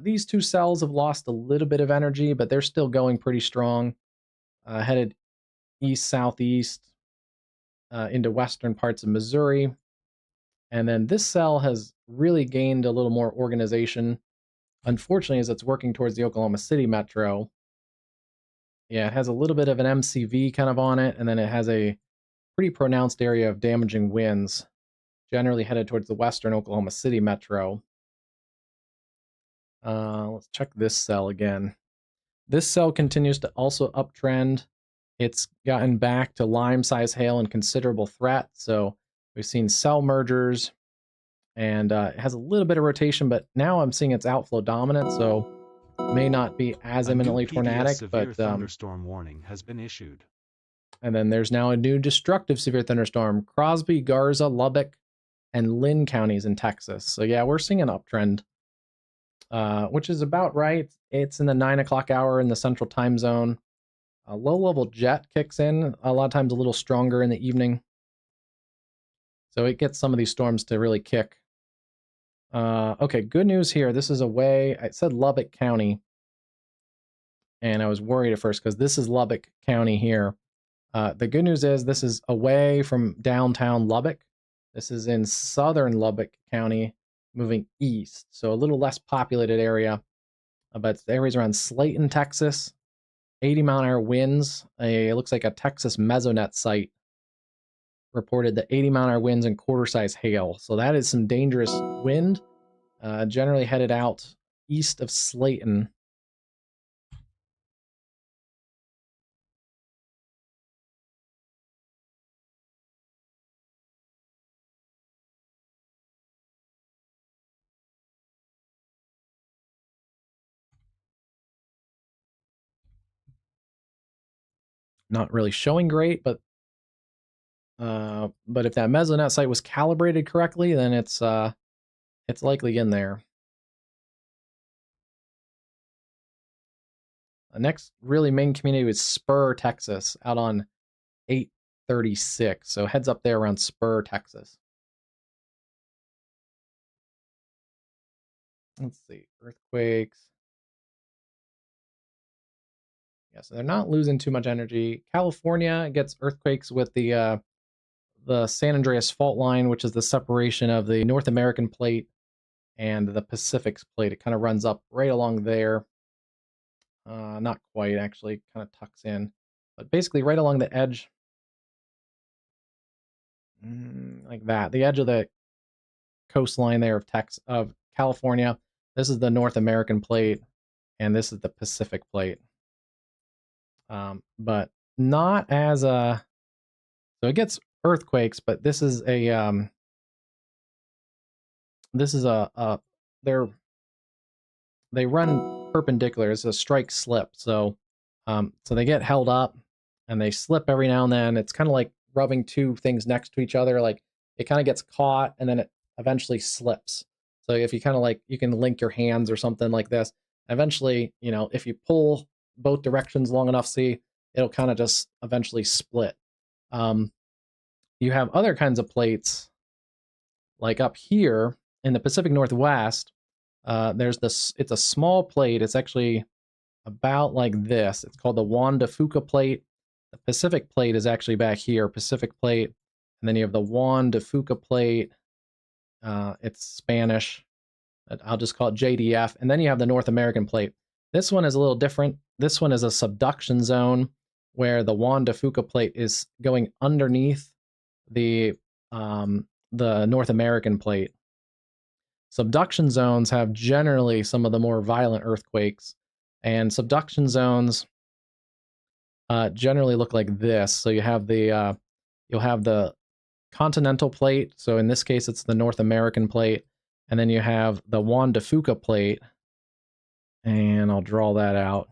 These two cells have lost a little bit of energy, but they're still going pretty strong, headed east-southeast into western parts of Missouri. And then this cell has really gained a little more organization, unfortunately, as it's working towards the Oklahoma City metro. Yeah, it has a little bit of an MCV kind of on it, and then it has a pretty pronounced area of damaging winds, generally headed towards the western Oklahoma City metro. Let's check this cell again. This cell continues to also uptrend. It's gotten back to Lyme-size hail and considerable threat, so we've seen cell mergers, and it has a little bit of rotation, but now I'm seeing its outflow dominant, so may not be as imminently tornadic, severe but thunderstorm warning has been issued. And then there's now a new destructive severe thunderstorm, Crosby, Garza, Lubbock, and Lynn counties in Texas. So yeah, we're seeing an uptrend, which is about right. It's in the 9 o'clock hour in the central time zone. A low-level jet kicks in, a lot of times a little stronger in the evening. So it gets some of these storms to really kick. Okay, good news here. This is away. I said Lubbock County, and I was worried at first because this is Lubbock County here. The good news is this is away from downtown Lubbock. This is in southern Lubbock County, moving east, so a little less populated area. But the areas around Slayton, Texas, 80-mile-an-hour winds. It looks like a Texas Mesonet site reported the 80-mile-an-hour winds and quarter-size hail. So that is some dangerous wind, generally headed out east of Slayton. Not really showing great, but if that Mesonet site was calibrated correctly, then it's likely in there. The next really main community was Spur, Texas, out on 836. So heads up there around Spur, Texas. Let's see, earthquakes. Yeah, so they're not losing too much energy. California gets earthquakes with the San Andreas fault line, which is the separation of the North American plate and the Pacific's plate. It kind of runs up right along there. Not quite, actually, kind of tucks in, but basically right along the edge, like that. The edge of the coastline there of California. This is the North American plate, and this is the Pacific plate. But not as so it gets earthquakes, but this is a they run perpendicular. It's a strike slip, so they get held up and they slip every now and then. It's kind of like rubbing two things next to each other. Like it kind of gets caught and then it eventually slips. So if you kind of like, you can link your hands or something like this. Eventually, you know, if you pull both directions long enough, see, it'll kind of just eventually split. You have other kinds of plates, like up here in the Pacific Northwest. There's this, it's a small plate. It's actually about like this. It's called the Juan de Fuca plate. The Pacific plate is actually back here, Pacific plate. And then you have the Juan de Fuca plate. It's Spanish. I'll just call it JDF. And then you have the North American plate. This one is a little different. This one is a subduction zone where the Juan de Fuca plate is going underneath the North American plate. Subduction zones have generally some of the more violent earthquakes, and subduction zones generally look like this. So you have the you'll have the continental plate. So in this case, it's the North American plate, and then you have the Juan de Fuca plate, and I'll draw that out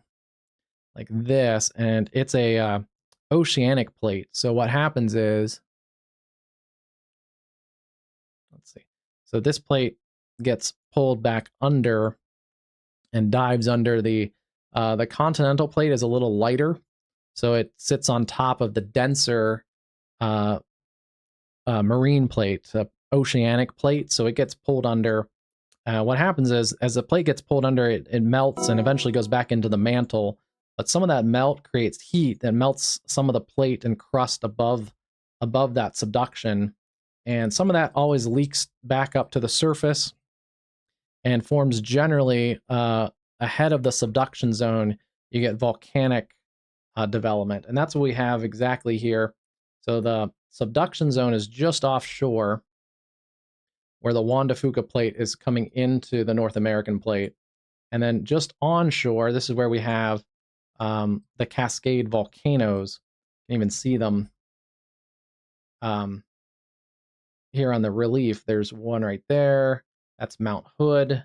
like this, and it's a oceanic plate. So what happens is, let's see. So this plate gets pulled back under and dives under the continental plate is a little lighter, so it sits on top of the denser marine plate, oceanic plate. So it gets pulled under. What happens is, as the plate gets pulled under, it melts and eventually goes back into the mantle. But some of that melt creates heat that melts some of the plate and crust above that subduction, and some of that always leaks back up to the surface and forms generally ahead of the subduction zone. You get volcanic development, and that's what we have exactly here. So the subduction zone is just offshore, where the Juan de Fuca plate is coming into the North American plate, and then just onshore, this is where we have the Cascade volcanoes. You can even see them here on the relief. There's one right there. That's Mount Hood.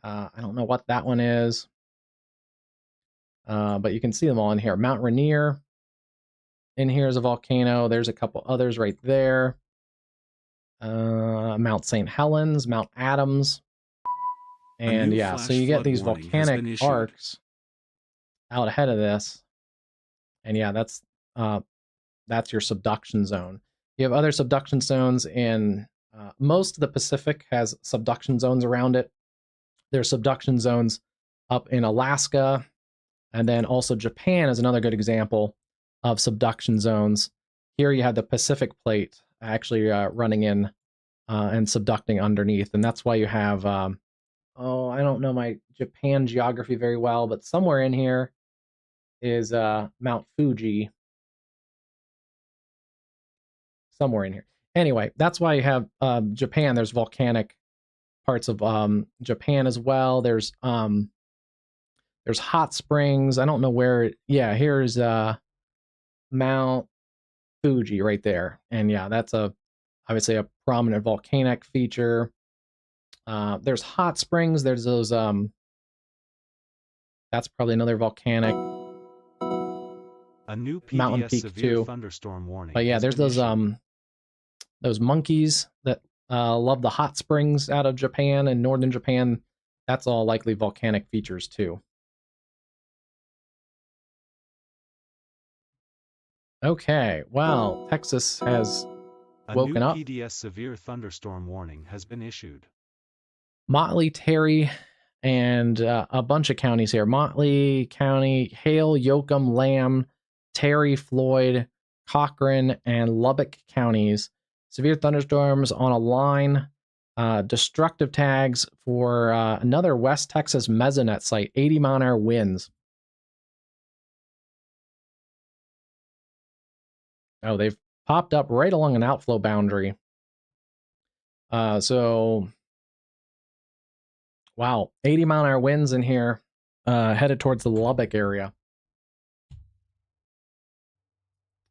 I don't know what that one is, but you can see them all in here. Mount Rainier in here is a volcano. There's a couple others right there. Mount St. Helens, Mount Adams. And yeah, so you get these volcanic arcs out ahead of this. And yeah, that's your subduction zone. You have other subduction zones in most of the Pacific has subduction zones around it. There's subduction zones up in Alaska, and then also Japan is another good example of subduction zones. Here you have the Pacific plate actually running in and subducting underneath, and that's why you have, I don't know my Japan geography very well, but somewhere in here is Mount Fuji. Somewhere in here. Anyway, that's why you have Japan. There's volcanic parts of Japan as well. There's hot springs. I don't know where. Yeah, here's Mount Fuji right there, and yeah, that's obviously a prominent volcanic feature. There's hot springs. There's those. That's probably another volcanic. A new mountain PDS peak severe too. thunderstorm warning. But yeah, there's those monkeys that love the hot springs out of Japan and northern Japan. That's all likely volcanic features too. Okay, well, Texas has woken up. A new PDS severe thunderstorm warning has been issued. Motley, Terry, and a bunch of counties here. Motley County, Hale, Yoakum, Lamb, Terry, Floyd, Cochran, and Lubbock counties. Severe thunderstorms on a line. Destructive tags for another West Texas mesonet site. 80-mile-an-hour winds. Oh, they've popped up right along an outflow boundary. So, wow, 80-mile-an-hour winds in here, headed towards the Lubbock area.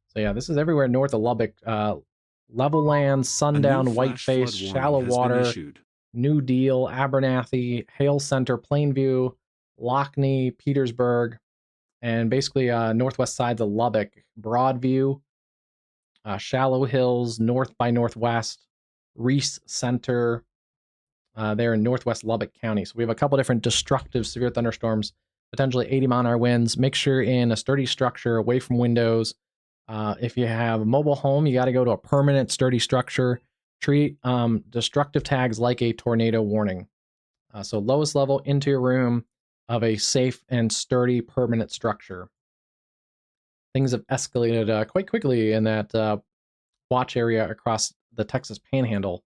So yeah, this is everywhere north of Lubbock. Level Land, Sundown, Whiteface, Shallow Water, New Deal, Abernathy, Hale Center, Plainview, Lockney, Petersburg, and basically northwest sides of Lubbock, Broadview, Shallow Hills, North by Northwest, Reese Center, there in northwest Lubbock County. So we have a couple different destructive severe thunderstorms, potentially 80-mile-an-hour winds. Make sure you're in a sturdy structure away from windows. If you have a mobile home, you got to go to a permanent sturdy structure. Treat destructive tags like a tornado warning. So lowest level into your room of a safe and sturdy permanent structure. Things have escalated quite quickly in that watch area across the Texas Panhandle.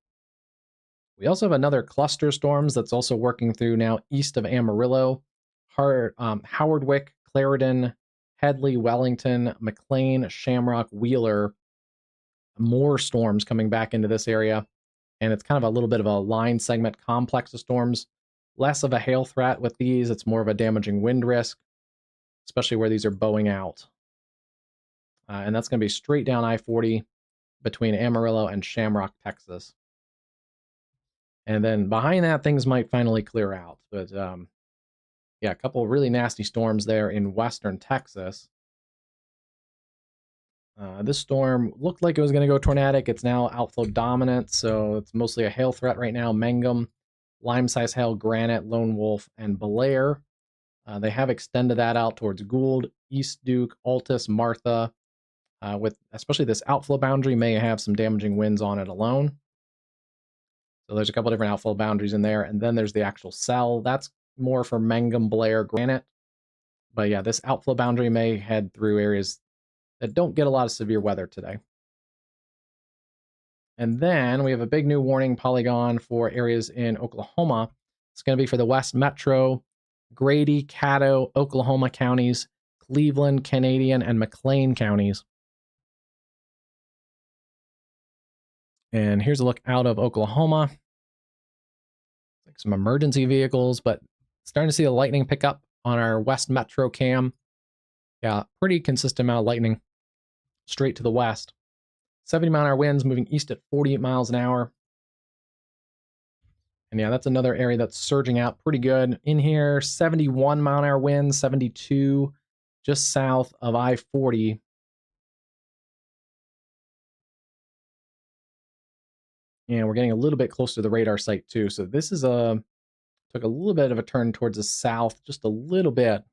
We also have another cluster storms that's also working through now east of Amarillo, Howardwick, Clarendon, Headley, Wellington, McLean, Shamrock, Wheeler. More storms coming back into this area, and it's kind of a little bit of a line segment complex of storms. Less of a hail threat with these. It's more of a damaging wind risk, especially where these are bowing out. And that's going to be straight down I-40 between Amarillo and Shamrock, Texas. And then behind that, things might finally clear out. But yeah, a couple of really nasty storms there in western Texas. This storm looked like it was going to go tornadic. It's now outflow dominant, so it's mostly a hail threat right now. Mangum, Lime-size hail, Granite, Lone Wolf, and Belair. They have extended that out towards Gould, East Duke, Altus, Martha, with especially this outflow boundary may have some damaging winds on it alone. So there's a couple different outflow boundaries in there, and then there's the actual cell. That's more for Mangum, Blair, Granite. But yeah, this outflow boundary may head through areas that don't get a lot of severe weather today. And then we have a big new warning polygon for areas in Oklahoma. It's going to be for the West Metro, Grady, Caddo, Oklahoma counties, Cleveland, Canadian, and McLean counties. And here's a look out of Oklahoma. Like some emergency vehicles, but starting to see the lightning pick up on our West Metro cam. Yeah, pretty consistent amount of lightning straight to the west. 70-mile-an-hour winds moving east at 48 miles an hour. And yeah, that's another area that's surging out pretty good. In here, 71-mile-an-hour winds, 72 just south of I-40. And we're getting a little bit close to the radar site too. So this is took a little bit of a turn towards the south, just a little bit.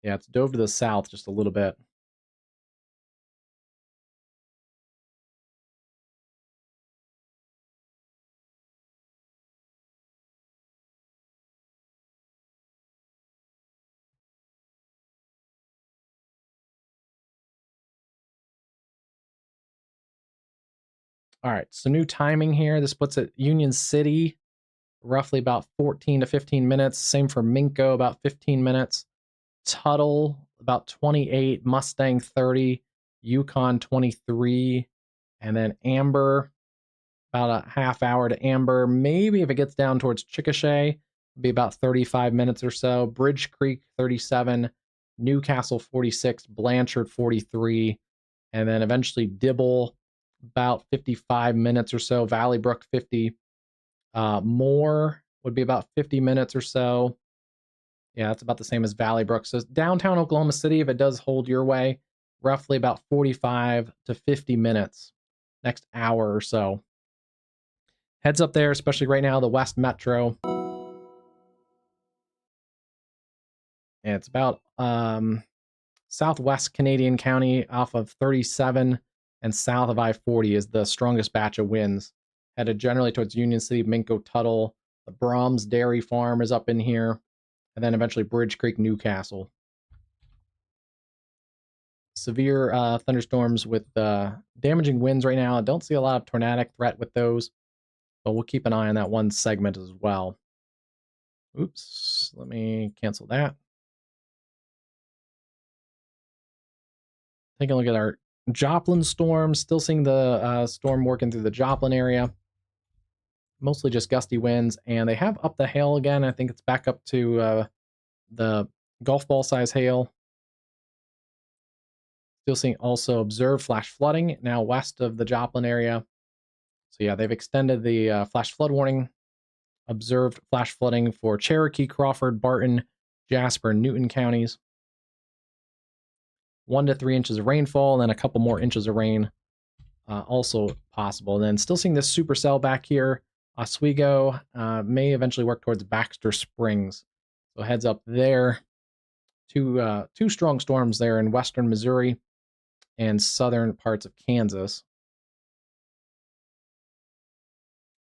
Yeah, it's dove to the south just a little bit. All right, so new timing here. This puts it Union City, roughly about 14 to 15 minutes. Same for Minco, about 15 minutes. Tuttle, about 28. Mustang, 30. Yukon, 23. And then Amber, about a half hour to Amber. Maybe if it gets down towards Chickasha, it'll be about 35 minutes or so. Bridge Creek, 37. Newcastle, 46. Blanchard, 43. And then eventually Dibble, about 55 minutes or so. Valley Brook, 50. Moore would be about 50 minutes or so. Yeah, that's about the same as Valley Brook. So downtown Oklahoma City, if it does hold your way, roughly about 45 to 50 minutes next hour or so. Heads up there, especially right now, the West Metro. And it's about southwest Canadian County off of 37 and south of I-40 is the strongest batch of winds. Headed generally towards Union City, Minco, Tuttle. The Brahms Dairy Farm is up in here. And then eventually Bridge Creek, Newcastle. Severe thunderstorms with damaging winds right now. I don't see a lot of tornadic threat with those, but we'll keep an eye on that one segment as well. Oops, let me cancel that. Take a look at our Joplin storm. Still seeing the storm working through the Joplin area. Mostly just gusty winds, and they have upped the hail again. I think it's back up to the golf ball size hail. Still seeing also observed flash flooding now west of the Joplin area. So yeah, they've extended the flash flood warning. Observed flash flooding for Cherokee, Crawford, Barton, Jasper, and Newton counties. 1 to 3 inches of rainfall, and then a couple more inches of rain also possible. And then still seeing this supercell back here. Oswego may eventually work towards Baxter Springs. So heads up there. Two strong storms there in western Missouri and southern parts of Kansas.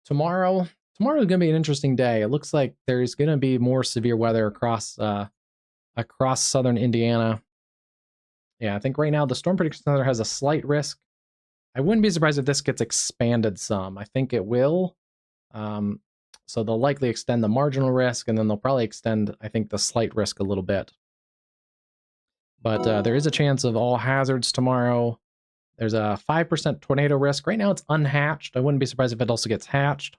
Tomorrow's going to be an interesting day. It looks like there's going to be more severe weather across southern Indiana. Yeah, I think right now the Storm Prediction Center has a slight risk. I wouldn't be surprised if this gets expanded some. I think it will. So they'll likely extend the marginal risk, and then they'll probably extend, I think, the slight risk a little bit. But there is a chance of all hazards tomorrow. There's a 5% tornado risk. Right now it's unhatched. I wouldn't be surprised if it also gets hatched.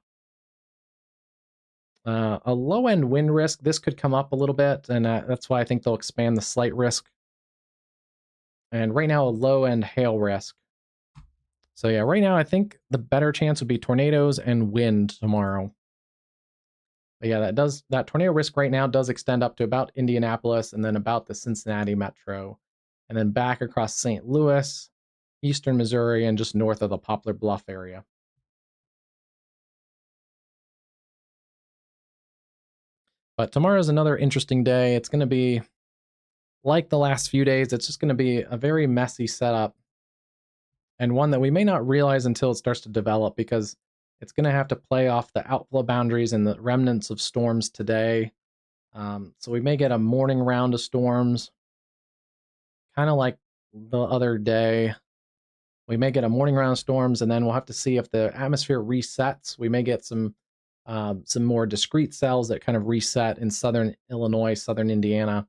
A low-end wind risk. This could come up a little bit, and that's why I think they'll expand the slight risk. And right now, a low-end hail risk. So yeah, right now I think the better chance would be tornadoes and wind tomorrow. But yeah, that tornado risk right now does extend up to about Indianapolis and then about the Cincinnati metro, and then back across St. Louis, eastern Missouri, and just north of the Poplar Bluff area. But tomorrow's another interesting day. It's going to be like the last few days. It's just going to be a very messy setup, and one that we may not realize until it starts to develop, because it's going to have to play off the outflow boundaries and the remnants of storms today. So we may get a morning round of storms, kind of like the other day. We may get a morning round of storms, and then we'll have to see if the atmosphere resets. We may get some more discrete cells that kind of reset in southern Illinois, southern Indiana.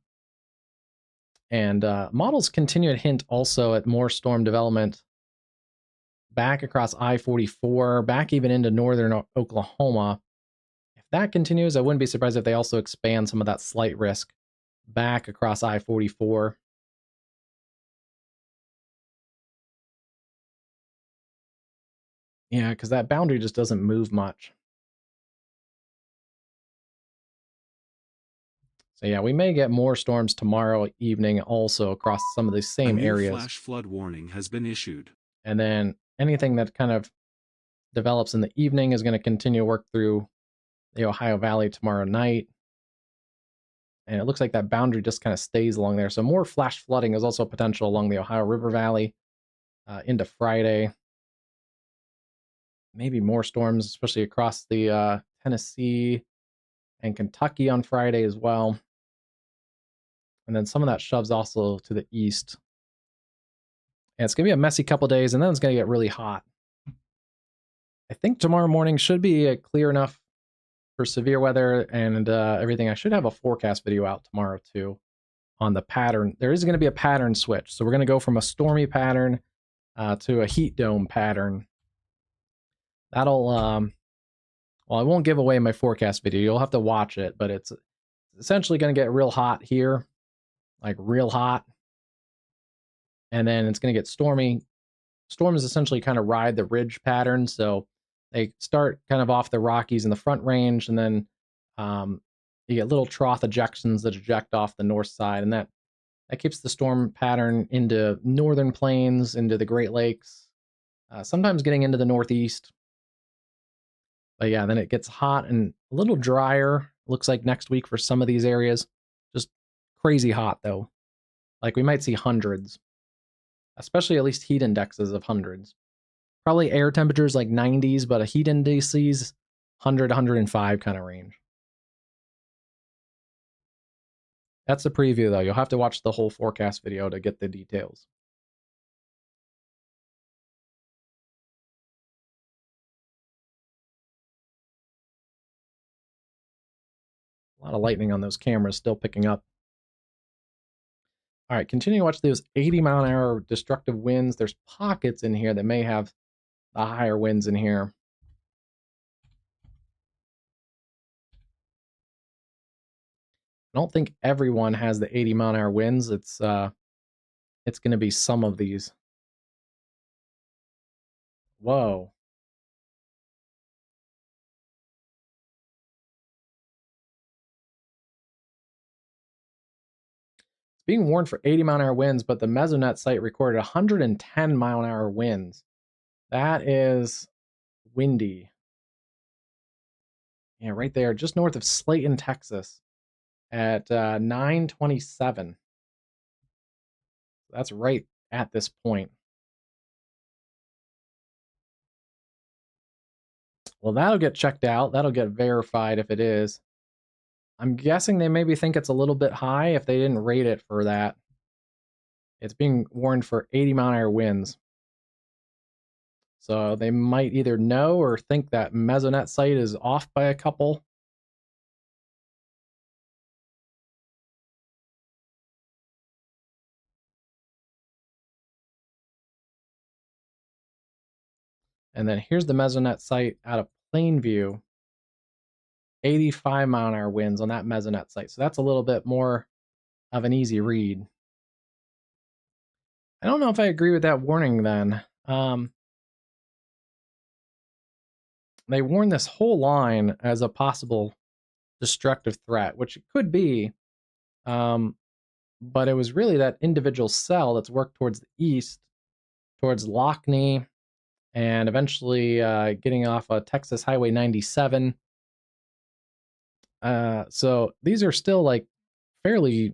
And models continue to hint also at more storm development back across I-44, back even into northern Oklahoma. If that continues, I wouldn't be surprised if they also expand some of that slight risk back across I-44. Yeah, because that boundary just doesn't move much. So yeah, we may get more storms tomorrow evening also across some of the same areas. A flash flood warning has been issued. And then anything that kind of develops in the evening is going to continue to work through the Ohio Valley tomorrow night. And it looks like that boundary just kind of stays along there. So more flash flooding is also potential along the Ohio River Valley into Friday. Maybe more storms, especially across the Tennessee and Kentucky on Friday as well. And then some of that shoves also to the east. And it's going to be a messy couple days, and then it's going to get really hot. I think tomorrow morning should be clear enough for severe weather and everything. I should have a forecast video out tomorrow too on the pattern. There is going to be a pattern switch. So we're going to go from a stormy pattern to a heat dome pattern. That'll, well, I won't give away my forecast video. You'll have to watch it, but it's essentially going to get real hot here, like real hot. And then it's going to get stormy. Storms essentially kind of ride the ridge pattern. So they start kind of off the Rockies in the Front Range, and then you get little trough ejections that eject off the north side, and that keeps the storm pattern into northern plains, into the Great Lakes, sometimes getting into the Northeast. But yeah, then it gets hot and a little drier. Looks like next week for some of these areas. Just crazy hot though. Like we might see hundreds, especially at least heat indexes of hundreds. Probably air temperatures like 90s, but a heat indices 100, 105 kind of range. That's the preview though. You'll have to watch the whole forecast video to get the details. A lot of lightning on those cameras, still picking up. All right, continue to watch those 80-mile-an-hour destructive winds. There's pockets in here that may have the higher winds in here. I don't think everyone has the 80-mile-an-hour winds. It's going to be some of these. Whoa. It's being warned for 80-mile-an-hour winds, but the Mesonet site recorded 110-mile-an-hour winds. That is windy. Yeah, right there, just north of Slayton, Texas, at 9:27. That's right at this point. Well, that'll get checked out. That'll get verified if it is. I'm guessing they maybe think it's a little bit high if they didn't rate it for that. It's being warned for 80-mile-an-hour winds. So they might either know or think that mesonet site is off by a couple. And then here's the mesonet site out of plain view. 85-mile-an-hour winds on that mesonet site. So that's a little bit more of an easy read. I don't know if I agree with that warning then. They warned this whole line as a possible destructive threat, which it could be. But it was really that individual cell that's worked towards the east, towards Lockney, and eventually getting off Texas Highway 97. So these are still like fairly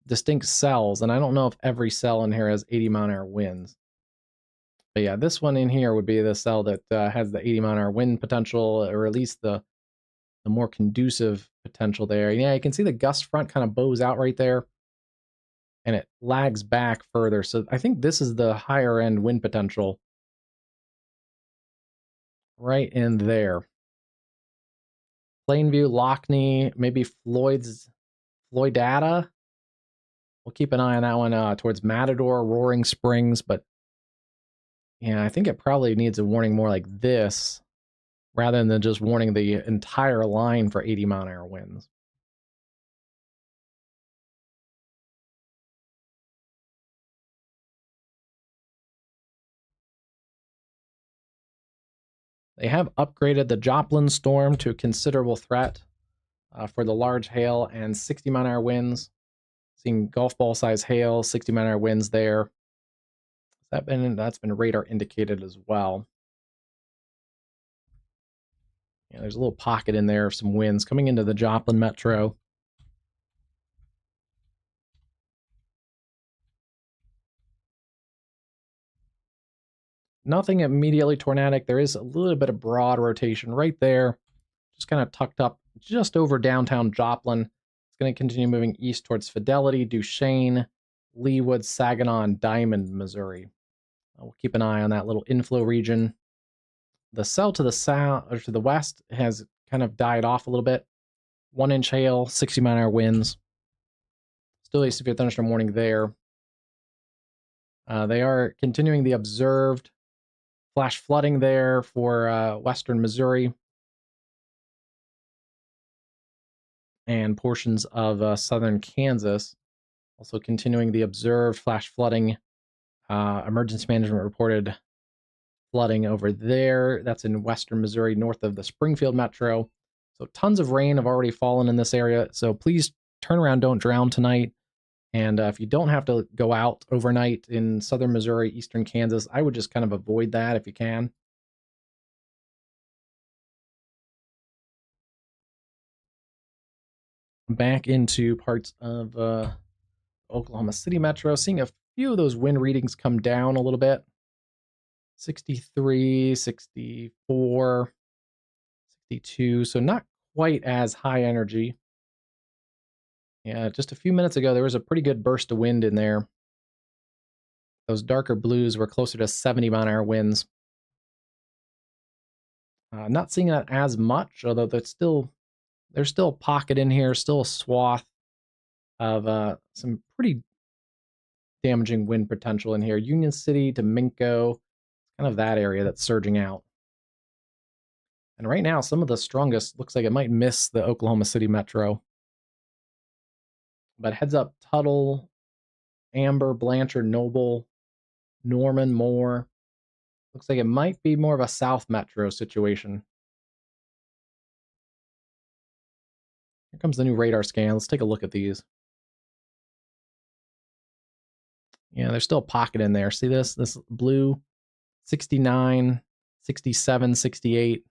distinct cells, and I don't know if every cell in here has 80-mile-an-hour winds. But yeah, this one in here would be the cell that has the 80-mile-an-hour wind potential, or at least the more conducive potential there. Yeah, you can see the gust front kind of bows out right there, and it lags back further. So I think this is the higher end wind potential right in there. Plainview, Lockney, maybe Floydata. We'll keep an eye on that one towards Matador, Roaring Springs, but yeah, I think it probably needs a warning more like this rather than just warning the entire line for 80-mile-an-hour winds. They have upgraded the Joplin storm to a considerable threat for the large hail and 60-mile-an-hour winds. Seeing golf ball size hail, 60-mile-an-hour winds there. That's been radar indicated as well. Yeah, there's a little pocket in there of some winds coming into the Joplin metro. Nothing immediately tornadic. There is a little bit of broad rotation right there, just kind of tucked up just over downtown Joplin. It's going to continue moving east towards Fidelity, Duchesne, Leawood, Saginaw, and Diamond, Missouri. We'll keep an eye on that little inflow region. The cell to the south or to the west has kind of died off a little bit. 1-inch hail, 60-mile-an-hour winds. Still a severe thunderstorm warning there. They are continuing the observed flash flooding there for western Missouri and portions of southern Kansas. Also continuing the observed flash flooding. Emergency management reported flooding over there. That's in western Missouri, north of the Springfield metro. So tons of rain have already fallen in this area. So please turn around, don't drown tonight. And if you don't have to go out overnight in southern Missouri, eastern Kansas, I would just kind of avoid that if you can. Back into parts of Oklahoma City metro, seeing a few of those wind readings come down a little bit. 63, 64, 62, so not quite as high energy. Yeah, just a few minutes ago, there was a pretty good burst of wind in there. Those darker blues were closer to 70-mile-an-hour winds. Not seeing that as much, although there's still a pocket in here, still a swath of some pretty damaging wind potential in here. Union City, Domingo, kind of that area that's surging out. And right now, some of the strongest looks like it might miss the Oklahoma City metro. But heads up, Tuttle, Amber, Blanchard, Noble, Norman, Moore. Looks like it might be more of a South metro situation. Here comes the new radar scan. Let's take a look at these. Yeah, there's still a pocket in there. See this? This blue 69, 67, 68.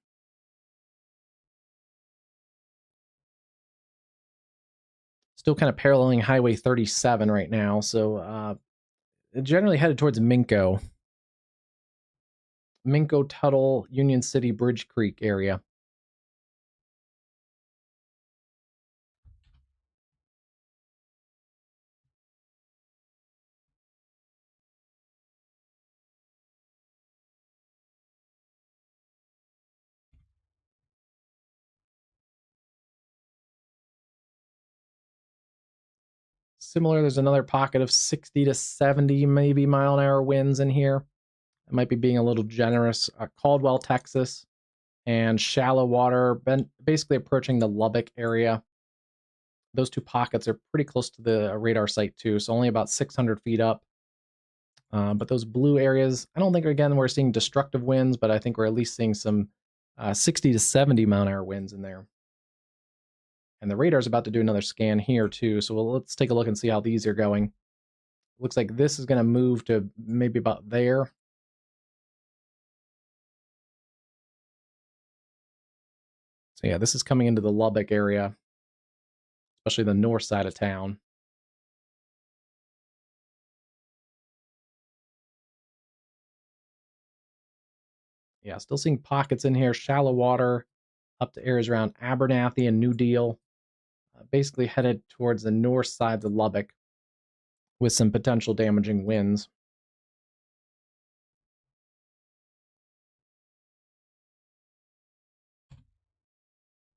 Still kind of paralleling Highway 37 right now, so generally headed towards Minco. Minco, Tuttle, Union City, Bridge Creek area. Similar, there's another pocket of 60 to 70 maybe mile-an-hour winds in here. It might be being a little generous. Caldwell, Texas, and shallow water, basically approaching the Lubbock area. Those two pockets are pretty close to the radar site too, so only about 600 feet up. But those blue areas, I don't think, again, we're seeing destructive winds, but I think we're at least seeing some 60 to 70 mile-an-hour winds in there. And the radar's about to do another scan here too, so let's take a look and see how these are going. Looks like this is going to move to maybe about there. So yeah, this is coming into the Lubbock area, especially the north side of town. Yeah, still seeing pockets in here, shallow water, up to areas around Abernathy and New Deal. Basically headed towards the north sides of Lubbock with some potential damaging winds.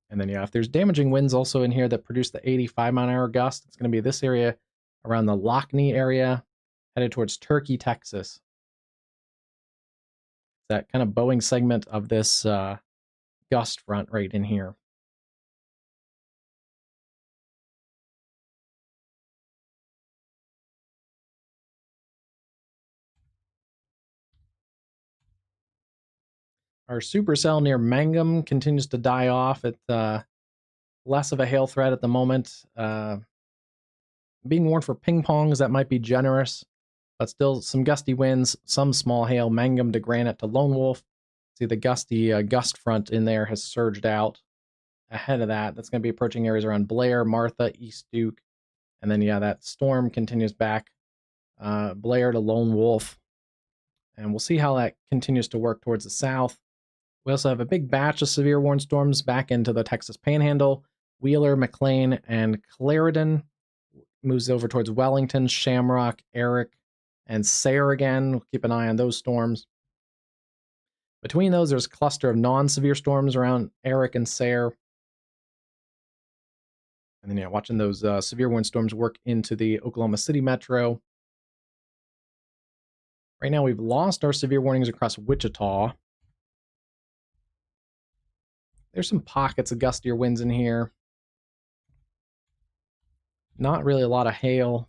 And then, yeah, if there's damaging winds also in here that produce the 85 mile an hour gust, it's going to be this area around the Lockney area, headed towards Turkey, Texas. That kind of Boeing segment of this gust front right in here. Our supercell near Mangum continues to die off. It's less of a hail threat at the moment. Being warned for ping pongs, that might be generous, but still some gusty winds, some small hail, Mangum to Granite to Lone Wolf. See the gusty gust front in there has surged out. Ahead of that, that's going to be approaching areas around Blair, Martha, East Duke. And then, yeah, that storm continues back Blair to Lone Wolf. And we'll see how that continues to work towards the south. We also have a big batch of severe warned storms back into the Texas Panhandle. Wheeler, McLean, and Clarendon moves over towards Wellington, Shamrock, Eric, and Sayre again. We'll keep an eye on those storms. Between those, there's a cluster of non-severe storms around Eric and Sayre. And then, yeah, watching those severe wind storms work into the Oklahoma City metro. Right now, we've lost our severe warnings across Wichita. There's some pockets of gustier winds in here. Not really a lot of hail.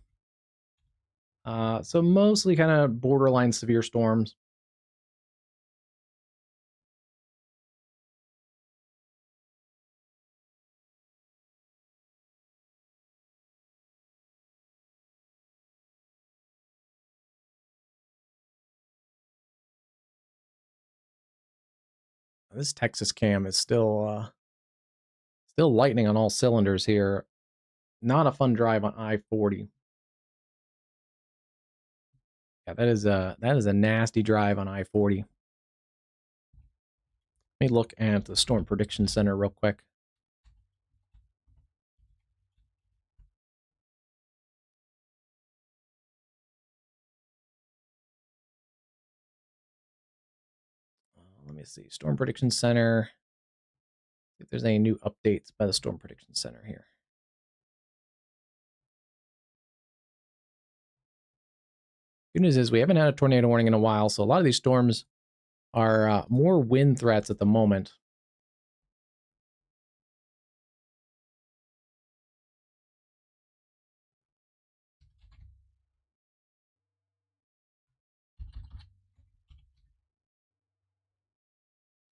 So mostly kind of borderline severe storms. This Texas cam is still lightning on all cylinders here. Not a fun drive on I-40. Yeah, that is a nasty drive on I-40. Let me look at the Storm Prediction Center real quick. Let me see. Storm Prediction Center. See if there's any new updates by the Storm Prediction Center here. Good news is we haven't had a tornado warning in a while, so a lot of these storms are more wind threats at the moment.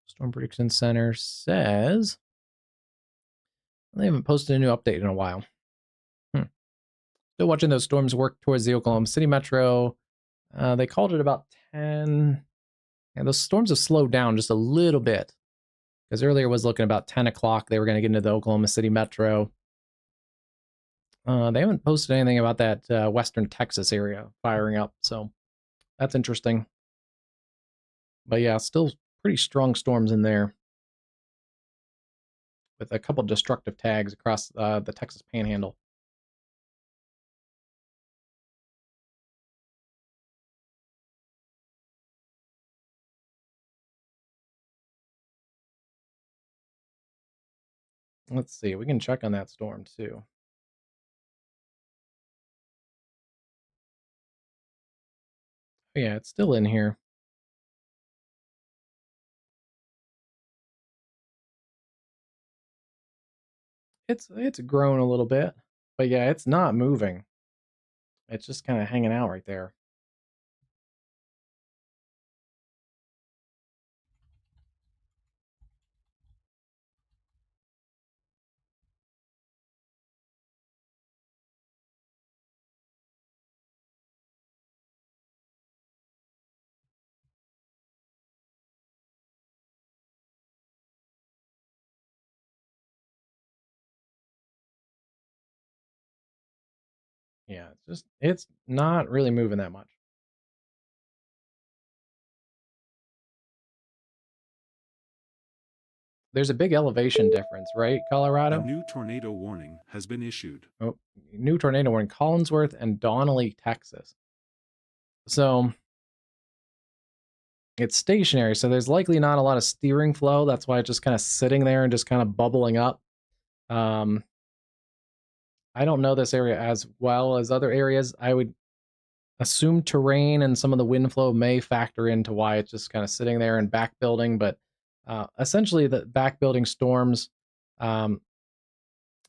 Storm Prediction Center says they haven't posted a new update in a while. Still watching those storms work towards the Oklahoma City metro. They called it about 10. And those storms have slowed down just a little bit. Because earlier was looking about 10 o'clock. They were going to get into the Oklahoma City metro. They haven't posted anything about that western Texas area firing up. So that's interesting. But yeah, still pretty strong storms in there. With a couple destructive tags across the Texas Panhandle. Let's see. We can check on that storm too. Yeah, it's still in here. It's grown a little bit, but yeah, it's not moving. It's just kind of hanging out right there. Yeah, it's not really moving that much. There's a big elevation difference, right, A Colorado? new tornado warning has been issued. Oh, new tornado warning, Collinsworth and Donnelly, Texas. So it's stationary, so there's likely not a lot of steering flow. That's why it's just kind of sitting there and just kind of bubbling up. I don't know this area as well as other areas. I would assume terrain and some of the wind flow may factor into why it's just kind of sitting there and back building, but essentially the back building storms, um,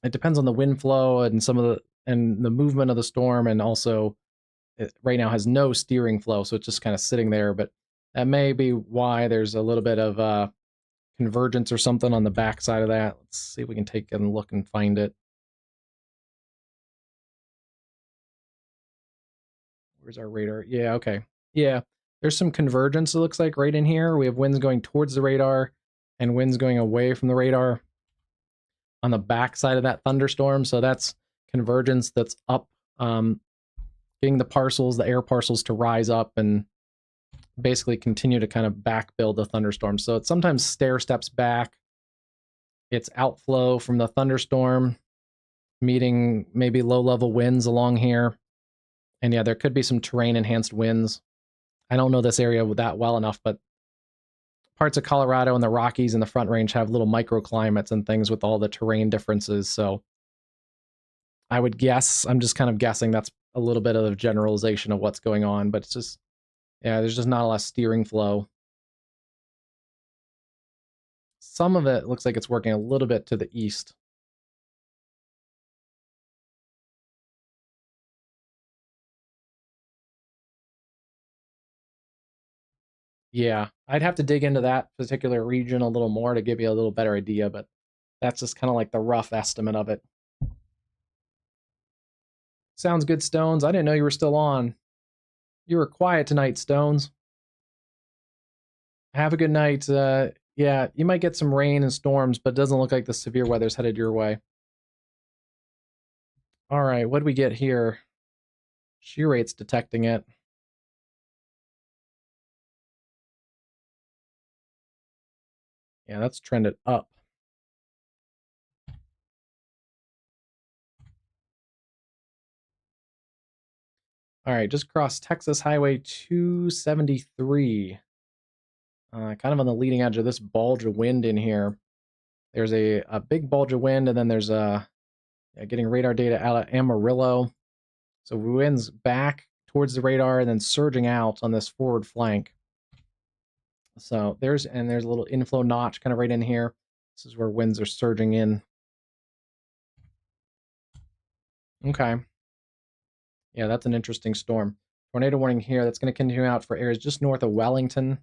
it depends on the wind flow and the movement of the storm, and also it right now has no steering flow, so it's just kind of sitting there. But that may be why there's a little bit of convergence or something on the back side of that. Let's see if we can take a look and find it. Where's our radar? Yeah, okay. Yeah, there's some convergence, it looks like, right in here. We have winds going towards the radar and winds going away from the radar on the back side of that thunderstorm. So that's convergence that's up, getting the air parcels to rise up and basically continue to kind of back build the thunderstorm. So it sometimes stair steps back. It's outflow from the thunderstorm, meeting maybe low level winds along here. And yeah, there could be some terrain enhanced winds. I don't know this area that well enough, but parts of Colorado and the Rockies and the Front Range have little microclimates and things with all the terrain differences. So I would guess, I'm just kind of guessing that's a little bit of a generalization of what's going on, but it's just, yeah, there's just not a lot of steering flow. Some of it looks like it's working a little bit to the east. Yeah, I'd have to dig into that particular region a little more to give you a little better idea, but that's just kind of like the rough estimate of it. Sounds good, Stones. I didn't know you were still on. You were quiet tonight, Stones. Have a good night. Yeah, you might get some rain and storms, but it doesn't look like the severe weather's headed your way. All right, what do we get here? Shear rate's detecting it. Yeah, that's trended up. All right, just crossed Texas Highway 273. Kind of on the leading edge of this bulge of wind in here. There's a big bulge of wind, and then there's getting radar data out of Amarillo. So wind's back towards the radar and then surging out on this forward flank. So there's a little inflow notch kind of right in here. This is where winds are surging in. Okay. Yeah, that's an interesting storm. Tornado warning here. That's going to continue out for areas just north of Wellington,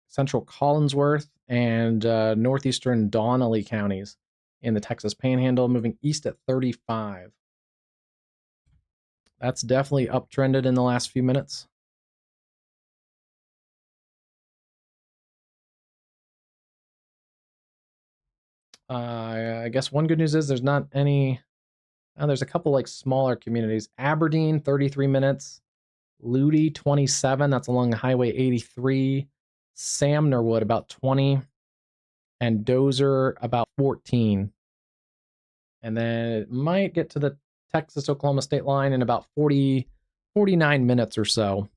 central Collinsworth, and northeastern Donnelly counties in the Texas Panhandle, moving east at 35. That's definitely uptrended in the last few minutes. I guess one good news is there's not any. There's a couple like smaller communities. Aberdeen, 33 minutes. Ludi, 27. That's along Highway 83. Samnerwood, about 20. And Dozer, about 14. And then it might get to the Texas Oklahoma state line in about 49 minutes or so.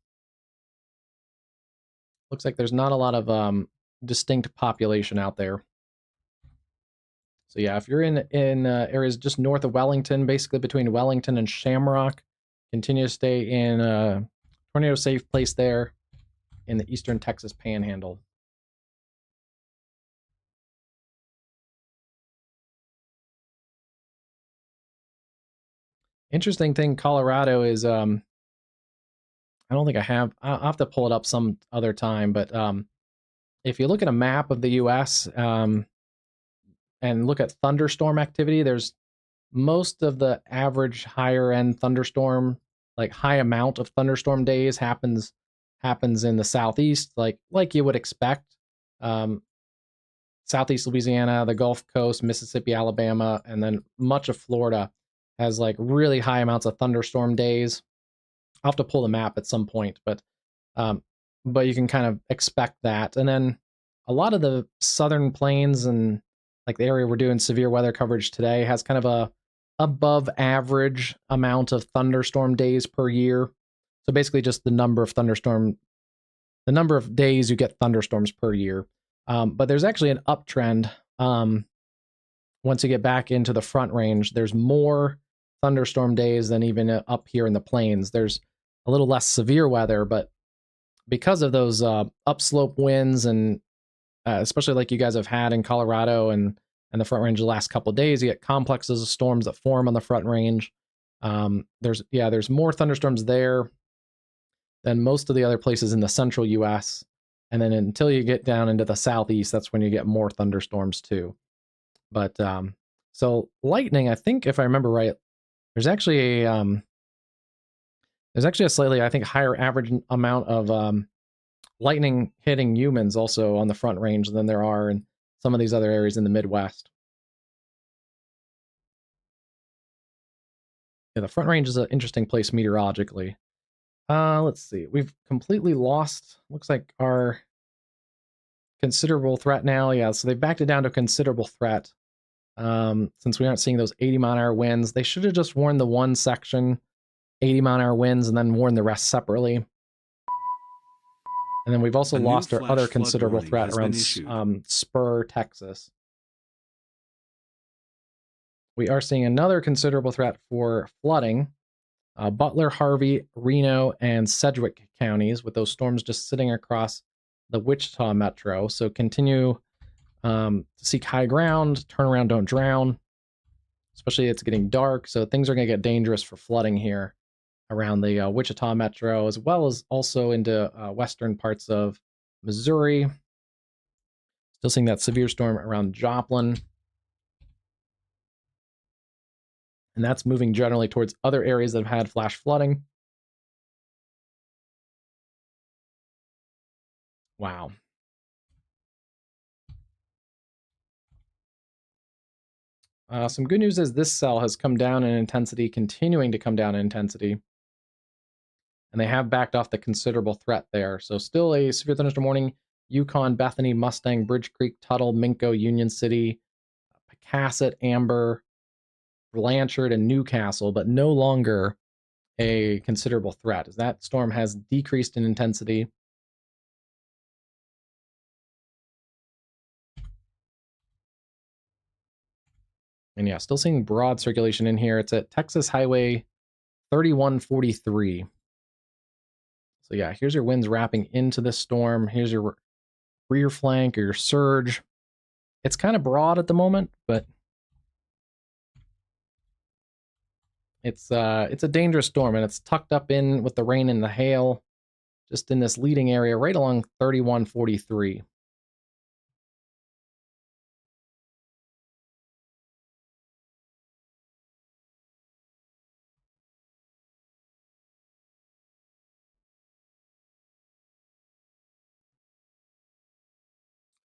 Looks like there's not a lot of distinct population out there. So yeah, if you're in areas just north of Wellington, basically between Wellington and Shamrock, continue to stay in a tornado safe place there in the eastern Texas Panhandle. Interesting thing, Colorado is I don't think I have. I'll have to pull it up some other time, but if you look at a map of the U.S. And look at thunderstorm activity, there's most of the average higher end thunderstorm, like high amount of thunderstorm days happens in the southeast, like you would expect. Um, Southeast Louisiana, the Gulf Coast, Mississippi, Alabama, and then much of Florida has like really high amounts of thunderstorm days. I'll have to pull the map at some point, um, but you can kind of expect that. And then a lot of the southern plains and like the area we're doing severe weather coverage today has kind of a above average amount of thunderstorm days per year. So basically just the number of days you get thunderstorms per year. But there's actually an uptrend. Once you get back into the front range, there's more thunderstorm days than even up here in the plains. There's a little less severe weather, but because of those upslope winds and especially like you guys have had in Colorado and the front range the last couple of days, you get complexes of storms that form on the front range. There's more thunderstorms there than most of the other places in the central U.S. And then until you get down into the southeast, that's when you get more thunderstorms too. But so lightning, I think if I remember right, there's actually a slightly, I think, higher average amount of lightning hitting humans also on the front range than there are in some of these other areas in the Midwest. Yeah, the front range is an interesting place meteorologically. Let's see. We've completely lost, looks like, our considerable threat now. Yeah, so they backed it down to considerable threat. Since we aren't seeing those 80-mile-an-hour winds, they should have just warned the one section 80-mile-an-hour winds and then warned the rest separately. And then we've also lost our other considerable threat around Spur, Texas. We are seeing another considerable threat for flooding. Butler, Harvey, Reno, and Sedgwick counties, with those storms just sitting across the Wichita metro. So continue to seek high ground, turn around, don't drown. Especially it's getting dark, so things are going to get dangerous for flooding here around the Wichita metro, as well as also into western parts of Missouri. Still seeing that severe storm around Joplin. And that's moving generally towards other areas that have had flash flooding. Wow. Some good news is this cell has come down in intensity, continuing to come down in intensity. And they have backed off the considerable threat there. So still a severe thunderstorm warning. Yukon, Bethany, Mustang, Bridge Creek, Tuttle, Minco, Union City, Pecasset, Amber, Blanchard, and Newcastle, but no longer a considerable threat, as that storm has decreased in intensity. And yeah, still seeing broad circulation in here. It's at Texas Highway 3143. So yeah, here's your winds wrapping into this storm. Here's your rear flank or your surge. It's kind of broad at the moment, but it's a dangerous storm, and it's tucked up in with the rain and the hail, just in this leading area right along 3143.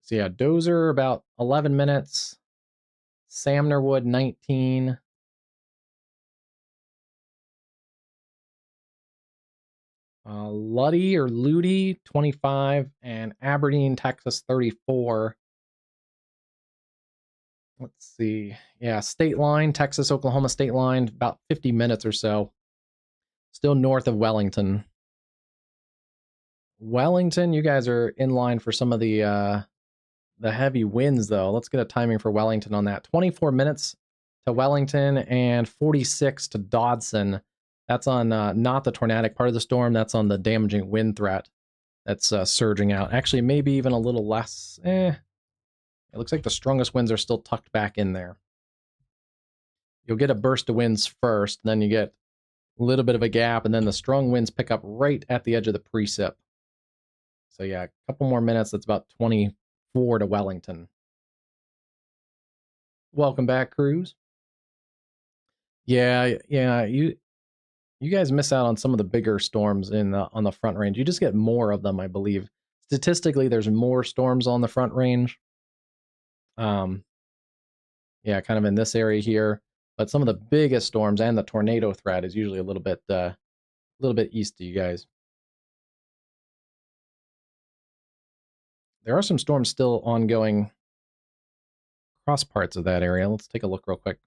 So yeah, Dozer about 11 minutes. Samnerwood 19. Luddy or Ludi 25, and Aberdeen, Texas 34. Let's see. Yeah, state line, Texas, Oklahoma state line, about 50 minutes or so. Still north of Wellington. Wellington, you guys are in line for some of the heavy winds, though. Let's get a timing for Wellington on that. 24 minutes to Wellington and 46 to Dodson. That's on not the tornadic part of the storm. That's on the damaging wind threat that's surging out. Actually, maybe even a little less. It looks like the strongest winds are still tucked back in there. You'll get a burst of winds first, then you get a little bit of a gap, and then the strong winds pick up right at the edge of the precip. So yeah, a couple more minutes. That's about 24 to Wellington. Welcome back, Cruz. Yeah, you guys miss out on some of the bigger storms on the Front Range. You just get more of them, I believe. Statistically, there's more storms on the Front Range. Yeah, kind of in this area here. But some of the biggest storms and the tornado threat is usually a little bit east of you guys. There are some storms still ongoing across parts of that area. Let's take a look real quick.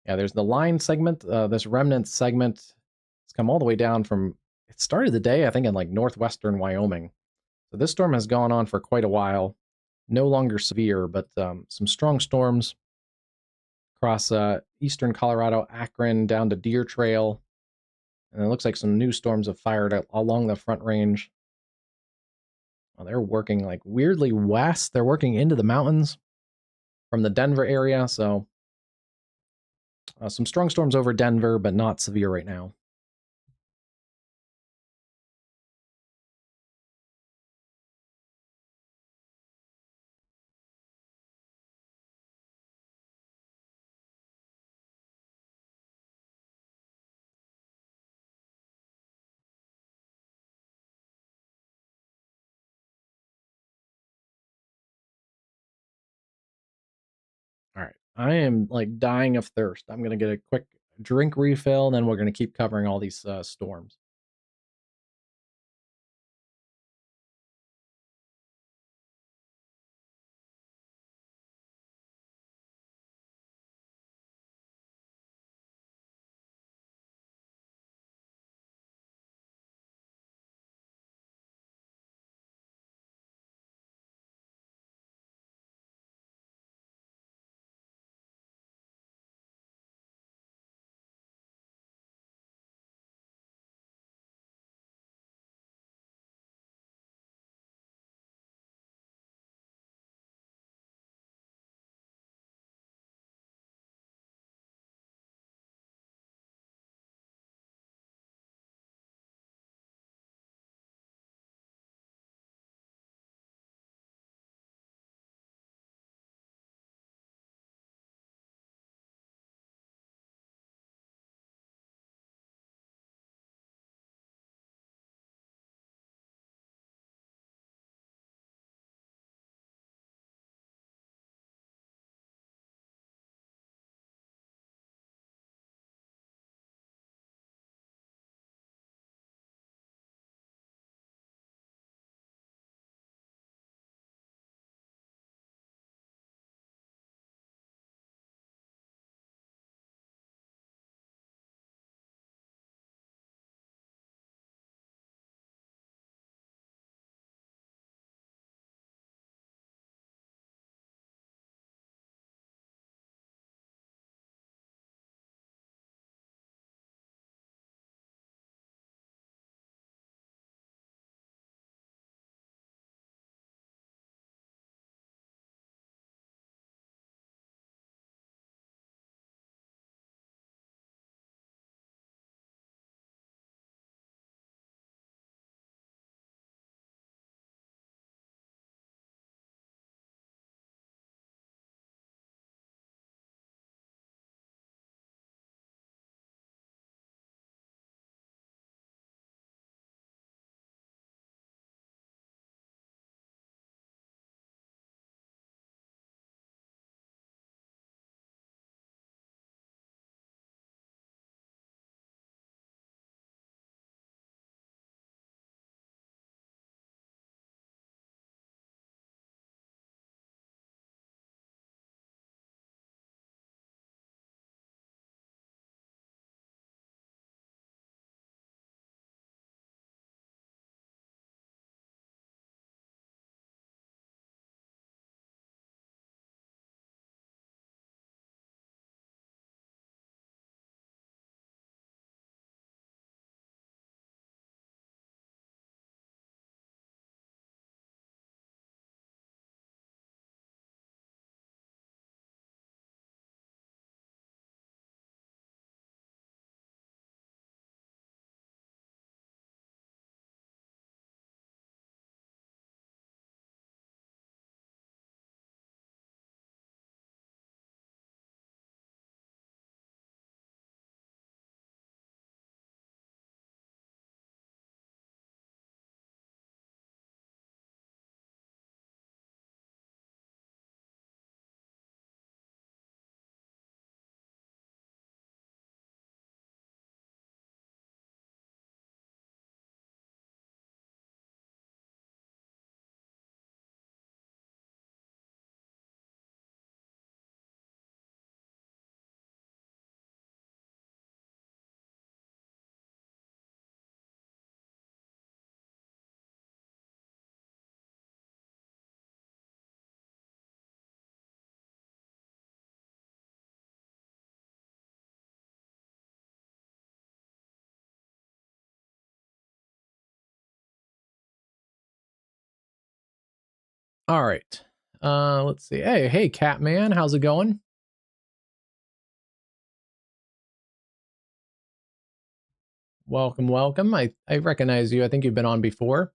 Yeah, there's the line segment, this remnant segment. It's come all the way down from, it started the day, I think, in like northwestern Wyoming. So this storm has gone on for quite a while. No longer severe, but some strong storms across eastern Colorado, Akron, down to Deer Trail. And it looks like some new storms have fired along the Front Range. Well, they're working like weirdly west. They're working into the mountains from the Denver area. So some strong storms over Denver, but not severe right now. All right. I am like dying of thirst. I'm going to get a quick drink refill, and then we're going to keep covering all these storms. All right. Let's see. Hey, Catman, how's it going? Welcome, welcome. I recognize you. I think you've been on before.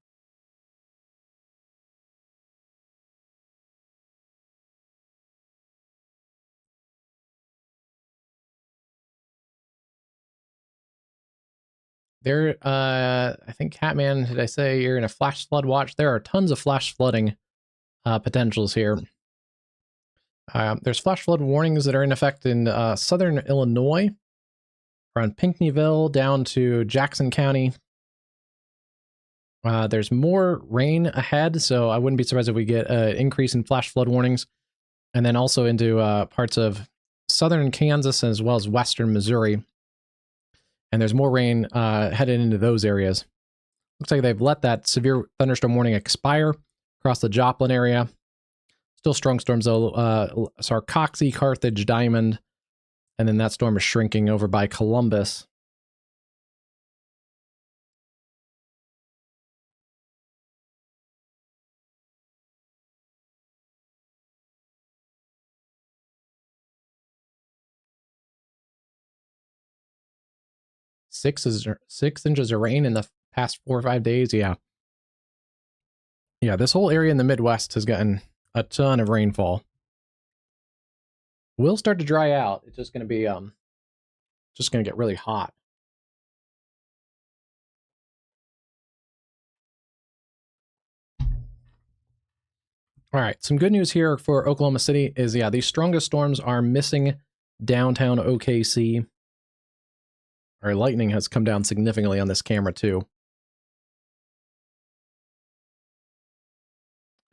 There, I think Catman, did I say you're in a flash flood watch? There are tons of flash flooding potentials here. There's flash flood warnings that are in effect in southern Illinois, around Pinckneyville down to Jackson County. There's more rain ahead, so I wouldn't be surprised if we get an increase in flash flood warnings. And then also into parts of southern Kansas as well as western Missouri. And there's more rain headed into those areas. Looks like they've let that severe thunderstorm warning expire across the Joplin area. Still strong storms though. Sarcoxy, Carthage, Diamond, and then that storm is shrinking over by Columbus. Six inches of rain in the past 4 or 5 days. Yeah. Yeah, this whole area in the Midwest has gotten a ton of rainfall. Will start to dry out. It's just going to be just going to get really hot. All right, some good news here for Oklahoma City is, yeah, these strongest storms are missing downtown OKC. Our lightning has come down significantly on this camera too.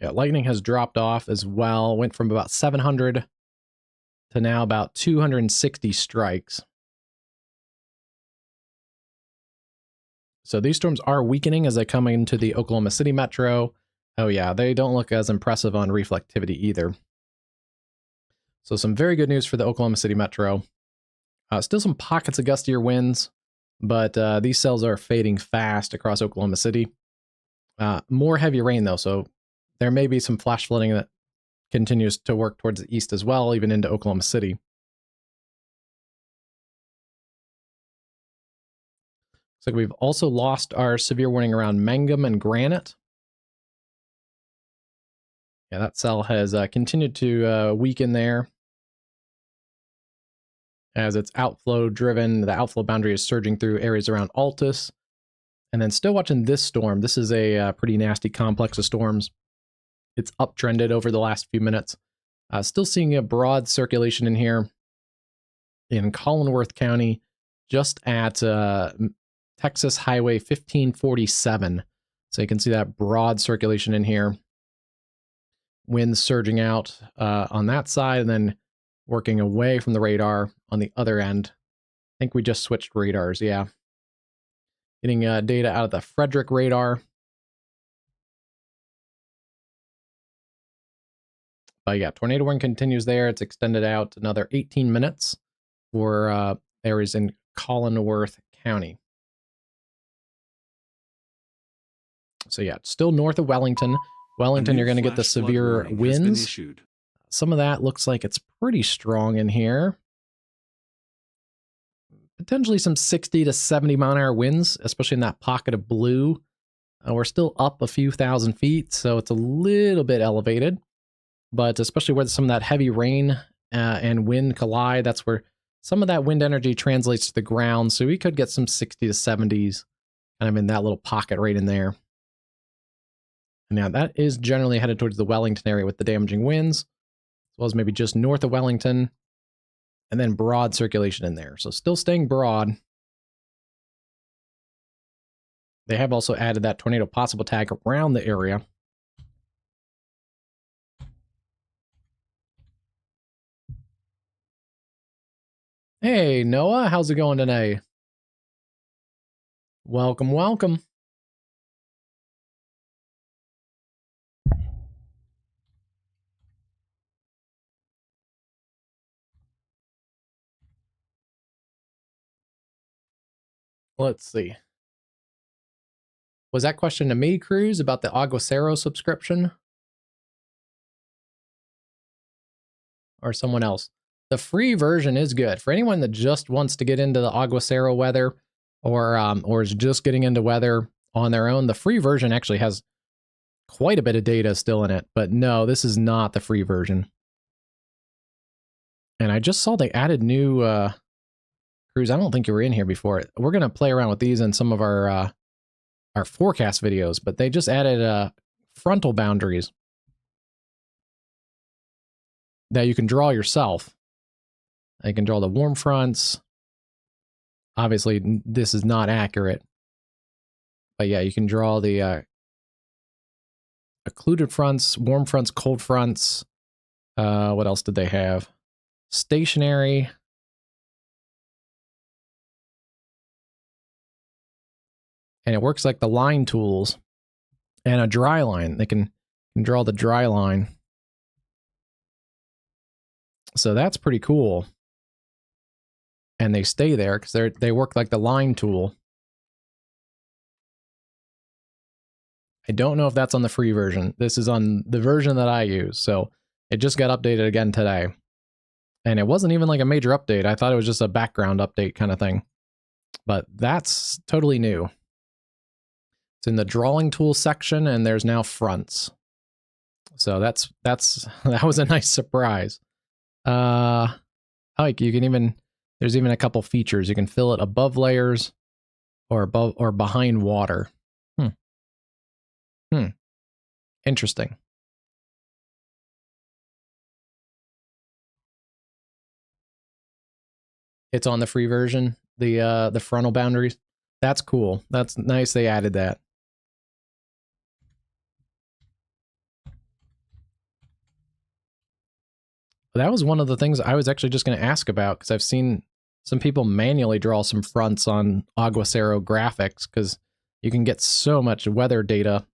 Yeah, lightning has dropped off as well. Went from about 700 to now about 260 strikes. So these storms are weakening as they come into the Oklahoma City metro. Oh yeah, they don't look as impressive on reflectivity either. So some very good news for the Oklahoma City metro. Still some pockets of gustier winds, but these cells are fading fast across Oklahoma City. More heavy rain though, so there may be some flash flooding that continues to work towards the east as well, even into Oklahoma City. Looks like we've also lost our severe warning around Mangum and Granite. Yeah, that cell has continued to weaken there as it's outflow driven. The outflow boundary is surging through areas around Altus. And then still watching this storm. This is a pretty nasty complex of storms. It's uptrended over the last few minutes. Still seeing a broad circulation in here in Collinworth County, just at Texas Highway 1547. So you can see that broad circulation in here. Winds surging out on that side and then working away from the radar on the other end. I think we just switched radars, yeah. Getting data out of the Frederick radar. But yeah, tornado warning continues there. It's extended out another 18 minutes for areas in Collinworth County. So yeah, still north of Wellington. Wellington, you're going to get the severe winds. Some of that looks like it's pretty strong in here. Potentially some 60 to 70 mile an hour winds, especially in that pocket of blue. We're still up a few thousand feet, so it's a little bit elevated. But especially where some of that heavy rain and wind collide, that's where some of that wind energy translates to the ground. So we could get some 60 to 70s kind of in that little pocket right in there. Now that is generally headed towards the Wellington area with the damaging winds, as well as maybe just north of Wellington, and then broad circulation in there. So still staying broad. They have also added that tornado possible tag around the area. Hey, Noah, how's it going today? Welcome, welcome. Let's see. Was that question to me, Cruz, about the Aguacero subscription? or someone else. The free version is good for anyone that just wants to get into the aguacero weather, or is just getting into weather on their own. The free version actually has quite a bit of data still in it, but no, this is not the free version. And I just saw they added new crews. I don't think you were in here before. We're gonna play around with these in some of our forecast videos, but they just added frontal boundaries that you can draw yourself. You can draw the warm fronts. Obviously, this is not accurate, but yeah, you can draw the occluded fronts, warm fronts, cold fronts. What else did they have? Stationary. And it works like the line tools and a dry line. They can draw the dry line. So that's pretty cool. And they stay there because they work like the line tool. I don't know if that's on the free version. This is on the version that I use. So it just got updated again today. And it wasn't even like a major update. I thought it was just a background update kind of thing. But that's totally new. It's in the drawing tool section, and there's now fronts. So that was a nice surprise. Like you can even, there's even a couple features. You can fill it above layers or above or behind water. Interesting. It's on the free version, the frontal boundaries. That's cool. That's nice they added that. That was one of the things I was actually just going to ask about, because I've seen some people manually draw some fronts on Aguacero graphics, because you can get so much weather data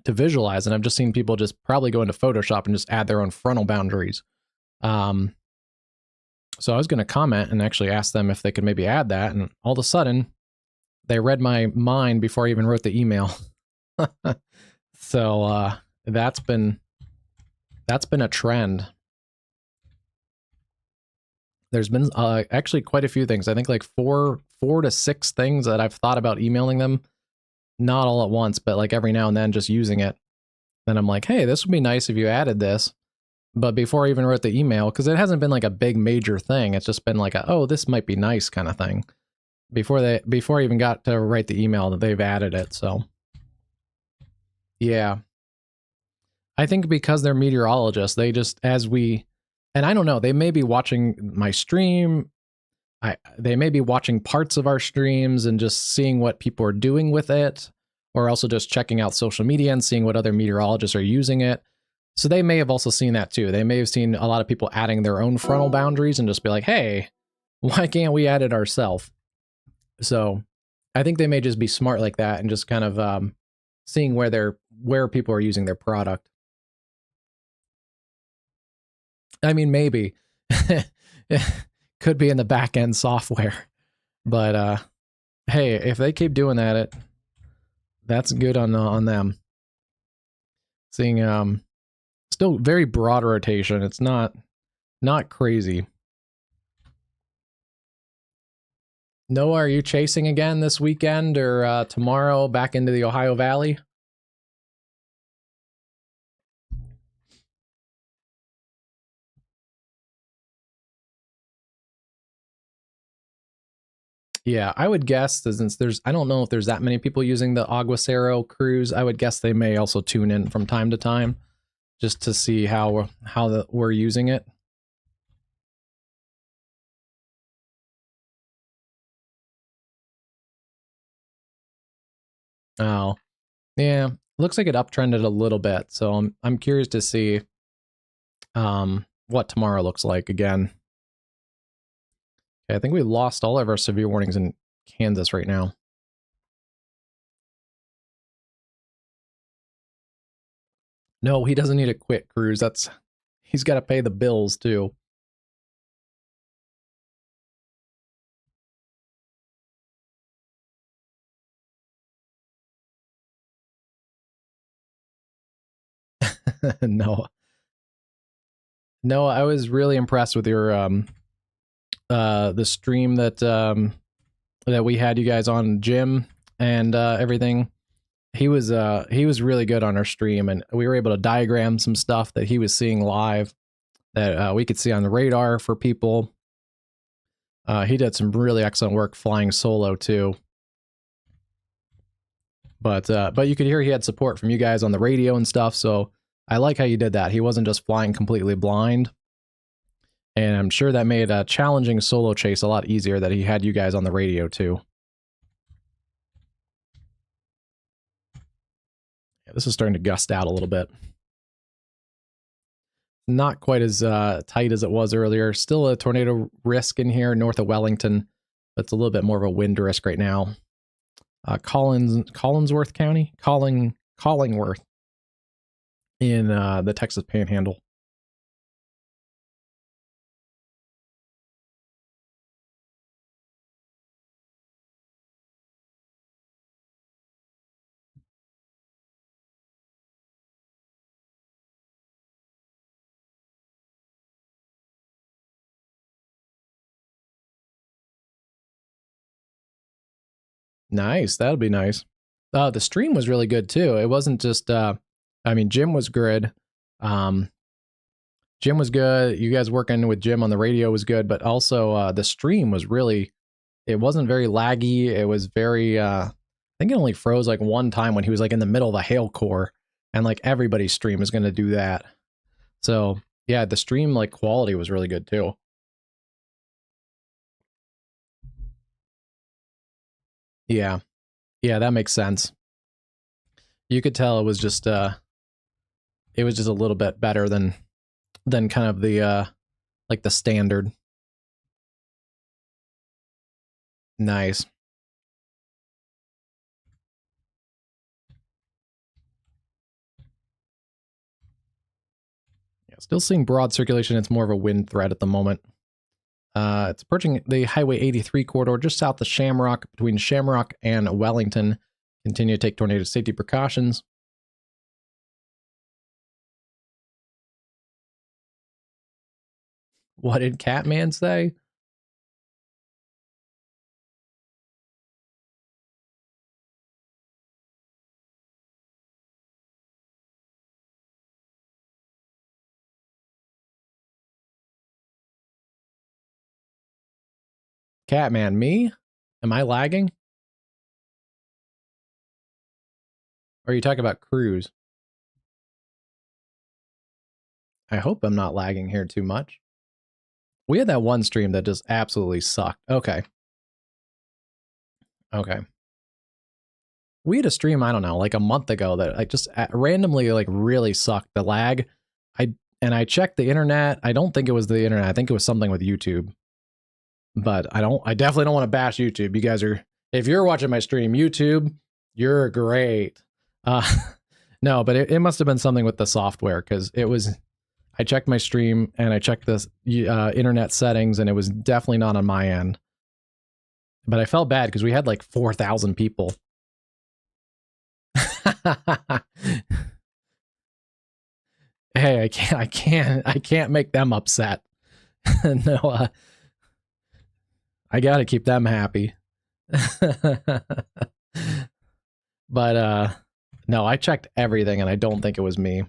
to visualize, and I've just seen people just probably go into Photoshop and just add their own frontal boundaries. So I was going to comment and actually ask them if they could maybe add that, and all of a sudden, they read my mind before I even wrote the email. So that's been a trend. There's been actually quite a few things. I think like four to six things that I've thought about emailing them, not all at once, but like every now and then just using it. Then I'm like, hey, this would be nice if you added this. But before I even wrote the email, because it hasn't been like a big major thing, it's just been like oh, this might be nice kind of thing. Before I even got to write the email, that they've added it. So yeah, I think because they're meteorologists, they just, and I don't know, they may be watching my stream. They may be watching parts of our streams and just seeing what people are doing with it, or also just checking out social media and seeing what other meteorologists are using it. So they may have also seen that too. They may have seen a lot of people adding their own frontal boundaries and just be like, hey, why can't we add it ourselves? So I think they may just be smart like that and just kind of seeing where people are using their product. I mean, maybe. Could be in the back end software. But hey, if they keep doing that, that's good on them. Seeing still very broad rotation. It's not crazy. Noah, are you chasing again this weekend or tomorrow back into the Ohio Valley? Yeah, I would guess, since I don't know if there's that many people using the Aguacero cruise, I would guess they may also tune in from time to time just to see how we're using it. Oh, yeah, looks like it uptrended a little bit, so I'm curious to see what tomorrow looks like again. Okay, I think we lost all of our severe warnings in Kansas right now. No, he doesn't need to quit cruise. He's got to pay the bills too. No. No, I was really impressed with your the stream that we had you guys on, Jim, and everything. He was really good on our stream, and we were able to diagram some stuff that he was seeing live that we could see on the radar for people. He did some really excellent work flying solo too. But you could hear he had support from you guys on the radio and stuff, so I like how you did that. He wasn't just flying completely blind. And I'm sure that made a challenging solo chase a lot easier that he had you guys on the radio too. Yeah, this is starting to gust out a little bit. Not quite as tight as it was earlier. Still a tornado risk in here north of Wellington, but it's a little bit more of a wind risk right now. Collinsworth County? Collingworth in the Texas Panhandle. Nice. That'll be nice. The stream was really good too. It wasn't just I mean, Jim was good. Jim was good. You guys working with Jim on the radio was good, but also the stream was really, it wasn't very laggy. It was very I think it only froze like one time when he was like in the middle of a hail core, and like everybody's stream is going to do that. So, yeah, the stream like quality was really good too. Yeah. Yeah, that makes sense. You could tell it was just a little bit better than kind of the like the standard. Nice. Yeah, still seeing broad circulation. It's more of a wind threat at the moment. It's approaching the Highway 83 corridor just south of Shamrock, between Shamrock and Wellington. Continue to take tornado safety precautions. What did Catman say? Catman, me? Am I lagging? Or are you talking about Cruz? I hope I'm not lagging here too much. We had that one stream that just absolutely sucked. Okay. Okay. We had a stream, I don't know, like a month ago that I just randomly like really sucked. The lag. I checked the internet. I don't think it was the internet. I think it was something with YouTube. But I definitely don't want to bash YouTube. You guys are, if you're watching my stream, YouTube, you're great. No, but it must have been something with the software, because it was, I checked my stream and I checked the internet settings, and it was definitely not on my end. But I felt bad because we had like 4,000 people. Hey, I can't make them upset. No, I got to keep them happy. But no, I checked everything, and I don't think it was me,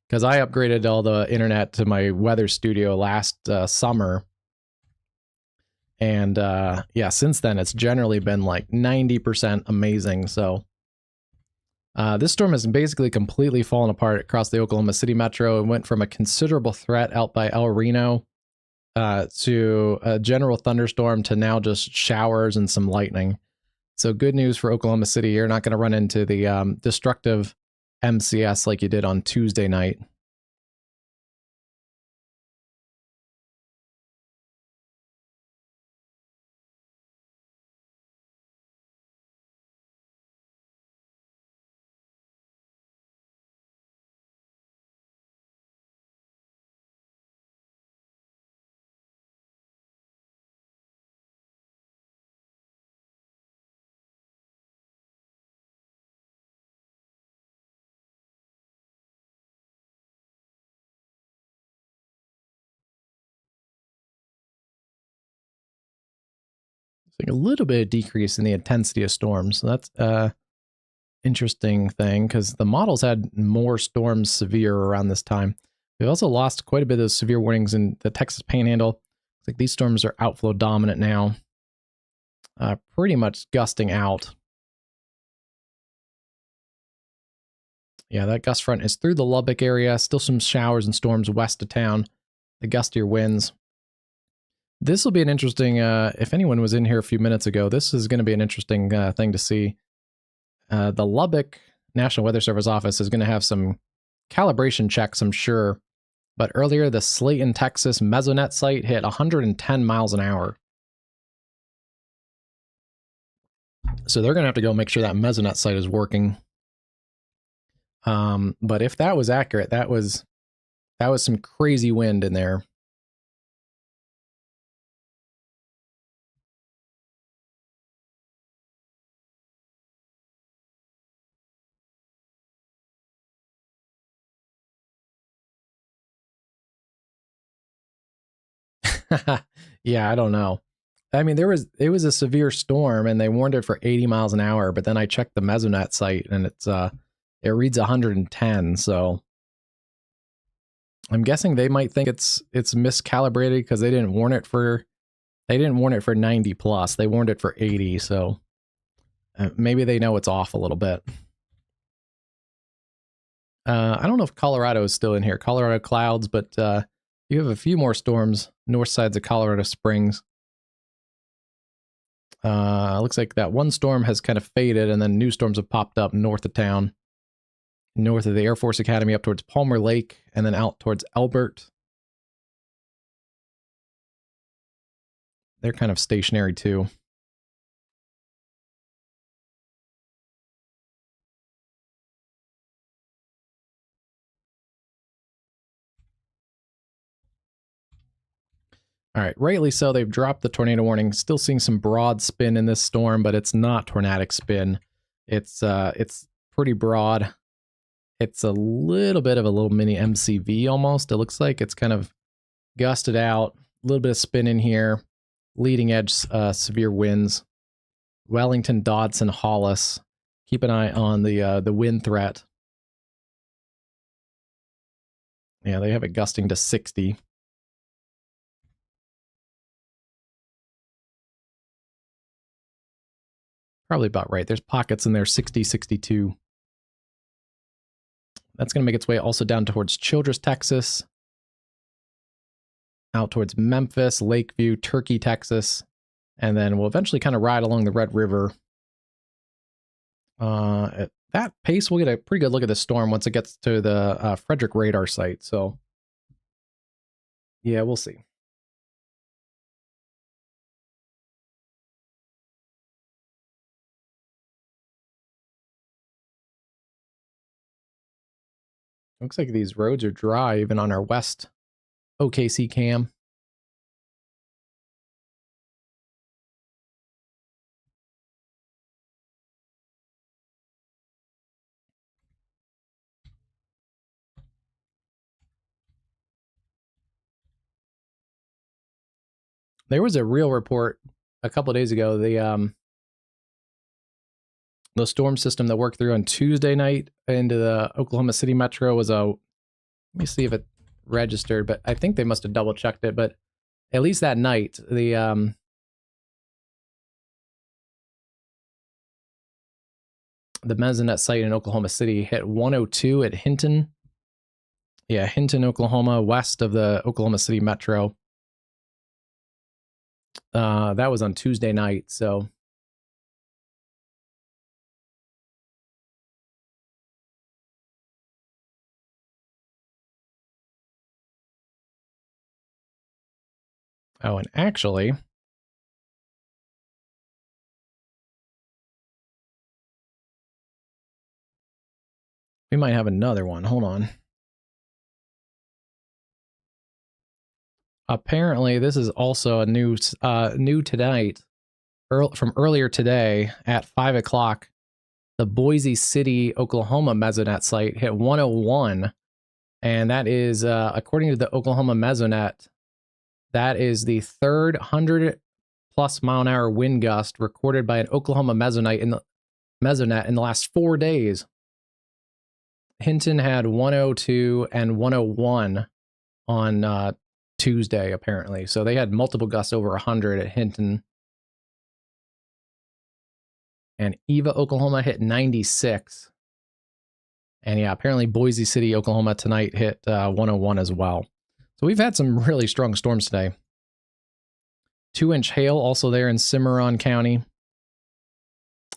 because I upgraded all the internet to my weather studio last summer. And yeah, since then it's generally been like 90% amazing. So this storm has basically completely fallen apart across the Oklahoma City metro. It went from a considerable threat out by El Reno to a general thunderstorm to now just showers and some lightning. So good news for Oklahoma City. You're not going to run into the destructive MCS like you did on Tuesday night. like a little bit of decrease in the intensity of storms. So that's interesting thing because the models had more storms severe around this time. We've also lost quite a bit of those severe warnings in the Texas Panhandle. It's like these storms are outflow dominant now, pretty much gusting out. Yeah, that gust front is through the Lubbock area. Still some showers and storms west of town. The gustier winds. This will be an interesting, if anyone was in here a few minutes ago, this is going to be an interesting thing to see. The Lubbock National Weather Service office is going to have some calibration checks, I'm sure. But earlier, the Slayton, Texas mesonet site hit 110 miles an hour. So they're going to have to go make sure that mesonet site is working. But if that was accurate, that was some crazy wind in there. Yeah, I don't know. I mean, it was a severe storm and they warned it for 80 miles an hour, but then I checked the mesonet site and it reads 110, so I'm guessing they might think it's miscalibrated because they didn't warn it for 90 plus. They warned it for 80, so maybe they know it's off a little bit. I don't know if Colorado is still in here. Colorado clouds, but you have a few more storms north sides of Colorado Springs. Looks like that one storm has kind of faded, and then new storms have popped up north of town, north of the Air Force Academy, up towards Palmer Lake, and then out towards Elbert. They're kind of stationary too. All right, rightly so, they've dropped the tornado warning. Still seeing some broad spin in this storm, but it's not tornadic spin. It's pretty broad. It's a little bit of a little mini MCV almost. It looks like it's kind of gusted out. A little bit of spin in here. Leading edge severe winds. Wellington, Dodson, Hollis. Keep an eye on the wind threat. Yeah, they have it gusting to 60. Probably about right. There's pockets in there, 60, 62. That's going to make its way also down towards Childress, Texas. Out towards Memphis, Lakeview, Turkey, Texas. And then we'll eventually kind of ride along the Red River. At that pace, we'll get a pretty good look at the storm once it gets to the Frederick radar site. So, yeah, we'll see. Looks like these roads are dry even on our west OKC cam. There was a real report a couple of days ago. The storm system that worked through on Tuesday night into the Oklahoma City metro was let me see if it registered, but I think they must have double checked it. But at least that night, the mesonet site in Oklahoma City hit 102 at Hinton. Yeah, Hinton, Oklahoma, west of the Oklahoma City metro. That was on Tuesday night, so. Oh, and actually, we might have another one. Hold on. Apparently, this is also a new tonight, from earlier today at 5 o'clock. The Boise City, Oklahoma mesonet site hit 101, and that is, according to the Oklahoma mesonet, that is the third 100+ plus mile an hour wind gust recorded by an Oklahoma mesonet in the last 4 days. Hinton had 102 and 101 on Tuesday, apparently. So they had multiple gusts over 100 at Hinton. And Eva, Oklahoma hit 96. And yeah, apparently Boise City, Oklahoma tonight hit 101 as well. So we've had some really strong storms today. 2-inch hail also there in Cimarron County.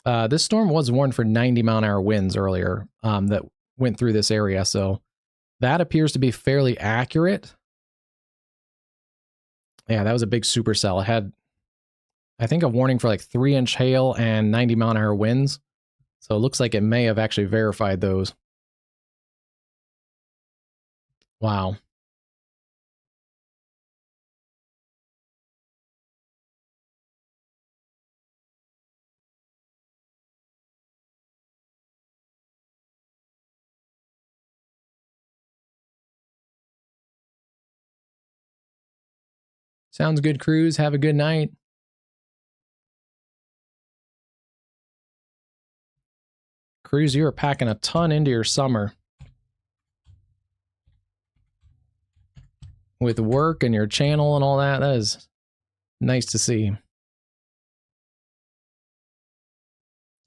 This storm was warned for 90 mile an hour winds earlier that went through this area. So that appears to be fairly accurate. Yeah, that was a big supercell. It had, I think, a warning for like 3-inch hail and 90 mile an hour winds. So it looks like it may have actually verified those. Wow. Sounds good, Cruz. Have a good night. Cruz, you are packing a ton into your summer. With work and your channel and all that. That is nice to see.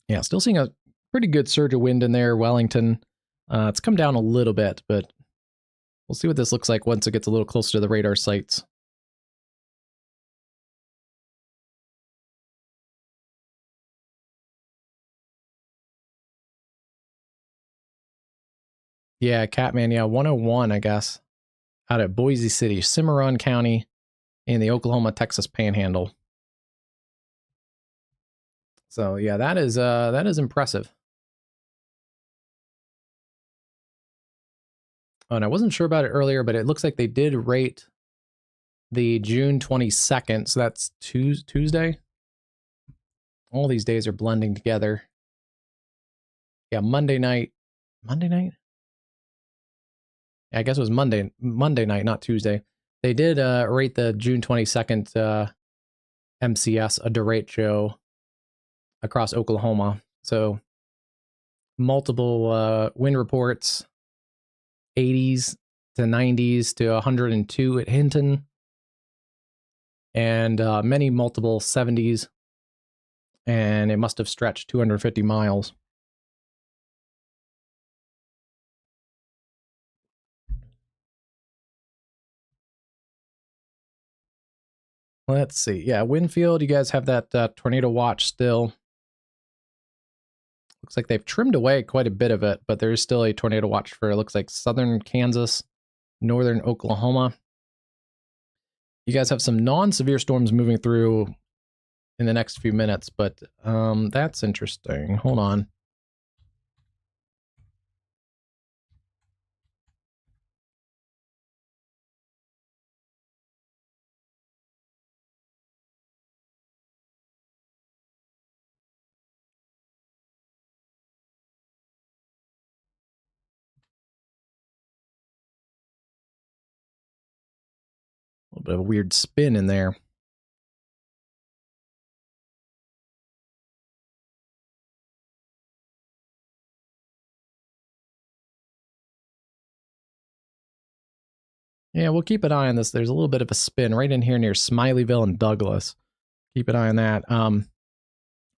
Yeah, still seeing a pretty good surge of wind in there, Wellington. It's come down a little bit, but we'll see what this looks like once it gets a little closer to the radar sites. Yeah, Catman, yeah, 101, I guess, out at Boise City, Cimarron County, in the Oklahoma-Texas Panhandle. So yeah, that is impressive. Oh, and I wasn't sure about it earlier, but it looks like they did rate the June 22nd, so that's Tuesday. All these days are blending together. Yeah, Monday night. Monday night? Yeah, I guess it was Monday night, not Tuesday. They did rate the June 22nd MCS a derecho across Oklahoma. So multiple wind reports, 80s to 90s to 102 at Hinton, and many multiple 70s, and it must have stretched 250 miles. Let's see. Yeah, Winfield, you guys have that tornado watch still. Looks like they've trimmed away quite a bit of it, but there is still a tornado watch for, it looks like, southern Kansas, northern Oklahoma. You guys have some non-severe storms moving through in the next few minutes, but that's interesting. Hold on. A little bit of a weird spin in there. Yeah, we'll keep an eye on this. There's a little bit of a spin right in here near Smileyville and Douglas. Keep an eye on that.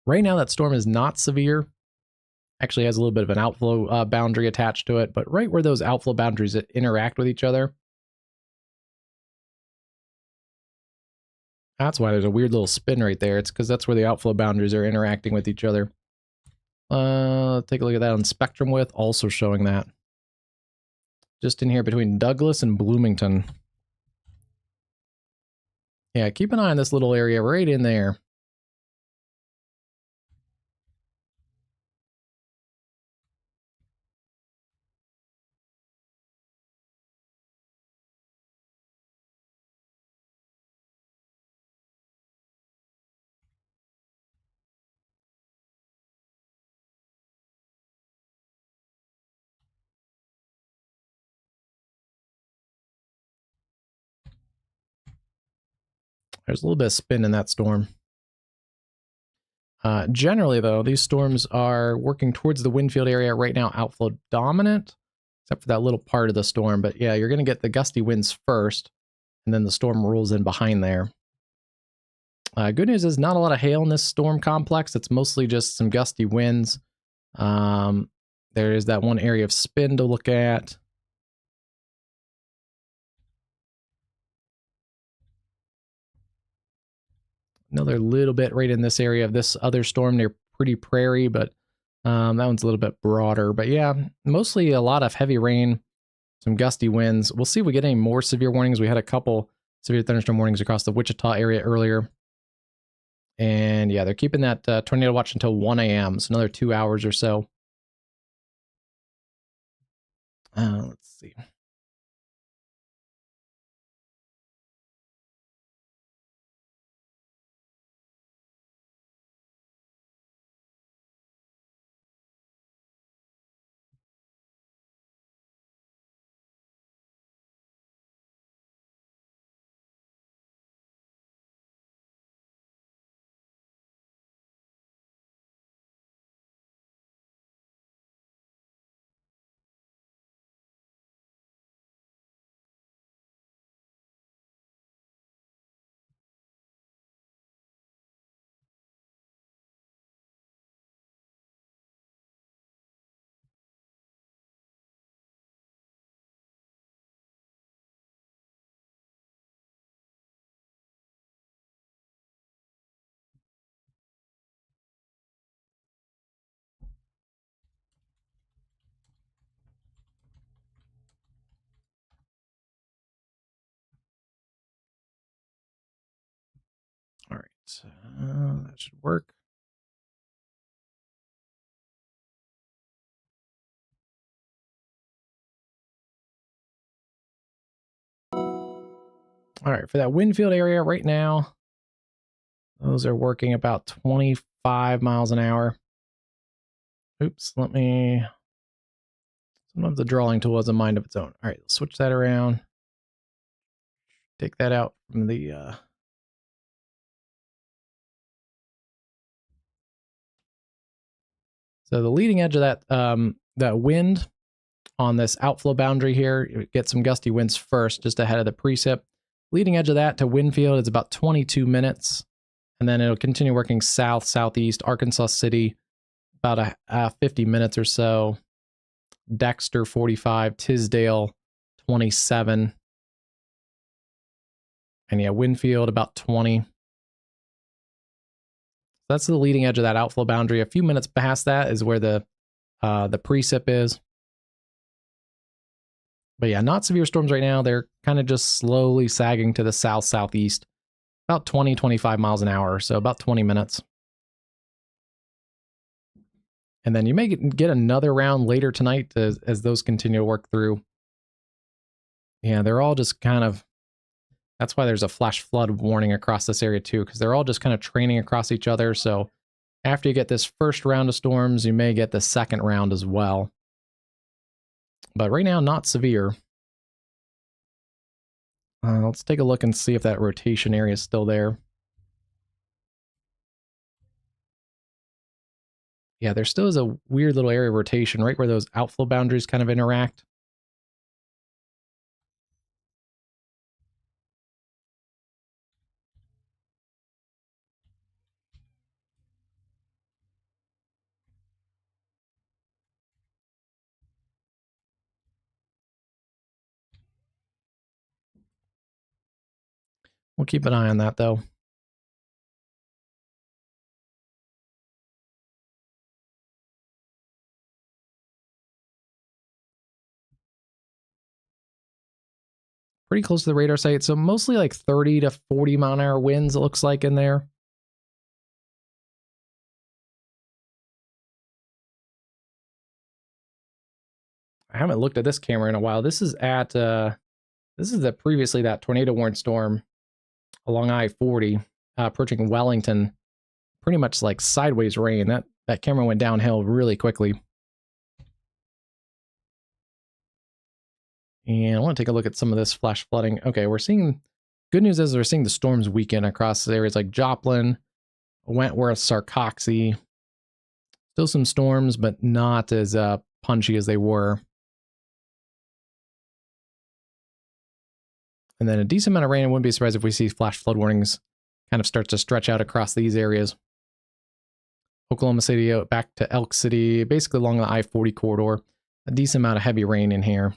Right now, that storm is not severe. Actually has a little bit of an outflow boundary attached to it, but right where those outflow boundaries interact with each other, that's why there's a weird little spin right there. It's because that's where the outflow boundaries are interacting with each other. Take a look at that on spectrum width, also showing that. Just in here between Douglas and Bloomington. Yeah, keep an eye on this little area right in there. There's a little bit of spin in that storm. Generally, though, these storms are working towards the wind field area right now, outflow dominant, except for that little part of the storm. But yeah, you're going to get the gusty winds first, and then the storm rolls in behind there. Good news is not a lot of hail in this storm complex. It's mostly just some gusty winds. There is that one area of spin to look at. Another little bit right in this area of this other storm near Pretty Prairie, but that one's a little bit broader. But yeah, mostly a lot of heavy rain, some gusty winds. We'll see if we get any more severe warnings. We had a couple severe thunderstorm warnings across the Wichita area earlier. And yeah, they're keeping that tornado watch until 1 a.m., so another 2 hours or so. Let's see. All right, that should work. All right, for that wind field area right now, those are working about 25 miles an hour. Oops, sometimes the drawing tool has a mind of its own. All right, let's switch that around. Take that out from the... So the leading edge of that wind on this outflow boundary here, get some gusty winds first, just ahead of the precip. Leading edge of that to wind field is about 22 minutes. And then it'll continue working south, southeast, Arkansas City, about 50 minutes or so. Dexter, 45, Tisdale, 27. And yeah, Winfield, about 20. That's the leading edge of that outflow boundary. A few minutes past that is where the precip is. But yeah, not severe storms right now. They're kind of just slowly sagging to the south, southeast. About 20, 25 miles an hour, so about 20 minutes. And then you may get another round later tonight as those continue to work through. Yeah, they're all just kind of... That's why there's a flash flood warning across this area too, because they're all just kind of training across each other. So after you get this first round of storms, you may get the second round as well. But right now, not severe. Let's take a look and see if that rotation area is still there. Yeah, there still is a weird little area of rotation right where those outflow boundaries kind of interact. We'll keep an eye on that, though. Pretty close to the radar site, so mostly like 30 to 40 mile an hour winds, it looks like, in there. I haven't looked at this camera in a while. This is at previously that tornado warning storm along I-40, approaching Wellington. Pretty much like sideways rain. That camera went downhill really quickly. And I want to take a look at some of this flash flooding. Okay, good news is we're seeing the storms weaken across areas like Joplin, Wentworth, Sarcoxy. Still some storms, but not as punchy as they were. And then a decent amount of rain. I wouldn't be surprised if we see flash flood warnings kind of start to stretch out across these areas. Oklahoma City out back to Elk City, basically along the I-40 corridor. A decent amount of heavy rain in here.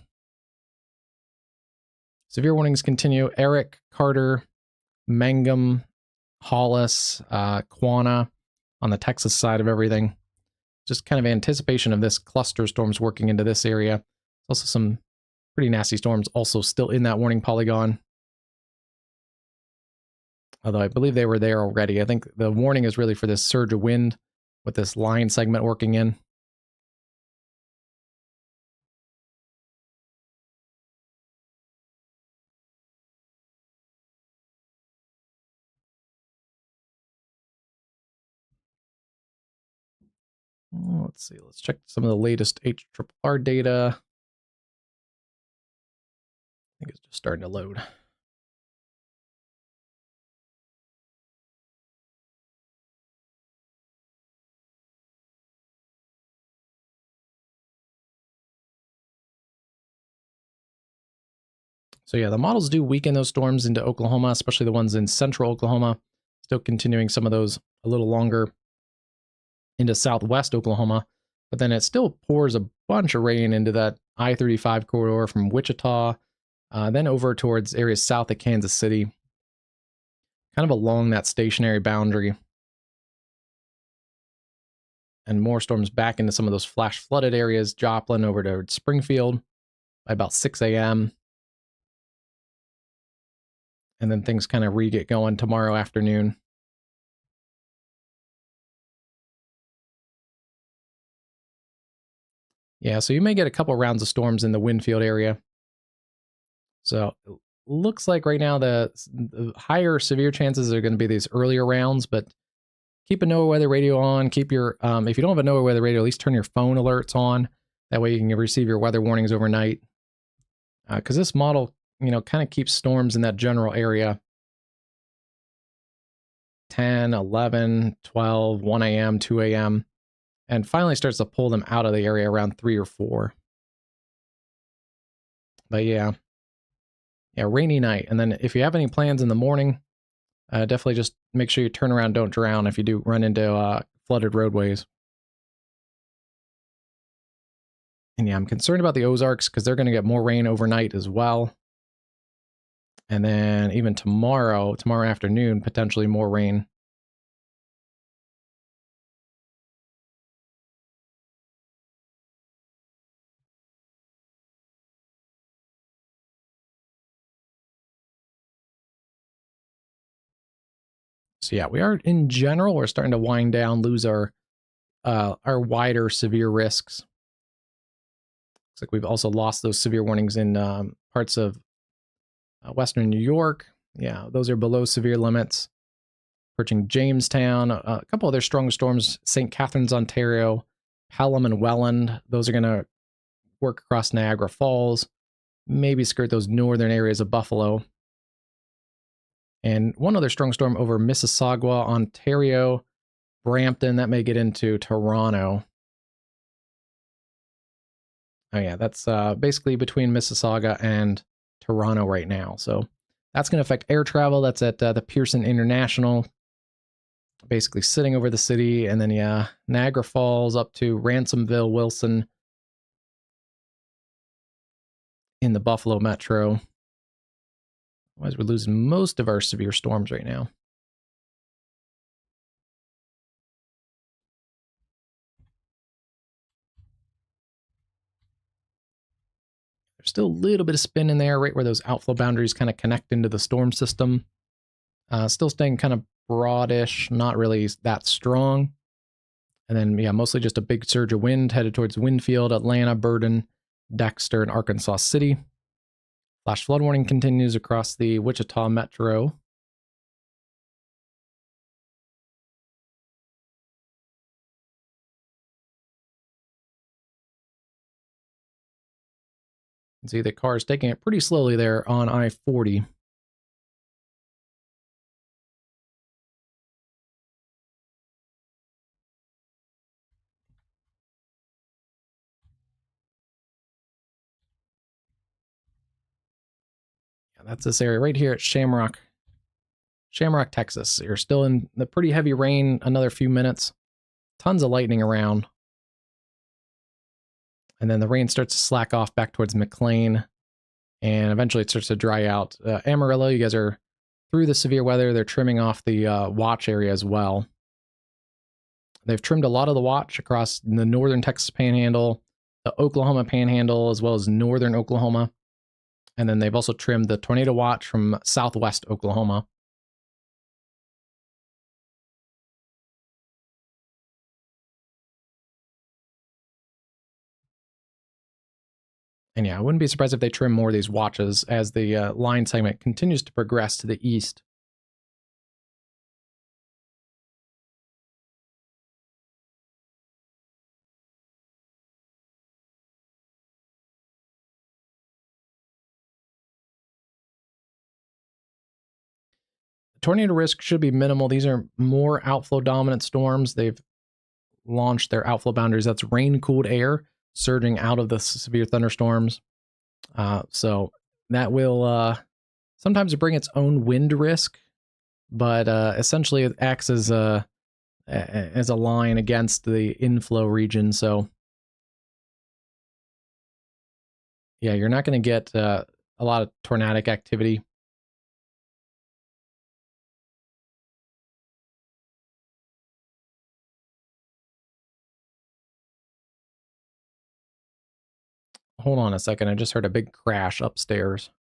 Severe warnings continue. Eric, Carter, Mangum, Hollis, Quanah on the Texas side of everything. Just kind of anticipation of this cluster storms working into this area. Also some pretty nasty storms also still in that warning polygon. Although I believe they were there already. I think the warning is really for this surge of wind with this line segment working in. Let's see. Let's check some of the latest HRRR data. I think it's just starting to load. So yeah, the models do weaken those storms into Oklahoma, especially the ones in central Oklahoma. Still continuing some of those a little longer into southwest Oklahoma. But then it still pours a bunch of rain into that I-35 corridor from Wichita, then over towards areas south of Kansas City, kind of along that stationary boundary. And more storms back into some of those flash flooded areas, Joplin over to Springfield by about 6 a.m. And then things kind of get going tomorrow afternoon. Yeah, so you may get a couple rounds of storms in the Winfield area. So it looks like right now the higher severe chances are going to be these earlier rounds, but keep a NOAA weather radio on. Keep your, if you don't have a NOAA weather radio, at least turn your phone alerts on. That way you can receive your weather warnings overnight. Because this model, kind of keeps storms in that general area. 10, 11, 12, 1 a.m., 2 a.m., and finally starts to pull them out of the area around 3 or 4. But yeah, rainy night. And then if you have any plans in the morning, definitely just make sure you turn around, don't drown if you do run into flooded roadways. And yeah, I'm concerned about the Ozarks because they're going to get more rain overnight as well. And then even tomorrow afternoon, potentially more rain. So yeah, we are in general, we're starting to wind down, lose our wider severe risks. Looks like we've also lost those severe warnings in parts of western New York. Yeah, those are below severe limits. Approaching Jamestown, a couple other strong storms, St. Catharines, Ontario, Pelham and Welland. Those are going to work across Niagara Falls, maybe skirt those northern areas of Buffalo. And one other strong storm over Mississauga, Ontario, Brampton, that may get into Toronto. Oh yeah, that's basically between Mississauga and Toronto right now. So that's going to affect air travel. That's at the Pearson International, basically sitting over the city. And then yeah, Niagara Falls up to Ransomville, Wilson in the Buffalo Metro. Otherwise, we're losing most of our severe storms right now. There's still a little bit of spin in there, right where those outflow boundaries kind of connect into the storm system. Still staying kind of broadish, not really that strong. And then, yeah, mostly just a big surge of wind headed towards Winfield, Atlanta, Burden, Dexter, and Arkansas City. Flash flood warning continues across the Wichita Metro. You can see the car is taking it pretty slowly there on I-40. That's this area right here at Shamrock, Texas. You're still in the pretty heavy rain, another few minutes. Tons of lightning around. And then the rain starts to slack off back towards McLean. And eventually it starts to dry out. Amarillo, you guys are through the severe weather. They're trimming off the watch area as well. They've trimmed a lot of the watch across the northern Texas Panhandle, the Oklahoma Panhandle, as well as northern Oklahoma. And then they've also trimmed the tornado watch from southwest Oklahoma. And yeah, I wouldn't be surprised if they trim more of these watches as the line segment continues to progress to the east. Tornado risk should be minimal. These are more outflow dominant storms. They've launched their outflow boundaries. That's rain cooled air surging out of the severe thunderstorms. So that will sometimes bring its own wind risk, but essentially it acts as a line against the inflow region. So yeah, you're not going to get a lot of tornadic activity. Hold on a second. I just heard a big crash upstairs.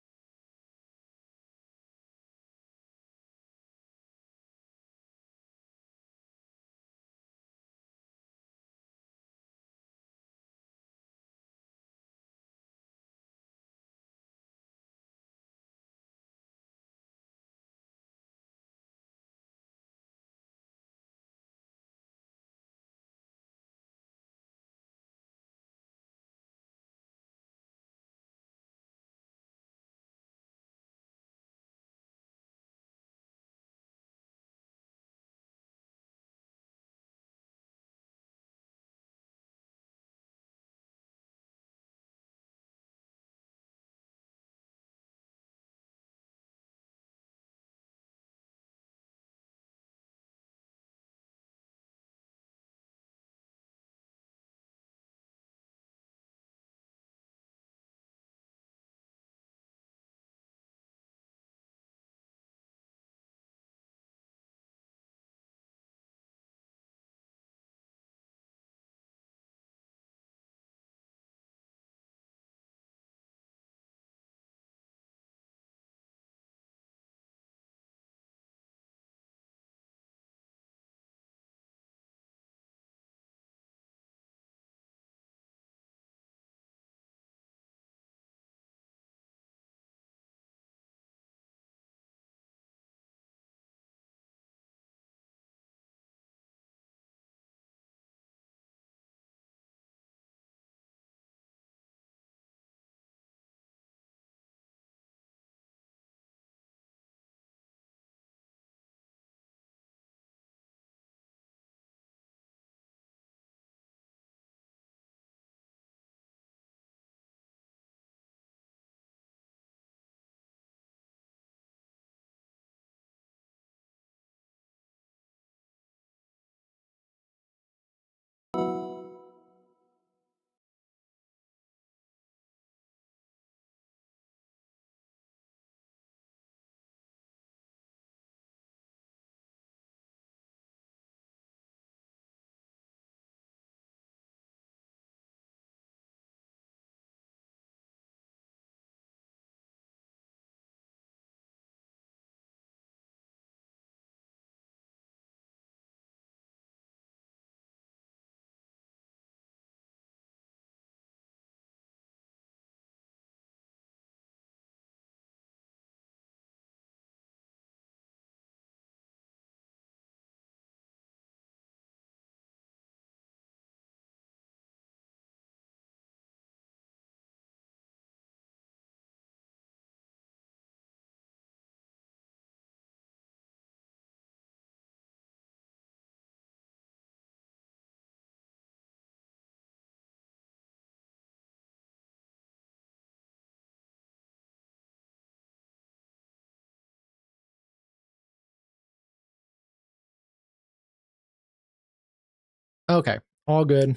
Okay, all good.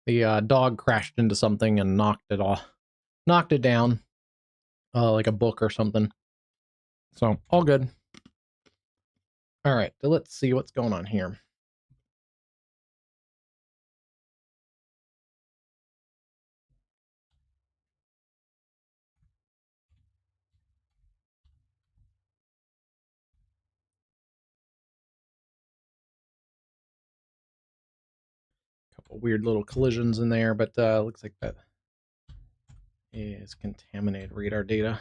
The dog crashed into something and knocked it down, like a book or something. So all good. All right, so let's see what's going on here. Couple weird little collisions in there, but looks like that is contaminated radar data.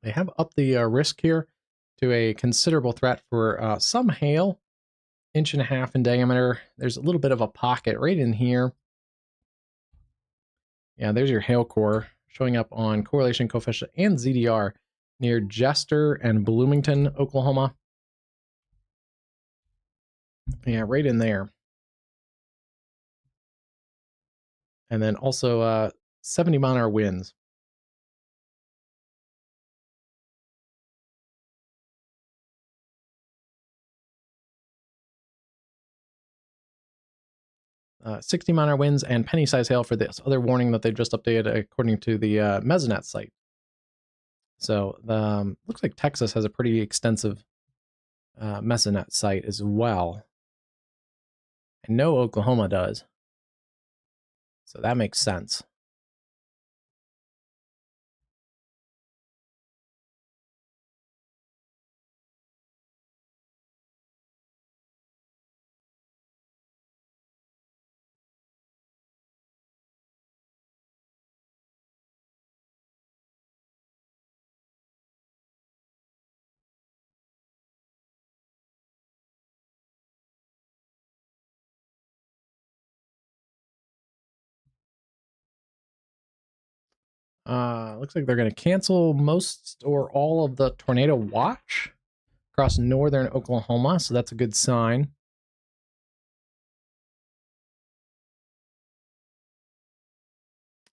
They have upped the risk here to a considerable threat for some hail, 1.5 inches in diameter. There's a little bit of a pocket right in here. Yeah, there's your hail core showing up on correlation coefficient and ZDR near Jester and Bloomington, Oklahoma. Yeah, right in there. And then also 70-mile-an-hour winds. Uh, 60-mile-an-hour winds and penny-size hail for this other warning that they just updated according to the Mesonet site. So looks like Texas has a pretty extensive Mesonet site as well. I know Oklahoma does. So that makes sense. Looks like they're going to cancel most or all of the tornado watch across northern Oklahoma, so that's a good sign.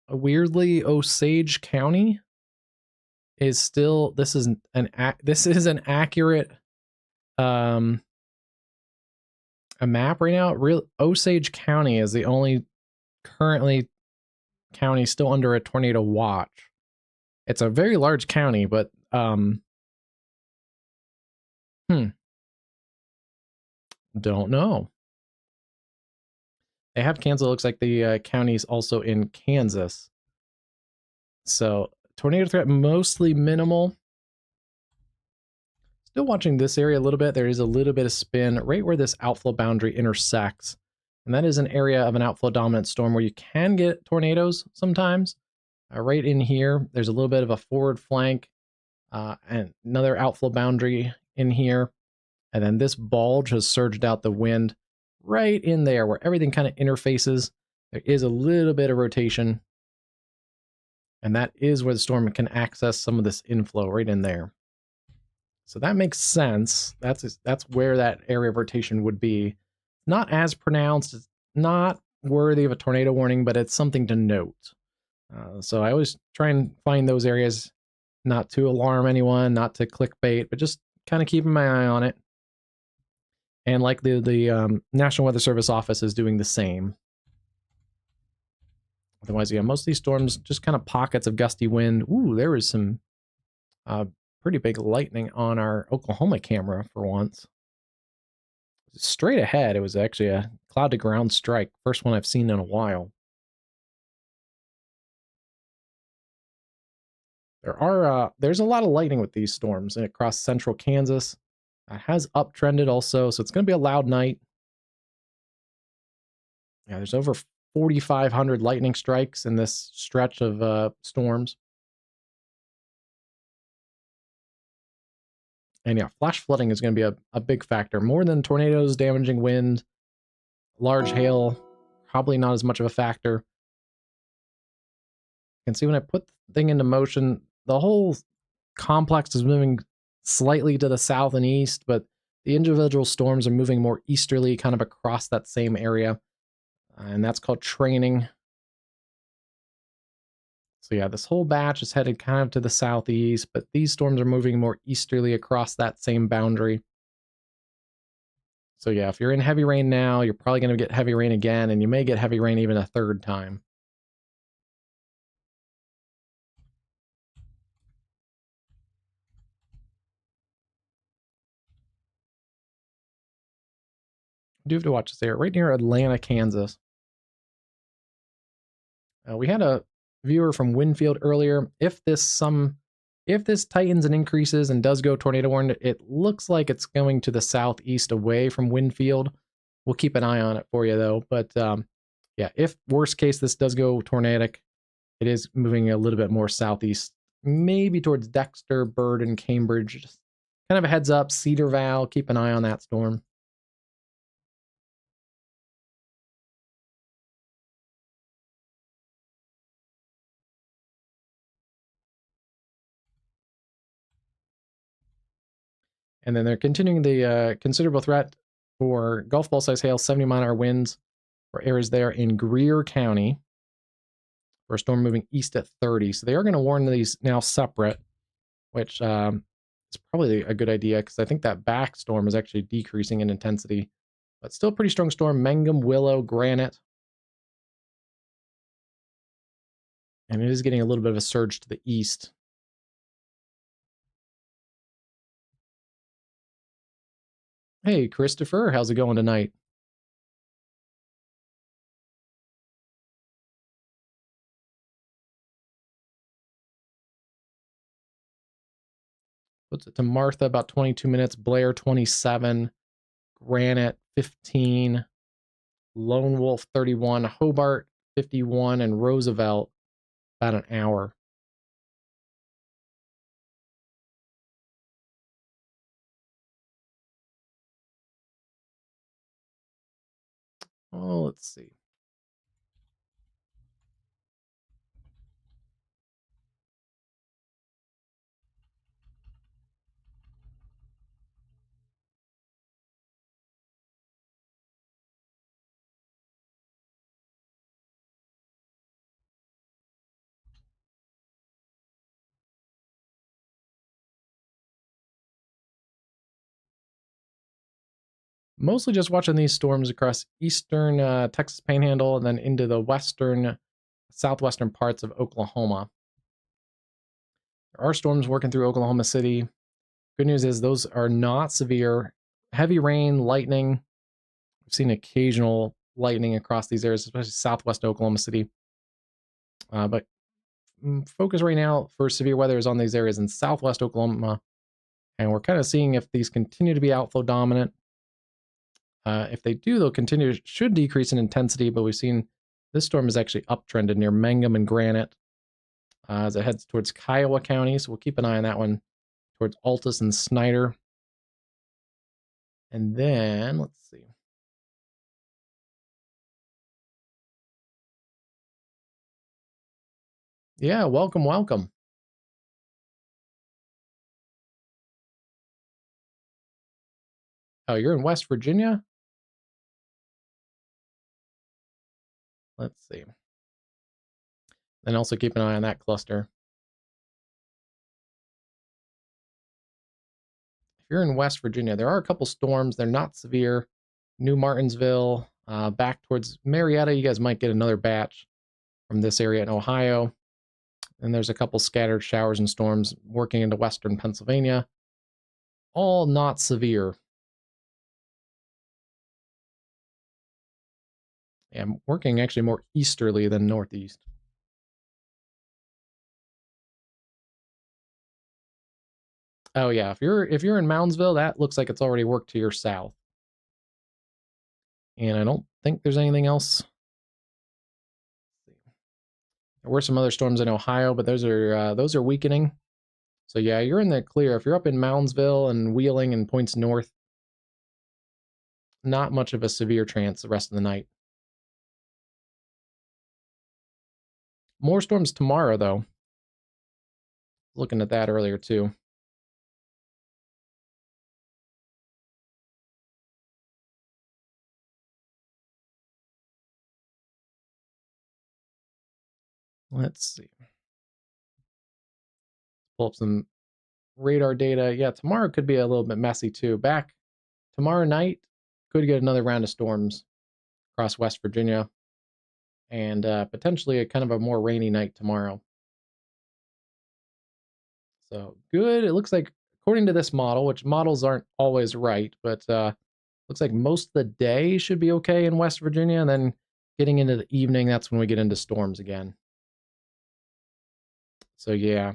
Weirdly, Osage County is still this is an accurate a map right now. Real Osage County is the only currently county still under a tornado watch. It's a very large county, but don't know. They have canceled. Looks like the county's also in Kansas. So tornado threat mostly minimal. Still watching this area a little bit. There is a little bit of spin right where this outflow boundary intersects. And that is an area of an outflow dominant storm where you can get tornadoes sometimes. Right in here, there's a little bit of a forward flank and another outflow boundary in here. And then this bulge has surged out the wind right in there where everything kind of interfaces. There is a little bit of rotation. And that is where the storm can access some of this inflow right in there. So that makes sense. That's where that area of rotation would be. Not as pronounced. It's not worthy of a tornado warning, but it's something to note. So I always try and find those areas, not to alarm anyone, not to clickbait, but just kind of keeping my eye on it. And like the National Weather Service office is doing the same. Otherwise, yeah, most of these storms, just kind of pockets of gusty wind. Ooh, there was some pretty big lightning on our Oklahoma camera for once. Straight ahead, it was actually a cloud to ground strike. First one I've seen in a while. There's a lot of lightning with these storms across central Kansas. It has uptrended also, so it's going to be a loud night. Yeah, there's over 4,500 lightning strikes in this stretch of storms. And yeah, flash flooding is going to be a big factor. More than tornadoes, damaging wind, large hail, probably not as much of a factor. You can see when I put the thing into motion, the whole complex is moving slightly to the south and east, but the individual storms are moving more easterly, kind of across that same area. And that's called training. So yeah, this whole batch is headed kind of to the southeast, but these storms are moving more easterly across that same boundary. So yeah, if you're in heavy rain now, you're probably going to get heavy rain again, and you may get heavy rain even a third time. I do have to watch this area right near Atlanta, Kansas. We had a viewer from Winfield earlier. If this tightens and increases and does go tornado warned, it looks like it's going to the southeast away from Winfield. We'll keep an eye on it for you though. But yeah, if worst case this does go tornadic, it is moving a little bit more southeast, maybe towards Dexter, Bird, and Cambridge. Just kind of a heads up, Cedar Val, keep an eye on that storm. And then they're continuing the considerable threat for golf ball size hail, 70-mile-an-hour winds for areas there in Greer County for a storm moving east at 30. So they are going to warn these now separate, which is probably a good idea because I think that back storm is actually decreasing in intensity, but still a pretty strong storm. Mangum, Willow, Granite. And it is getting a little bit of a surge to the east. Hey, Christopher, how's it going tonight? Puts it to Martha about 22 minutes, Blair 27, Granite 15, Lone Wolf 31, Hobart 51, and Roosevelt about an hour. Oh, let's see. Mostly just watching these storms across eastern Texas Panhandle and then into the western, southwestern parts of Oklahoma. There are storms working through Oklahoma City. Good news is those are not severe. Heavy rain, lightning. We've seen occasional lightning across these areas, especially southwest Oklahoma City. But focus right now for severe weather is on these areas in southwest Oklahoma. And we're kind of seeing if these continue to be outflow dominant. If they do, they'll continue, should decrease in intensity, but we've seen this storm is actually uptrended near Mangum and Granite as it heads towards Kiowa County. So we'll keep an eye on that one towards Altus and Snyder. And then, let's see. Yeah, welcome, welcome. Oh, you're in West Virginia? Let's see. And also keep an eye on that cluster. If you're in West Virginia, there are a couple storms. They're not severe. New Martinsville, back towards Marietta. You guys might get another batch from this area in Ohio. And there's a couple scattered showers and storms working into western Pennsylvania. All not severe. Yeah, working actually more easterly than northeast. Oh yeah, if you're in Moundsville, that looks like it's already worked to your south. And I don't think there's anything else. There were some other storms in Ohio, but those are weakening. So yeah, you're in the clear. If you're up in Moundsville and Wheeling and points north, not much of a severe chance the rest of the night. More storms tomorrow, though. Looking at that earlier too. Let's see. Pull up some radar data. Yeah, tomorrow could be a little bit messy too. Back tomorrow night, could get another round of storms across West Virginia, and potentially a kind of a more rainy night tomorrow. So good. It looks like, according to this model, which models aren't always right, but looks like most of the day should be okay in West Virginia, and then getting into the evening, that's when we get into storms again. So yeah.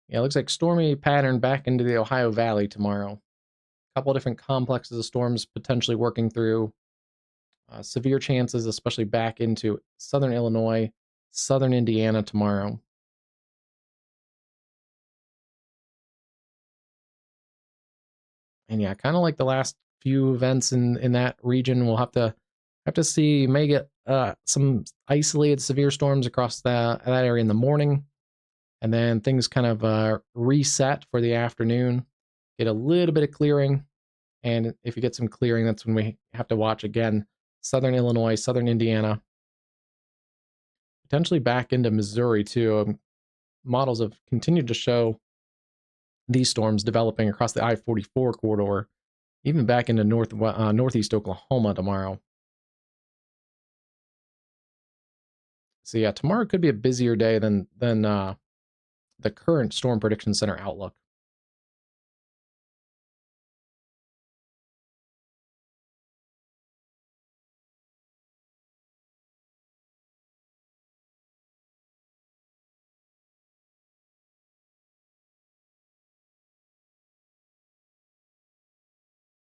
Yeah, it looks like stormy pattern back into the Ohio Valley tomorrow. A couple of different complexes of storms potentially working through. Severe chances, especially back into southern Illinois, southern Indiana tomorrow. And yeah, kind of like the last few events in that region, we'll have to see. May get some isolated severe storms across that area in the morning, and then things kind of reset for the afternoon. Get a little bit of clearing, and if you get some clearing, that's when we have to watch again. Southern Illinois, southern Indiana, potentially back into Missouri too. Models have continued to show these storms developing across the I-44 corridor, even back into northeast Oklahoma tomorrow. So yeah, tomorrow could be a busier day than the current Storm Prediction Center outlook.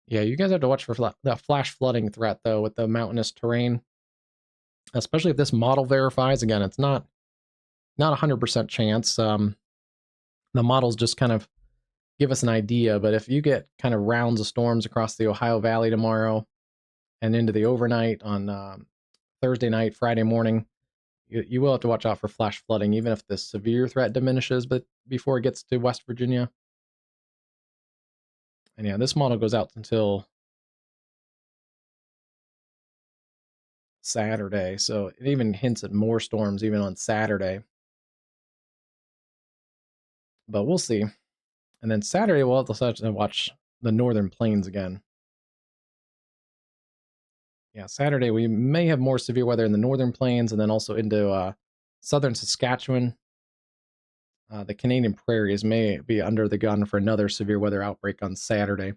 Yeah, you guys have to watch for that flash flooding threat though with the mountainous terrain, especially if this model verifies. Again, it's not 100% chance. The models just kind of give us an idea, but if you get kind of rounds of storms across the Ohio Valley tomorrow and into the overnight on Thursday night, Friday morning, you will have to watch out for flash flooding, even if the severe threat diminishes, but before it gets to West Virginia. And yeah, this model goes out until Saturday, so it even hints at more storms even on Saturday. But we'll see. And then Saturday, we'll have to watch the northern plains again. Yeah, Saturday, we may have more severe weather in the northern plains and then also into southern Saskatchewan. The Canadian prairies may be under the gun for another severe weather outbreak on Saturday.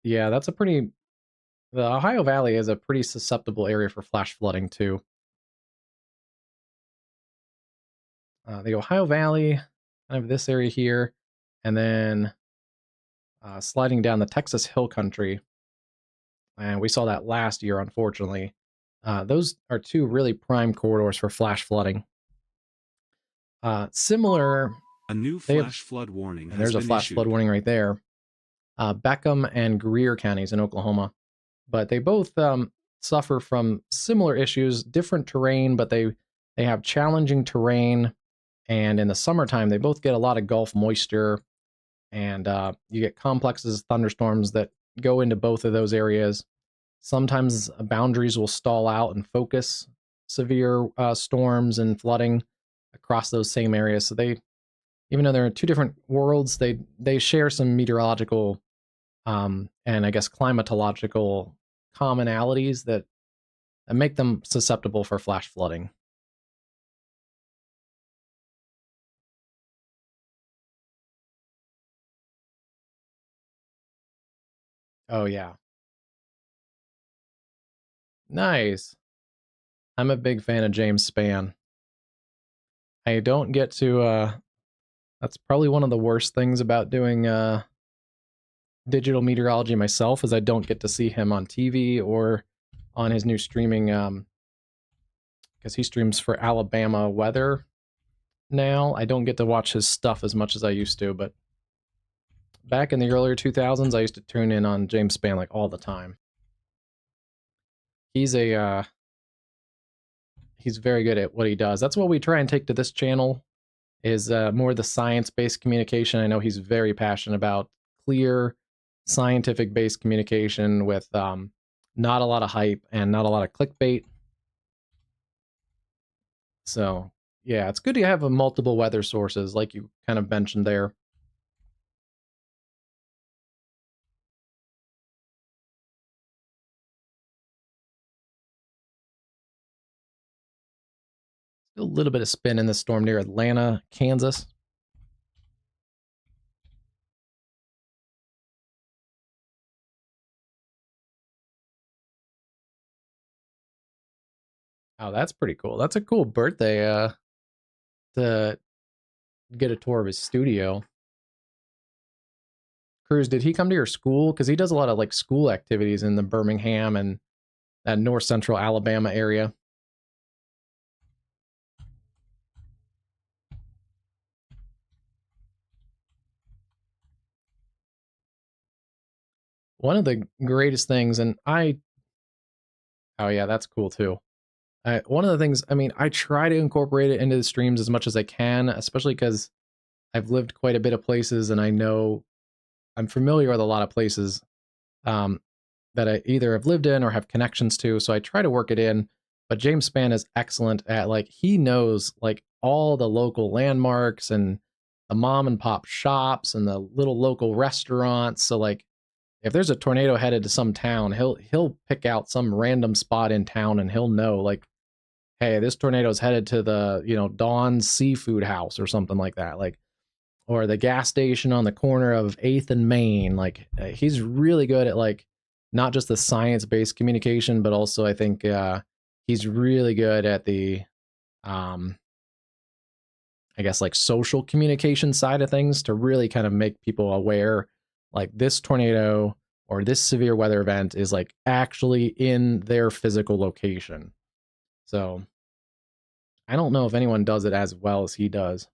Yeah, that's a pretty. The Ohio Valley is a pretty susceptible area for flash flooding, too. The Ohio Valley, kind of this area here, and then sliding down the Texas Hill Country. And we saw that last year, unfortunately. Those are two really prime corridors for flash flooding. Similar. A new flash flood warning has been issued. There's a flash flood warning right there. Beckham and Greer counties in Oklahoma. But they both suffer from similar issues, different terrain, but they have challenging terrain. And in the summertime, they both get a lot of Gulf moisture. And you get complexes, thunderstorms that go into both of those areas. Sometimes boundaries will stall out and focus severe storms and flooding across those same areas. So they, even though they're two different worlds, they share some meteorological and I guess climatological commonalities that make them susceptible for flash flooding. Oh yeah. Nice. I'm a big fan of James Spann. I don't get to that's probably one of the worst things about doing digital meteorology myself is I don't get to see him on TV or on his new streaming because he streams for Alabama weather now. I don't get to watch his stuff as much as I used to, but back in the earlier 2000s, I used to tune in on James Spann like all the time. He's a he's very good at what he does. That's what we try and take to this channel, is more the science-based communication. I know he's very passionate about clear, scientific-based communication with not a lot of hype and not a lot of clickbait. So yeah, it's good to have multiple weather sources, like you kind of mentioned there. Still a little bit of spin in the storm near Atlanta, Kansas. Oh, that's pretty cool. That's a cool birthday to get a tour of his studio. Cruz, did he come to your school? Because he does a lot of like school activities in the Birmingham and that north central Alabama area. One of the greatest things, and oh yeah, that's cool too. One of the things, I mean, I try to incorporate it into the streams as much as I can, especially because I've lived quite a bit of places and I know I'm familiar with a lot of places um, that I either have lived in or have connections to. So I try to work it in. But James Spann is excellent at, like, he knows like all the local landmarks and the mom and pop shops and the little local restaurants. So like if there's a tornado headed to some town, he'll pick out some random spot in town and he'll know like, hey, this tornado is headed to the, Dawn's Seafood House or something like that. Like, or the gas station on the corner of 8th and Main. Like, he's really good at like not just the science-based communication, but also I think he's really good at the I guess like social communication side of things to really kind of make people aware like this tornado or this severe weather event is like actually in their physical location. So I don't know if anyone does it as well as he does.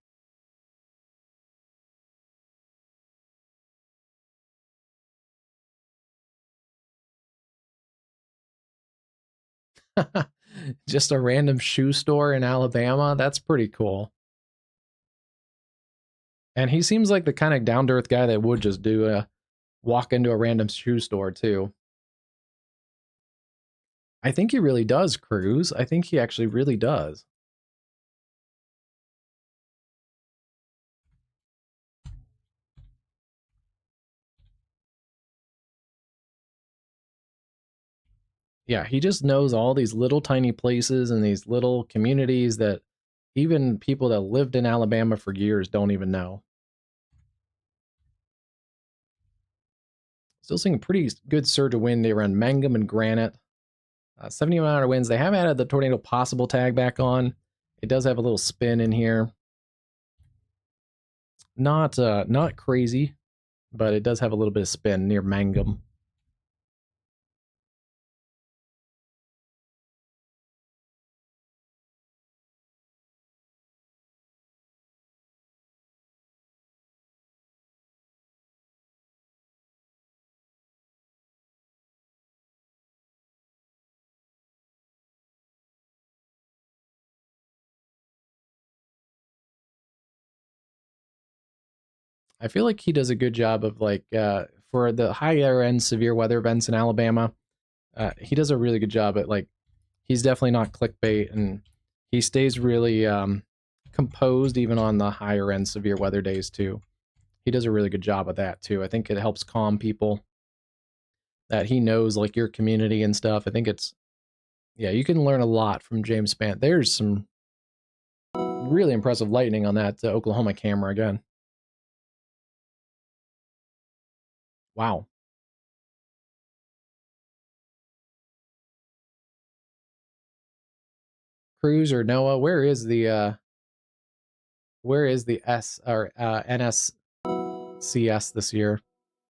Just a random shoe store in Alabama. That's pretty cool. And he seems like the kind of down to earth guy that would just do a walk into a random shoe store too. I think he really does, Cruz. I think he actually really does. Yeah, he just knows all these little tiny places and these little communities that even people that lived in Alabama for years don't even know. Still seeing a pretty good surge of wind around Mangum and Granite. 70-mile-an-hour winds. They have added the tornado possible tag back on. It does have a little spin in here. Not crazy, but it does have a little bit of spin near Mangum. I feel like he does a good job of like for the higher end severe weather events in Alabama. He does a really good job at like he's definitely not clickbait and he stays really composed even on the higher end severe weather days too. He does a really good job of that too. I think it helps calm people that he knows like your community and stuff. I think it's yeah, you can learn a lot from James Spann. There's some really impressive lightning on that Oklahoma camera again. Wow. Cruz or Noah, where is the S or NSCS this year?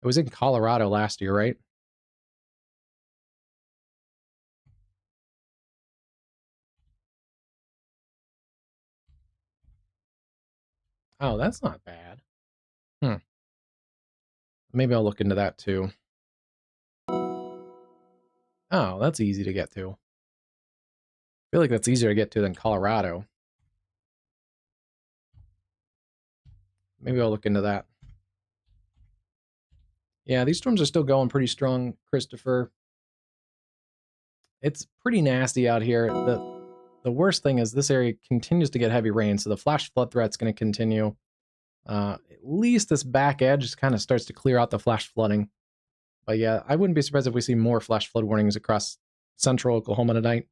It was in Colorado last year, right? Oh, that's not bad. Hmm. Maybe I'll look into that too. Oh, that's easy to get to. I feel like that's easier to get to than Colorado. Maybe I'll look into that. Yeah, these storms are still going pretty strong, Christopher. It's pretty nasty out here. The worst thing is this area continues to get heavy rain, so the flash flood threat's going to continue. At least this back edge just kind of starts to clear out the flash flooding. But yeah, I wouldn't be surprised if we see more flash flood warnings across central Oklahoma tonight.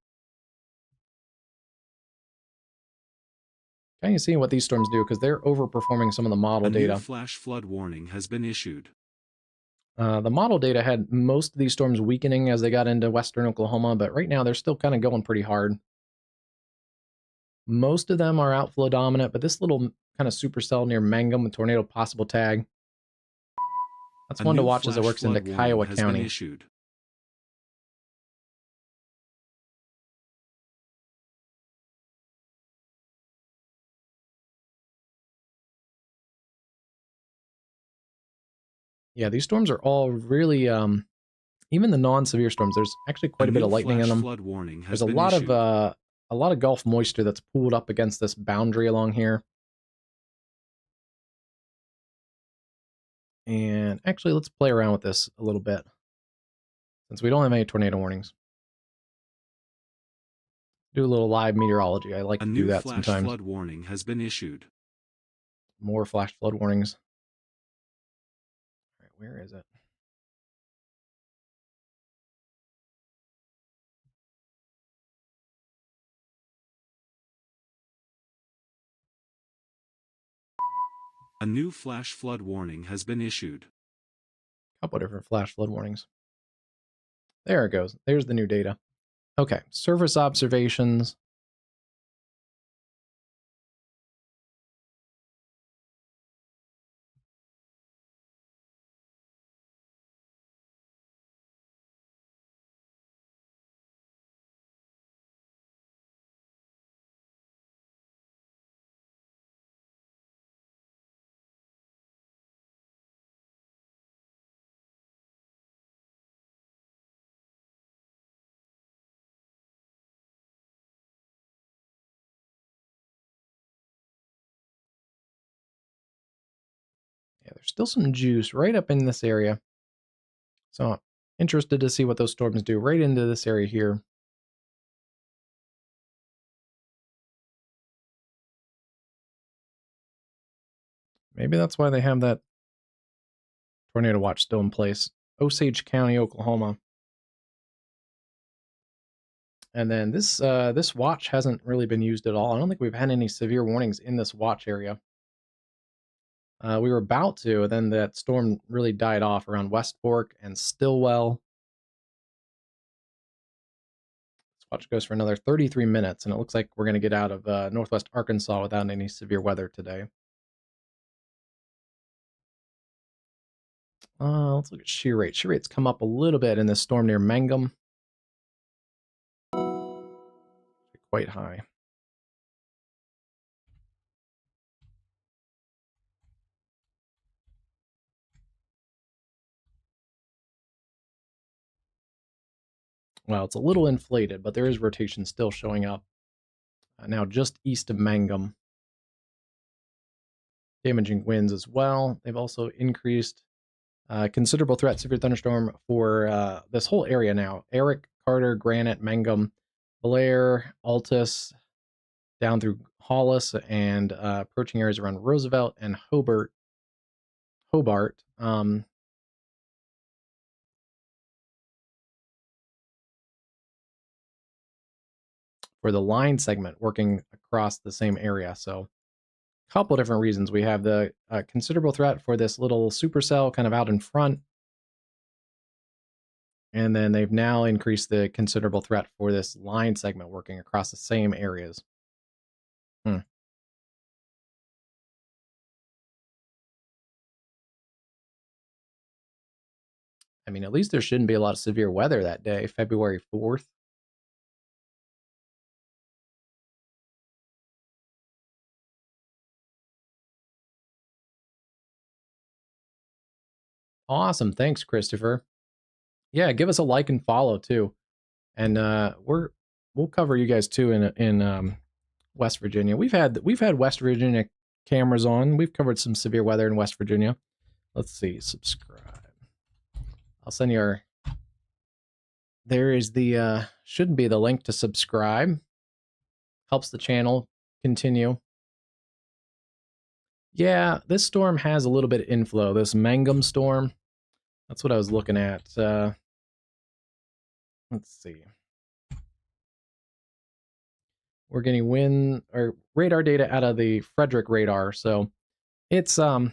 Kind of seeing what these storms do because they're overperforming some of the model data. A new flash flood warning has been issued. The model data had most of these storms weakening as they got into western Oklahoma, but right now they're still kind of going pretty hard. Most of them are outflow dominant, but this little kind of supercell near Mangum with tornado possible tag, that's one to watch as it works into Kiowa County. Yeah, these storms are all really, even the non-severe storms, there's actually quite a bit of lightning in them. There's a lot of Gulf moisture that's pooled up against this boundary along here. And actually, let's play around with this a little bit, since we don't have any tornado warnings. Do a little live meteorology. I like to do that sometimes. A new flash flood warning has been issued. More flash flood warnings. All right, where is it? A new flash flood warning has been issued. A couple different flash flood warnings. There it goes. There's the new data. Okay, surface observations. Yeah, there's still some juice right up in this area. So I'm interested to see what those storms do right into this area here. Maybe that's why they have that tornado watch still in place. Osage County, Oklahoma. And then this watch hasn't really been used at all. I don't think we've had any severe warnings in this watch area. We were about to, and then that storm really died off around West Fork and Stillwell. This watch goes for another 33 minutes, and it looks like we're going to get out of northwest Arkansas without any severe weather today. Let's look at shear rate. Shear rate's come up a little bit in this storm near Mangum. Quite high. Well, it's a little inflated, but there is rotation still showing up. Now just east of Mangum. Damaging winds as well. They've also increased considerable threat severe thunderstorm for this whole area now. Eric, Carter, Granite, Mangum, Blair, Altus, down through Hollis, and approaching areas around Roosevelt and Hobart. For the line segment working across the same area. So a couple different reasons. We have the considerable threat for this little supercell kind of out in front. And then they've now increased the considerable threat for this line segment working across the same areas. I mean, at least there shouldn't be a lot of severe weather that day, February 4th. Awesome. Thanks, Christopher. Yeah, give us a like and follow too. and we'll cover you guys too in West Virginia. We've had West Virginia cameras on. We've covered some severe weather in West Virginia. Let's see, subscribe. I'll send you our. There is the should be the link to subscribe. Helps the channel continue. Yeah, this storm has a little bit of inflow. This Mangum storm. That's what I was looking at. Let's see. We're getting wind or radar data out of the Frederick radar, so it's kind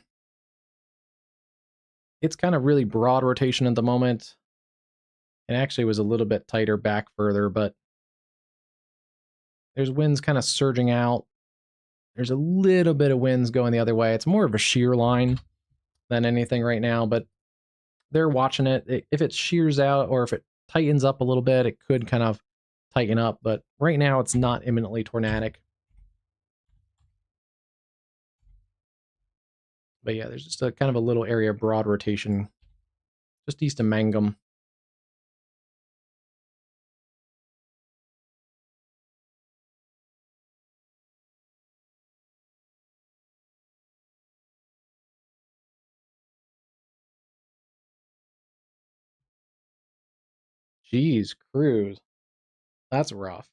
of really broad rotation at the moment. It actually was a little bit tighter back further, but there's winds kind of surging out. There's a little bit of winds going the other way. It's more of a shear line than anything right now, but they're watching it. If it shears out or if it tightens up a little bit, it could kind of tighten up, but right now it's not imminently tornadic. But yeah, there's just a kind of a little area of broad rotation just east of Mangum. Jeez, Cruz. That's rough.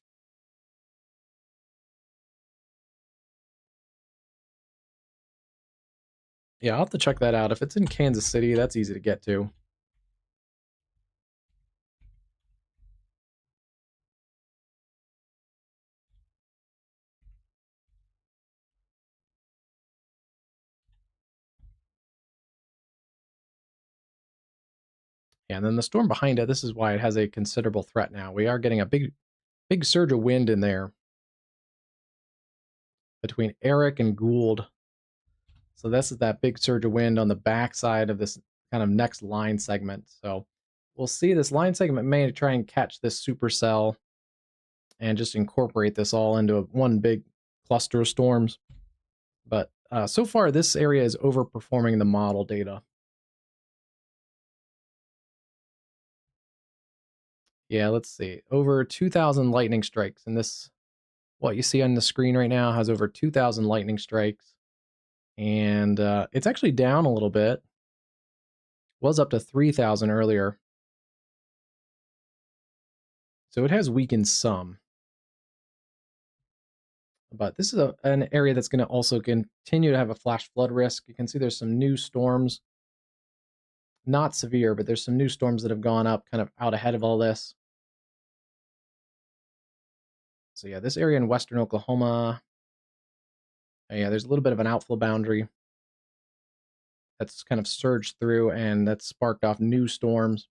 Yeah, I'll have to check that out. If it's in Kansas City, that's easy to get to. Yeah, and then the storm behind it, this is why it has a considerable threat now. We are getting a big surge of wind in there between Eric and Gould. So this is that big surge of wind on the backside of this kind of next line segment. So we'll see this line segment may try and catch this supercell and just incorporate this all into one big cluster of storms. But so far, this area is overperforming the model data. Yeah, let's see. Over 2,000 lightning strikes. And this, what you see on the screen right now, has over 2,000 lightning strikes. And it's actually down a little bit. Was up to 3,000 earlier. So it has weakened some. But this is an area that's going to also continue to have a flash flood risk. You can see there's some new storms. Not severe, but there's some new storms that have gone up kind of out ahead of all this. So yeah, this area in western Oklahoma, yeah, there's a little bit of an outflow boundary that's kind of surged through and that's sparked off new storms.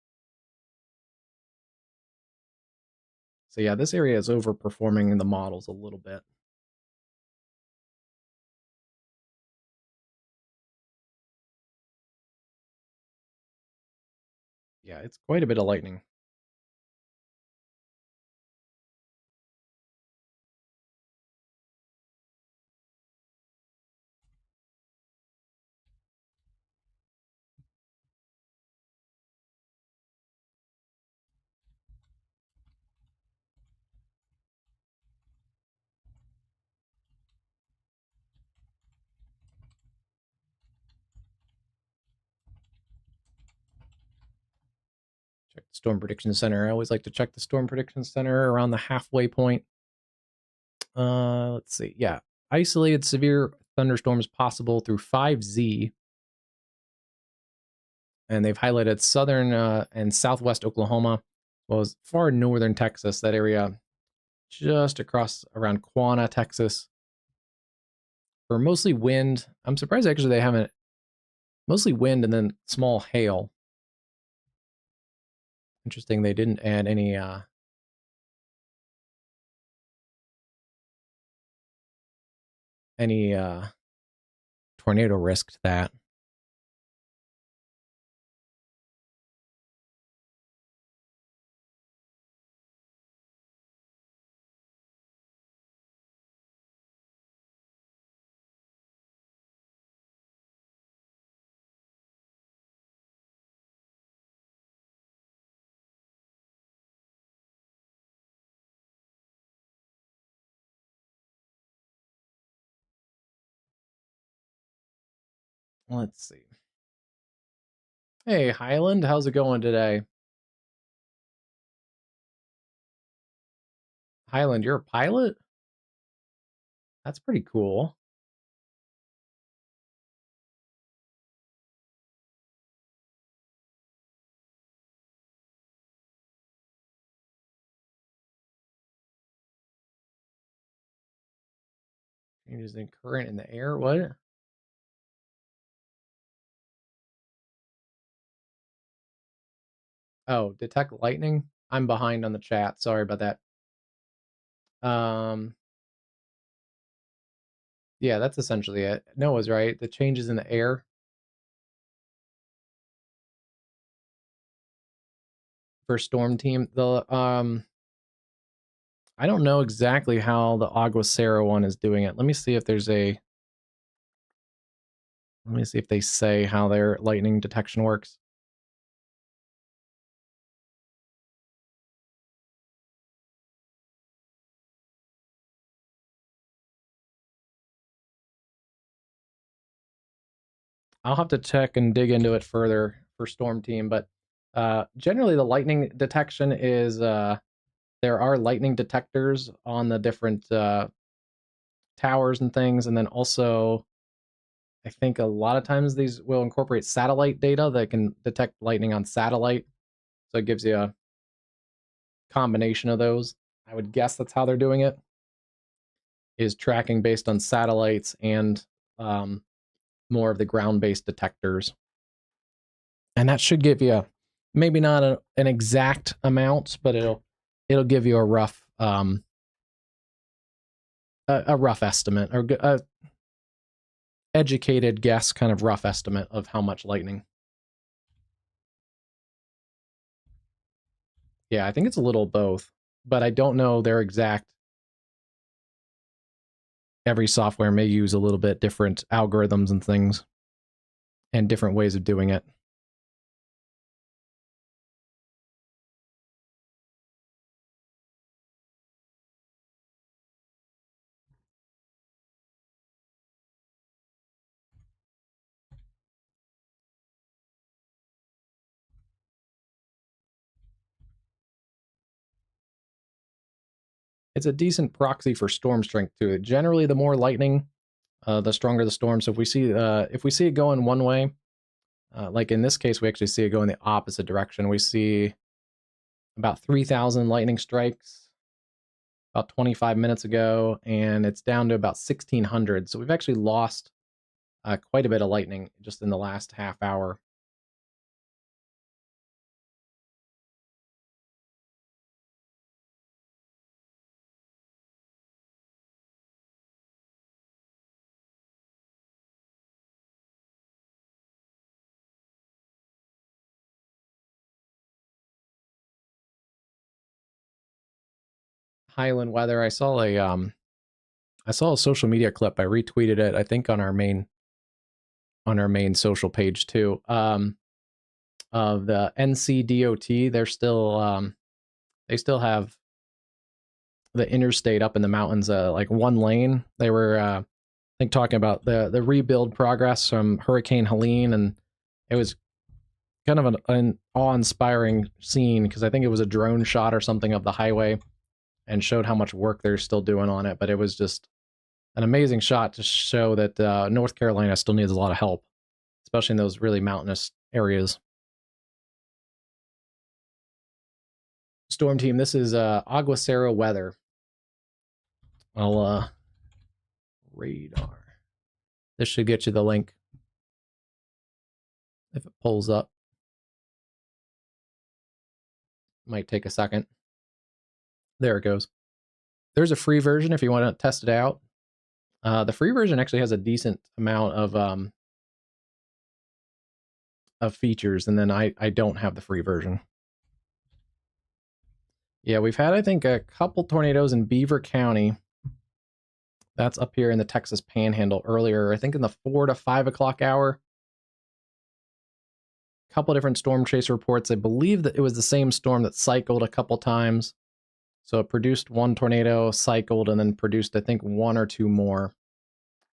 So yeah, this area is overperforming in the models a little bit. Yeah, it's quite a bit of lightning. Check the Storm Prediction Center. I always like to check the Storm Prediction Center around the halfway point. Let's see. Yeah, isolated severe thunderstorms possible through 5Z. And they've highlighted southern and southwest Oklahoma, as well as far northern Texas, that area just across around Quanah, Texas. For mostly wind. I'm surprised actually they haven't. Mostly wind and then small hail. Interesting they didn't add any tornado risk to that. Let's see. Hey, Highland, how's it going today? Highland, you're a pilot? That's pretty cool. Changes in current in the air. What? Oh, detect lightning? I'm behind on the chat. Sorry about that. Yeah, that's essentially it. Noah's right. The changes in the air for storm team. I don't know exactly how the Aguacero one is doing it. Let me see if they say how their lightning detection works. I'll have to check and dig into it further for Storm Team, but generally the lightning detection is there are lightning detectors on the different towers and things, and then also I think a lot of times these will incorporate satellite data that can detect lightning on satellite, so it gives you a combination of those. I would guess that's how they're doing it, is tracking based on satellites and more of the ground-based detectors. And that should give you maybe not an exact amount, but it'll give you a rough estimate, or a educated guess, kind of rough estimate of how much lightning. Yeah, I think it's a little both, but I don't know their exact. Every software may use a little bit different algorithms and things and different ways of doing it. It's a decent proxy for storm strength too. Generally, the more lightning, the stronger the storm. So if we see it going one way, like in this case, we actually see it going the opposite direction. We see about 3,000 lightning strikes about 25 minutes ago, and it's down to about 1,600. So we've actually lost quite a bit of lightning just in the last half hour. Highland weather. I saw a social media clip. I retweeted it. I think on our main social page too. Of the NCDOT, they still have the interstate up in the mountains, like one lane. They were, I think, talking about the rebuild progress from Hurricane Helene, and it was kind of an awe-inspiring scene because I think it was a drone shot or something of the highway and showed how much work they're still doing on it. But it was just an amazing shot to show that North Carolina still needs a lot of help, especially in those really mountainous areas. Storm team, this is Aguacero weather. I'll radar. This should get you the link if it pulls up. Might take a second. There it goes. There's a free version if you want to test it out. The free version actually has a decent amount of features, and then I don't have the free version. Yeah, we've had, I think, a couple tornadoes in Beaver County. That's up here in the Texas Panhandle earlier, I think in the 4 to 5 o'clock hour. A couple different storm chaser reports. I believe that it was the same storm that cycled a couple times. So it produced one tornado, cycled, and then produced, I think, one or two more.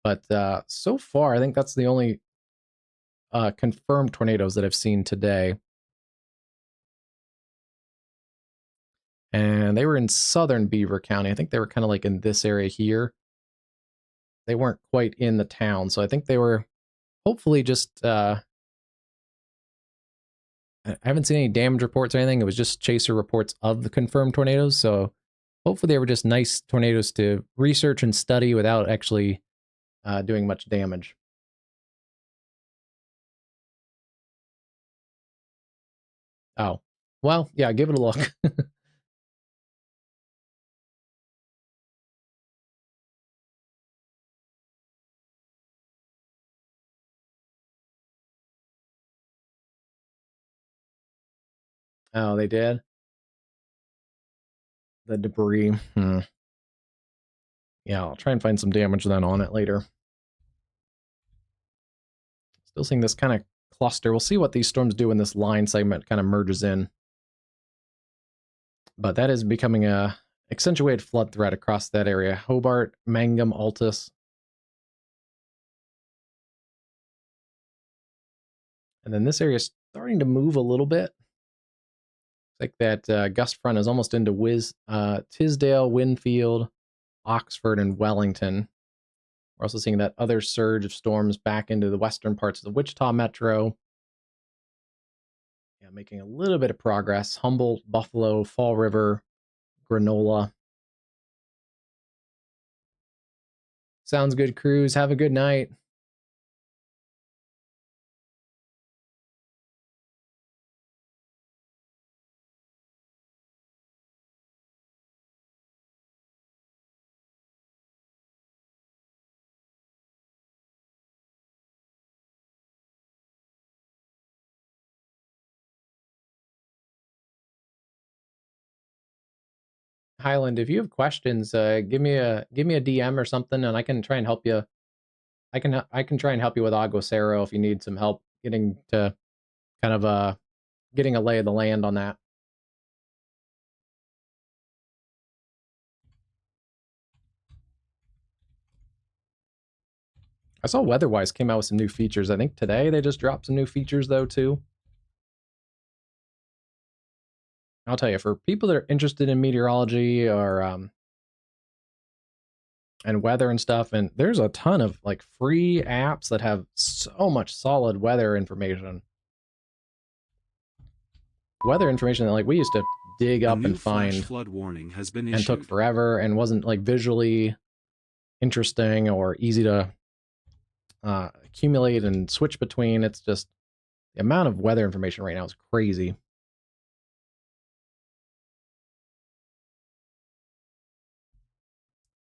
But so far, I think that's the only confirmed tornadoes that I've seen today. And they were in southern Beaver County. I think they were kind of like in this area here. They weren't quite in the town, so I think they were hopefully just... I haven't seen any damage reports or anything. It was just chaser reports of the confirmed tornadoes, so hopefully they were just nice tornadoes to research and study without actually doing much damage. Oh, well, yeah, give it a look. Oh, they did? The debris. Yeah, I'll try and find some damage then on it later. Still seeing this kind of cluster. We'll see what these storms do when this line segment kind of merges in. But that is becoming a accentuated flood threat across that area. Hobart, Mangum, Altus. And then this area is starting to move a little bit. Like that gust front is almost into Tisdale, Winfield, Oxford, and Wellington. We're also seeing that other surge of storms back into the western parts of the Wichita metro. Yeah, making a little bit of progress. Humboldt, Buffalo, Fall River, Granola. Sounds good, Cruz. Have a good night. Highland, if you have questions, give me a DM or something, and I can try and help you. I can try and help you with Aguacero if you need some help getting to kind of getting a lay of the land on that. I saw WeatherWise came out with some new features. I think today they just dropped some new features though too. I'll tell you, for people that are interested in meteorology or and weather and stuff, and there's a ton of like free apps that have so much solid weather information. Weather information that like we used to dig up and find flood warning has been and issued. took forever and wasn't like visually interesting or easy to accumulate and switch between. It's just the amount of weather information right now is crazy.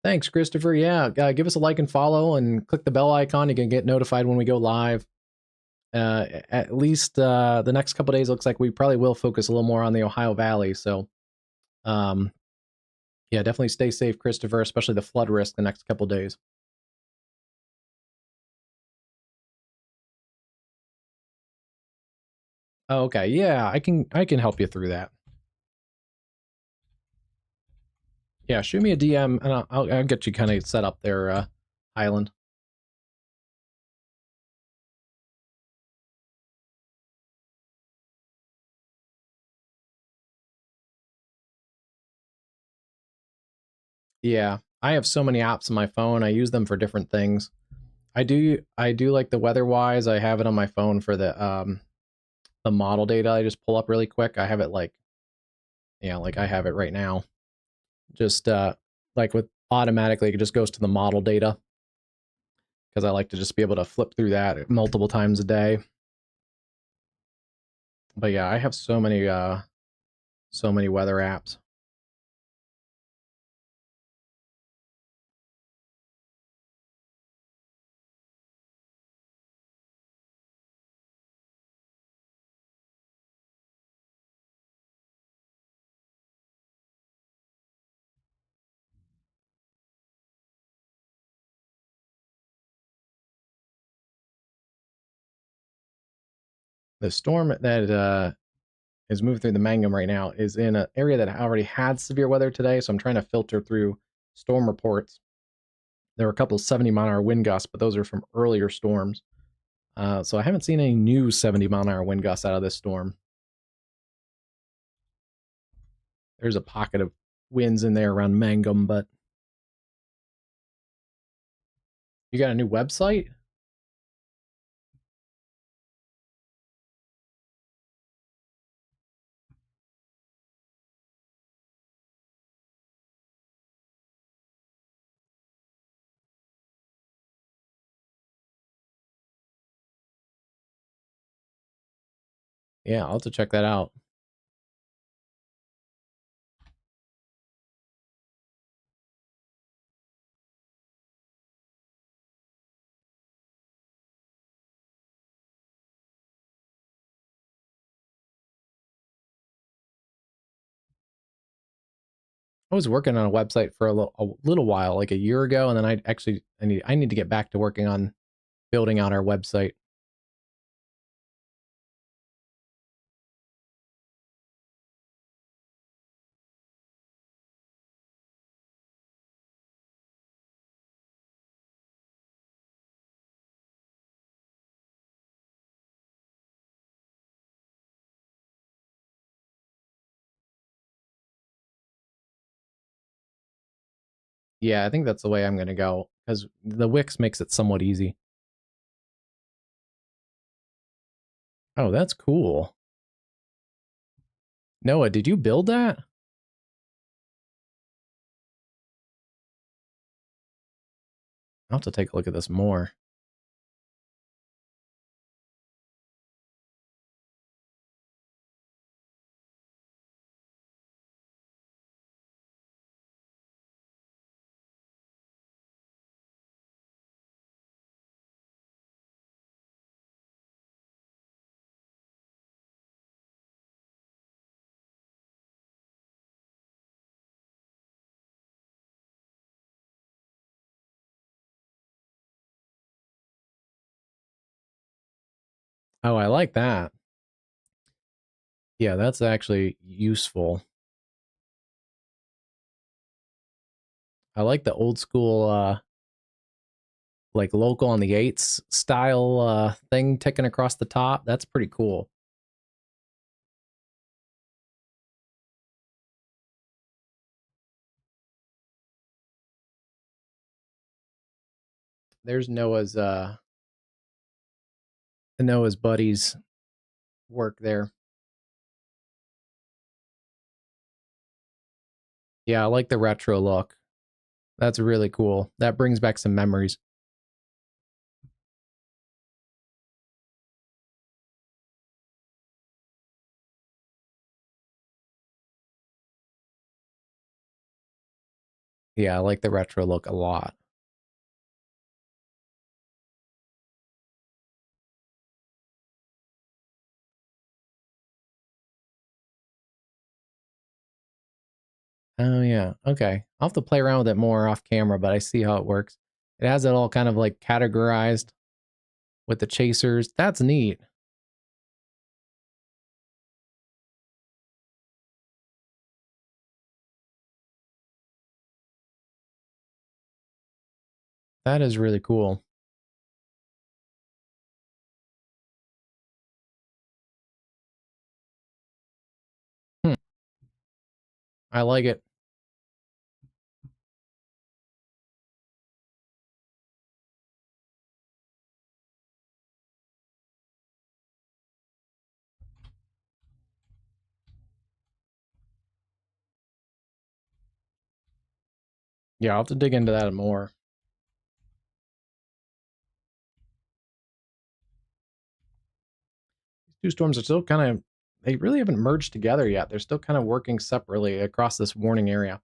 Thanks, Christopher. Yeah, give us a like and follow and click the bell icon. You can get notified when we go live. At least the next couple days, looks like we probably will focus a little more on the Ohio Valley. So, yeah, definitely stay safe, Christopher, especially the flood risk the next couple days. Oh, okay, yeah, I can help you through that. Yeah, shoot me a DM and I'll get you kind of set up there, Highland. Yeah, I have so many apps on my phone. I use them for different things. I do like the WeatherWise. I have it on my phone for the model data. I just pull up really quick. I have it like, yeah, like I have it right now. Just like with automatically, it just goes to the model data because I like to just be able to flip through that multiple times a day. But yeah, I have so many weather apps. The storm that is moving through the Mangum right now is in an area that already had severe weather today, so I'm trying to filter through storm reports. There were a couple 70-mile-an-hour wind gusts, but those are from earlier storms. So I haven't seen any new 70-mile-an-hour wind gusts out of this storm. There's a pocket of winds in there around Mangum, but you got a new website? Yeah, I'll have to check that out. I was working on a website for a little while, like a year ago, and then I need to get back to working on building out our website. Yeah, I think that's the way I'm going to go because the Wix makes it somewhat easy. Oh, that's cool. Noah, did you build that? I'll have to take a look at this more. Oh, I like that. Yeah, that's actually useful. I like the old school, like local on the eights style thing ticking across the top. That's pretty cool. There's Noah's buddies work there. Yeah, I like the retro look. That's really cool. That brings back some memories. Yeah, I like the retro look a lot. Oh yeah. Okay. I'll have to play around with it more off camera, but I see how it works. It has it all kind of like categorized with the chasers. That's neat. That is really cool. Hmm. I like it. Yeah, I'll have to dig into that more. These two storms are still kind of, they really haven't merged together yet. They're still kind of working separately across this warning area.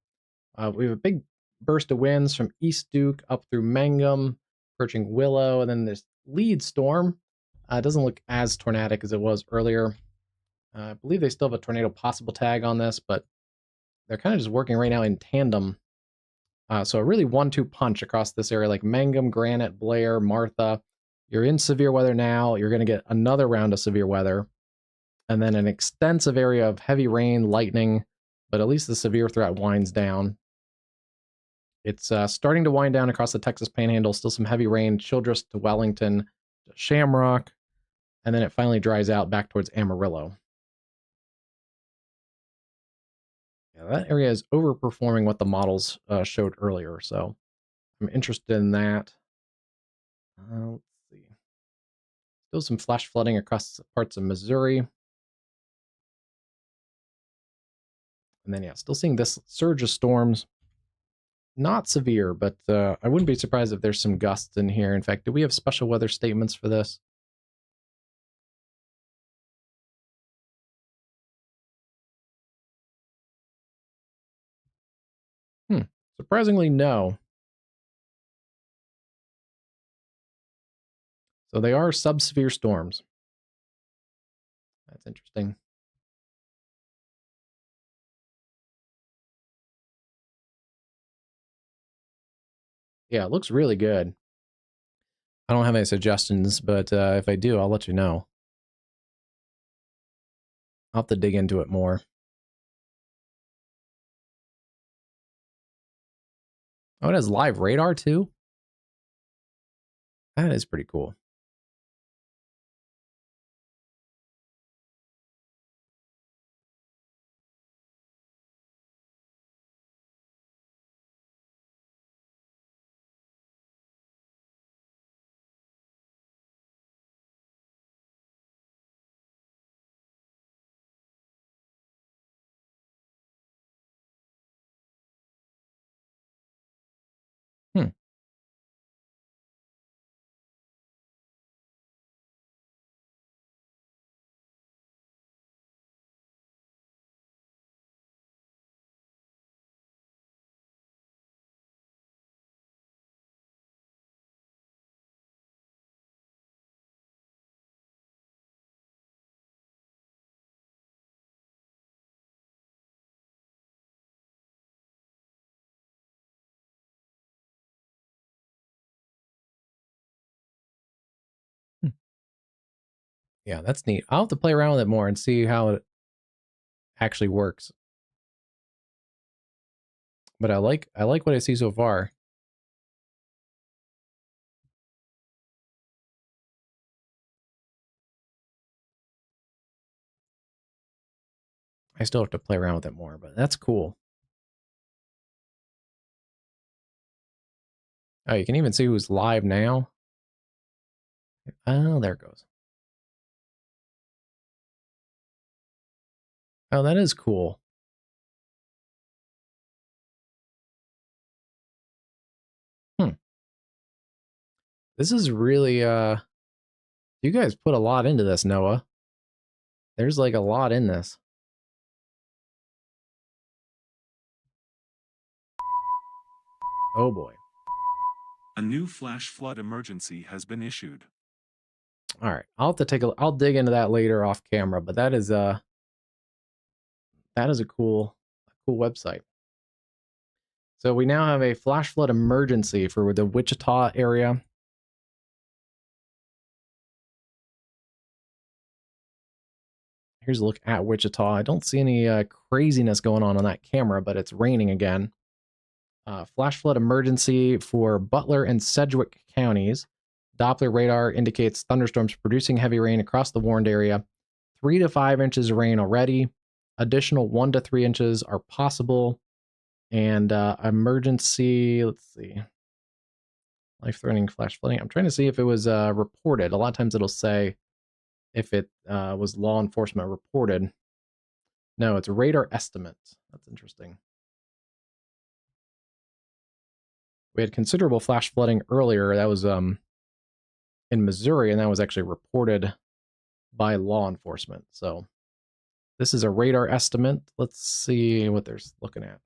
We have a big burst of winds from East Duke up through Mangum, approaching Willow, and then this lead storm. It doesn't look as tornadic as it was earlier. I believe they still have a tornado possible tag on this, but they're kind of just working right now in tandem. So a really 1-2 punch across this area, like Mangum, Granite, Blair, Martha. You're in severe weather now. You're going to get another round of severe weather, and then an extensive area of heavy rain, lightning, but at least the severe threat winds down. It's starting to wind down across the Texas Panhandle. Still some heavy rain, Childress to Wellington, Shamrock, and then it finally dries out back towards Amarillo. Yeah, that area is overperforming what the models showed earlier, so I'm interested in that. Let's see. Still some flash flooding across parts of Missouri. And then, yeah, still seeing this surge of storms. Not severe, but I wouldn't be surprised if there's some gusts in here. In fact, do we have special weather statements for this? Surprisingly, no. So they are sub-severe storms. That's interesting. Yeah, it looks really good. I don't have any suggestions, but if I do, I'll let you know. I'll have to dig into it more. Oh, it has live radar too? That is pretty cool. Hmm. Yeah, that's neat. I'll have to play around with it more and see how it actually works. But I like what I see so far. I still have to play around with it more, but that's cool. Oh, you can even see who's live now. Oh, there it goes. Oh, that is cool. This is really you guys put a lot into this, Noah. There's like a lot in this. Oh boy. A new flash flood emergency has been issued. All right. I'll have to I'll dig into that later off camera, but that is a cool website. So we now have a flash flood emergency for the Wichita area. Here's a look at Wichita. I don't see any craziness going on that camera, but it's raining again. Flash flood emergency for Butler and Sedgwick counties. Doppler radar indicates thunderstorms producing heavy rain across the warned area. 3 to 5 inches of rain already. Additional 1 to 3 inches are possible. And emergency, let's see. Life-threatening flash flooding. I'm trying to see if it was reported. A lot of times it'll say if it was law enforcement reported. No, it's a radar estimate. That's interesting. We had considerable flash flooding earlier. That was in Missouri, and that was actually reported by law enforcement. So this is a radar estimate. Let's see what they're looking at.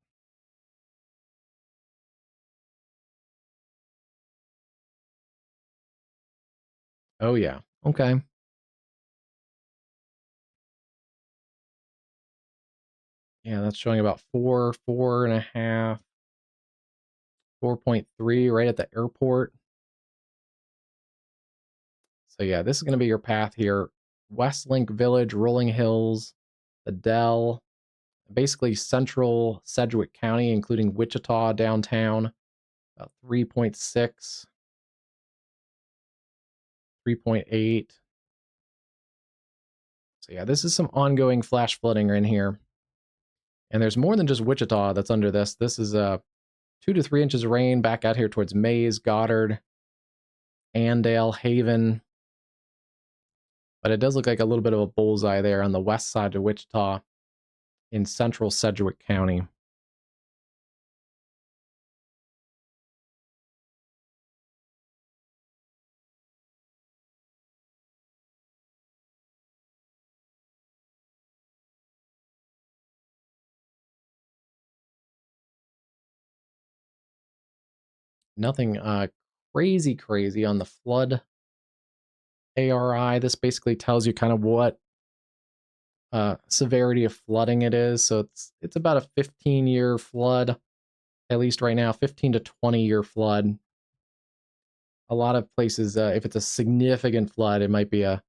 Oh yeah. Okay. Yeah, that's showing about 4.5, 4.3 right at the airport. So yeah, this is going to be your path here. Westlink Village, Rolling Hills, the Dell, basically central Sedgwick County, including Wichita downtown, about 3.6, 3.8. So yeah, this is some ongoing flash flooding in here. And there's more than just Wichita that's under this. This is 2 to 3 inches of rain back out here towards Mays, Goddard, Andale, Haven. But it does look like a little bit of a bullseye there on the west side of Wichita in central Sedgwick County. Nothing crazy on the flood ARI. This basically tells you kind of what severity of flooding it is. So it's about a 15-year flood, at least right now, 15 to 20-year flood. A lot of places, if it's a significant flood, it might be a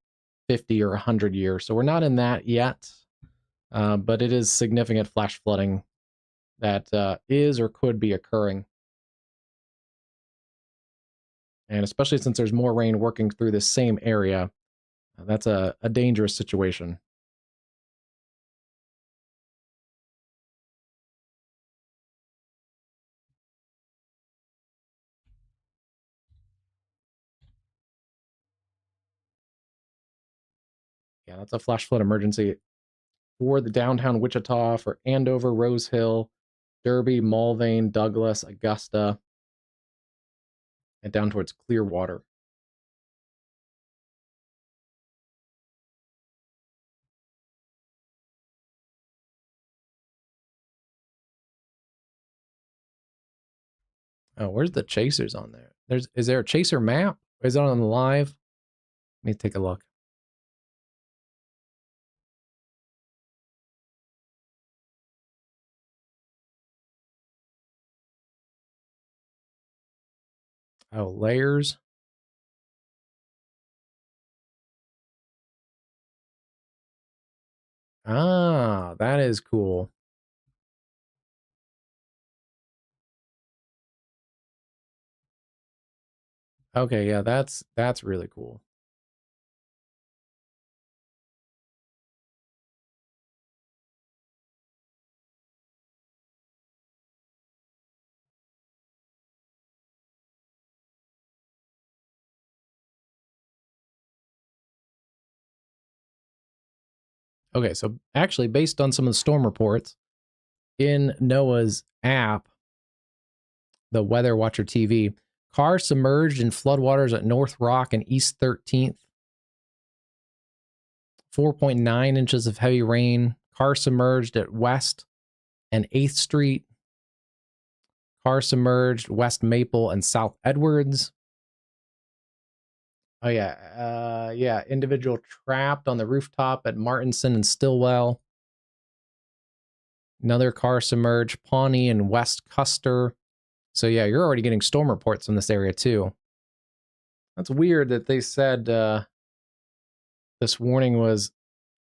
50 or 100 year. So we're not in that yet, but it is significant flash flooding that is or could be occurring. And especially since there's more rain working through this same area, that's a dangerous situation. Yeah, that's a flash flood emergency for the downtown Wichita, for Andover, Rose Hill, Derby, Mulvane, Douglas, Augusta, and down towards Clearwater. Oh, where's the chasers on there? Is there a chaser map? Is it on the live? Let me take a look. Oh, layers. Ah, that is cool. Okay, yeah, that's really cool. Okay, so actually, based on some of the storm reports in NOAA's app, the Weather Watcher TV, cars submerged in floodwaters at North Rock and East 13th. 4.9 inches of heavy rain. Car submerged at West and 8th Street. Car submerged West Maple and South Edwards. Oh yeah, yeah. Individual trapped on the rooftop at Martinson and Stillwell. Another car submerged, Pawnee and West Custer. So yeah, you're already getting storm reports from this area too. That's weird that they said this warning was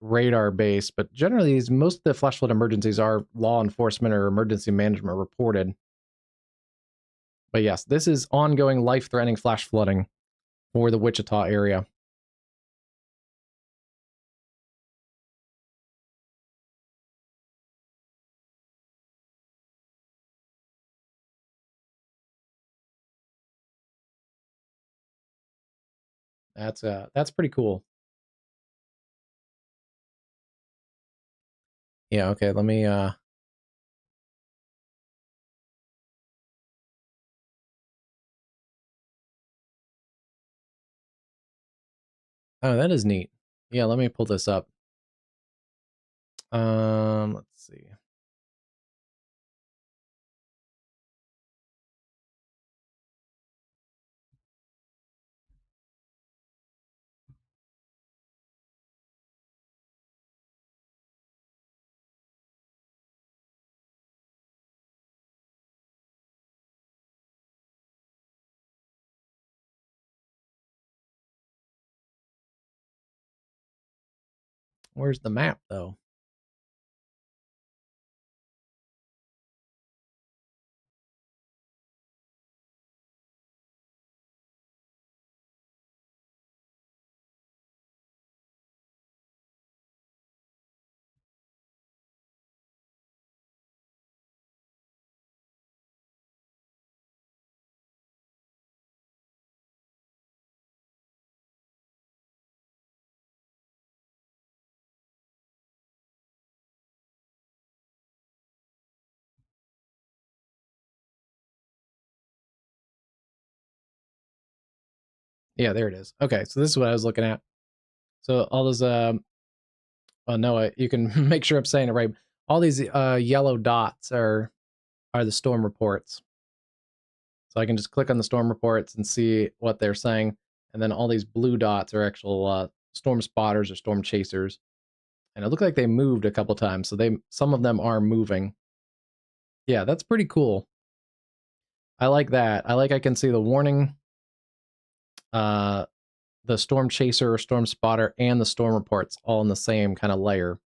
radar based, but generally most of the flash flood emergencies are law enforcement or emergency management reported. But yes, this is ongoing life-threatening flash flooding for the Wichita area. That's pretty cool. Yeah, okay, let me oh, that is neat. Yeah, let me pull this up. Let's see. Where's the map though? Yeah, there it is. Okay, so this is what I was looking at. So all those, oh no, you can make sure I'm saying it right. All these yellow dots are the storm reports. So I can just click on the storm reports and see what they're saying. And then all these blue dots are actual storm spotters or storm chasers. And it looked like they moved a couple times. So some of them are moving. Yeah, that's pretty cool. I like that. I can see the warning, the storm chaser or storm spotter, and the storm reports all in the same kind of layer.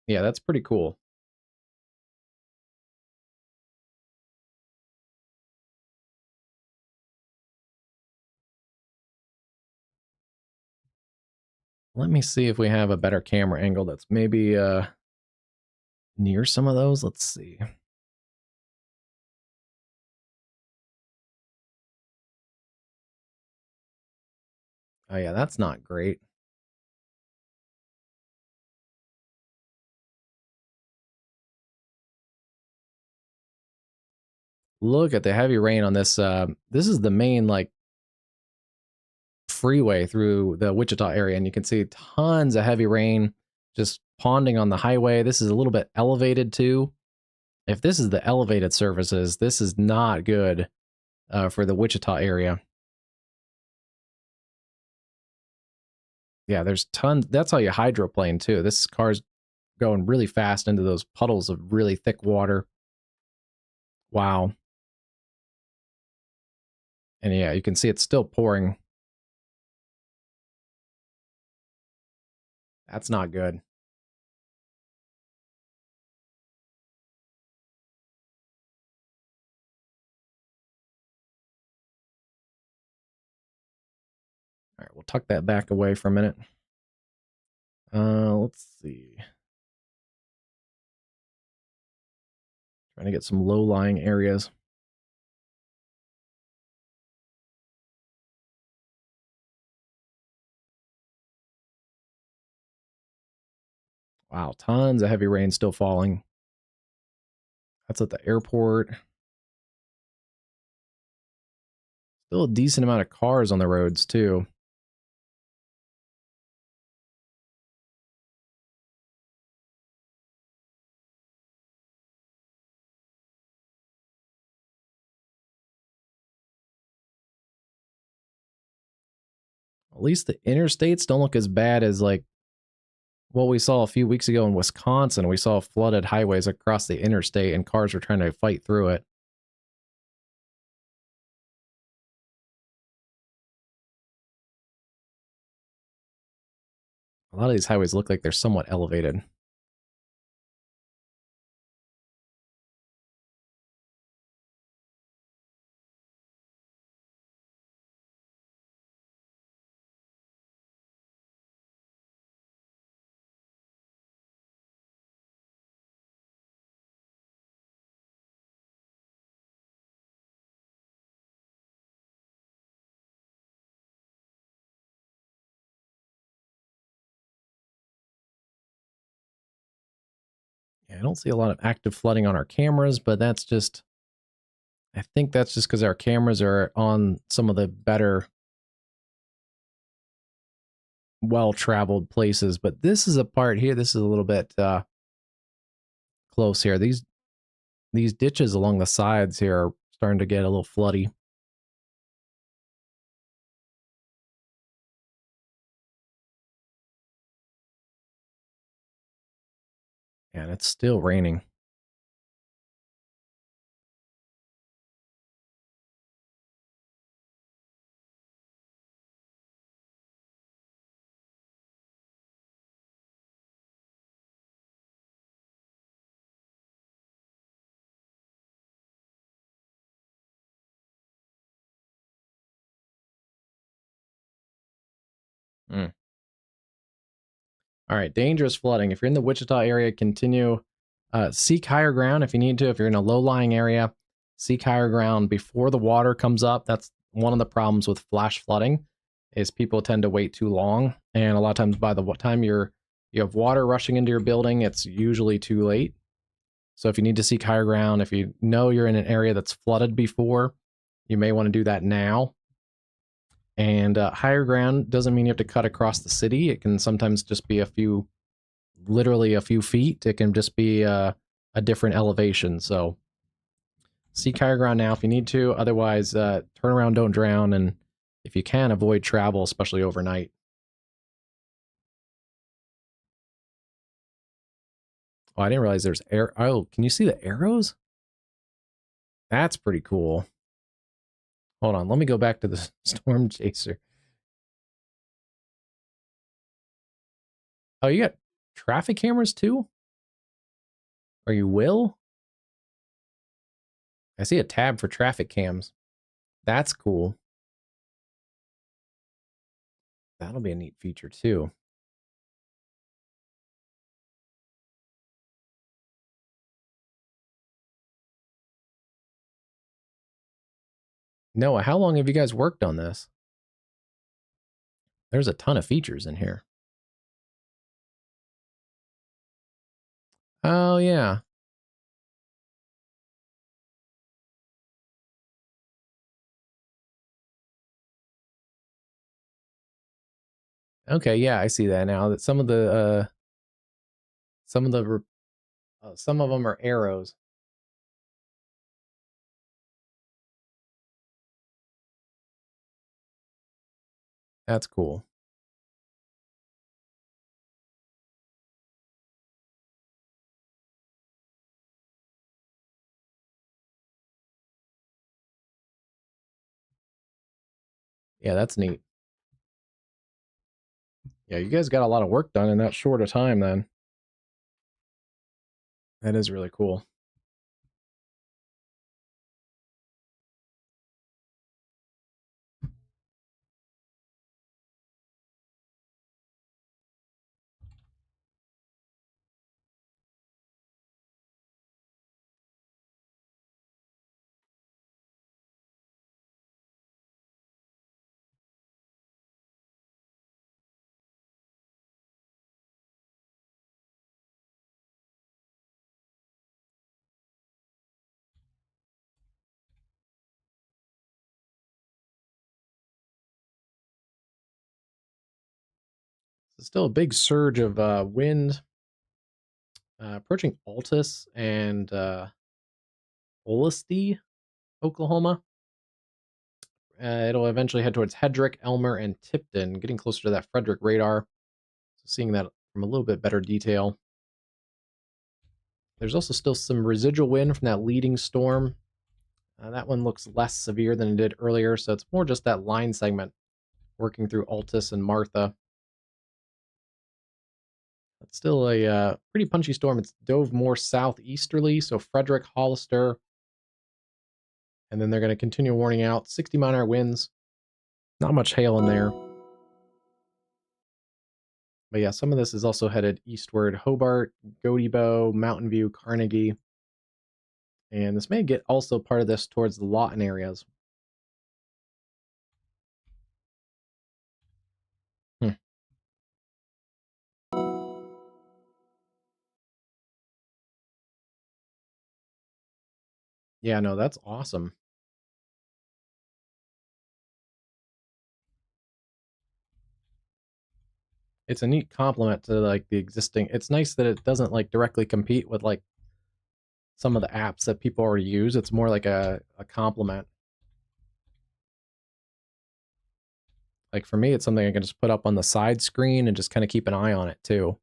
Yeah, that's pretty cool. Let me see if we have a better camera angle that's maybe near some of those. Let's see. Oh yeah, that's not great. Look at the heavy rain on this. This is the main like freeway through the Wichita area, and you can see tons of heavy rain just ponding on the highway. This is a little bit elevated too. If this is the elevated surfaces, this is not good for the Wichita area. Yeah, there's tons. That's how you hydroplane too. This car's going really fast into those puddles of really thick water. Wow. And yeah, you can see it's still pouring. That's not good. All right, we'll tuck that back away for a minute. Let's see. Trying to get some low-lying areas. Wow, tons of heavy rain still falling. That's at the airport. Still a decent amount of cars on the roads, too. At least the interstates don't look as bad as like what we saw a few weeks ago in Wisconsin. We saw flooded highways across the interstate and cars were trying to fight through it. A lot of these highways look like they're somewhat elevated. Yeah, I don't see a lot of active flooding on our cameras, but that's just, I think that's just because our cameras are on some of the better, well-traveled places. But this is a part here, this is a little bit close here. These ditches along the sides here are starting to get a little floody. And it's still raining. Mm. All right, dangerous flooding. If you're in the Wichita area, continue. Seek higher ground if you need to. If you're in a low-lying area, seek higher ground before the water comes up. That's one of the problems with flash flooding, is people tend to wait too long, and a lot of times by the time you have water rushing into your building, it's usually too late. So if you need to seek higher ground, if you know you're in an area that's flooded before, you may want to do that now. And higher ground doesn't mean you have to cut across the city. It can sometimes just be literally a few feet. It can just be a different elevation. So seek higher ground now if you need to. Otherwise, turn around, don't drown, and if you can, avoid travel, especially overnight. Oh, I didn't realize there's air. Oh, can you see the arrows? That's pretty cool. Hold on, let me go back to the storm chaser. Oh, you got traffic cameras too? Or you will? I see a tab for traffic cams. That's cool. That'll be a neat feature too. Noah, how long have you guys worked on this? There's a ton of features in here. Oh, yeah. Okay, yeah, I see that now. That some of them are arrows. That's cool. Yeah, that's neat. Yeah, you guys got a lot of work done in that short a time then. That is really cool. It's still a big surge of wind approaching Altus and Olustee, Oklahoma. It'll eventually head towards Hedrick, Elmer, and Tipton, getting closer to that Frederick radar. So seeing that from a little bit better detail. There's also still some residual wind from that leading storm. That one looks less severe than it did earlier, so it's more just that line segment working through Altus and Martha. It's still a pretty punchy storm. It's dove more southeasterly, so Frederick, Hollister, and then they're going to continue warning out 60-mile-an-hour winds. Not much hail in there. But yeah, some of this is also headed eastward. Hobart, Godebo, Mountain View, Carnegie. And this may get also part of this towards the Lawton areas. Yeah, no, that's awesome. It's a neat complement to like the existing. It's nice that it doesn't like directly compete with like some of the apps that people already use. It's more like a complement. Like for me, it's something I can just put up on the side screen and just kind of keep an eye on it too.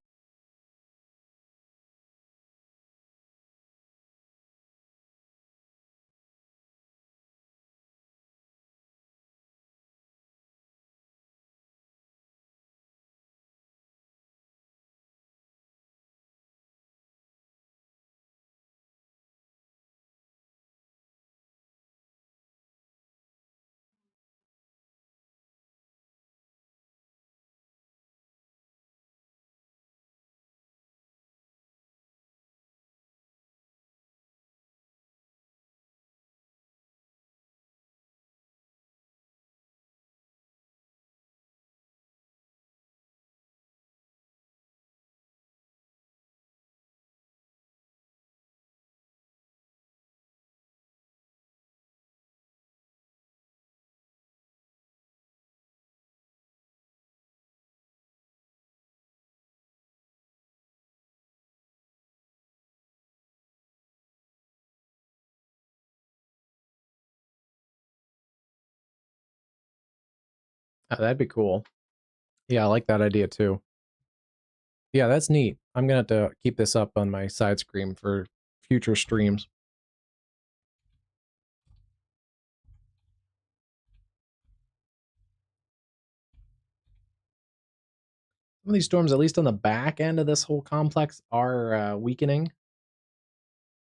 That'd be cool. Yeah, I like that idea too. Yeah, that's neat. I'm gonna have to keep this up on my side screen for future streams. Some of these storms, at least on the back end of this whole complex, are weakening.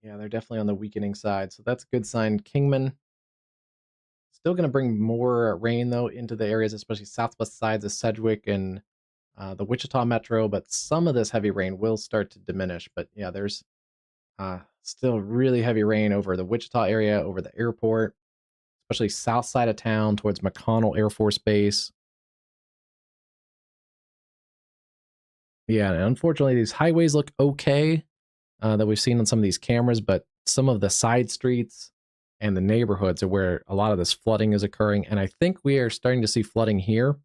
Yeah, they're definitely on the weakening side, so that's a good sign. Kingman still going to bring more rain though into the areas, especially southwest sides of Sedgwick and the Wichita metro. But some of this heavy rain will start to diminish. But yeah, there's still really heavy rain over the Wichita area, over the airport, especially south side of town towards McConnell Air Force Base. Yeah, and unfortunately, these highways look okay that we've seen on some of these cameras, but some of the side streets and the neighborhoods are where a lot of this flooding is occurring. And I think we are starting to see flooding here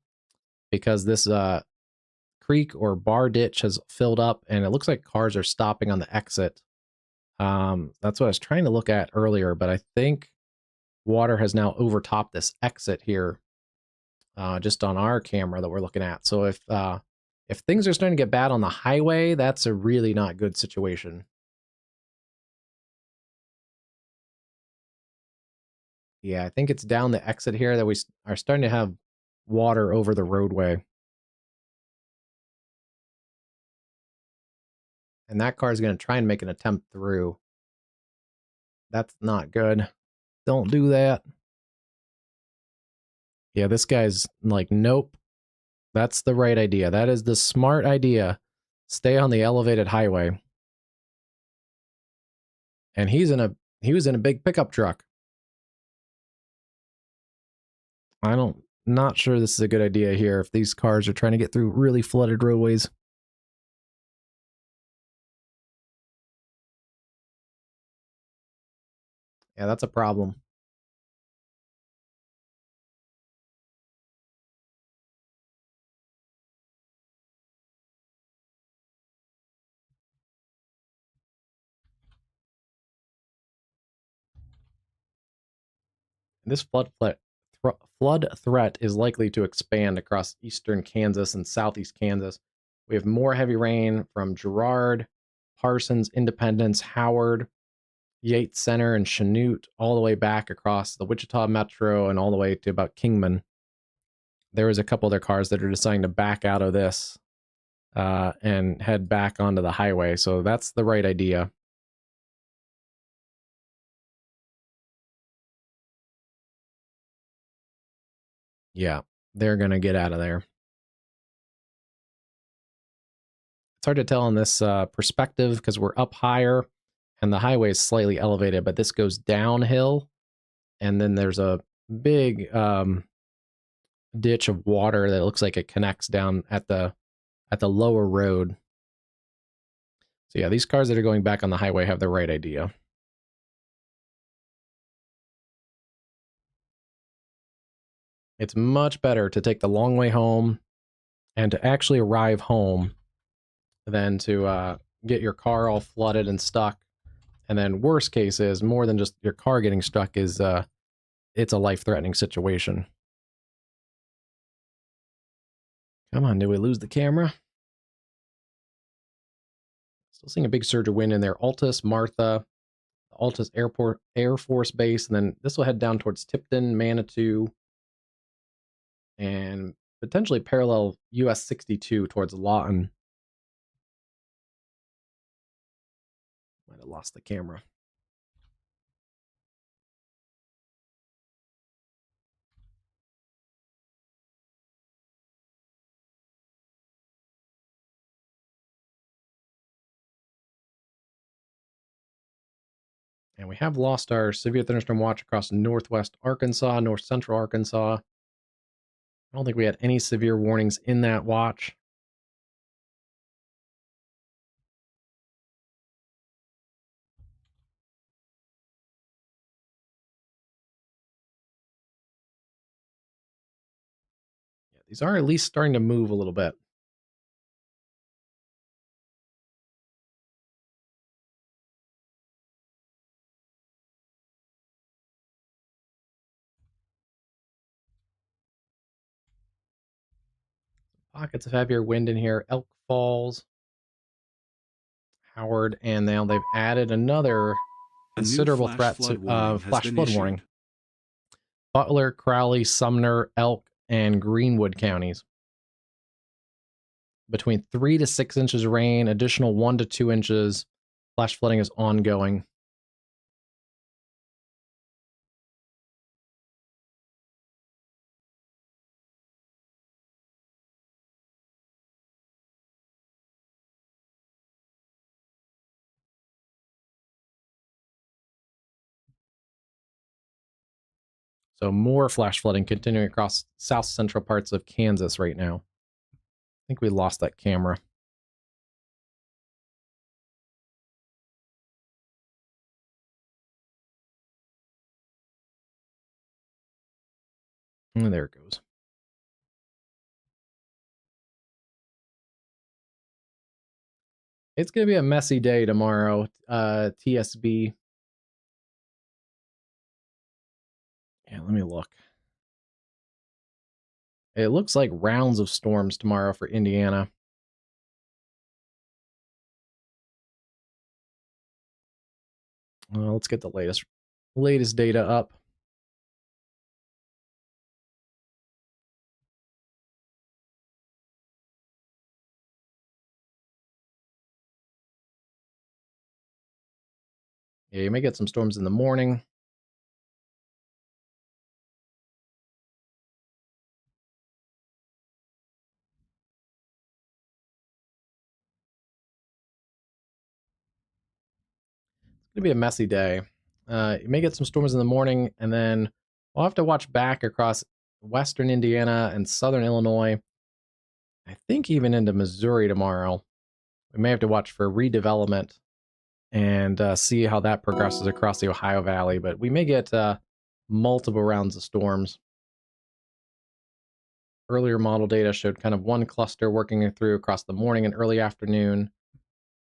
because this creek or bar ditch has filled up and it looks like cars are stopping on the exit. That's what I was trying to look at earlier, but I think water has now overtopped this exit here just on our camera that we're looking at. So if things are starting to get bad on the highway, that's a really not good situation. Yeah, I think it's down the exit here that we are starting to have water over the roadway. And that car is going to try and make an attempt through. That's not good. Don't do that. Yeah, this guy's like, nope. That's the right idea. That is the smart idea. Stay on the elevated highway. And he was in a big pickup truck. Not sure this is a good idea here if these cars are trying to get through really flooded roadways. Yeah, that's a problem. This flood threat is likely to expand across eastern Kansas and southeast Kansas. We have more heavy rain from Girard, Parsons, Independence, Howard, Yates Center, and Chanute, all the way back across the Wichita Metro and all the way to about Kingman. There was a couple other cars that are deciding to back out of this and head back onto the highway. So that's the right idea. Yeah, they're going to get out of there. It's hard to tell in this perspective because we're up higher and the highway is slightly elevated, but this goes downhill. And then there's a big ditch of water that looks like it connects down at the lower road. So yeah, these cars that are going back on the highway have the right idea. It's much better to take the long way home and to actually arrive home than to get your car all flooded and stuck. And then worst case is more than just your car getting stuck is it's a life-threatening situation. Come on, did we lose the camera? Still seeing a big surge of wind in there. Altus, Martha, Altus Airport, Air Force Base, and then this will head down towards Tipton, Manitou, and potentially parallel US 62 towards Lawton. Might have lost the camera. And we have lost our severe thunderstorm watch across northwest Arkansas, north central Arkansas. I don't think we had any severe warnings in that watch. Yeah, these are at least starting to move a little bit. Pockets of heavier wind in here. Elk Falls, Howard, and now they've added another A new considerable flash threat flood to warning has flash been flood warning. issued. Butler, Crowley, Sumner, Elk, and Greenwood counties. Between 3 to 6 inches of rain, additional 1 to 2 inches. Flash flooding is ongoing. So more flash flooding continuing across south central parts of Kansas right now. I think we lost that camera. And there it goes. It's going to be a messy day tomorrow, TSB. Yeah, let me look. It looks like rounds of storms tomorrow for Indiana. Well, let's get the latest data up. Yeah, you may get some storms in the morning. It's going to be a messy day. You may get some storms in the morning, and then we'll have to watch back across western Indiana and southern Illinois. I think even into Missouri tomorrow. We may have to watch for redevelopment and see how that progresses across the Ohio Valley, but we may get multiple rounds of storms. Earlier model data showed kind of one cluster working through across the morning and early afternoon,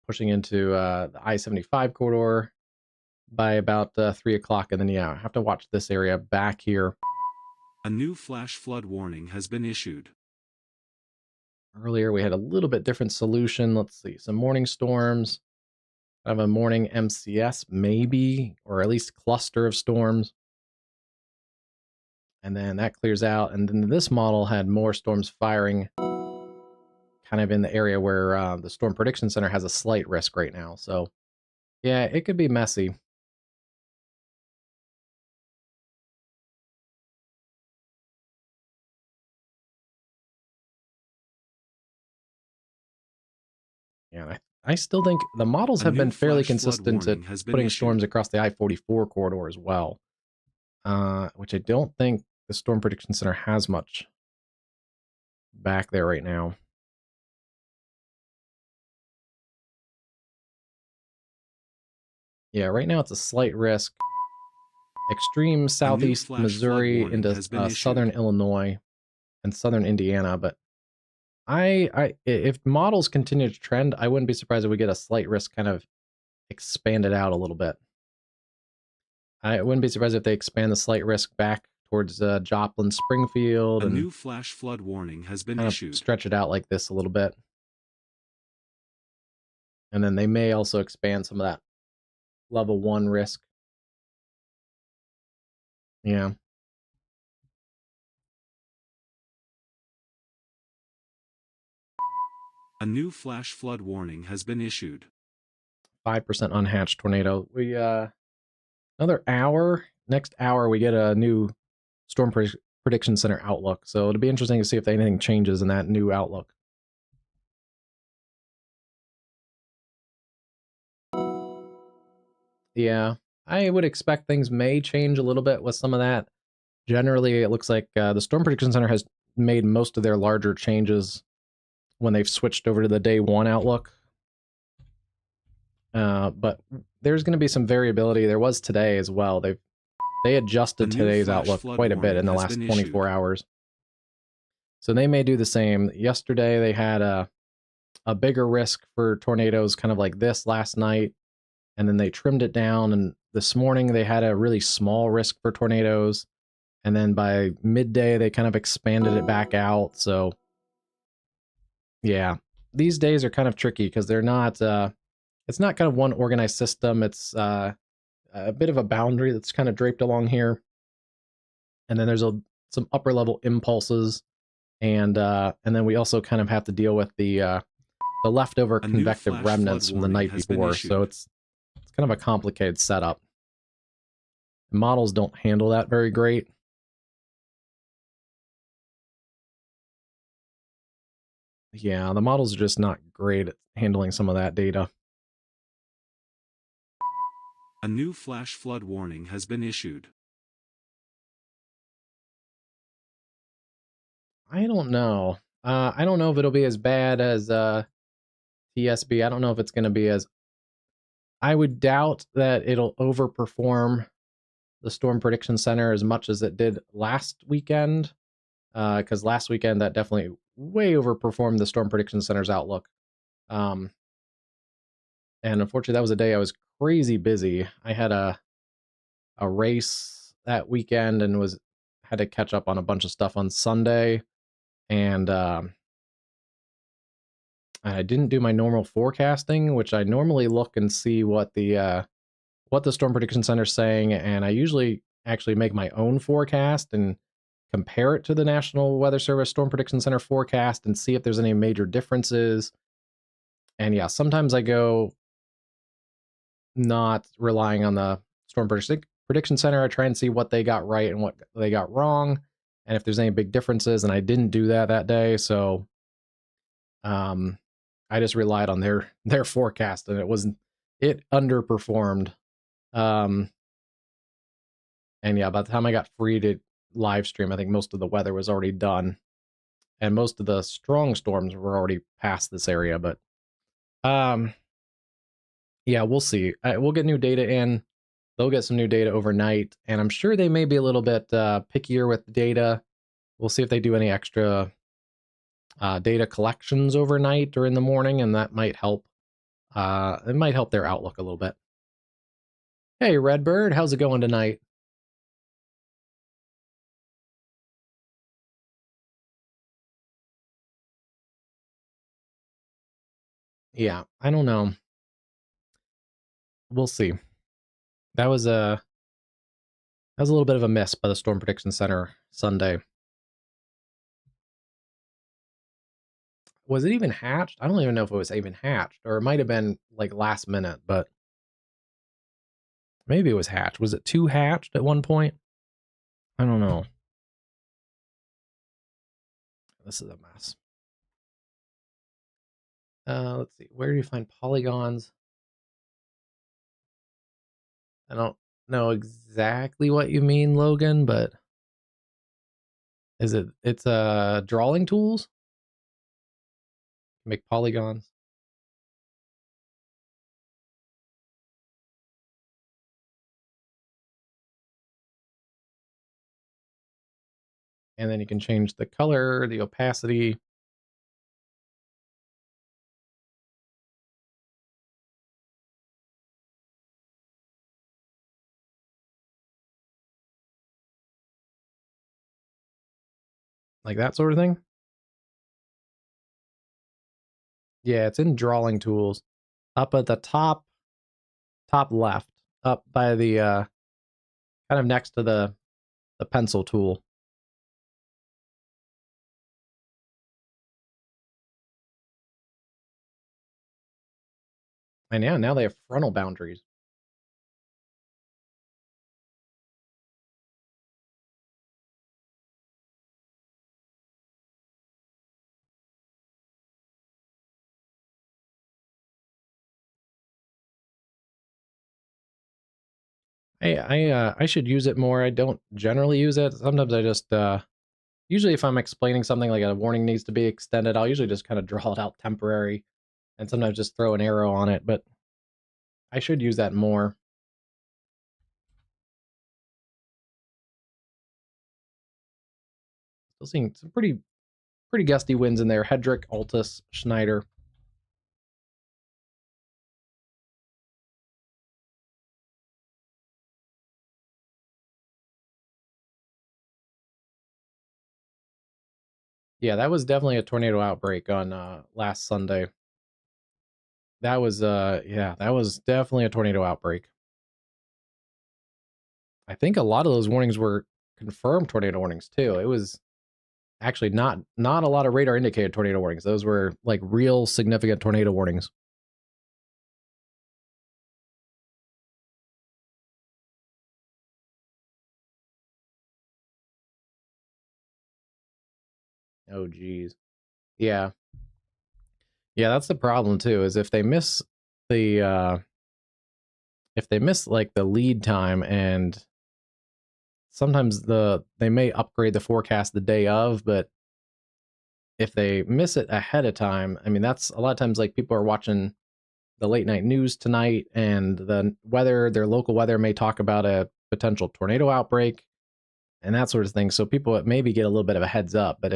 pushing into the I-75 corridor by about 3 o'clock. And then, yeah, I have to watch this area back here. A new flash flood warning has been issued. Earlier, we had a little bit different solution. Let's see, some morning storms, kind of a morning MCS maybe, or at least cluster of storms. And then that clears out. And then this model had more storms firing kind of in the area where the Storm Prediction Center has a slight risk right now. So, yeah, it could be messy. Yeah, I still think the models A have new been fairly flash flood consistent at warning has been putting issued. storms across the I-44 corridor as well, which I don't think the Storm Prediction Center has much back there right now. Yeah, right now it's a slight risk. Extreme southeast flash flood Missouri warning into has been southern issued. Illinois and southern Indiana, but if models continue to trend, I wouldn't be surprised if we get a slight risk kind of expanded out a little bit. I wouldn't be surprised if they expand the slight risk back towards Joplin, Springfield, A and new flash flood warning has been kind of issued. stretch it out like this a little bit. And then they may also expand some of that level 1 risk. Yeah. A new flash flood warning has been issued. 5% unhatched tornado. We another hour. Next hour we get a new Storm Prediction Center outlook. So it'll be interesting to see if anything changes in that new outlook. Yeah, I would expect things may change a little bit with some of that. Generally, it looks like the Storm Prediction Center has made most of their larger changes when they've switched over to the day 1 outlook. But there's going to be some variability. There was today as well. They adjusted today's outlook quite a bit in the last 24 hours. So they may do the same. Yesterday they had a bigger risk for tornadoes kind of like this last night, and then they trimmed it down, and this morning they had a really small risk for tornadoes, and then by midday they kind of expanded it back out. So Yeah. These days are kind of tricky because they're not it's not kind of one organized system. It's a bit of a boundary that's kind of draped along here. And then there's some upper level impulses, and then we also kind of have to deal with the leftover A new convective flash flood remnants from the warning night has been before. So issued. it's kind of a complicated setup. Models don't handle that very great. Yeah, the models are just not great at handling some of that data. A new flash flood warning has been issued. I don't know. I don't know if it'll be as bad as TSB. I don't know if it's going to be as. I would doubt that it'll overperform the Storm Prediction Center as much as it did last weekend. Because last weekend that definitely way overperformed the Storm Prediction Center's outlook. Um, and unfortunately, that was a day I was crazy busy. I had a race that weekend and was had to catch up on a bunch of stuff on Sunday, and I didn't do my normal forecasting, which I normally look and see what the Storm Prediction Center's saying, and I usually actually make my own forecast and compare it to the National Weather Service Storm Prediction Center forecast and see if there's any major differences. And yeah, sometimes I go not relying on the Prediction Center. I try and see what they got right and what they got wrong, and if there's any big differences. And I didn't do that day, so um, I just relied on their forecast, and it underperformed. Um, and yeah, by the time I got free to live stream, I think most of the weather was already done, and most of the strong storms were already past this area. But um, yeah, we'll see. We'll get new data in. They'll get some new data overnight, and I'm sure they may be a little bit pickier with the data. We'll see if they do any extra data collections overnight or in the morning, and that might help. It might help their outlook a little bit. Hey, Redbird, how's it going tonight? Yeah, I don't know. We'll see. That was a little bit of a miss by the Storm Prediction Center Sunday. Was it even hatched? I don't even know if it was even hatched, or it might have been like last minute, but maybe it was hatched. Was it too hatched at one point? I don't know. This is a mess. Let's see. Where do you find polygons? I don't know exactly what you mean, Logan, but it's drawing tools? Make polygons. And then you can change the color, the opacity. Like that sort of thing. Yeah, it's in drawing tools. Up at the top left, up by the kind of next to the pencil tool. And yeah, now they have frontal boundaries. I should use it more. I don't generally use it. Sometimes I just usually if I'm explaining something like a warning needs to be extended, I'll usually just kind of draw it out temporary and sometimes just throw an arrow on it, but I should use that more. Still seeing some pretty gusty winds in there. Hedrick, Altus, Schneider. Yeah, that was definitely a tornado outbreak on last Sunday. That was yeah, that was definitely a tornado outbreak. I think a lot of those warnings were confirmed tornado warnings too. It was actually not a lot of radar indicated tornado warnings. Those were like real significant tornado warnings. Oh geez. Yeah. Yeah, that's the problem too, is the if they miss like the lead time, and sometimes they may upgrade the forecast the day of, but if they miss it ahead of time, I mean that's a lot of times like people are watching the late night news tonight, and their local weather may talk about a potential tornado outbreak and that sort of thing. So people maybe get a little bit of a heads up. But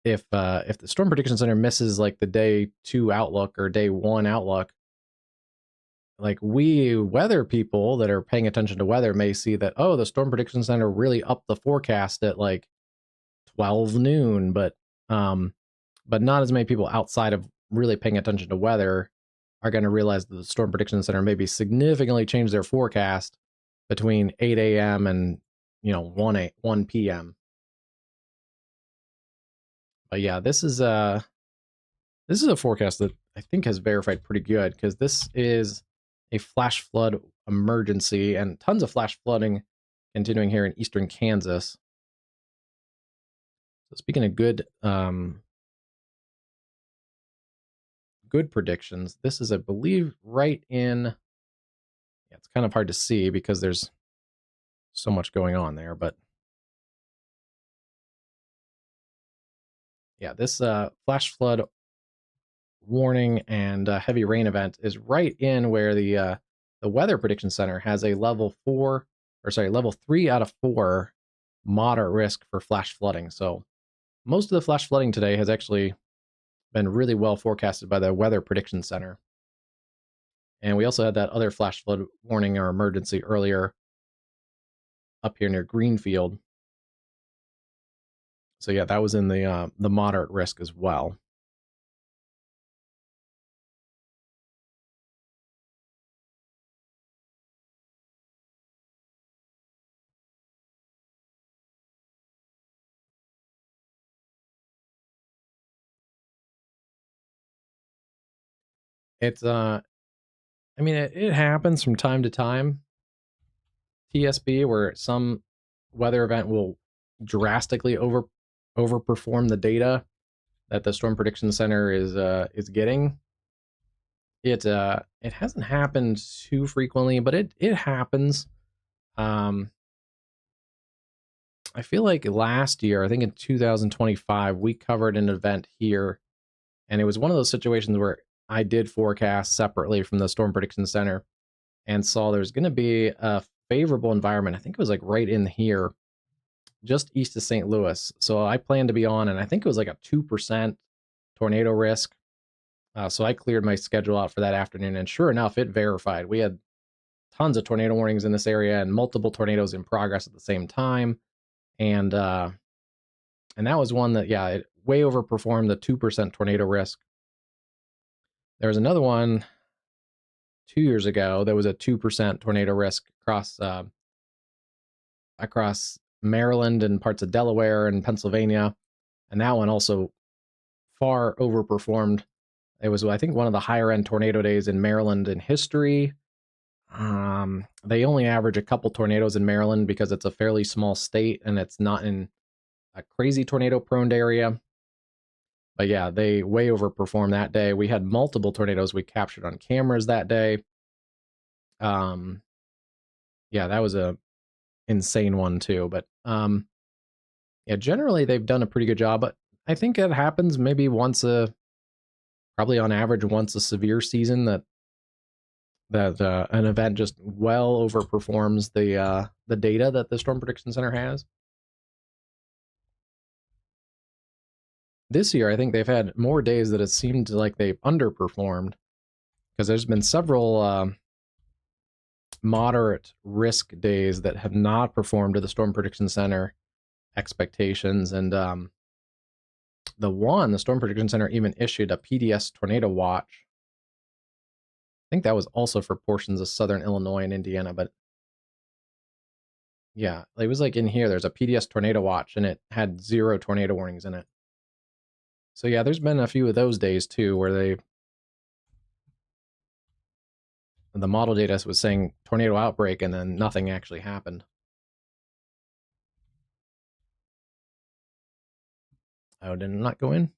if the Storm Prediction Center misses like the day 2 outlook or day 1 outlook, like we weather people that are paying attention to weather may see that, oh, the Storm Prediction Center really upped the forecast at like 12 noon, but not as many people outside of really paying attention to weather are going to realize that the Storm Prediction Center maybe significantly changed their forecast between 8 a.m. and 1 p.m. But yeah, this is a forecast that I think has verified pretty good, because this is a flash flood emergency and tons of flash flooding continuing here in eastern Kansas. So speaking of good predictions, this is, I believe, right in. Yeah, it's kind of hard to see because there's so much going on there, but yeah, this flash flood warning and heavy rain event is right in where the Weather Prediction Center has a level 3 out of 4 moderate risk for flash flooding. So most of the flash flooding today has actually been really well forecasted by the Weather Prediction Center. And we also had that other flash flood warning or emergency earlier up here near Greenfield. So yeah, that was in the moderate risk as well. It's I mean it happens from time to time. TSB, where some weather event will drastically overperform the data that the Storm Prediction Center is getting. It hasn't happened too frequently, but it happens. Um, I feel like last year, I think in 2025, we covered an event here, and it was one of those situations where I did forecast separately from the Storm Prediction Center and saw there's going to be a favorable environment. I think it was like right in here, just east of St. Louis. So I planned to be on, and I think it was like a 2% tornado risk. So I cleared my schedule out for that afternoon, and sure enough, it verified. We had tons of tornado warnings in this area and multiple tornadoes in progress at the same time. And that was one that, yeah, it way overperformed the 2% tornado risk. There was another one 2 years ago. There was a 2% tornado risk across Maryland and parts of Delaware and Pennsylvania, and that one also far overperformed. It was, I think, one of the higher end tornado days in Maryland in history. They only average a couple tornadoes in Maryland because it's a fairly small state and it's not in a crazy tornado prone area. But yeah, they way overperformed that day. We had multiple tornadoes we captured on cameras that day. Yeah, that was a insane one too. But yeah, generally they've done a pretty good job. But I think it happens maybe probably on average once a severe season that an event just well overperforms the data that the Storm Prediction Center has. This year, I think they've had more days that it seemed like they've underperformed, because there's been several moderate risk days that have not performed to the Storm Prediction Center expectations. And The Storm Prediction Center, even issued a PDS tornado watch. I think that was also for portions of southern Illinois and Indiana, but yeah, it was like in here, there's a PDS tornado watch and it had 0 tornado warnings in it. So yeah, there's been a few of those days too where the model data was saying tornado outbreak and then nothing actually happened. Oh, did it not go in?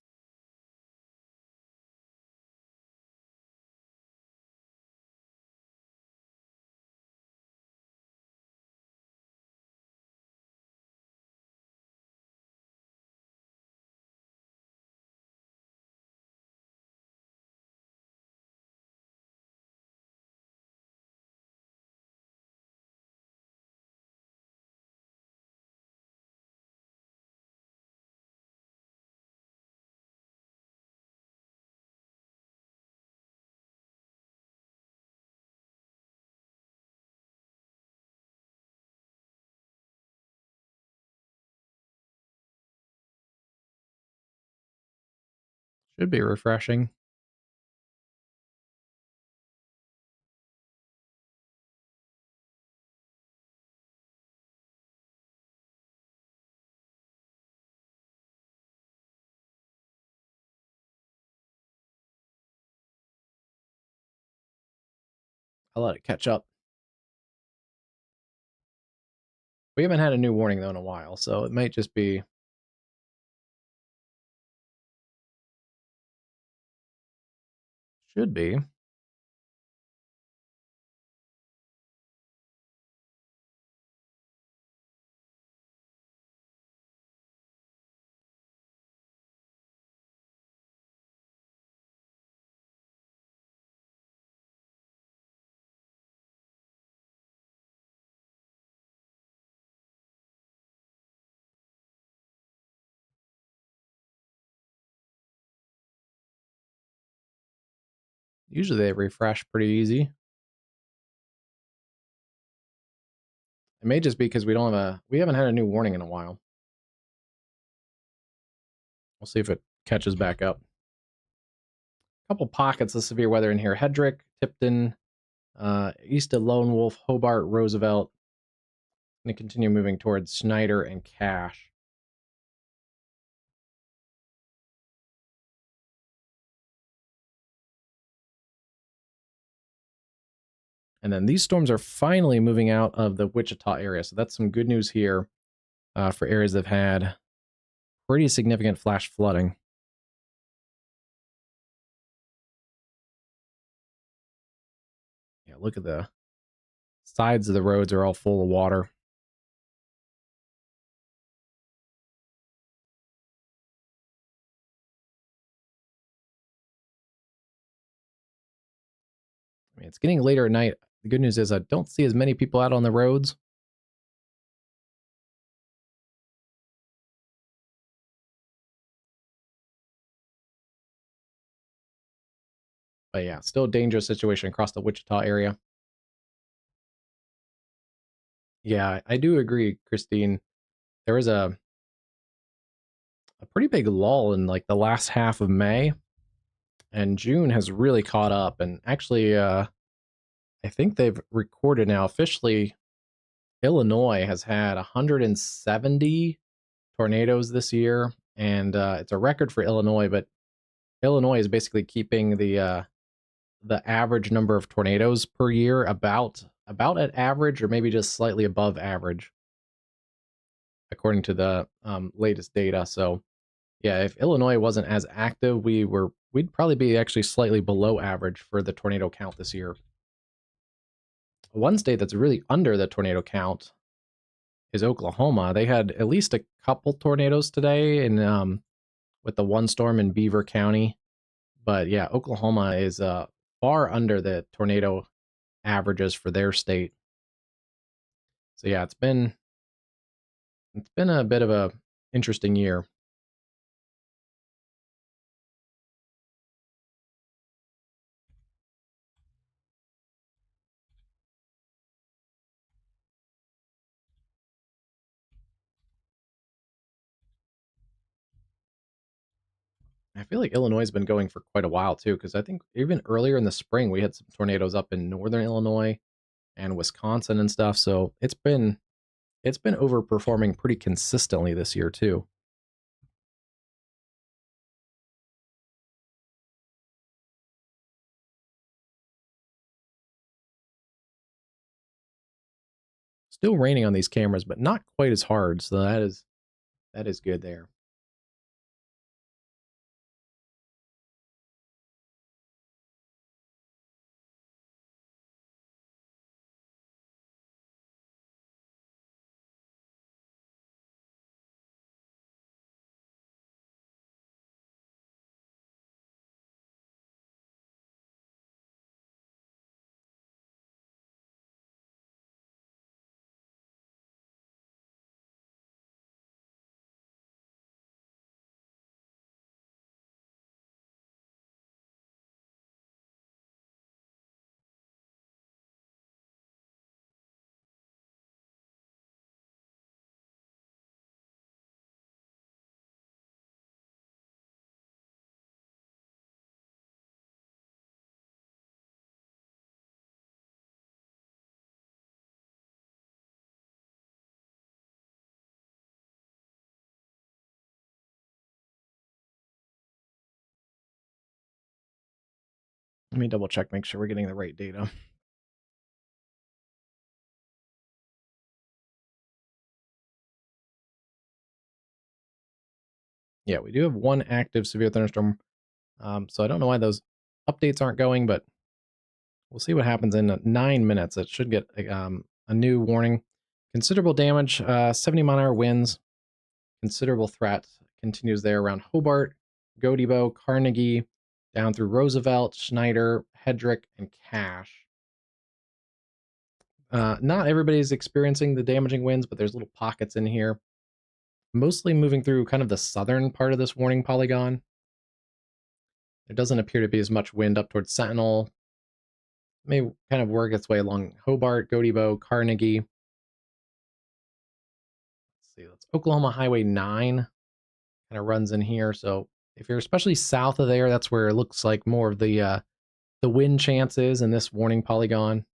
Should be refreshing. I'll let it catch up. We haven't had a new warning though in a while, so it might just be. Should be. Usually they refresh pretty easy. It may just be because we haven't had a new warning in a while. We'll see if it catches back up. A couple pockets of severe weather in here. Hedrick, Tipton, east of Lone Wolf, Hobart, Roosevelt. Going to continue moving towards Snyder and Cache. And then these storms are finally moving out of the Wichita area. So that's some good news here for areas that have had pretty significant flash flooding. Yeah, look at the sides of the roads are all full of water. I mean, it's getting later at night. The good news is I don't see as many people out on the roads. But yeah, still a dangerous situation across the Wichita area. Yeah, I do agree, Christine. There was a pretty big lull in like the last half of May, and June has really caught up. And actually, I think they've recorded now officially. Illinois has had 170 tornadoes this year, and it's a record for Illinois. But Illinois is basically keeping the average number of tornadoes per year about at average, or maybe just slightly above average, according to the latest data. So yeah, if Illinois wasn't as active, we'd probably be actually slightly below average for the tornado count this year. One state that's really under the tornado count is Oklahoma. They had at least a couple tornadoes today, and with the one storm in Beaver County. But yeah, Oklahoma is far under the tornado averages for their state. So yeah, it's been a bit of a interesting year. I feel like Illinois has been going for quite a while too, because I think even earlier in the spring we had some tornadoes up in northern Illinois and Wisconsin and stuff. So it's been overperforming pretty consistently this year too. Still raining on these cameras, but not quite as hard. So that is good there. Let me double check, make sure we're getting the right data. Yeah, we do have one active severe thunderstorm. So I don't know why those updates aren't going, but we'll see what happens in 9 minutes. It should get a new warning. Considerable damage, 70-mile-an-hour winds. Considerable threat continues there around Hobart, Gotebo, Carnegie, down through Roosevelt, Schneider, Hedrick, and Cache. Not everybody's experiencing the damaging winds, but there's little pockets in here. Mostly moving through kind of the southern part of this warning polygon. There doesn't appear to be as much wind up towards Sentinel. May kind of work its way along Hobart, Gotebo, Carnegie. Let's see, that's Oklahoma Highway 9. Kind of runs in here. So if you're especially south of there, that's where it looks like more of the wind chances in this warning polygon.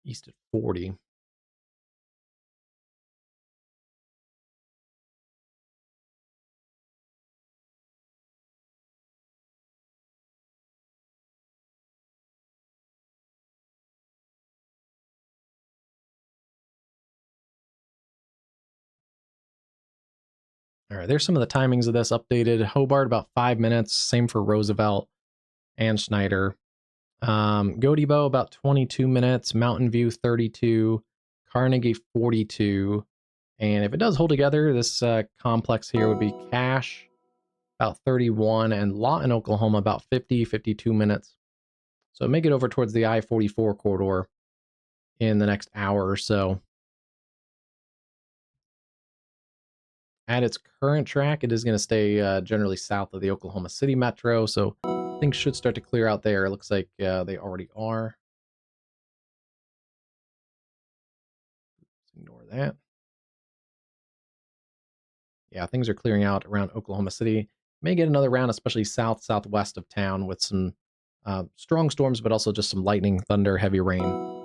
East at 40. All right, there's some of the timings of this updated. Hobart, about 5 minutes. Same for Roosevelt and Schneider. Gotebo, about 22 minutes. Mountain View, 32. Carnegie, 42. And if it does hold together, this complex here would be Cache, about 31, and Lawton, Oklahoma, about 50, 52 minutes. So make it over towards the I-44 corridor in the next hour or so. At its current track, it is going to stay generally south of the Oklahoma City metro, so things should start to clear out there. It looks like they already are. Let's ignore that. Yeah, things are clearing out around Oklahoma City. May get another round, especially southwest of town, with some strong storms, but also just some lightning, thunder, heavy rain.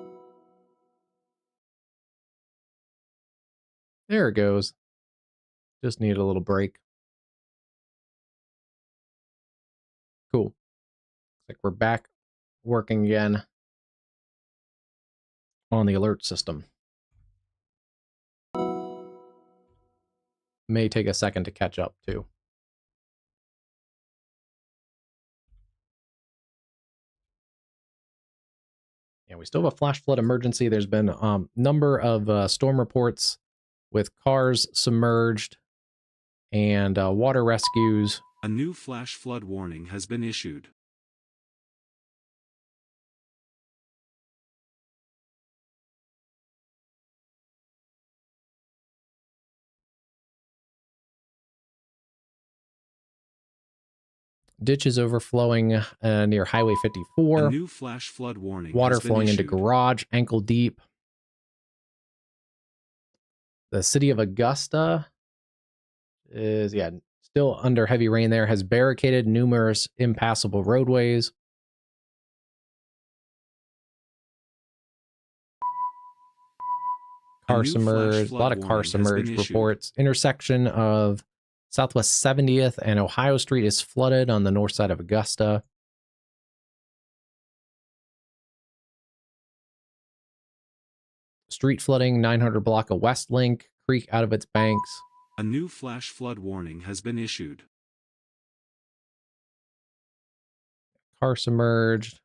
There it goes. Just needed a little break. Cool. Looks like we're back working again on the alert system. May take a second to catch up, too. Yeah, we still have a flash flood emergency. There's been a number of storm reports with cars submerged and water rescues. A new flash flood warning has been issued. Ditches overflowing near Highway 54. A new flash flood warning Water has been flowing into issued. garage, ankle deep. The city of Augusta is, yeah, still under heavy rain there, has barricaded numerous impassable roadways. A Car new flash submerged, a lot flood of car warning has been submerged issued. reports. Intersection of Southwest 70th and Ohio Street is flooded on the north side of Augusta. Street flooding, 900 block of Westlink Creek out of its banks. A new flash flood warning has been issued. Car submerged.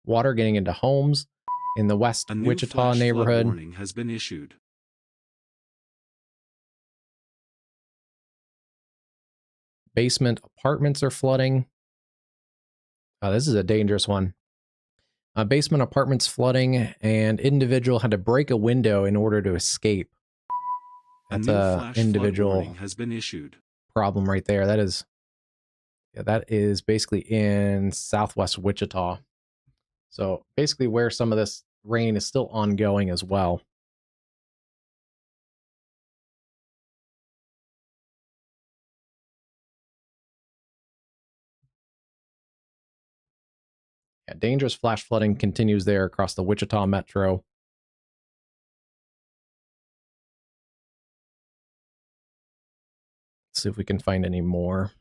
Water getting into homes in the West A new Wichita flash flood neighborhood. warning has been issued. Basement apartments are flooding. This is a dangerous one. Basement apartments flooding, and individual had to break a window in order to escape. A That's new a flash flood warning individual has been issued. problem right there. That is, yeah, that is basically in Southwest Wichita. So basically where some of this rain is still ongoing as well. Yeah, dangerous flash flooding continues there across the Wichita metro. Let's see if we can find any more.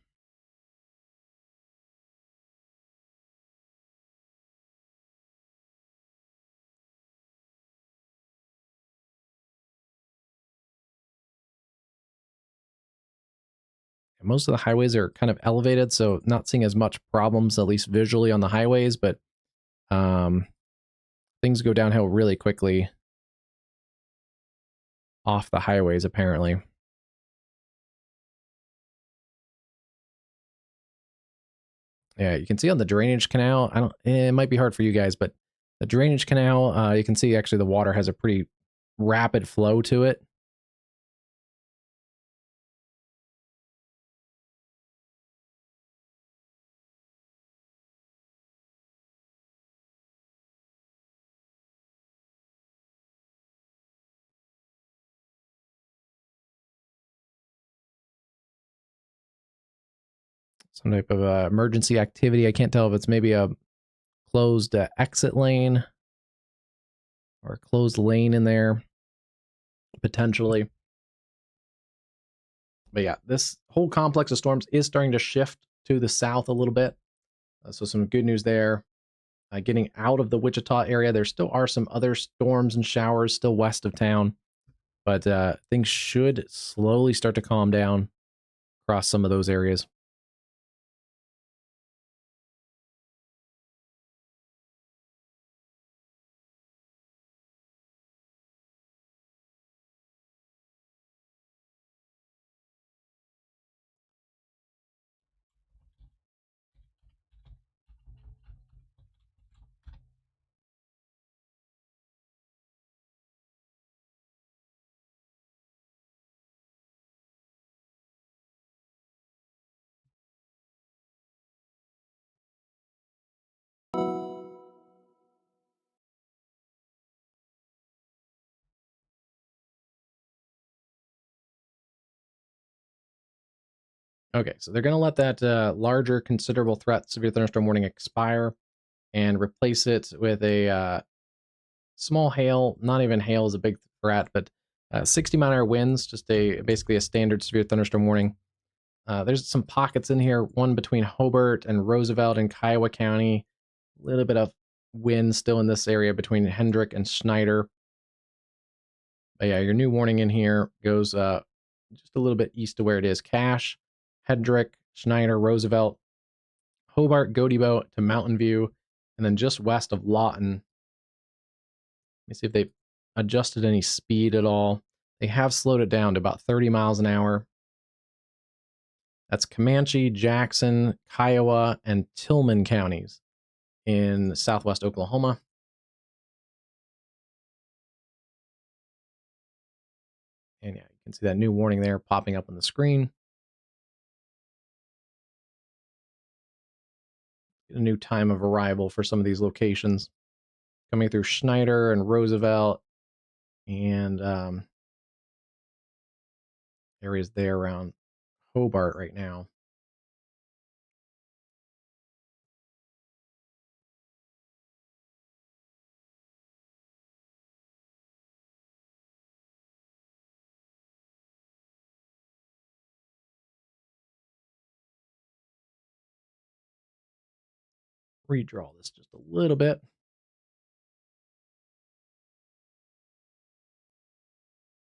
Most of the highways are kind of elevated, so not seeing as much problems, at least visually on the highways, but things go downhill really quickly off the highways, apparently. Yeah, you can see on the drainage canal, it might be hard for you guys, but the drainage canal, you can see actually the water has a pretty rapid flow to it. Some type of emergency activity. I can't tell if it's maybe a closed exit lane or a closed lane in there, potentially. But yeah, this whole complex of storms is starting to shift to the south a little bit. So some good news there. Getting out of the Wichita area, there still are some other storms and showers still west of town, but things should slowly start to calm down across some of those areas. Okay, so they're going to let that larger considerable threat severe thunderstorm warning expire and replace it with a small hail. Not even hail is a big threat, but 60-mile-an-hour winds, just basically a standard severe thunderstorm warning. There's some pockets in here, one between Hobart and Roosevelt in Kiowa County. A little bit of wind still in this area between Hendrick and Schneider. But yeah, your new warning in here goes just a little bit east of where it is. Cache, Hendrick, Schneider, Roosevelt, Hobart, Godebo to Mountain View, and then just west of Lawton. Let me see if they've adjusted any speed at all. They have slowed it down to about 30 miles an hour. That's Comanche, Jackson, Kiowa, and Tillman counties in southwest Oklahoma. And yeah, you can see that new warning there popping up on the screen. Get a new time of arrival for some of these locations. Coming through Schneider and Roosevelt and areas there around Hobart right now. Redraw this just a little bit.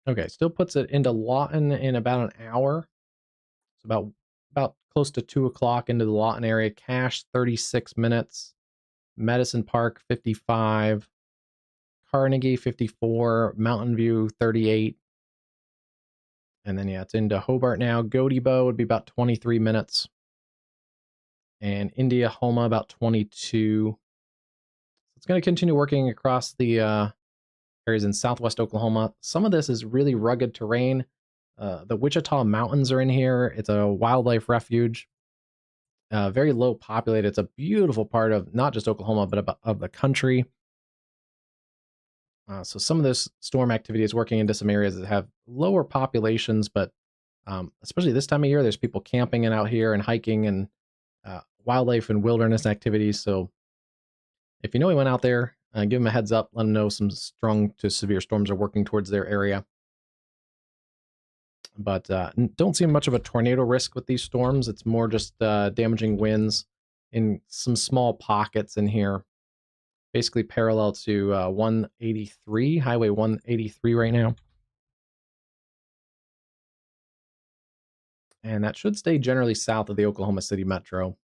Okay, still puts it into Lawton in about an hour. It's about close to 2 o'clock into the Lawton area. Cache 36 minutes. Medicine Park 55. Carnegie 54. Mountain View 38. And then yeah, it's into Hobart now. Gotebo would be about 23 minutes. And Indiahoma about 22. It's going to continue working across the areas in southwest Oklahoma. Some of this is really rugged terrain. The Wichita Mountains are in here. It's a wildlife refuge. Very low populated. It's a beautiful part of not just Oklahoma, but of the country. So some of this storm activity is working into some areas that have lower populations, but especially this time of year, there's people camping and out here and hiking and wildlife and wilderness activities. So if you know anyone out there, give them a heads up. Let them know some strong to severe storms are working towards their area. But don't see much of a tornado risk with these storms. It's more just damaging winds in some small pockets in here. Basically parallel to 183, Highway 183 right now. And that should stay generally south of the Oklahoma City Metro.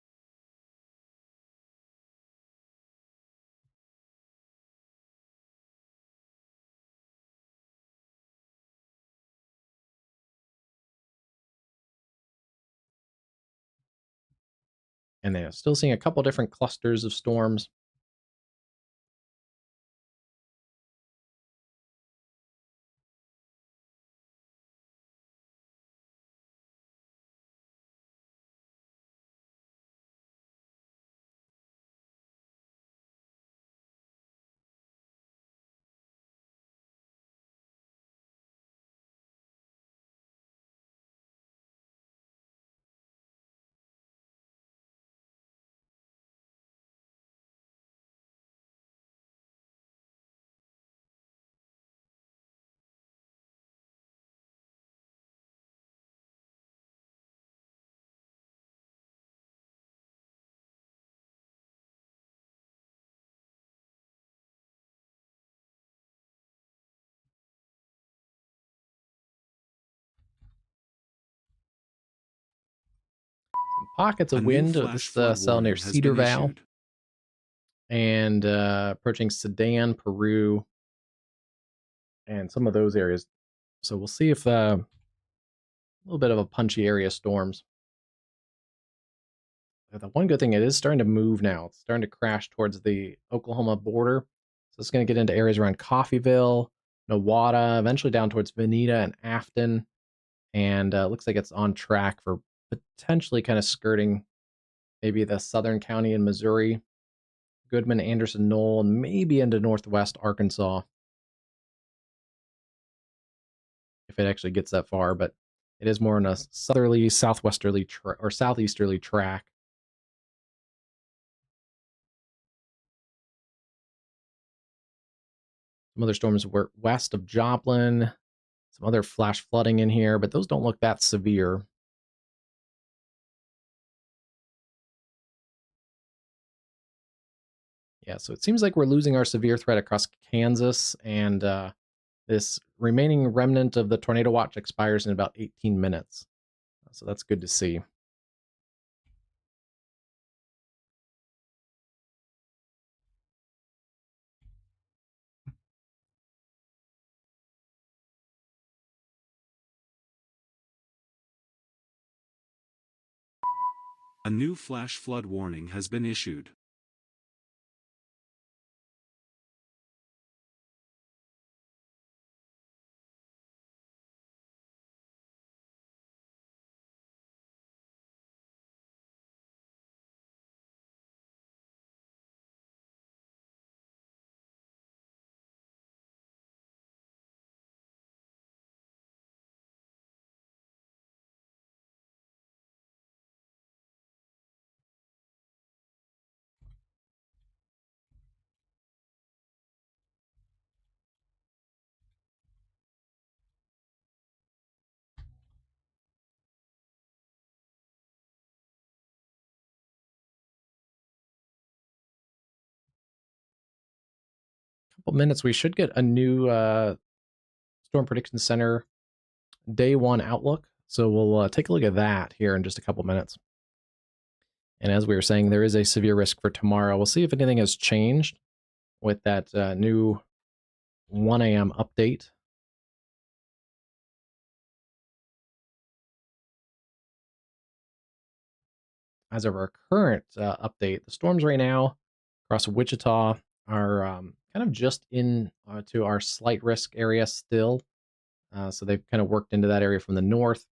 And they're still seeing a couple different clusters of storms. Some pockets A of new wind. flash This flood cell near warning has been Cedarvale. issued. And approaching Sedan, Peru, and some of those areas. So we'll see if a little bit of a punchy area storms. The one good thing, it is starting to move now. It's starting to crash towards the Oklahoma border. So it's going to get into areas around Coffeyville, Nowata, eventually down towards Veneta and Afton. And looks like it's on track for potentially kind of skirting maybe the southern county in Missouri, Goodman, Anderson, Knoll, and maybe into northwest Arkansas. If it actually gets that far, but it is more in a southerly, southwesterly, or southeasterly track. Some other storms were west of Joplin, some other flash flooding in here, but those don't look that severe. Yeah, so it seems like we're losing our severe threat across Kansas, and this remaining remnant of the tornado watch expires in about 18 minutes. So that's good to see. A new flash flood warning has been issued. couple minutes, we should get a new Storm Prediction Center Day 1 outlook. So we'll take a look at that here in just a couple minutes. And as we were saying, there is a severe risk for tomorrow. We'll see if anything has changed with that new 1 a.m. update. As of our current update, the storms right now across Wichita are kind of just in to our slight risk area still. So they've kind of worked into that area from the north.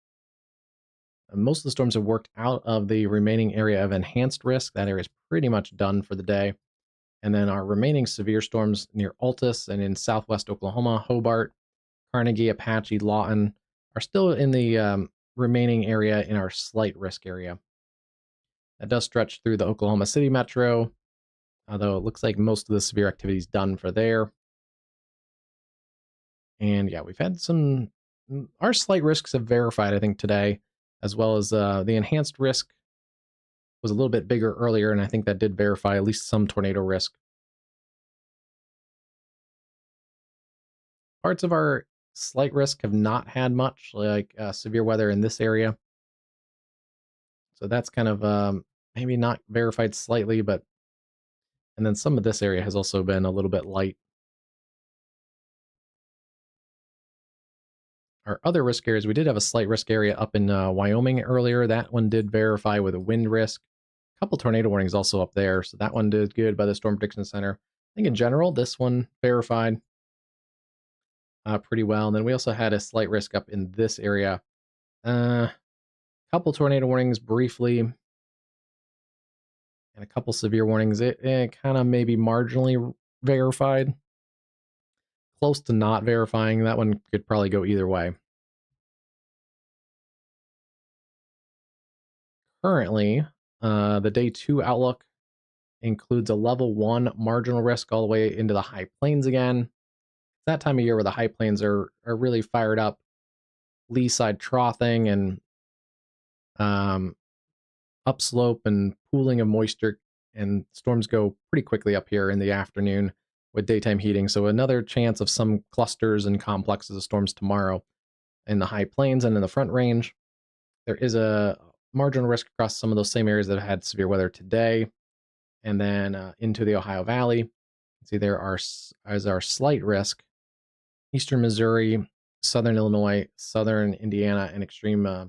Most of the storms have worked out of the remaining area of enhanced risk. That area is pretty much done for the day. And then our remaining severe storms near Altus and in southwest Oklahoma, Hobart, Carnegie, Apache, Lawton are still in the remaining area in our slight risk area. That does stretch through the Oklahoma City metro, although it looks like most of the severe activity is done for there. And yeah, we've had our slight risks have verified, I think, today, as well as the enhanced risk was a little bit bigger earlier, and I think that did verify at least some tornado risk. Parts of our slight risk have not had much, like severe weather in this area. So that's kind of maybe not verified slightly, but and then some of this area has also been a little bit light. Our other risk areas, we did have a slight risk area up in Wyoming earlier. That one did verify with a wind risk. A couple tornado warnings also up there, so that one did good by the Storm Prediction Center. I think in general, this one verified pretty well. And then we also had a slight risk up in this area. Couple tornado warnings briefly, and a couple severe warnings. It kind of maybe marginally verified. Close to not verifying. That one could probably go either way. Currently, the day 2 outlook includes a level 1 marginal risk all the way into the high plains again. It's that time of year where the high plains are really fired up. Lee side troughing and upslope and pooling of moisture, and storms go pretty quickly up here in the afternoon with daytime heating. So another chance of some clusters and complexes of storms tomorrow in the high plains and in the Front Range. There is a marginal risk across some of those same areas that have had severe weather today, and then into the Ohio Valley. See, there are as our slight risk, eastern Missouri, southern Illinois, southern Indiana, and extreme, I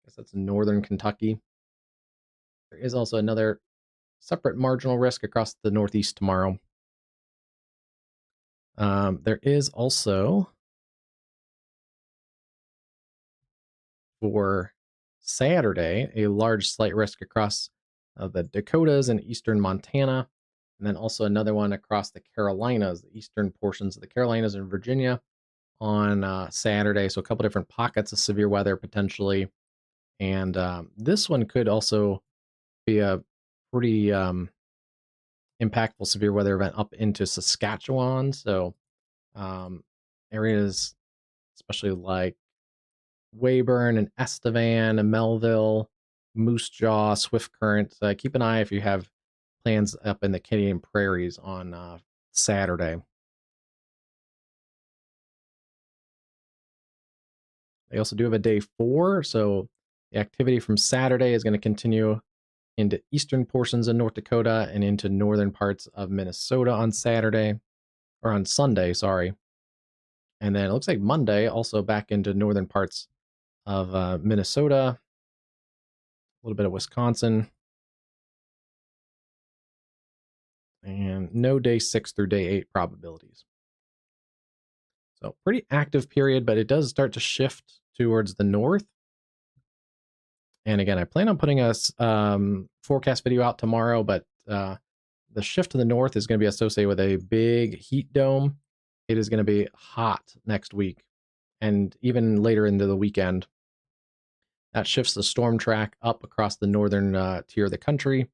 guess that's northern Kentucky. There is also another separate marginal risk across the Northeast tomorrow. There is also, for Saturday, a large slight risk across the Dakotas and eastern Montana, and then also another one across the Carolinas, the eastern portions of the Carolinas and Virginia on Saturday. So a couple different pockets of severe weather potentially. And this one could also be a pretty impactful severe weather event up into Saskatchewan. So areas, especially like Weyburn and Estevan and Melville, Moose Jaw, Swift Current. Keep an eye if you have plans up in the Canadian prairies on Saturday. They also do have a day 4, so the activity from Saturday is going to continue into eastern portions of North Dakota and into northern parts of Minnesota on Saturday, or on Sunday, sorry. And then it looks like Monday also back into northern parts of Minnesota, a little bit of Wisconsin, and no day 6 through day 8 probabilities. So pretty active period, but it does start to shift towards the north. And again, I plan on putting a forecast video out tomorrow, but the shift to the north is going to be associated with a big heat dome. It is going to be hot next week and even later into the weekend. That shifts the storm track up across the northern tier of the country.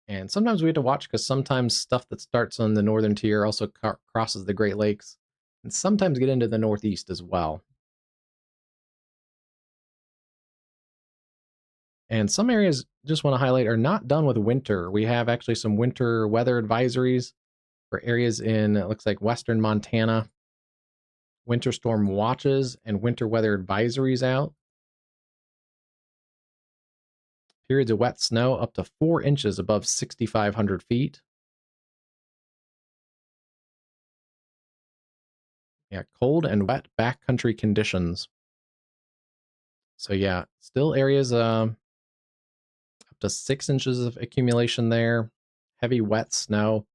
And sometimes we have to watch because sometimes stuff that starts on the northern tier also crosses the Great Lakes and sometimes get into the Northeast as well. And some areas, just want to highlight, are not done with winter. We have actually some winter weather advisories for areas in, it looks like, western Montana. Winter storm watches and winter weather advisories out. Periods of wet snow up to 4 inches above 6,500 feet. Yeah, cold and wet backcountry conditions. So yeah, still areas up to 6 inches of accumulation there. Heavy wet snow.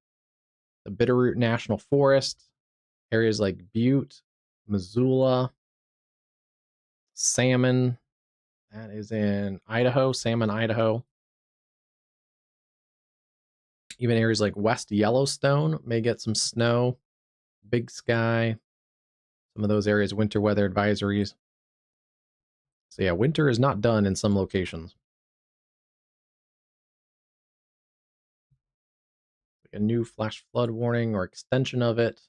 The Bitterroot National Forest, areas like Butte, Missoula, Salmon, that is in Idaho, Salmon, Idaho. Even areas like West Yellowstone may get some snow. Big Sky, some of those areas, winter weather advisories. So yeah, winter is not done in some locations. Like a new flash flood warning or extension of it.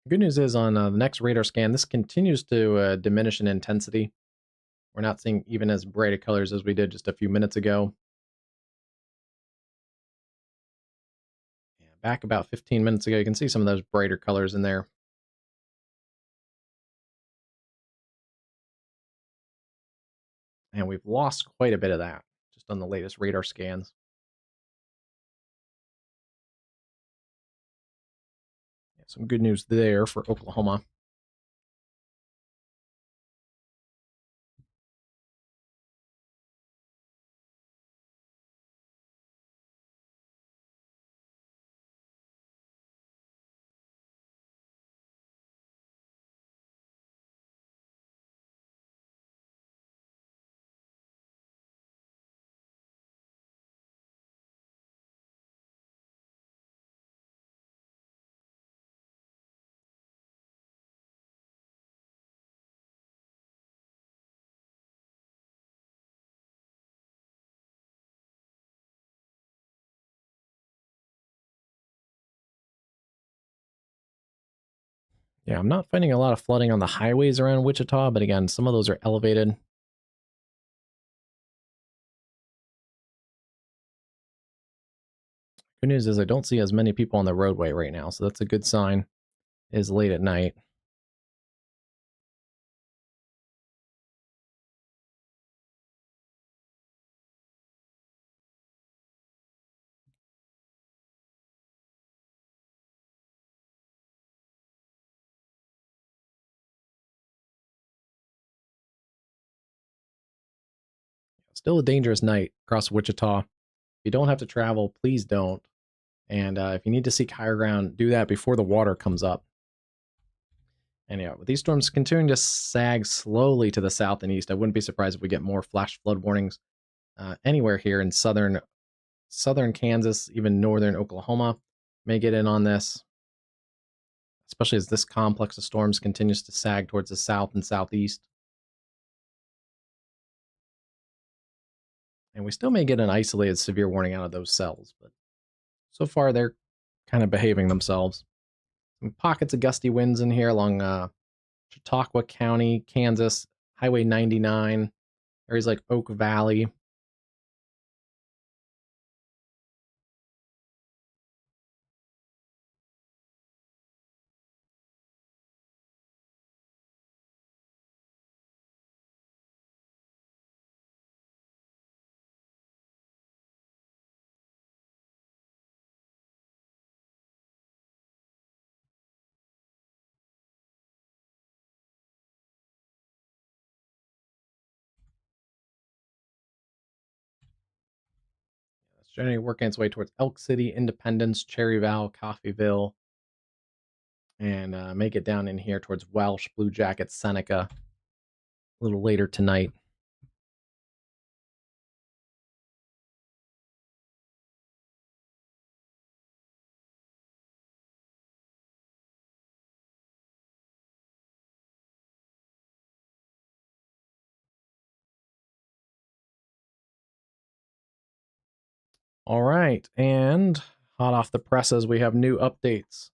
Good news is on the next radar scan, this continues to diminish in intensity. We're not seeing even as bright of colors as we did just a few minutes ago. Yeah, back about 15 minutes ago, you can see some of those brighter colors in there. And we've lost quite a bit of that just on the latest radar scans. Yeah, some good news there for Oklahoma. Yeah, I'm not finding a lot of flooding on the highways around Wichita, but again, some of those are elevated. Good news is I don't see as many people on the roadway right now, so that's a good sign. It is late at night. Still a dangerous night across Wichita. If you don't have to travel, please don't. And if you need to seek higher ground, do that before the water comes up. And yeah, with these storms continuing to sag slowly to the south and east, I wouldn't be surprised if we get more flash flood warnings anywhere here in southern Kansas, even northern Oklahoma may get in on this, especially as this complex of storms continues to sag towards the south and southeast. And we still may get an isolated severe warning out of those cells, but so far they're kind of behaving themselves. Some pockets of gusty winds in here along Chautauqua County, Kansas, Highway 99, areas like Oak Valley. It's generally working its way towards Elk City, Independence, Cherryville, Coffeyville, and make it down in here towards Welsh, Blue Jacket, Seneca a little later tonight. All right, and hot off the presses, we have new updates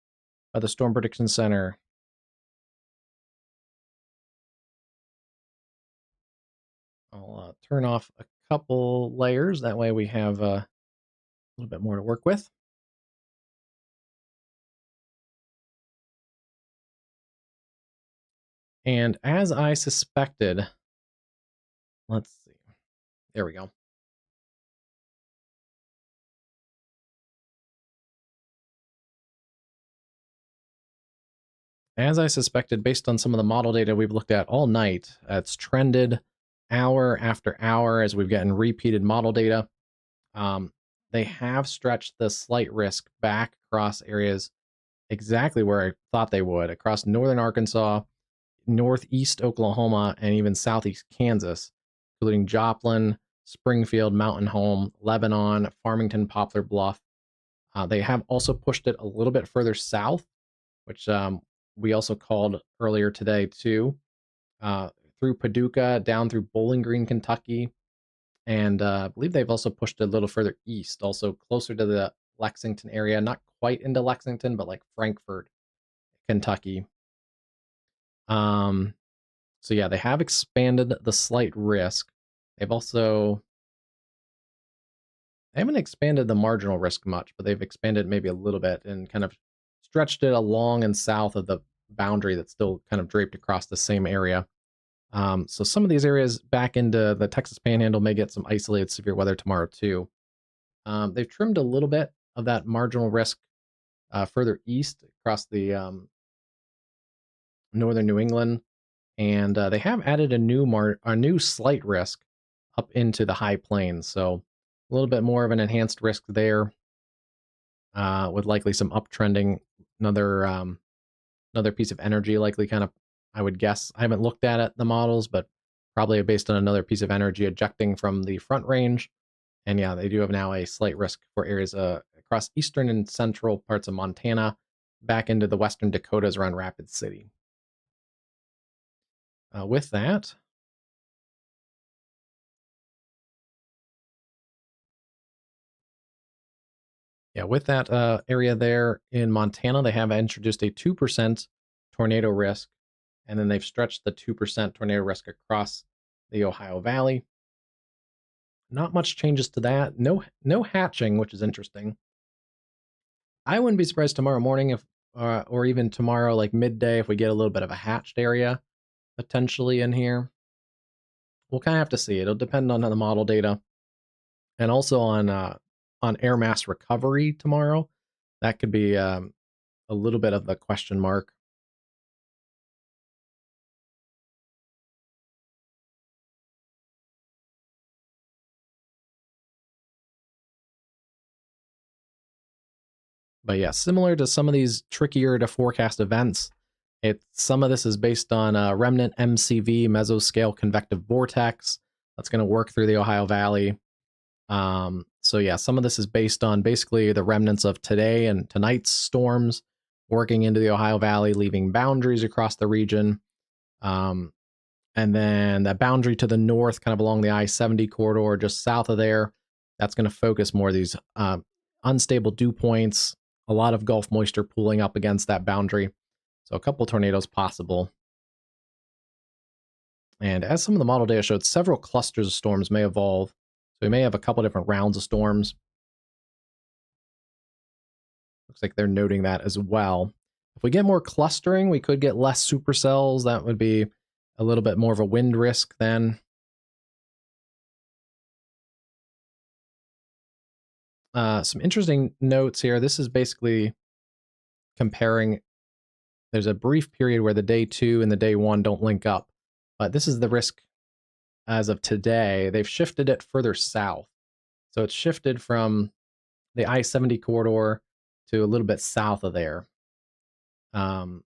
by the Storm Prediction Center. I'll turn off a couple layers. That way we have a little bit more to work with. And as I suspected, let's see. There we go. As I suspected, based on some of the model data we've looked at all night, it's trended hour after hour as we've gotten repeated model data. They have stretched the slight risk back across areas exactly where I thought they would, across northern Arkansas, northeast Oklahoma, and even southeast Kansas, including Joplin, Springfield, Mountain Home, Lebanon, Farmington, Poplar Bluff. They have also pushed it a little bit further south, which we also called earlier today too, through Paducah, down through Bowling Green, Kentucky, and I believe they've also pushed it a little further east, also closer to the Lexington area, not quite into Lexington, but like Frankfort, Kentucky. So yeah, they have expanded the slight risk. They've also, they haven't expanded the marginal risk much, but they've expanded maybe a little bit and kind of stretched it along and south of the boundary that's still kind of draped across the same area. So some of these areas back into the Texas Panhandle may get some isolated severe weather tomorrow too. They've trimmed a little bit of that marginal risk further east across the northern New England, and they have added a new slight risk up into the high plains. So a little bit more of an enhanced risk there, with likely some uptrending. Another piece of energy, likely kind of, I would guess. I haven't looked at it, the models, but probably based on another piece of energy ejecting from the front range. And yeah, they do have now a slight risk for areas across eastern and central parts of Montana, back into the western Dakotas around Rapid City. With that, area there in Montana, they have introduced a 2% tornado risk, and then they've stretched the 2% tornado risk across the Ohio Valley. Not much changes to that. No hatching, which is interesting. I wouldn't be surprised tomorrow morning if, or even tomorrow like midday, if we get a little bit of a hatched area potentially in here. We'll kind of have to see. It'll depend on the model data, and also on air mass recovery tomorrow. That could be a little bit of the question mark. But yeah, similar to some of these trickier to forecast events, some of this is based on a remnant MCV mesoscale convective vortex that's going to work through the Ohio Valley. So yeah, some of this is based on basically the remnants of today and tonight's storms working into the Ohio Valley, leaving boundaries across the region. And then that boundary to the north, kind of along the I-70 corridor, just south of there, that's going to focus more of these unstable dew points, a lot of Gulf moisture pooling up against that boundary. So a couple tornadoes possible. And as some of the model data showed, several clusters of storms may evolve. So we may have a couple different rounds of storms. Looks like they're noting that as well. If we get more clustering, we could get less supercells. That would be a little bit more of a wind risk then. Some interesting notes here. This is basically comparing. There's a brief period where the day 2 and the day 1 don't link up, but this is the risk as of today. They've shifted it further south. So it's shifted from the I-70 corridor to a little bit south of there. And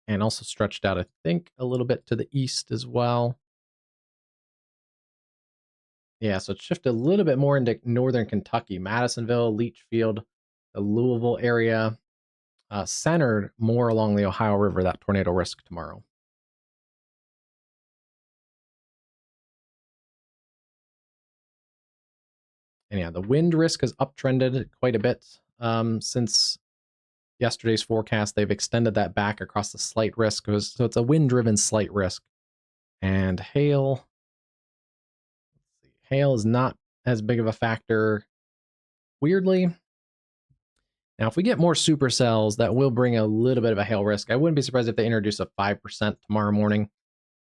also stretched out, I think, a little bit to the east as well. Yeah, so it's shifted a little bit more into northern Kentucky, Madisonville, Leachfield, the Louisville area, centered more along the Ohio River, that tornado risk tomorrow. And yeah, the wind risk has uptrended quite a bit since yesterday's forecast. They've extended that back across the slight risk. So it's a wind-driven slight risk. And hail is not as big of a factor, weirdly. Now, if we get more supercells, that will bring a little bit of a hail risk. I wouldn't be surprised if they introduce a 5% tomorrow morning.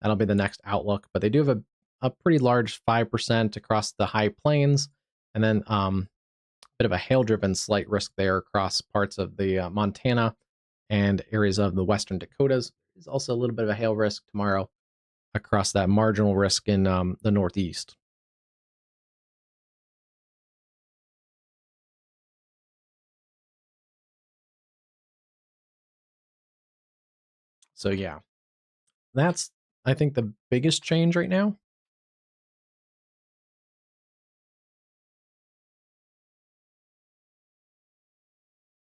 That'll be the next outlook. But they do have a pretty large 5% across the high plains, and then a bit of a hail-driven slight risk there across parts of the Montana and areas of the western Dakotas. There's also a little bit of a hail risk tomorrow across that marginal risk in the northeast. So yeah, that's, I think, the biggest change right now.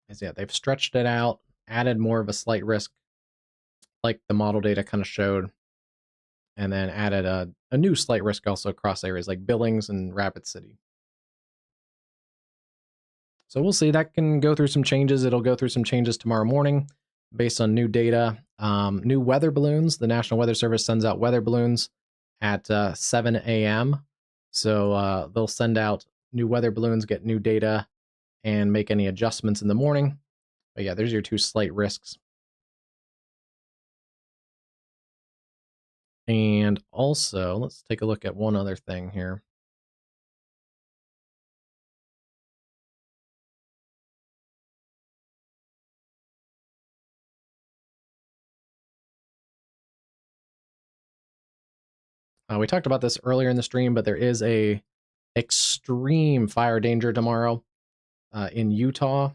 Is, yeah, they've stretched it out, added more of a slight risk, like the model data kind of showed, and then added a new slight risk also across areas like Billings and Rapid City. So we'll see. That can go through some changes. It'll go through some changes tomorrow morning based on new data. New weather balloons. The National Weather Service sends out weather balloons at 7 a.m. So they'll send out new weather balloons, get new data, and make any adjustments in the morning. But yeah, there's your two slight risks. And also, let's take a look at one other thing here. We talked about this earlier in the stream, but there is a extreme fire danger tomorrow in Utah,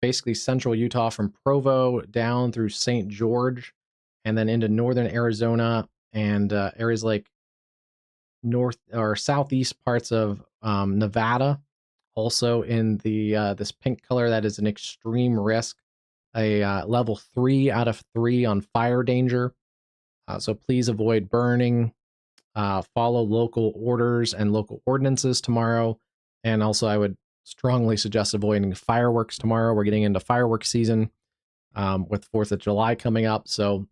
basically central Utah from Provo down through St. George and then into northern Arizona and areas like north or southeast parts of Nevada. Also in the this pink color, that is an extreme risk, a level 3 out of 3 on fire danger. So please avoid burning. Follow local orders and local ordinances tomorrow. And also, I would strongly suggest avoiding fireworks tomorrow. We're getting into fireworks season with 4th of July coming up. So,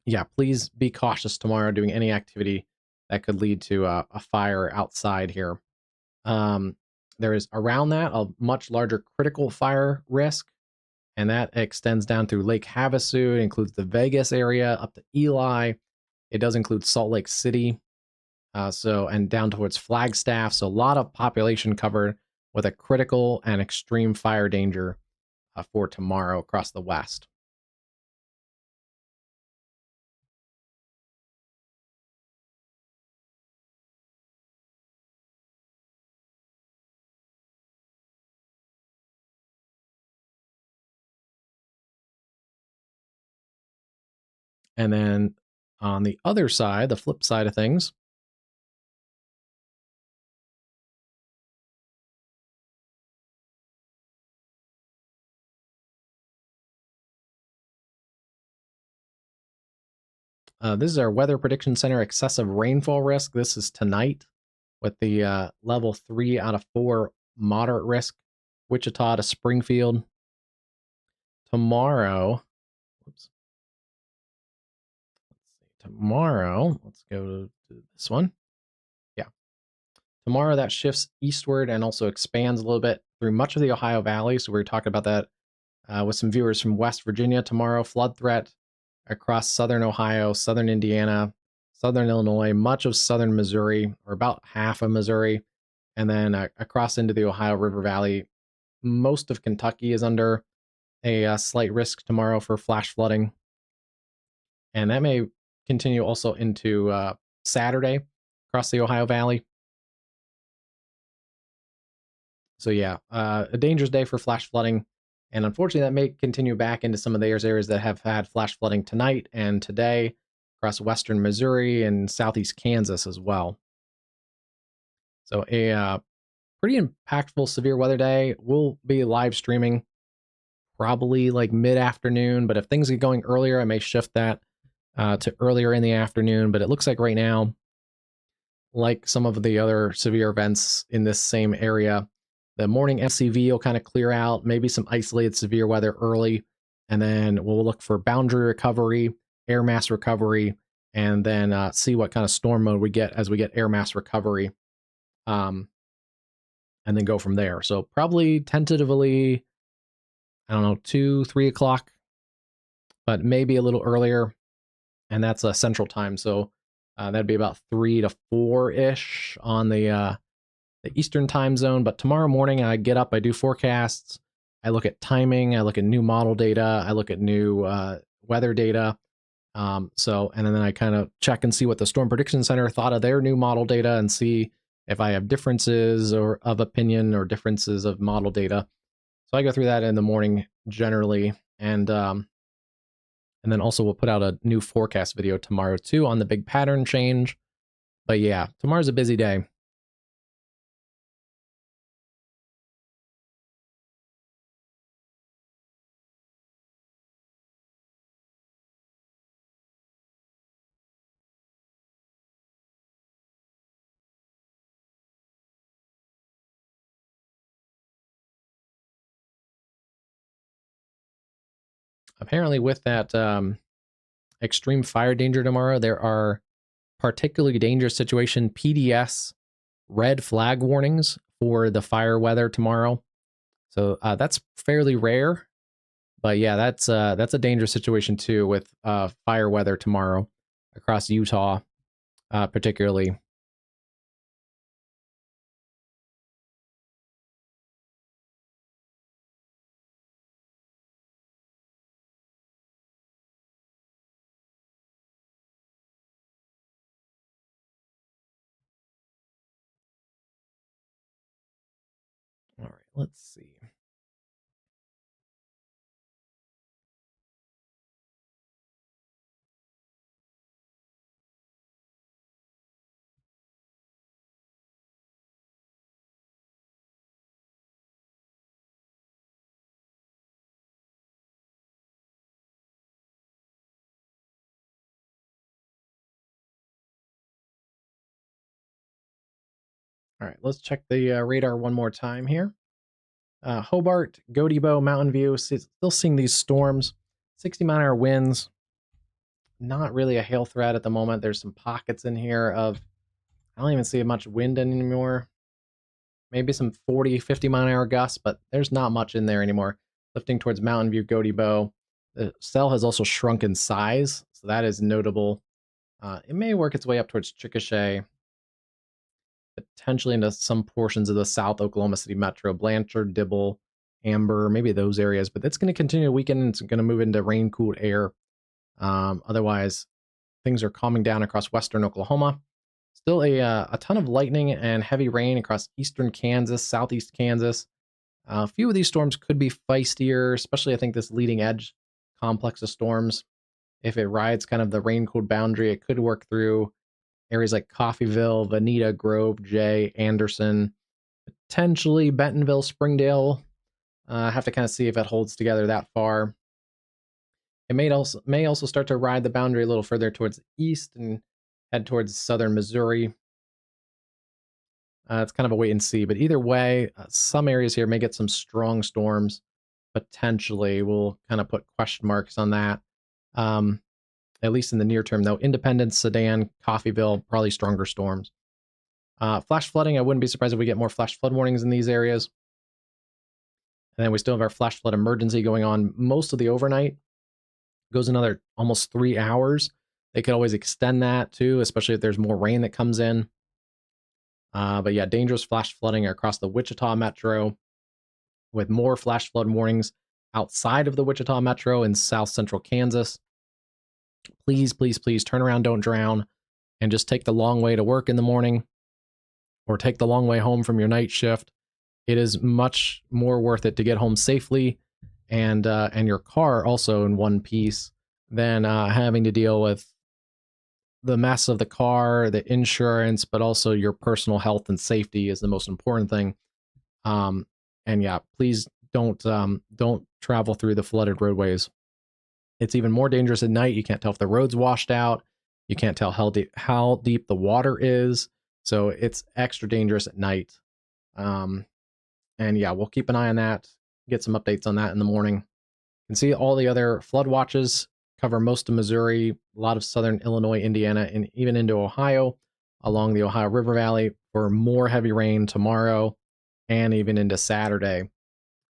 yeah, please be cautious tomorrow doing any activity that could lead to a fire outside here. There is around that a much larger critical fire risk, and that extends down through Lake Havasu. It includes the Vegas area up to Eli. It does include Salt Lake City, and down towards Flagstaff. So a lot of population covered with a critical and extreme fire danger for tomorrow across the West. And then on the other side, the flip side of things, this is our Weather Prediction Center excessive rainfall risk. This is tonight with the level 3 out of 4 moderate risk, Wichita to Springfield. Tomorrow, let's go to this one. Yeah. Tomorrow that shifts eastward and also expands a little bit through much of the Ohio Valley. So we were talking about that with some viewers from West Virginia tomorrow. Flood threat across southern Ohio, southern Indiana, southern Illinois, much of southern Missouri, or about half of Missouri, and then across into the Ohio River Valley. Most of Kentucky is under a slight risk tomorrow for flash flooding. And that may continue also into Saturday across the Ohio Valley. So yeah, a dangerous day for flash flooding. And unfortunately, that may continue back into some of the areas that have had flash flooding tonight and today across western Missouri and southeast Kansas as well. So a pretty impactful severe weather day. We'll be live streaming probably like mid-afternoon, but if things get going earlier, I may shift that to earlier in the afternoon. But it looks like right now like some of the other severe events in this same area. The morning SCV will kind of clear out, maybe some isolated severe weather early, and then we'll look for boundary recovery, air mass recovery, and then see what kind of storm mode we get as we get air mass recovery, and then go from there. So probably tentatively, I don't know, 2, 3 o'clock, but maybe a little earlier, and that's Central Time. So that'd be about 3 to 4-ish on the Eastern Time zone. But tomorrow morning, I get up, I do forecasts, I look at timing, I look at new model data, I look at new weather data. And then I kind of check and see what the Storm Prediction Center thought of their new model data and see if I have differences or of opinion or differences of model data. So I go through that in the morning generally, and then also we'll put out a new forecast video tomorrow too on the big pattern change. But yeah, tomorrow's a busy day. Apparently with that extreme fire danger tomorrow, there are particularly dangerous situation PDS red flag warnings for the fire weather tomorrow. So that's fairly rare, but yeah, that's a dangerous situation too with fire weather tomorrow across Utah, particularly. All right, let's see. All right, let's check the radar one more time here. Hobart, Godebo, Mountain View, still seeing these storms, 60-mile-an-hour winds. Not really a hail threat at the moment. There's some pockets in here of, I don't even see much wind anymore. Maybe some 40, 50-mile-an-hour gusts, but there's not much in there anymore. Lifting towards Mountain View, Godebo. The cell has also shrunk in size, so that is notable. It may work its way up towards Chickasha, potentially into some portions of the South Oklahoma City metro, Blanchard, Dibble, Amber, maybe those areas, but it's going to continue to weaken and it's going to move into rain-cooled air. Otherwise, things are calming down across western Oklahoma. Still a ton of lightning and heavy rain across eastern Kansas, southeast Kansas. A few of these storms could be feistier, especially I think this leading edge complex of storms. If it rides kind of the rain-cooled boundary, it could work through areas like Coffeyville, Veneta, Grove, Jay, Anderson, potentially Bentonville, Springdale. Have to kind of see if it holds together that far. It may also start to ride the boundary a little further towards the east and head towards southern Missouri. It's kind of a wait and see, but either way, some areas here may get some strong storms. Potentially, we'll kind of put question marks on that. At least in the near term, though. Independence, Sedan, Coffeyville, probably stronger storms. Flash flooding, I wouldn't be surprised if we get more flash flood warnings in these areas. And then we still have our flash flood emergency going on most of the overnight. Goes another almost 3 hours. They could always extend that too, especially if there's more rain that comes in. But yeah, dangerous flash flooding across the Wichita metro with more flash flood warnings outside of the Wichita metro in south central Kansas. Please, please, please turn around, don't drown, and just take the long way to work in the morning or take the long way home from your night shift. It is much more worth it to get home safely and your car also in one piece than having to deal with the mess of the car, the insurance, but also your personal health and safety is the most important thing. And yeah, please don't travel through the flooded roadways. It's even more dangerous at night. You can't tell if the road's washed out. You can't tell how deep the water is. So it's extra dangerous at night. And yeah, we'll keep an eye on that, get some updates on that in the morning. You can see all the other flood watches cover most of Missouri, a lot of southern Illinois, Indiana, and even into Ohio along the Ohio River Valley for more heavy rain tomorrow and even into Saturday.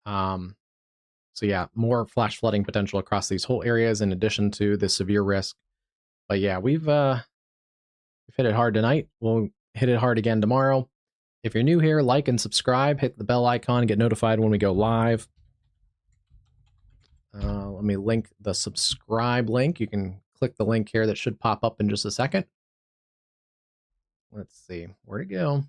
So yeah, more flash flooding potential across these whole areas in addition to the severe risk. But yeah, we've hit it hard tonight. We'll hit it hard again tomorrow. If you're new here, like and subscribe, hit the bell icon, get notified when we go live. Let me link the subscribe link. You can click the link here that should pop up in just a second. Let's see, where'd it go?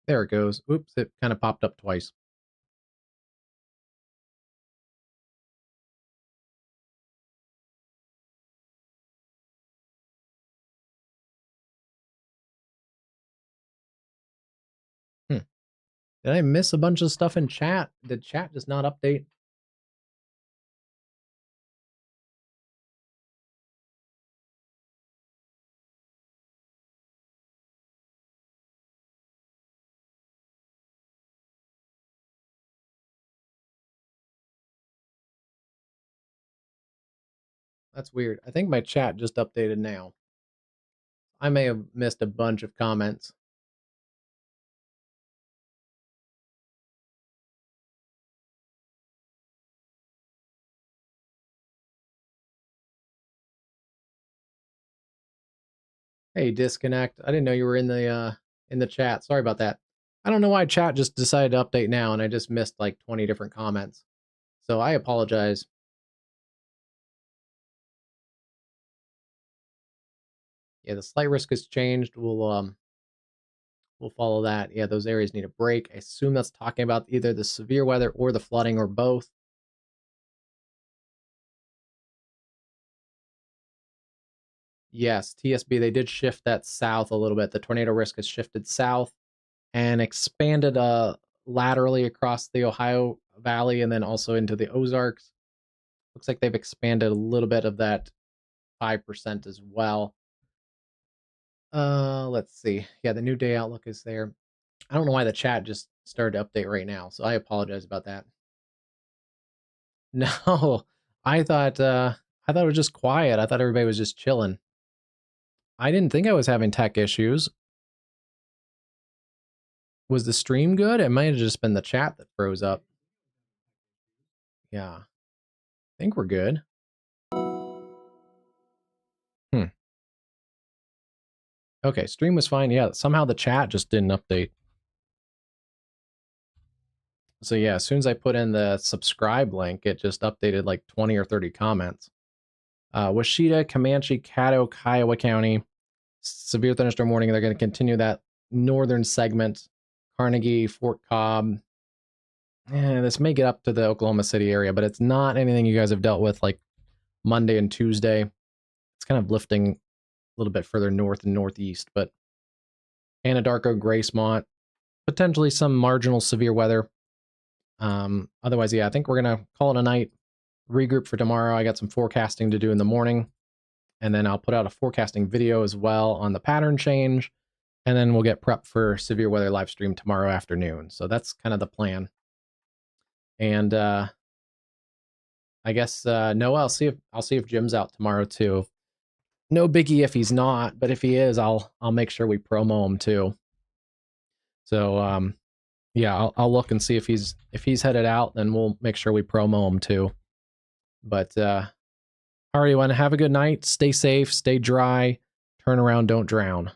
There it goes. Oops, it kind of popped up twice. Did I miss a bunch of stuff in chat? Did chat just not update? That's weird. I think my chat just updated now. I may have missed a bunch of comments. Hey, disconnect. I didn't know you were in the chat. Sorry about that. I don't know why chat just decided to update now, and I just missed like 20 different comments. So I apologize. Yeah, the slight risk has changed. We'll follow that. Yeah, those areas need a break. I assume that's talking about either the severe weather or the flooding or both. Yes, TSB, they did shift that south a little bit. The tornado risk has shifted south and expanded laterally across the Ohio Valley and then also into the Ozarks. Looks like they've expanded a little bit of that 5% as well. Let's see. Yeah, the new day outlook is there. I don't know why the chat just started to update right now, so I apologize about that. No, I thought it was just quiet. I thought everybody was just chilling. I didn't think I was having tech issues. Was the stream good? It might have just been the chat that froze up. Yeah. I think we're good. Okay, stream was fine. Yeah, somehow the chat just didn't update. So yeah, as soon as I put in the subscribe link, it just updated like 20 or 30 comments. Wichita, Comanche, Caddo, Kiowa County, severe thunderstorm warning. They're going to continue that northern segment. Carnegie, Fort Cobb. This may get up to the Oklahoma City area, but it's not anything you guys have dealt with like Monday and Tuesday. It's kind of lifting a little bit further north and northeast, but Anadarko, Gracemont, potentially some marginal severe weather. Otherwise, yeah, I think we're going to call it a night, regroup for tomorrow. I got some forecasting to do in the morning, and then I'll put out a forecasting video as well on the pattern change, and then we'll get prepped for severe weather live stream tomorrow afternoon. So that's kind of the plan. And I guess Noah, I'll see if Jim's out tomorrow too. No biggie if he's not, but if he is, I'll make sure we promo him too. So yeah, I'll look and see if he's headed out, then we'll make sure we promo him too. But all right, everyone, have a good night. Stay safe, stay dry, turn around, don't drown.